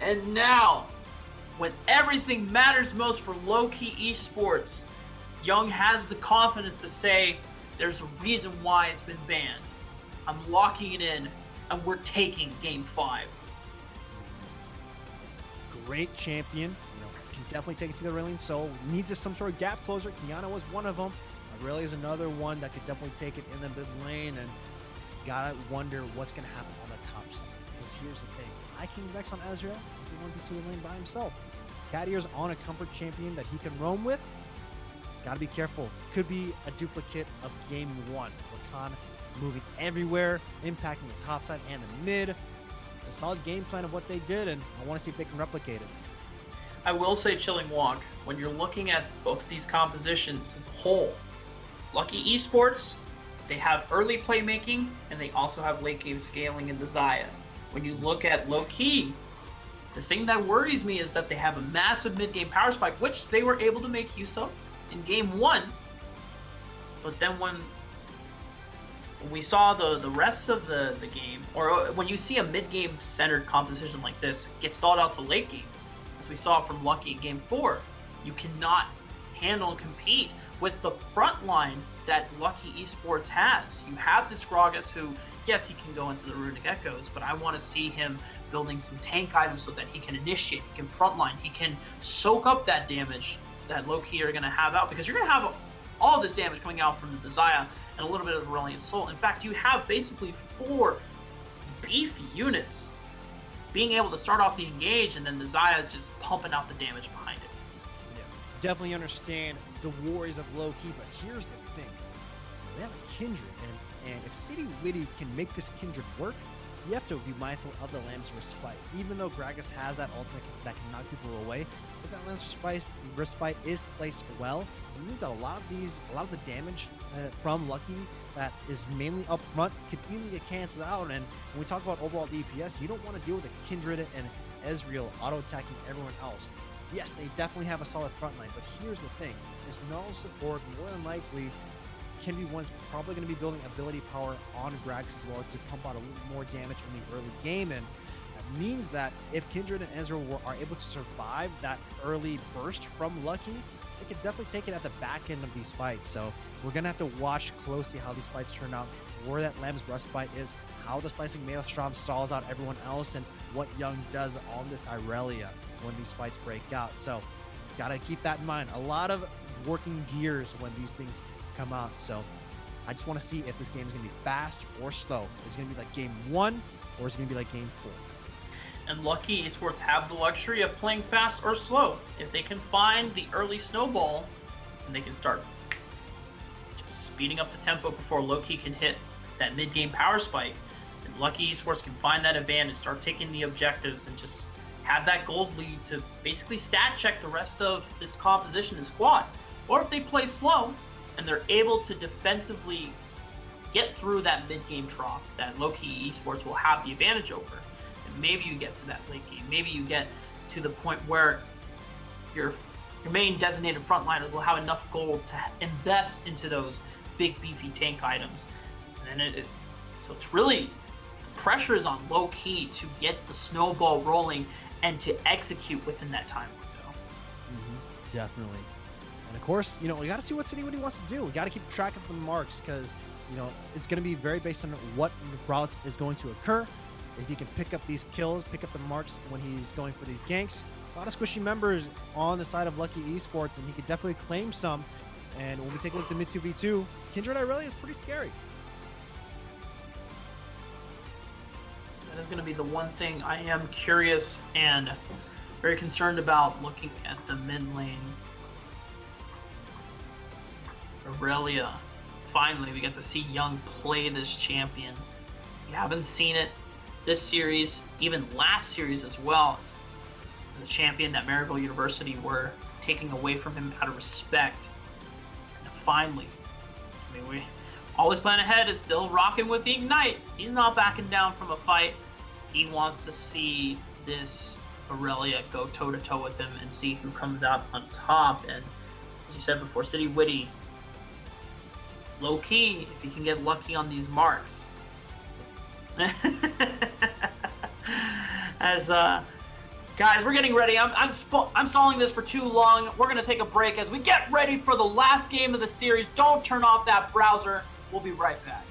and now, when everything matters most for Lowkey Esports, Young has the confidence to say, there's a reason why it's been banned. I'm locking it in, and we're taking game 5. Great champion. You know, can definitely take it to the Aurelion Sol. Needs some sort of gap closer. Kiana was one of them. Aurelia is another one that could definitely take it in the mid lane, and gotta wonder what's gonna happen on the top side. Because here's the thing: King Vex on Ezreal, he won't be to a lane by himself. Catier's on a comfort champion that he can roam with. Gotta be careful. Could be a duplicate of game 1. Rakan moving everywhere, impacting the top side and the mid. It's a solid game plan of what they did, and I want to see if they can replicate it. I will say, Chilling Walk, when you're looking at both of these compositions as a whole, Lucky Esports, they have early playmaking, and they also have late game scaling in the Xayah. When you look at Lowkey, the thing that worries me is that they have a massive mid-game power spike, which they were able to make use of in game 1. But then when we saw the rest of the game, or when you see a mid-game centered composition like this get stalled out to late game, as we saw from Lowkey in Game 4, you cannot handle and compete with the front line that Lowkey Esports has. You have this Gragas who, yes, he can go into the Runic Echoes, but I want to see him building some tank items so that he can initiate, he can frontline, he can soak up that damage that Lowkey are going to have out, because you're going to have all this damage coming out from the Zaya and a little bit of Aurelion Soul. In fact, you have basically 4 beefy units being able to start off the engage, and then the Zaya is just pumping out the damage behind it. Yeah, definitely understand the worries of Lowkey, but here's the thing. They have a Kindred, and if City Witty can make this Kindred work, you have to be mindful of the Lamb's Respite. Even though Gragas has that ultimate that can knock people away, if that Lamb's Respite is placed well, it means that a lot of the damage from Lowkey that is mainly up front could easily get canceled out. And when we talk about overall DPS, you don't want to deal with a Kindred and Ezreal auto-attacking everyone else. Yes, they definitely have a solid front line, but here's the thing. This null support, more than likely, Kindred is probably going to be building ability power on Gragas as well to pump out a little more damage in the early game, and that means that if Kindred and Ezreal are able to survive that early burst from Lowkey, they can definitely take it at the back end of these fights. So we're going to have to watch closely how these fights turn out, where that Lamb's Respite is, how the Slicing Maelstrom stalls out everyone else, and what Young does on this Irelia when these fights break out. So got to keep that in mind. A lot of working gears when these things come out. So I just want to see if this game is going to be fast or slow. Is it going to be like game 1, or is it going to be like game 4? And Lowkey Esports have the luxury of playing fast or slow. If they can find the early snowball, and they can start just speeding up the tempo before Lowkey can hit that mid-game power spike, and Lowkey Esports can find that advantage, start taking the objectives, and just have that gold lead to basically stat check the rest of this composition and squad. Or if they play slow, and they're able to defensively get through that mid-game trough that Lowkey Esports will have the advantage over. And maybe you get to that late game. Maybe you get to the point where your main designated frontliners will have enough gold to invest into those big beefy tank items. And then so it's really, the pressure is on Lowkey to get the snowball rolling and to execute within that time window. Definitely. And of course, we got to see what City Witty wants to do. We got to keep track of the marks, because, it's going to be very based on what routes is going to occur. If he can pick up these kills, pick up the marks when he's going for these ganks. A lot of squishy members on the side of Lowkey Esports, and he could definitely claim some. And when we take a look at the mid 2v2, Kindred Irelia is pretty scary. That is going to be the one thing I am curious and very concerned about looking at the mid lane. Aurelia. Finally, we get to see Young play this champion. We haven't seen it this series, even last series as well. It's a champion that Marigold University were taking away from him out of respect. And finally, we always plan ahead is still rocking with the Ignite. He's not backing down from a fight. He wants to see this Aurelia go toe-to-toe with him and see who comes out on top. And as you said before, City Witty, Lowkey, if he can get lucky on these marks. As guys, we're getting ready. I'm stalling this for too long. We're gonna take a break as we get ready for the last game of the series. Don't turn off that browser. We'll be right back.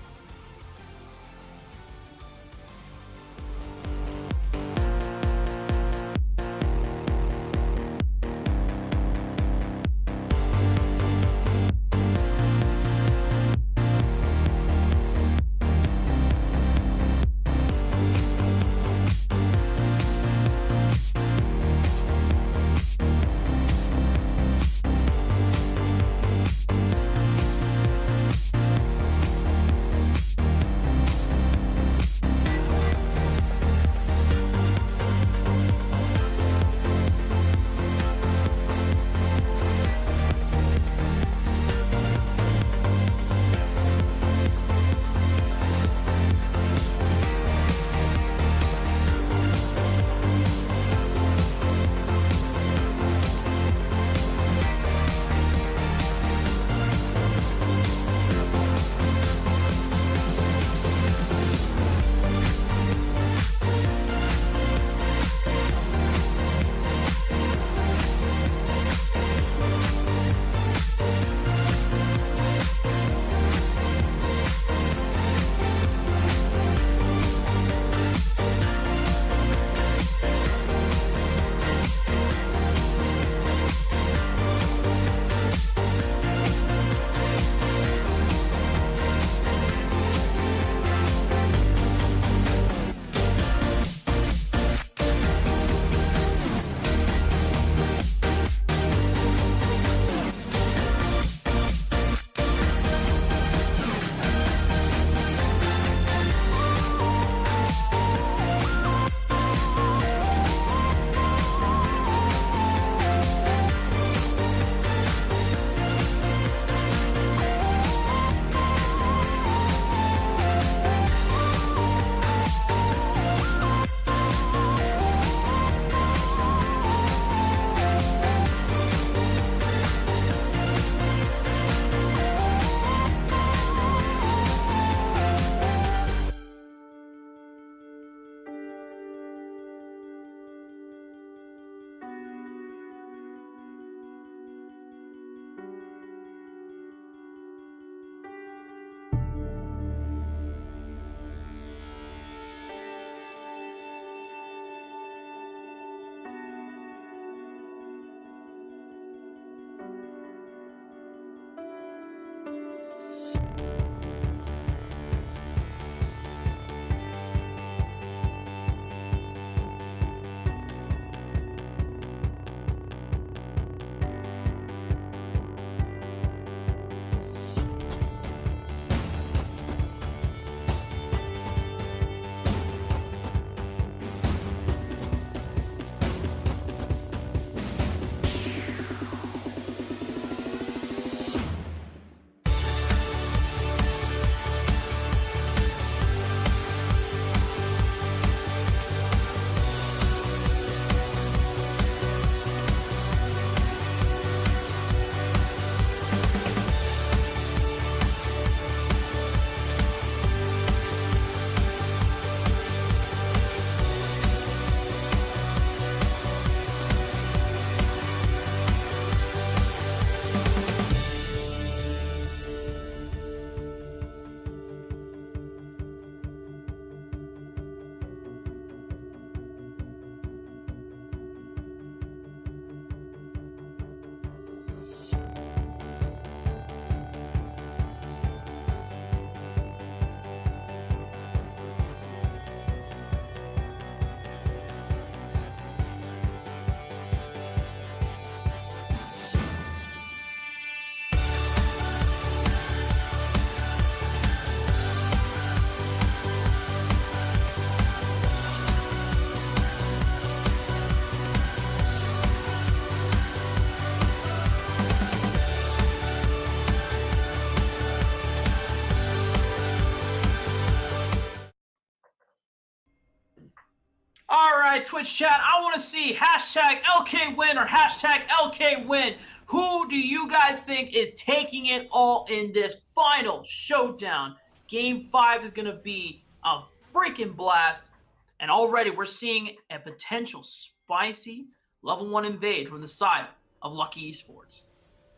All right, Twitch chat, I want to see hashtag LK win or hashtag LK win. Who do you guys think is taking it all in this final showdown? Game 5 is going to be a freaking blast. And already we're seeing a potential spicy level 1 invade from the side of Lowkey Esports.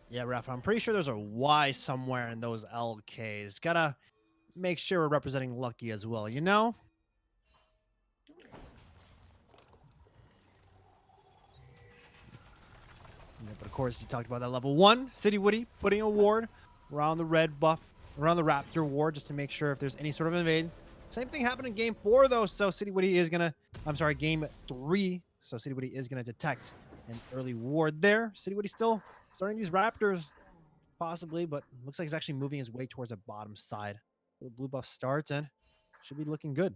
Yeah, Ref, I'm pretty sure there's a Y somewhere in those LKs. Gotta make sure we're representing Lucky as well, you know? Yeah, but of course, you talked about that level 1. City Woody putting a ward around the red buff, around the Raptor ward, just to make sure if there's any sort of invade. Same thing happened in game 4, though, so City Woody is gonna... I'm sorry, game 3. So City Woody is gonna detect an early ward there. City Woody still starting these Raptors, possibly, but looks like he's actually moving his way towards the bottom side. The blue buff starts and should be looking good.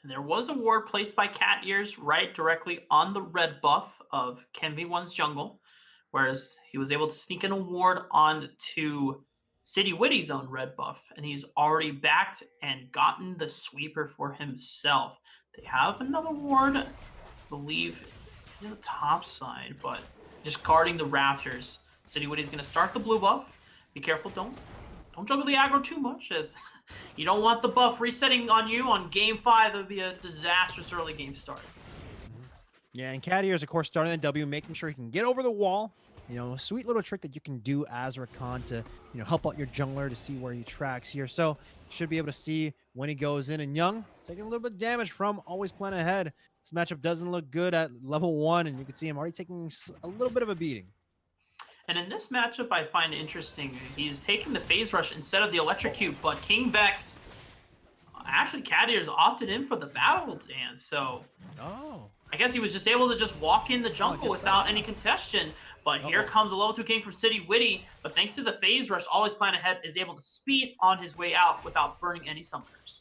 And there was a ward placed by Cat Ears right directly on the red buff of KenV1's jungle, whereas he was able to sneak in a ward onto City Witty's own red buff, and he's already backed and gotten the sweeper for himself. They have another ward, I believe, in the top side, but just guarding the Raptors. City Witty's going to start the blue buff. Be careful, don't juggle the aggro too much, as you don't want the buff resetting on you on game 5. That would be a disastrous early game start. Yeah, and Cat Ears, of course, starting the W, making sure he can get over the wall. You know, a sweet little trick that you can do as Rakan to, you know, help out your jungler to see where he tracks here. So, should be able to see when he goes in. And Young, taking a little bit of damage from Always Plan Ahead. This matchup doesn't look good at level 1, and you can see him already taking a little bit of a beating. And in this matchup, I find interesting, he's taking the phase rush instead of the electrocute, but King Vex, actually Cat Ears opted in for the battle dance, so I guess he was just able to just walk in the jungle without any congestion. But here comes a level 2 king from City Witty, but thanks to the phase rush, Always Plan Ahead is able to speed on his way out without burning any summoners.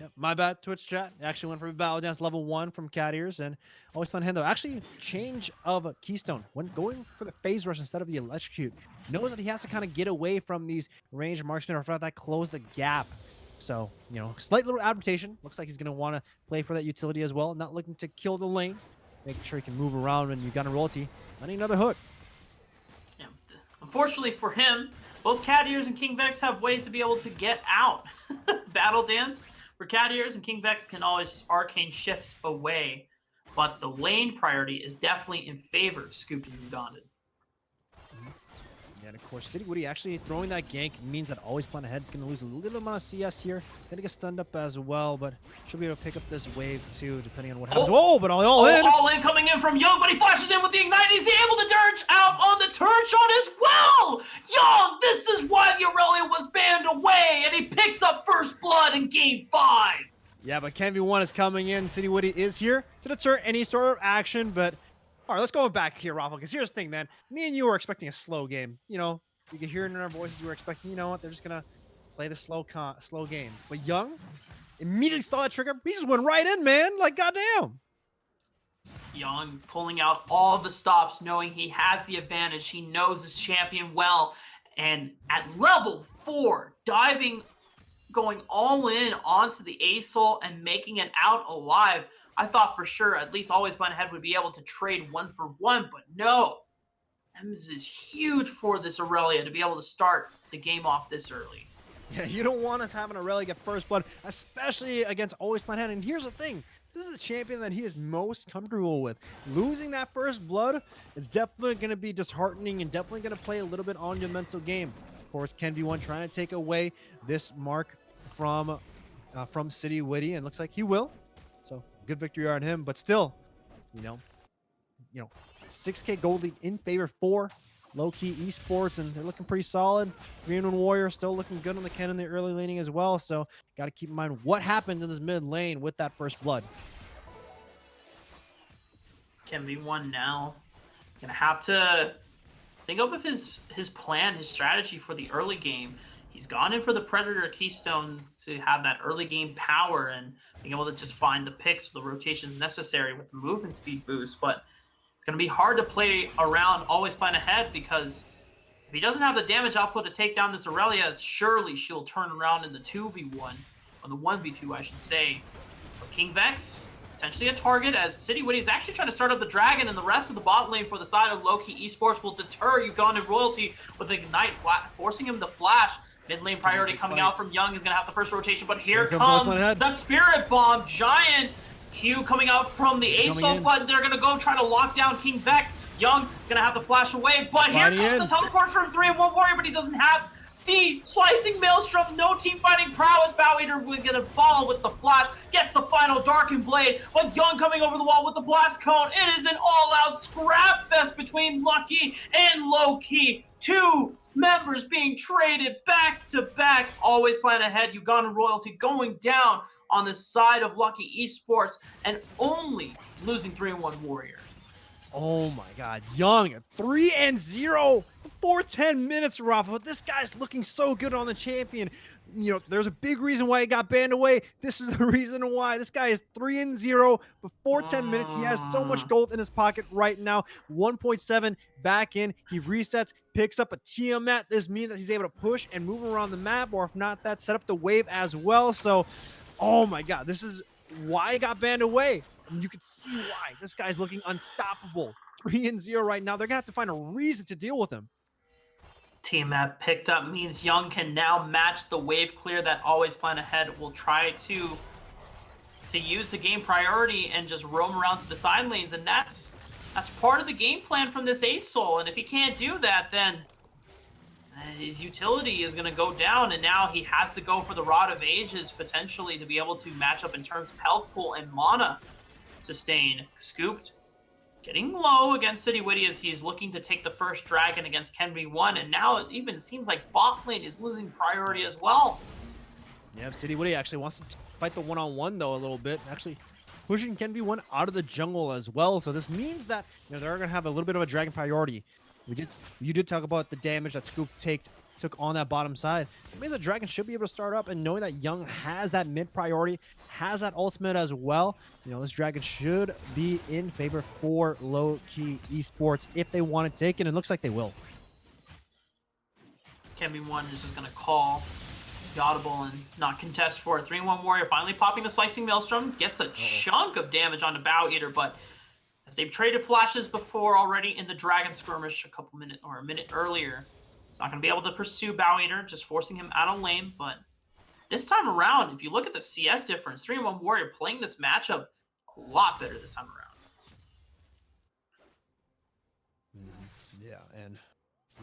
Yep, my bad, Twitch chat. Actually went for a battle dance level 1 from Cat Ears, and Always Plan Ahead, though. Actually, change of Keystone. When going for the phase rush instead of the electrocute, knows that he has to kind of get away from these ranged marksmen, or if not that, close the gap. So, you know, slight little adaptation. Looks like he's going to want to play for that utility as well. Not looking to kill the lane. Making sure he can move around when you got a royalty. Letting another hook. Yeah, unfortunately for him, both Cat Ears and King Vex have ways to be able to get out. Battle dance for Cat Ears and King Vex can always just arcane shift away. But the lane priority is definitely in favor of Scooped and Ugandhan. Yeah, and of course, City Woody actually throwing that gank means that Always Plan Ahead is going to lose a little amount of CS here. Going to get stunned up as well, but should be able to pick up this wave too, depending on what happens. Oh, but all in! All in coming in from Young, but he flashes in with the Ignite. Is he able to dirge out on the turn shot as well? Young, this is why the Aurelia was banned away, and he picks up first blood in game 5. Yeah, but KenV1 is coming in. City Woody is here to deter any sort of action, but all right, let's go back here, Rafa, because here's the thing, man. Me and you were expecting a slow game. You know, you could hear it in our voices. You were expecting, you know what, they're just going to play the slow game. But Young immediately saw that trigger. He just went right in, man. Like, goddamn. Young pulling out all the stops, knowing he has the advantage. He knows his champion well. And at level 4, going all in onto the Asol and making it out alive. I thought for sure at least Always Plan Ahead would be able to trade 1 for 1, but no. Ems is huge for this Aurelia to be able to start the game off this early. Yeah, you don't want us having Aurelia get first blood, especially against Always Plan Ahead. And here's the thing. This is a champion that he is most comfortable with. Losing that first blood is definitely going to be disheartening and definitely going to play a little bit on your mental game. Of course, KenV1 trying to take away this mark from City Witty, and looks like he will. So good victory on him, but still, you know, 6K gold lead in favor for Lowkey Esports, and they're looking pretty solid. Green One Warrior still looking good on the Ken in the early laning as well. So got to keep in mind what happened in this mid lane with that first blood. KenV1 now is gonna have to think up with his plan, his strategy for the early game. He's gone in for the Predator Keystone to have that early game power and being able to just find the picks, the rotations necessary with the movement speed boost. But it's going to be hard to play around Always Plan Ahead, because if he doesn't have the damage output to take down this Aurelia, surely she'll turn around in the 2v1, or the 1v2, I should say. But King Vex potentially a target as City Witty is actually trying to start up the Dragon, and the rest of the bot lane for the side of Lowkey Esports will deter Ugandan Royalty with Ignite, forcing him to flash. Mid lane priority coming out from Young is going to have the first rotation, but here comes the Spirit Bomb. Giant Q coming out from the Ace-Ult, but they're going to go try to lock down King Vex. Young is going to have to flash away, but here comes the teleport from 3-1 Warrior, but he doesn't have the Slicing Maelstrom. No team fighting prowess. Bow Eater will get a ball with the flash, gets the final Darkened Blade, but Young coming over the wall with the Blast Cone. It is an all-out scrap fest between Lucky and Lowkey. Two members being traded back to back. Always plan ahead. Ugandan Royalty going down on the side of Lucky Esports and only losing 3-1 Warrior. Oh my God, Young 3-0 before 10 minutes, Rafa. This guy's looking so good on the champion. You know, there's a big reason why he got banned away. This is the reason why. This guy is 3-0 before 10 minutes. He has so much gold in his pocket right now. 1.7 back in. He resets, picks up a Tiamat. This means that he's able to push and move around the map, or if not that, set up the wave as well. So, oh my God, this is why he got banned away. And you can see why. This guy's looking unstoppable. 3-0 right now. They're going to have to find a reason to deal with him. Team map picked up means Young can now match the wave clear that Always Plan Ahead will try to use the game priority and just roam around to the side lanes, and that's part of the game plan from this Ace Soul. And if he can't do that, then his utility is going to go down, and now he has to go for the Rod of Ages potentially to be able to match up in terms of health pool and mana sustain. Scooped, getting low against City Witty as he's looking to take the first Dragon against Ken V1, and now it even seems like bot lane is losing priority as well. Yeah, City Witty actually wants to fight the one-on-one though a little bit, actually pushing Ken V1 out of the jungle as well. So this means that, you know, they're going to have a little bit of a Dragon priority. You did talk about the damage that Scoop took on that bottom side. It means that Dragon should be able to start up, and knowing that Young has that mid priority, has that ultimate as well, you know, this Dragon should be in favor for Lowkey Esports if they want to take it, and it looks like they will. Ken V1 is just going to call the audible and not contest for it. 3-1 Warrior finally popping the Slicing Maelstrom, gets a chunk of damage onto Bow Eater, but as they've traded flashes before already in the Dragon Skirmish a minute earlier, it's not going to be able to pursue Bow Eater, just forcing him out of lane. But this time around, if you look at the CS difference, 3-1 Warrior playing this matchup a lot better this time around. Yeah, and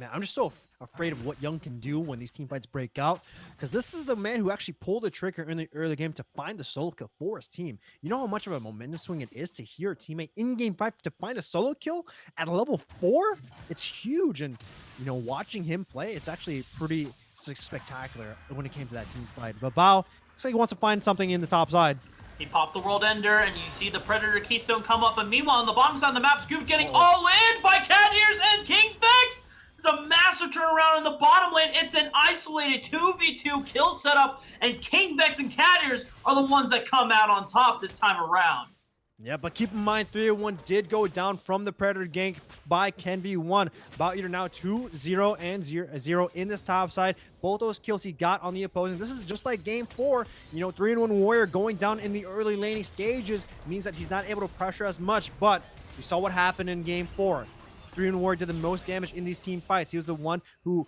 man, I'm just so afraid of what Young can do when these team fights break out, because this is the man who actually pulled the trigger in the early game to find the solo kill for his team. You know how much of a momentum swing it is to hear a teammate in game fight to find a solo kill at a level 4? It's huge, and you know, watching him play, it's actually pretty spectacular when it came to that team fight. But Bao looks like he wants to find something in the top side. He popped the World Ender, and you see the Predator Keystone come up, and meanwhile on the bottom side of the map, Scoop getting all in by Cat Ears and King Vex. It's a massive turnaround in the bottom lane. It's an isolated 2v2 kill setup, and King Vex and Cat Ears are the ones that come out on top this time around. Yeah, but keep in mind, 3-1 did go down from the Predator gank by Ken V1. Bow Eater now 2-0 and 0 in this top side. Both those kills he got on the opposing. This is just like game 4. You know, 3-1 Warrior going down in the early laning stages means that he's not able to pressure as much, but we saw what happened in game 4. 3-1 Warrior did the most damage in these team fights. He was the one who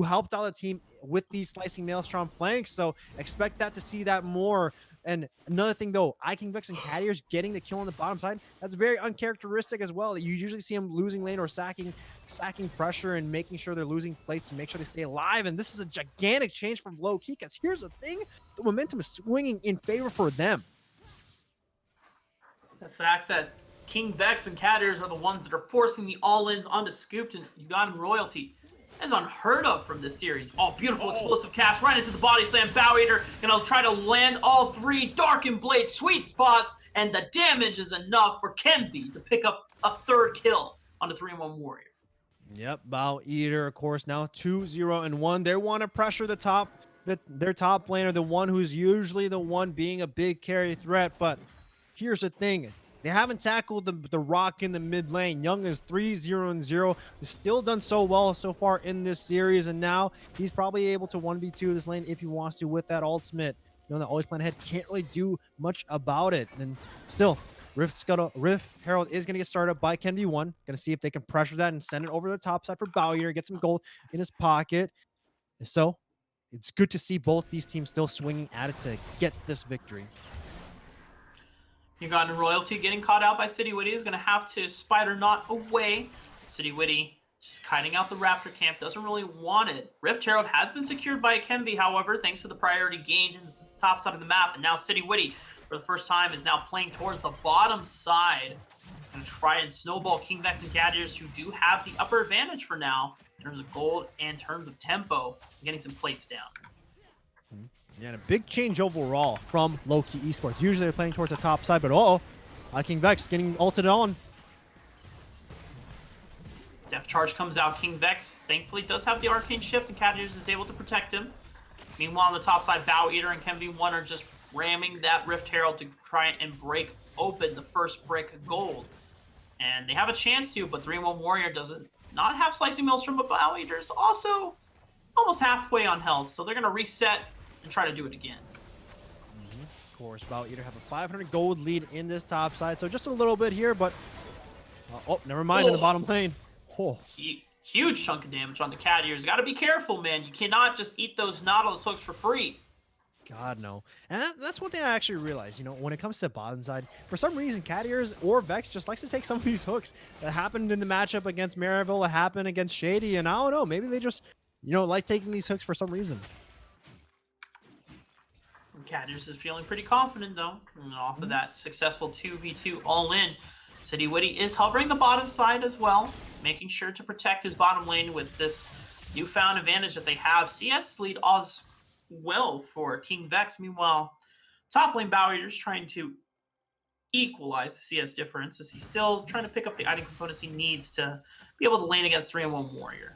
helped out the team with these Slicing Maelstrom flanks, so expect that to see that more. And another thing though, King Vex and Cat Ears getting the kill on the bottom side, that's very uncharacteristic as well. You usually see them losing lane or sacking pressure and making sure they're losing plates to make sure they stay alive. And this is a gigantic change from Lowkey, because here's the thing, the momentum is swinging in favor for them. The fact that King Vex and Cat Ears are the ones that are forcing the all-ins onto Scooped and Ugandan Royalty is unheard of from this series. Oh, beautiful explosive cast right into the body slam. Bow Eater gonna try to land all 3 Darkened Blade sweet spots, and the damage is enough for Kenby to pick up a 3rd kill on the 3-1 Warrior. Yep, Bow Eater, of course, now 2-0 and 1. They want to pressure their top laner, the one who's usually the one being a big carry threat. But here's the thing. They haven't tackled the rock in the mid lane. Young is 3-0-0. He's still done so well so far in this series, and now he's probably able to 1v2 this lane if he wants to with that ultimate. that always plan ahead, can't really do much about it. And still, Rift Herald is going to get started by KenV1. Going to see if they can pressure that and send it over the top side for Bowyer, get some gold in his pocket. So it's good to see both these teams still swinging at it to get this victory. Ugandan Royalty getting caught out by City Witty is going to have to spider knot away. City Witty just kiting out the Raptor camp, doesn't really want it. Rift Herald has been secured by Kenvi, however, thanks to the priority gained in the top side of the map. And now City Witty, for the first time, is now playing towards the bottom side. Going to try and snowball King Vex and Gladiators, who do have the upper advantage for now in terms of gold and terms of tempo, getting some plates down. Yeah, and a big change overall from Lowkey Esports. Usually they're playing towards the top side, but King Vex getting ulted on. Death Charge comes out. King Vex thankfully does have the Arcane Shift, and Gladiators is able to protect him. Meanwhile, on the top side, Bow Eater and KenV1 are just ramming that Rift Herald to try and break open the first brick gold. And they have a chance to, but 3-1 Warrior doesn't not have Slicing Maelstrom, but Bow Eater is also almost halfway on health, so they're going to reset and try to do it again. Of course, Bow Eater have a 500 gold lead in this top side, so just a little bit here, but never mind in the bottom lane. Huge chunk of damage on the cat ears. Got to be careful, man. You cannot just eat those Nautilus hooks for free. God, no. And that's one thing I actually realized, when it comes to bottom side, for some reason, Cat Ears or Vex just likes to take some of these hooks that happened in the matchup against Maryville, that happened against Shady, and I don't know, maybe they just, like taking these hooks for some reason. Cat Ears is feeling pretty confident, though, off of that successful 2v2 all-in. City Witty is hovering the bottom side as well, making sure to protect his bottom lane with this newfound advantage that they have. CS lead as well for King Vex. Meanwhile, top lane Bow Eater's trying to equalize the CS difference as he's still trying to pick up the item components he needs to be able to lane against 3-1 Warrior.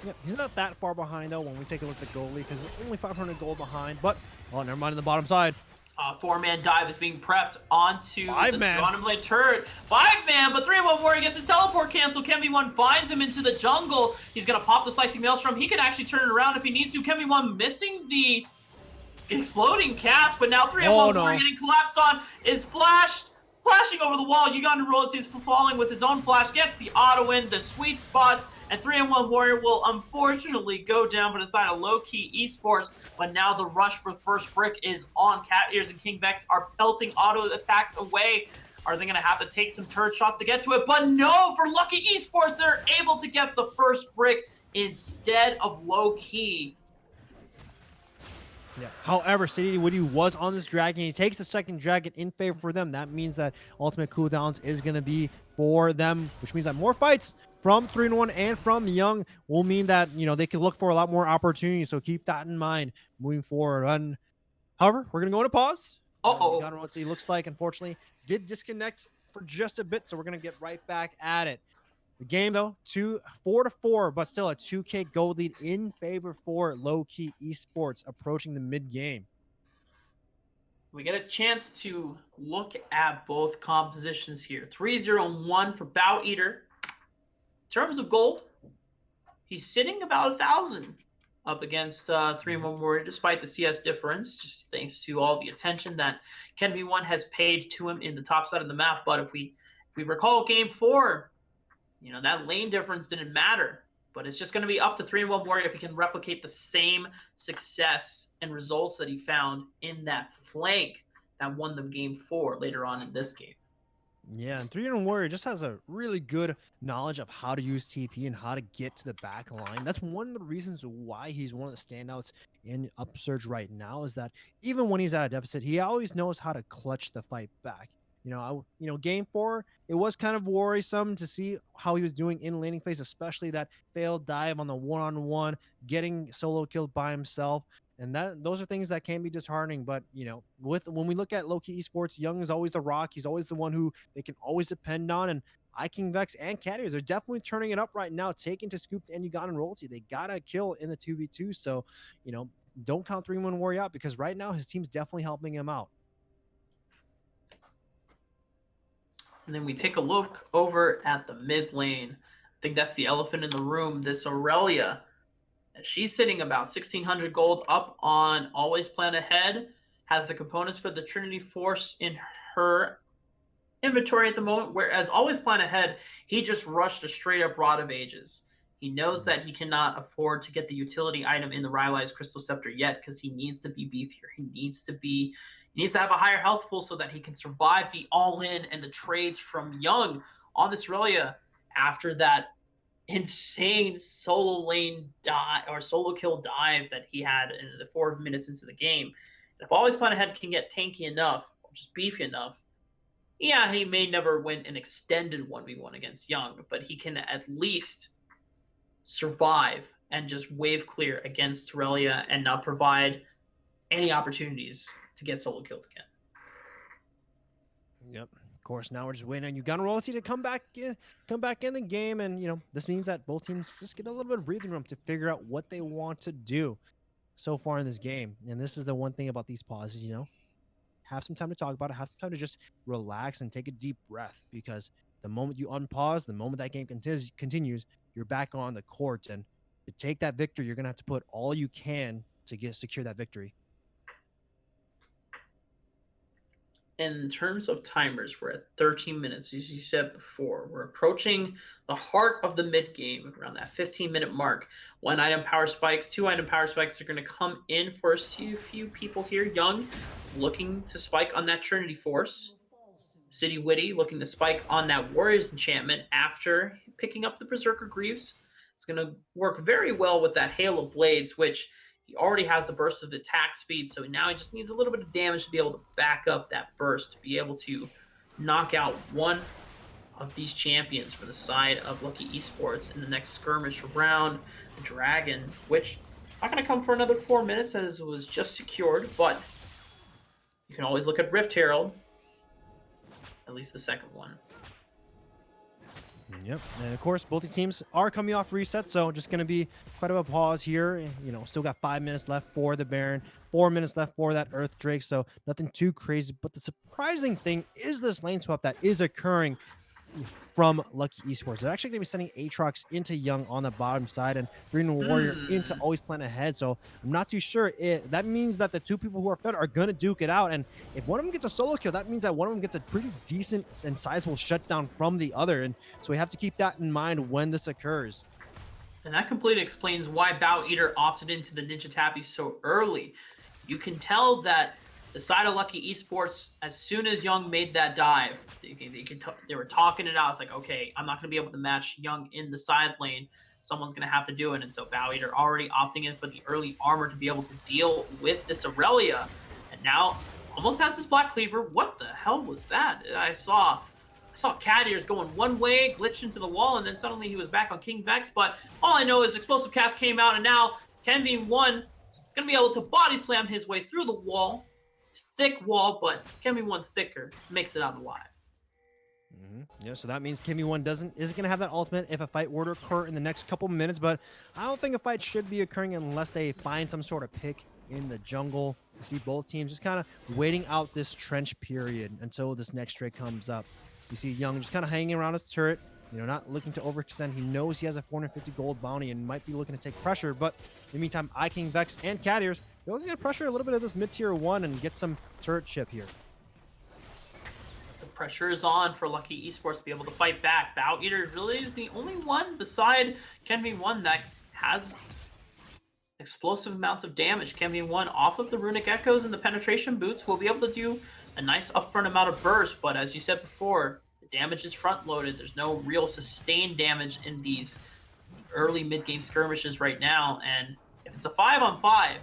Yeah, he's not that far behind, though, when we take a look at the goalie, because only 500 gold behind, but, never mind on the bottom side. Four-man dive is being prepped onto the bottom lane turret. 5-man, but 3-1 Warrior gets his teleport canceled. KenV1 finds him into the jungle. He's going to pop the Slicing Maelstrom. He can actually turn it around if he needs to. KenV1 missing the exploding cast, but now 3-1 Warrior getting collapsed on is flashing over the wall. Ugandan Royalty is falling with his own flash, gets the auto in, the sweet spot, and 3-1 Warrior will unfortunately go down by the side of Lowkey Esports. But now the rush for the first brick is on. Cat Ears and King Vex are pelting auto attacks away. Are they going to have to take some turret shots to get to it? But no, for Lucky Esports, they're able to get the first brick instead of Lowkey. Yeah. However, City Witty was on this dragon. He takes the second dragon in favor for them. That means that ultimate cooldowns is going to be for them, which means that more fights from 3-1 and from Young will mean that, they can look for a lot more opportunities. So keep that in mind moving forward. However, we're going to go into pause. It looks like, unfortunately, did disconnect for just a bit. So we're going to get right back at it. The game, though, 4-4, but still a 2K gold lead in favor for Lowkey Esports approaching the mid-game. We get a chance to look at both compositions here. 3-0-1 for Bow Eater. In terms of gold, he's sitting about 1,000 up against 3-1 Warrior, despite the CS difference, just thanks to all the attention that KenV1 has paid to him in the top side of the map. But if we recall Game 4, that lane difference didn't matter. But it's just going to be up to 3-1 Warrior if he can replicate the same success and results that he found in that flank that won them Game 4 later on in this game. Yeah, and 3-1 Warrior just has a really good knowledge of how to use TP and how to get to the back line. That's one of the reasons why he's one of the standouts in Upsurge right now, is that even when he's at a deficit, he always knows how to clutch the fight back. Game 4, it was kind of worrisome to see how he was doing in laning phase, especially that failed dive on the one-on-one, getting solo killed by himself. And those are things that can be disheartening. But, when we look at Lowkey Esports, Young is always the rock. He's always the one who they can always depend on. And King Vex and Cat Ears are definitely turning it up right now, taking to Scoop and Ugandan Royalty. They got to kill in the 2v2. So, don't count 3-1 Warrior out, because right now his team's definitely helping him out. And then we take a look over at the mid lane. I think that's the elephant in the room. This Aurelia She's sitting about 1,600 gold up on Always Plan Ahead, has the components for the Trinity Force in her inventory at the moment, whereas Always Plan Ahead, he just rushed a straight up Rod of Ages. He knows that he cannot afford to get the utility item in the Rylai's Crystal Scepter yet because he needs to be beefier. He needs to have a higher health pool so that he can survive the all-in and the trades from Young on this Aurelia after that insane solo lane dive or solo kill dive that he had in the 4 minutes into the game. If Always Plan Ahead can get tanky enough, or just beefy enough, yeah, he may never win an extended 1v1 against Young, but he can at least survive and just wave clear against Aurelia and not provide any opportunities to get solo killed again. Yep. Of course, now we're just waiting on Uganda Royalty to come back in the game, and this means that both teams just get a little bit of breathing room to figure out what they want to do so far in this game. And this is the one thing about these pauses, have some time to talk about it, have some time to just relax and take a deep breath, because the moment you unpause, the moment that game continues, you're back on the court, and to take that victory, you're gonna have to put all you can to secure that victory. In terms of timers, we're at 13 minutes, as you said before. We're approaching the heart of the mid game, around that 15-minute mark. 1 item power spikes, 2 item power spikes are going to come in for a few people here. Young looking to spike on that Trinity Force. City Witty looking to spike on that Warriors enchantment after picking up the Berserker Greaves. It's going to work very well with that Hail of Blades, which he already has the burst of attack speed, so now he just needs a little bit of damage to be able to back up that burst, to be able to knock out one of these champions for the side of Lowkey Esports in the next skirmish around the Dragon, which not going to come for another 4 minutes as it was just secured, but you can always look at Rift Herald, at least the second one. Yep, and of course, both the teams are coming off reset, so just going to be quite of a pause here. Still got 5 minutes left for the Baron, 4 minutes left for that Earth Drake, so nothing too crazy. But the surprising thing is this lane swap that is occurring from Lowkey Esports. They're actually going to be sending Aatrox into Young on the bottom side and bringing Warrior into Always Plan Ahead. So I'm not too sure. That means that the two people who are fed are going to duke it out. And if one of them gets a solo kill, that means that one of them gets a pretty decent and sizable shutdown from the other. And so we have to keep that in mind when this occurs. And that completely explains why Bow Eater opted into the Ninja Tappy so early. You can tell that the side of Lowkey Esports, as soon as Young made that dive, they were talking it out. It's like, okay, I'm not going to be able to match Young in the side lane. Someone's going to have to do it. And so Bow Eater already opting in for the early armor to be able to deal with this Aurelia. And now almost has this Black Cleaver. What the hell was that? I saw Cat Ears going one way, glitched into the wall, and then suddenly he was back on King Vex. But all I know is Explosive Cast came out, and now 10v1 is going to be able to body slam his way through the wall. Thick wall, but Kemi1's thicker, makes it out alive. Yeah, so that means Kemi1 isn't going to have that ultimate if a fight were to occur in the next couple minutes, but I don't think a fight should be occurring unless they find some sort of pick in the jungle. You see both teams just kind of waiting out this trench period until this next Drake comes up. You see Young just kind of hanging around his turret, not looking to overextend. He knows he has a 450 gold bounty and might be looking to take pressure, but in the meantime, King Vex and Cat Ears, they're going to pressure a little bit of this mid-tier 1 and get some turret chip here. The pressure is on for Lowkey Esports to be able to fight back. Bow Eater really is the only one beside Kenvi1 that has explosive amounts of damage. Kenvi1 off of the Runic Echoes and the Penetration Boots will be able to do a nice upfront amount of burst, but as you said before, the damage is front-loaded. There's no real sustained damage in these early mid-game skirmishes right now, and if it's a 5-on-5,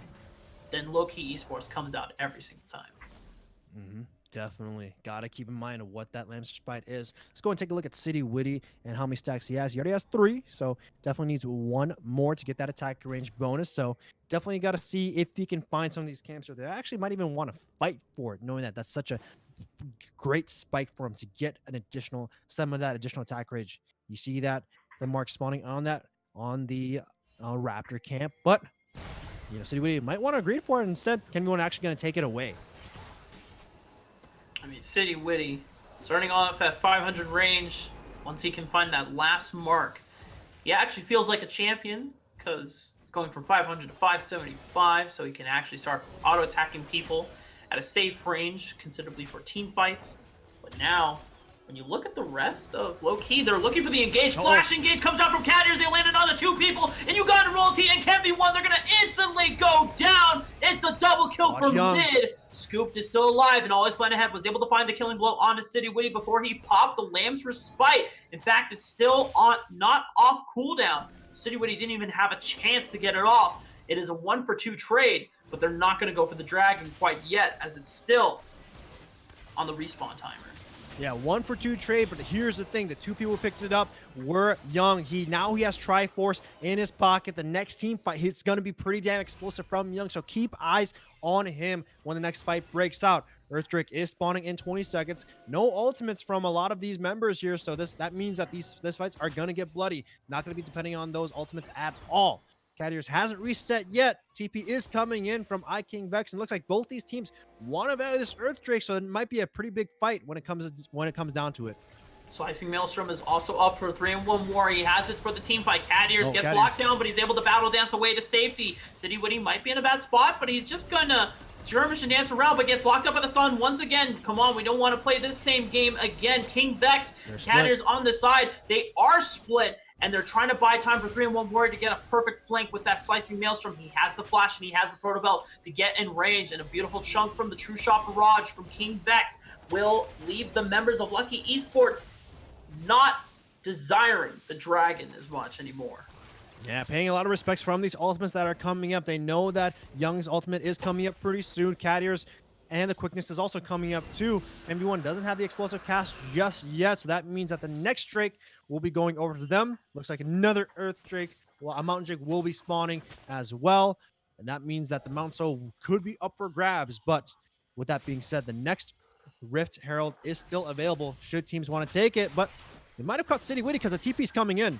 then Lowkey Esports comes out every single time. Definitely. Got to keep in mind of what that Lamb Spite is. Let's go and take a look at City Witty and how many stacks he has. He already has 3, so definitely needs 1 more to get that attack range bonus. So definitely got to see if he can find some of these camps or they actually might even want to fight for it, knowing that that's such a great spike for him to get some of that additional attack range. You see that the mark spawning on the Raptor camp, but City Witty might want to agree for it instead. Kenvi1 actually going to take it away. I mean, City Witty starting off at 500 range. Once he can find that last mark, he actually feels like a champion because it's going from 500 to 575, so he can actually start auto-attacking people at a safe range, considerably for team fights. But now, when you look at the rest of Lowkey, they're looking for the engage. Flash engage comes out from Cadiers. They landed on the 2 people, and Ugandan Royalty and Kenby1. They're going to instantly go down. It's a double kill for mid. Scooped is still alive, and always plan ahead was able to find the killing blow onto City Witty before he popped the Lamb's Respite. In fact, it's still on, not off cooldown. City Witty didn't even have a chance to get it off. It is a 1-for-2 trade, but they're not going to go for the Dragon quite yet, as it's still on the respawn timer. Yeah, 1-for-2 trade, but here's the thing. The 2 people who picked it up were Young. Now he has Triforce in his pocket. The next team fight, it's going to be pretty damn explosive from Young, so keep eyes on him when the next fight breaks out. Earthdrake is spawning in 20 seconds. No ultimates from a lot of these members here, so that means that these fights are going to get bloody. Not going to be depending on those ultimates at all. Cadiers hasn't reset yet. TP is coming in from iKingVex, and it looks like both these teams want to value this Earthdrake, so it might be a pretty big fight when it comes down to it. Slicing Maelstrom is also up for 3-1 war. He has it for the team fight. Cadiers gets locked down, but he's able to battle dance away to safety. City Witty might be in a bad spot, but he's just gonna skirmish and dance around, but gets locked up by the stun once again. Come on, we don't want to play this same game again. KingVex, Cadiers on the side. They are split, and they're trying to buy time for 3-1 Warrior to get a perfect flank with that Slicing Maelstrom. He has the flash, and he has the Proto Belt to get in range, and a beautiful chunk from the True Shot Barrage from KingVex will leave the members of Lowkey Esports not desiring the Dragon as much anymore. Yeah, paying a lot of respects from these ultimates that are coming up. They know that Young's ultimate is coming up pretty soon. Cadiers and the quickness is also coming up too. MV1 doesn't have the explosive cast just yet, so that means that the next Drake will be going over to them. Looks like another Earth Drake, well, a Mountain Drake will be spawning as well, and that means that the Mount Soul could be up for grabs. But with that being said, the next Rift Herald is still available should teams want to take it, but they might have caught City Witty because the TP's coming in.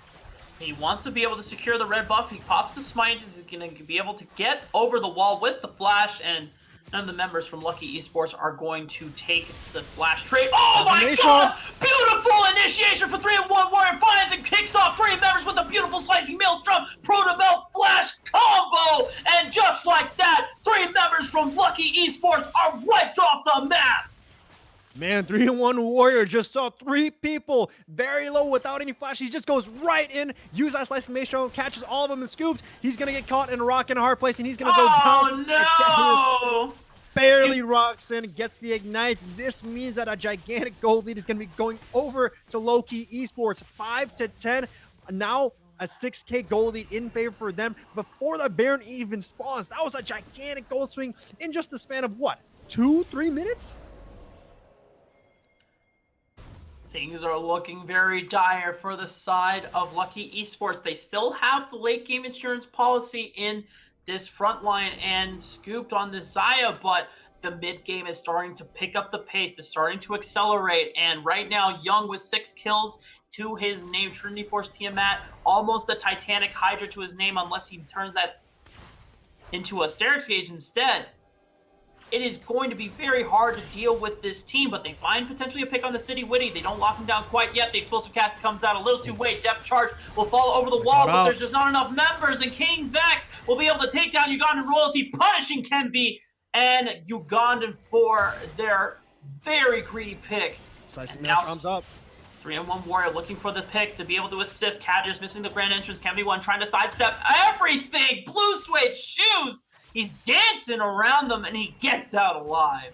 He wants to be able to secure the red buff. He pops the smite. He's going to be able to get over the wall with the flash, and none of the members from Lowkey Esports are going to take the flash trade. Oh my god! Beautiful initiation for 3-1 Warrior. Finds and kicks off 3 members with a beautiful Slicing Maelstrom Proto Belt flash combo. And just like that, 3 members from Lowkey Esports are wiped off the map. Man, 3-1 Warrior just saw 3 people very low without any flash. He just goes right in, uses that Slicing Maelstrom, catches all of them and scoops. He's going to get caught in a rock in a hard place, and he's going to go down. Oh, no! Barely rocks in, gets the ignites. This means that a gigantic gold lead is going to be going over to Lowkey Esports. 5-10. Now a 6K gold lead in favor for them before the Baron even spawns. That was a gigantic gold swing in just the span of what? 2-3 minutes? Things are looking very dire for the side of Lowkey Esports. They still have the late game insurance policy in this front line and scooped on the Xayah, but the mid game is starting to pick up the pace. It's starting to accelerate, and right now Young with 6 kills to his name. Trinity Force Tiamat, almost a Titanic Hydra to his name, unless he turns that into a Sterix Gauge instead. It is going to be very hard to deal with this team, but they find potentially a pick on the City Witty. They don't lock him down quite yet. The explosive cast comes out a little too late. Death Charge will fall over the wall, but there's just not enough members, and KingVex will be able to take down Ugandan Royalty, punishing Kenby and Ugandan for their very greedy pick. Slicing Maelstrom comes up. 3-1 Warrior looking for the pick to be able to assist. Cadiers missing the grand entrance. Kenby1 trying to sidestep everything. Blue suede shoes. He's dancing around them, and he gets out alive.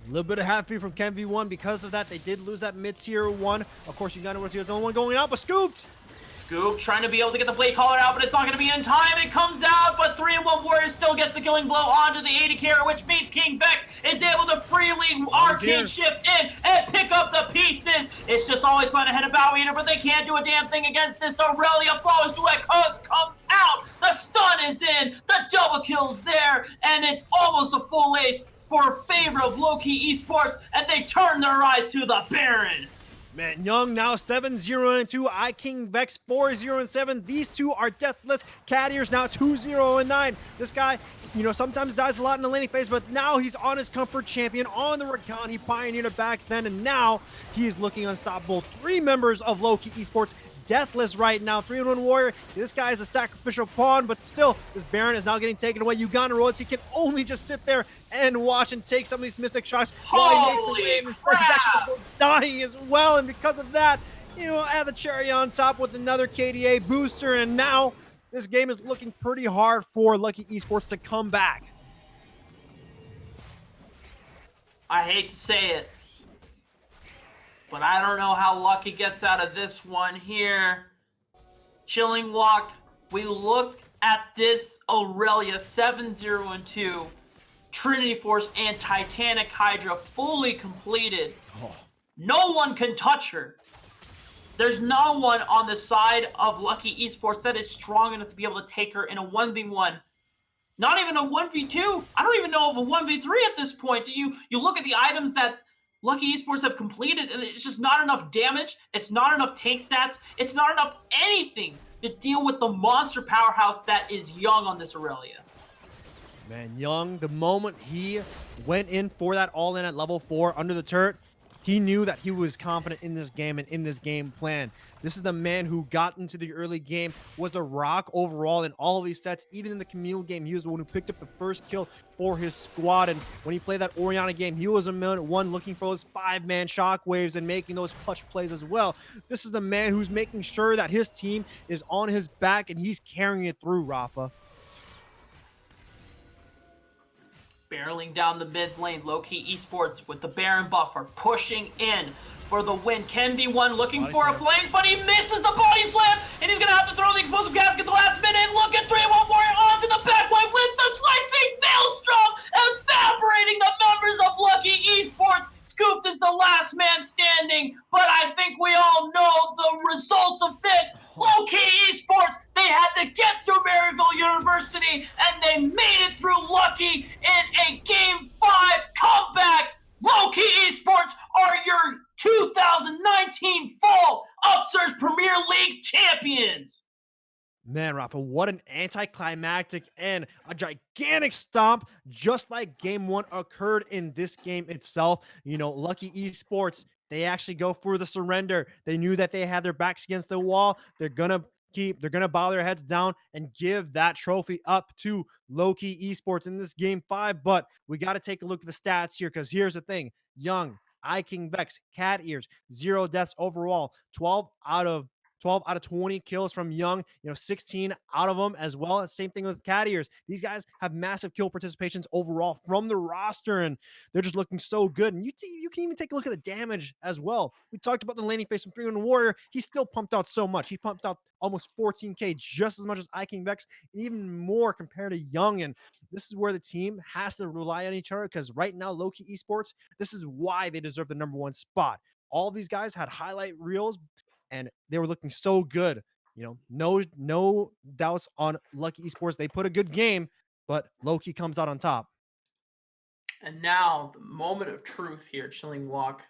A little bit of happy from KenV1 because of that. They did lose that mid-tier 1. Of course, Ugandan was the only one going out, but scooped. Scoop trying to be able to get the blade collar out, but it's not going to be in time. It comes out, but 3-1 Warrior still gets the killing blow onto the AD carry, which means KingVex is able to freely arcane shift in and pick up the pieces. It's just always fun ahead of Bow Eater, but they can't do a damn thing against this Aurelia. Flawless Duet comes out. The stun is in. The double kill's there, and it's almost a full ace for favor of Lowkey Esports, and they turn their eyes to the Baron. Man, Young now 7-0-2, iKingVex 4-0-7. These two are deathless. Cadiers now 2-0-9. This guy, you know, sometimes dies a lot in the laning phase, but now he's on his comfort champion on the Rakan. He pioneered it back then, and now he is looking unstoppable. 3 members of Lowkey Esports deathless right now. 3-1 Warrior. This guy is a sacrificial pawn, but still, this Baron is now getting taken away. Uganda Royalty can only just sit there and watch and take some of these mystic shots while he makes Holy away. And instead, he's actually crap! dying as well. And because of that, add the cherry on top with another KDA booster. And now this game is looking pretty hard for Lowkey Esports to come back. I hate to say it, but I don't know how Lowkey gets out of this one here. Chilling Walk, we looked at this Aurelia 7-0-2, Trinity Force and Titanic Hydra fully completed. No one can touch her. There's no one on the side of Lowkey Esports that is strong enough to be able to take her in a 1v1. Not even a 1v2. I don't even know of a 1v3 at this point. You look at the items that Lowkey Esports have completed, and it's just not enough damage. It's not enough tank stats. It's not enough anything to deal with the monster powerhouse that is Young on this Aurelia. Man, Young, the moment he went in for that all-in at level 4 under the turret, he knew that he was confident in this game and in this game plan. This is the man who got into the early game, was a rock overall in all of these sets. Even in the Camille game, he was the one who picked up the first kill for his squad. And when he played that Orianna game, he was a -1 looking for those 5-man shockwaves and making those clutch plays as well. This is the man who's making sure that his team is on his back and he's carrying it through, Rafa. Barreling down the mid lane, Lowkey Esports with the Baron buff are pushing in for the win. Can be one looking Body for slam. a flame, but he misses the body slam, and he's going to have to throw the explosive casket at the last minute. And look at 3-1 Warrior onto the back line with the slicing maelstrom, evaporating the members of Lowkey Esports. Scooped is the last man standing, but I think we all know the results of this. Lowkey Esports, they had to get through Maryville University, and they made it through Lowkey in a Game 5 comeback. Lowkey Esports are your 2019 Fall Upsurge Premier League champions. Man, Rafa, what an anticlimactic and a gigantic stomp, just like game 1 occurred in this game itself. Lowkey Esports, they actually go for the surrender. They knew that they had their backs against the wall. They're gonna bow their heads down and give that trophy up to Lowkey Esports in this game 5. But we got to take a look at the stats here, because here's the thing. Young, King Vex, Cat Ears, 0 deaths overall, 12 out of 20 kills from Young, 16 out of them as well. And same thing with Cat Ears. These guys have massive kill participations overall from the roster, and they're just looking so good. And you can even take a look at the damage as well. We talked about the laning phase from 3-1 Warrior. He still pumped out so much. He pumped out almost 14k, just as much as King Vex, and even more compared to Young. And this is where the team has to rely on each other, because right now, Lowkey Esports, this is why they deserve the #1 spot. All these guys had highlight reels, and they were looking so good. No doubts on Lowkey Esports. They put a good game, but Lowkey comes out on top. And now the moment of truth here, Chilling Walk.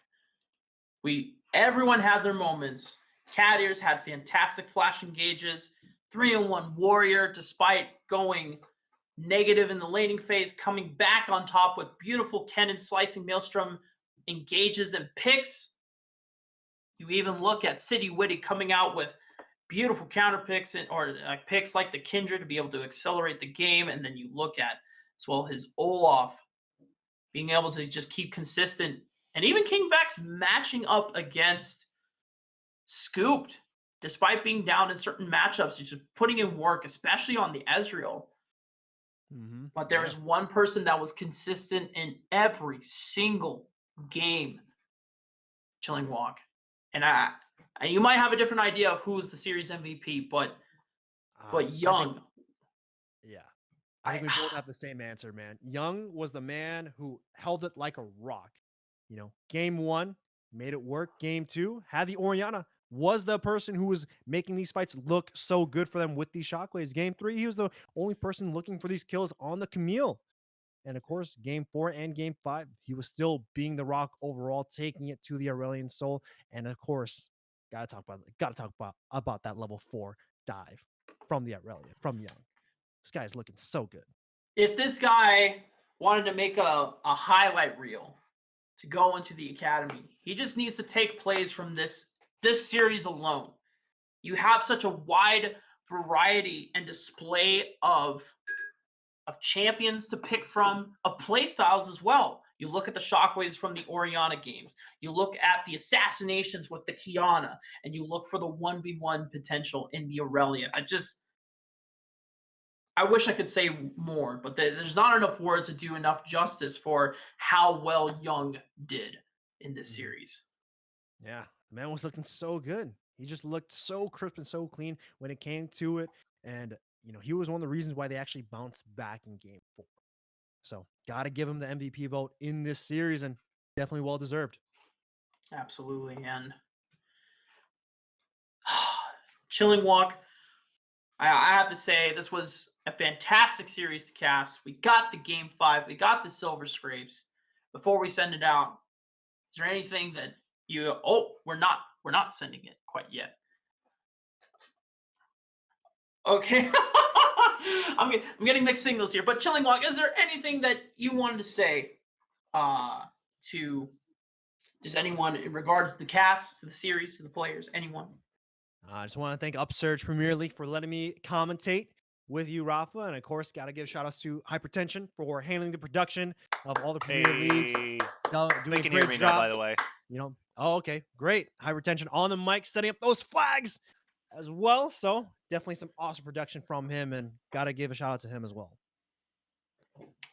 Everyone had their moments. Cat Ears had fantastic flash engages. 3-1 Warrior, despite going negative in the laning phase, coming back on top with beautiful Kennen slicing maelstrom engages and picks. You even look at City Witty coming out with beautiful counter picks or picks like the Kindred to be able to accelerate the game. And then you look at as well his Olaf being able to just keep consistent. And even King Vex matching up against Scooped, despite being down in certain matchups. He's just putting in work, especially on the Ezreal. But there is one person that was consistent in every single game, Chilling Walk. And you might have a different idea of who was the series MVP, but Young. I think we both have the same answer, man. Young was the man who held it like a rock. Game 1 made it work. Game 2 had the Orianna, was the person who was making these fights look so good for them with these shockwaves. Game 3, he was the only person looking for these kills on the Camille. And of course, game 4 and game 5, he was still being the rock overall, taking it to the Aurelian Soul. And of course, gotta talk about that level 4 dive from the Aurelian, from Young. This guy's looking so good. If this guy wanted to make a highlight reel to go into the academy, he just needs to take plays from this series alone. you have such a wide variety and display of champions to pick from, of play styles as well. You look at the shockwaves from the Oriana games. You look at the assassinations with the Kiana, and you look for the 1v1 potential in the Aurelia. I wish I could say more, but there's not enough words to do enough justice for how well Young did in this series. Yeah, the man was looking so good. He just looked so crisp and so clean when it came to it. And, he was one of the reasons why they actually bounced back in game 4. So, got to give him the MVP vote in this series, and definitely well deserved. Absolutely. And Chilling Walk, I have to say, this was a fantastic series to cast. We got the game 5. We got the Silver Scrapes. Before we send it out, is there anything that you... Oh, we're not sending it quite yet. Okay. I'm getting mixed signals here. But Chilling Walk, is there anything that you wanted to say to just anyone in regards to the cast, to the series, to the players, anyone? I just want to thank Upsurge Premier League for letting me commentate with you, Rafa. And of course, got to give shout outs to Hypertension for handling the production of all the Premier Leagues. Hey, Doing they a can great hear me job. now, by the way. Oh, okay, great. Hypertension on the mic, setting up those flags as well. So definitely some awesome production from him, and got to give a shout out to him as well.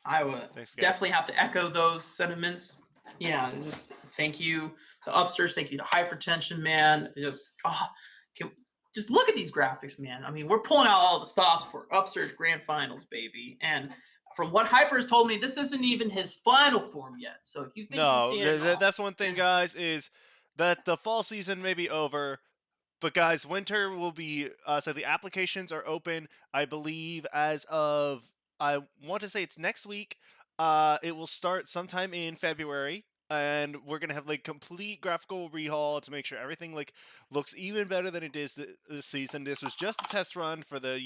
I would definitely have to echo those sentiments. Yeah, just thank you to Upsurge, thank you to Hypertension, man. Just look at these graphics, man. I mean, we're pulling out all the stops for Upsurge Grand Finals, baby. And from what Hyper has told me, this isn't even his final form yet. So if you think that's one thing, guys, is that the fall season may be over, but guys, winter will be. So the applications are open, I believe, as of, I want to say it's next week. It will start sometime in February. And we're gonna have complete graphical rehaul to make sure everything looks even better than it is this season. This was just a test run for the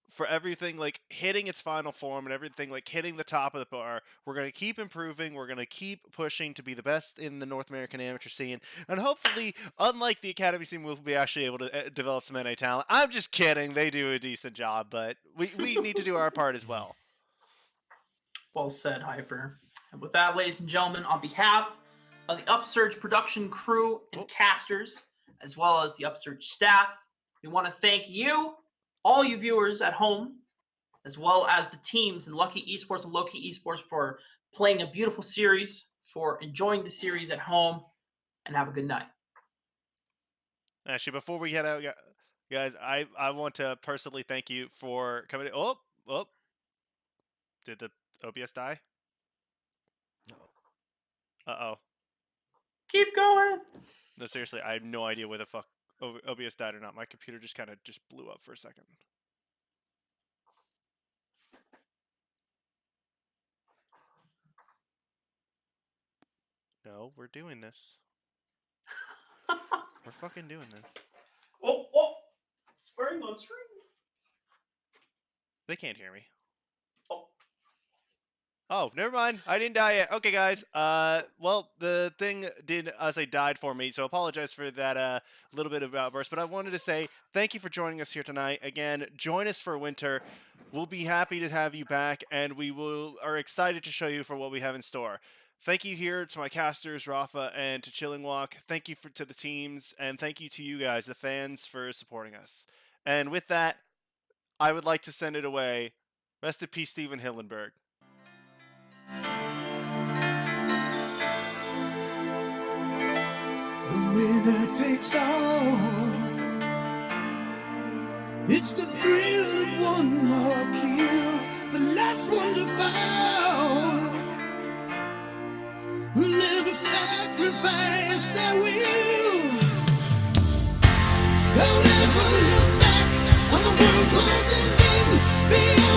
for everything hitting its final form and everything hitting the top of the bar. We're gonna keep improving. We're gonna keep pushing to be the best in the North American amateur scene, and hopefully, unlike the academy scene, we'll be actually able to develop some NA talent. I'm just kidding. They do a decent job, but we need to do our part as well. Well said, Hyper. And with that, ladies and gentlemen, on behalf of the Upsurge production crew and casters, as well as the Upsurge staff, we want to thank you, all you viewers at home, as well as the teams in Lowkey Esports and Lowkey Esports for playing a beautiful series, for enjoying the series at home, and have a good night. Actually, before we head out, guys, I want to personally thank you for coming. Oh, did the OBS die? Uh-oh. Keep going. No, seriously, I have no idea whether OBS died or not. My computer just kind of blew up for a second. No, we're doing this. We're fucking doing this. Oh, swearing on stream. They can't hear me. Oh. Oh, never mind. I didn't die yet. Okay, guys. Well, the thing died for me, so apologize for that little bit of outburst. But I wanted to say thank you for joining us here tonight. Again, join us for winter. We'll be happy to have you back, and we are excited to show you for what we have in store. Thank you here to my casters, Rafa, and to Chilling Walk. Thank you to the teams, and thank you to you guys, the fans, for supporting us. And with that, I would like to send it away. Rest in peace, Steven Hillenberg. The winner takes all. It's the thrill of one more kill, the last one to fall. Who never sacrifice their will. Don't ever look back on the world closing in.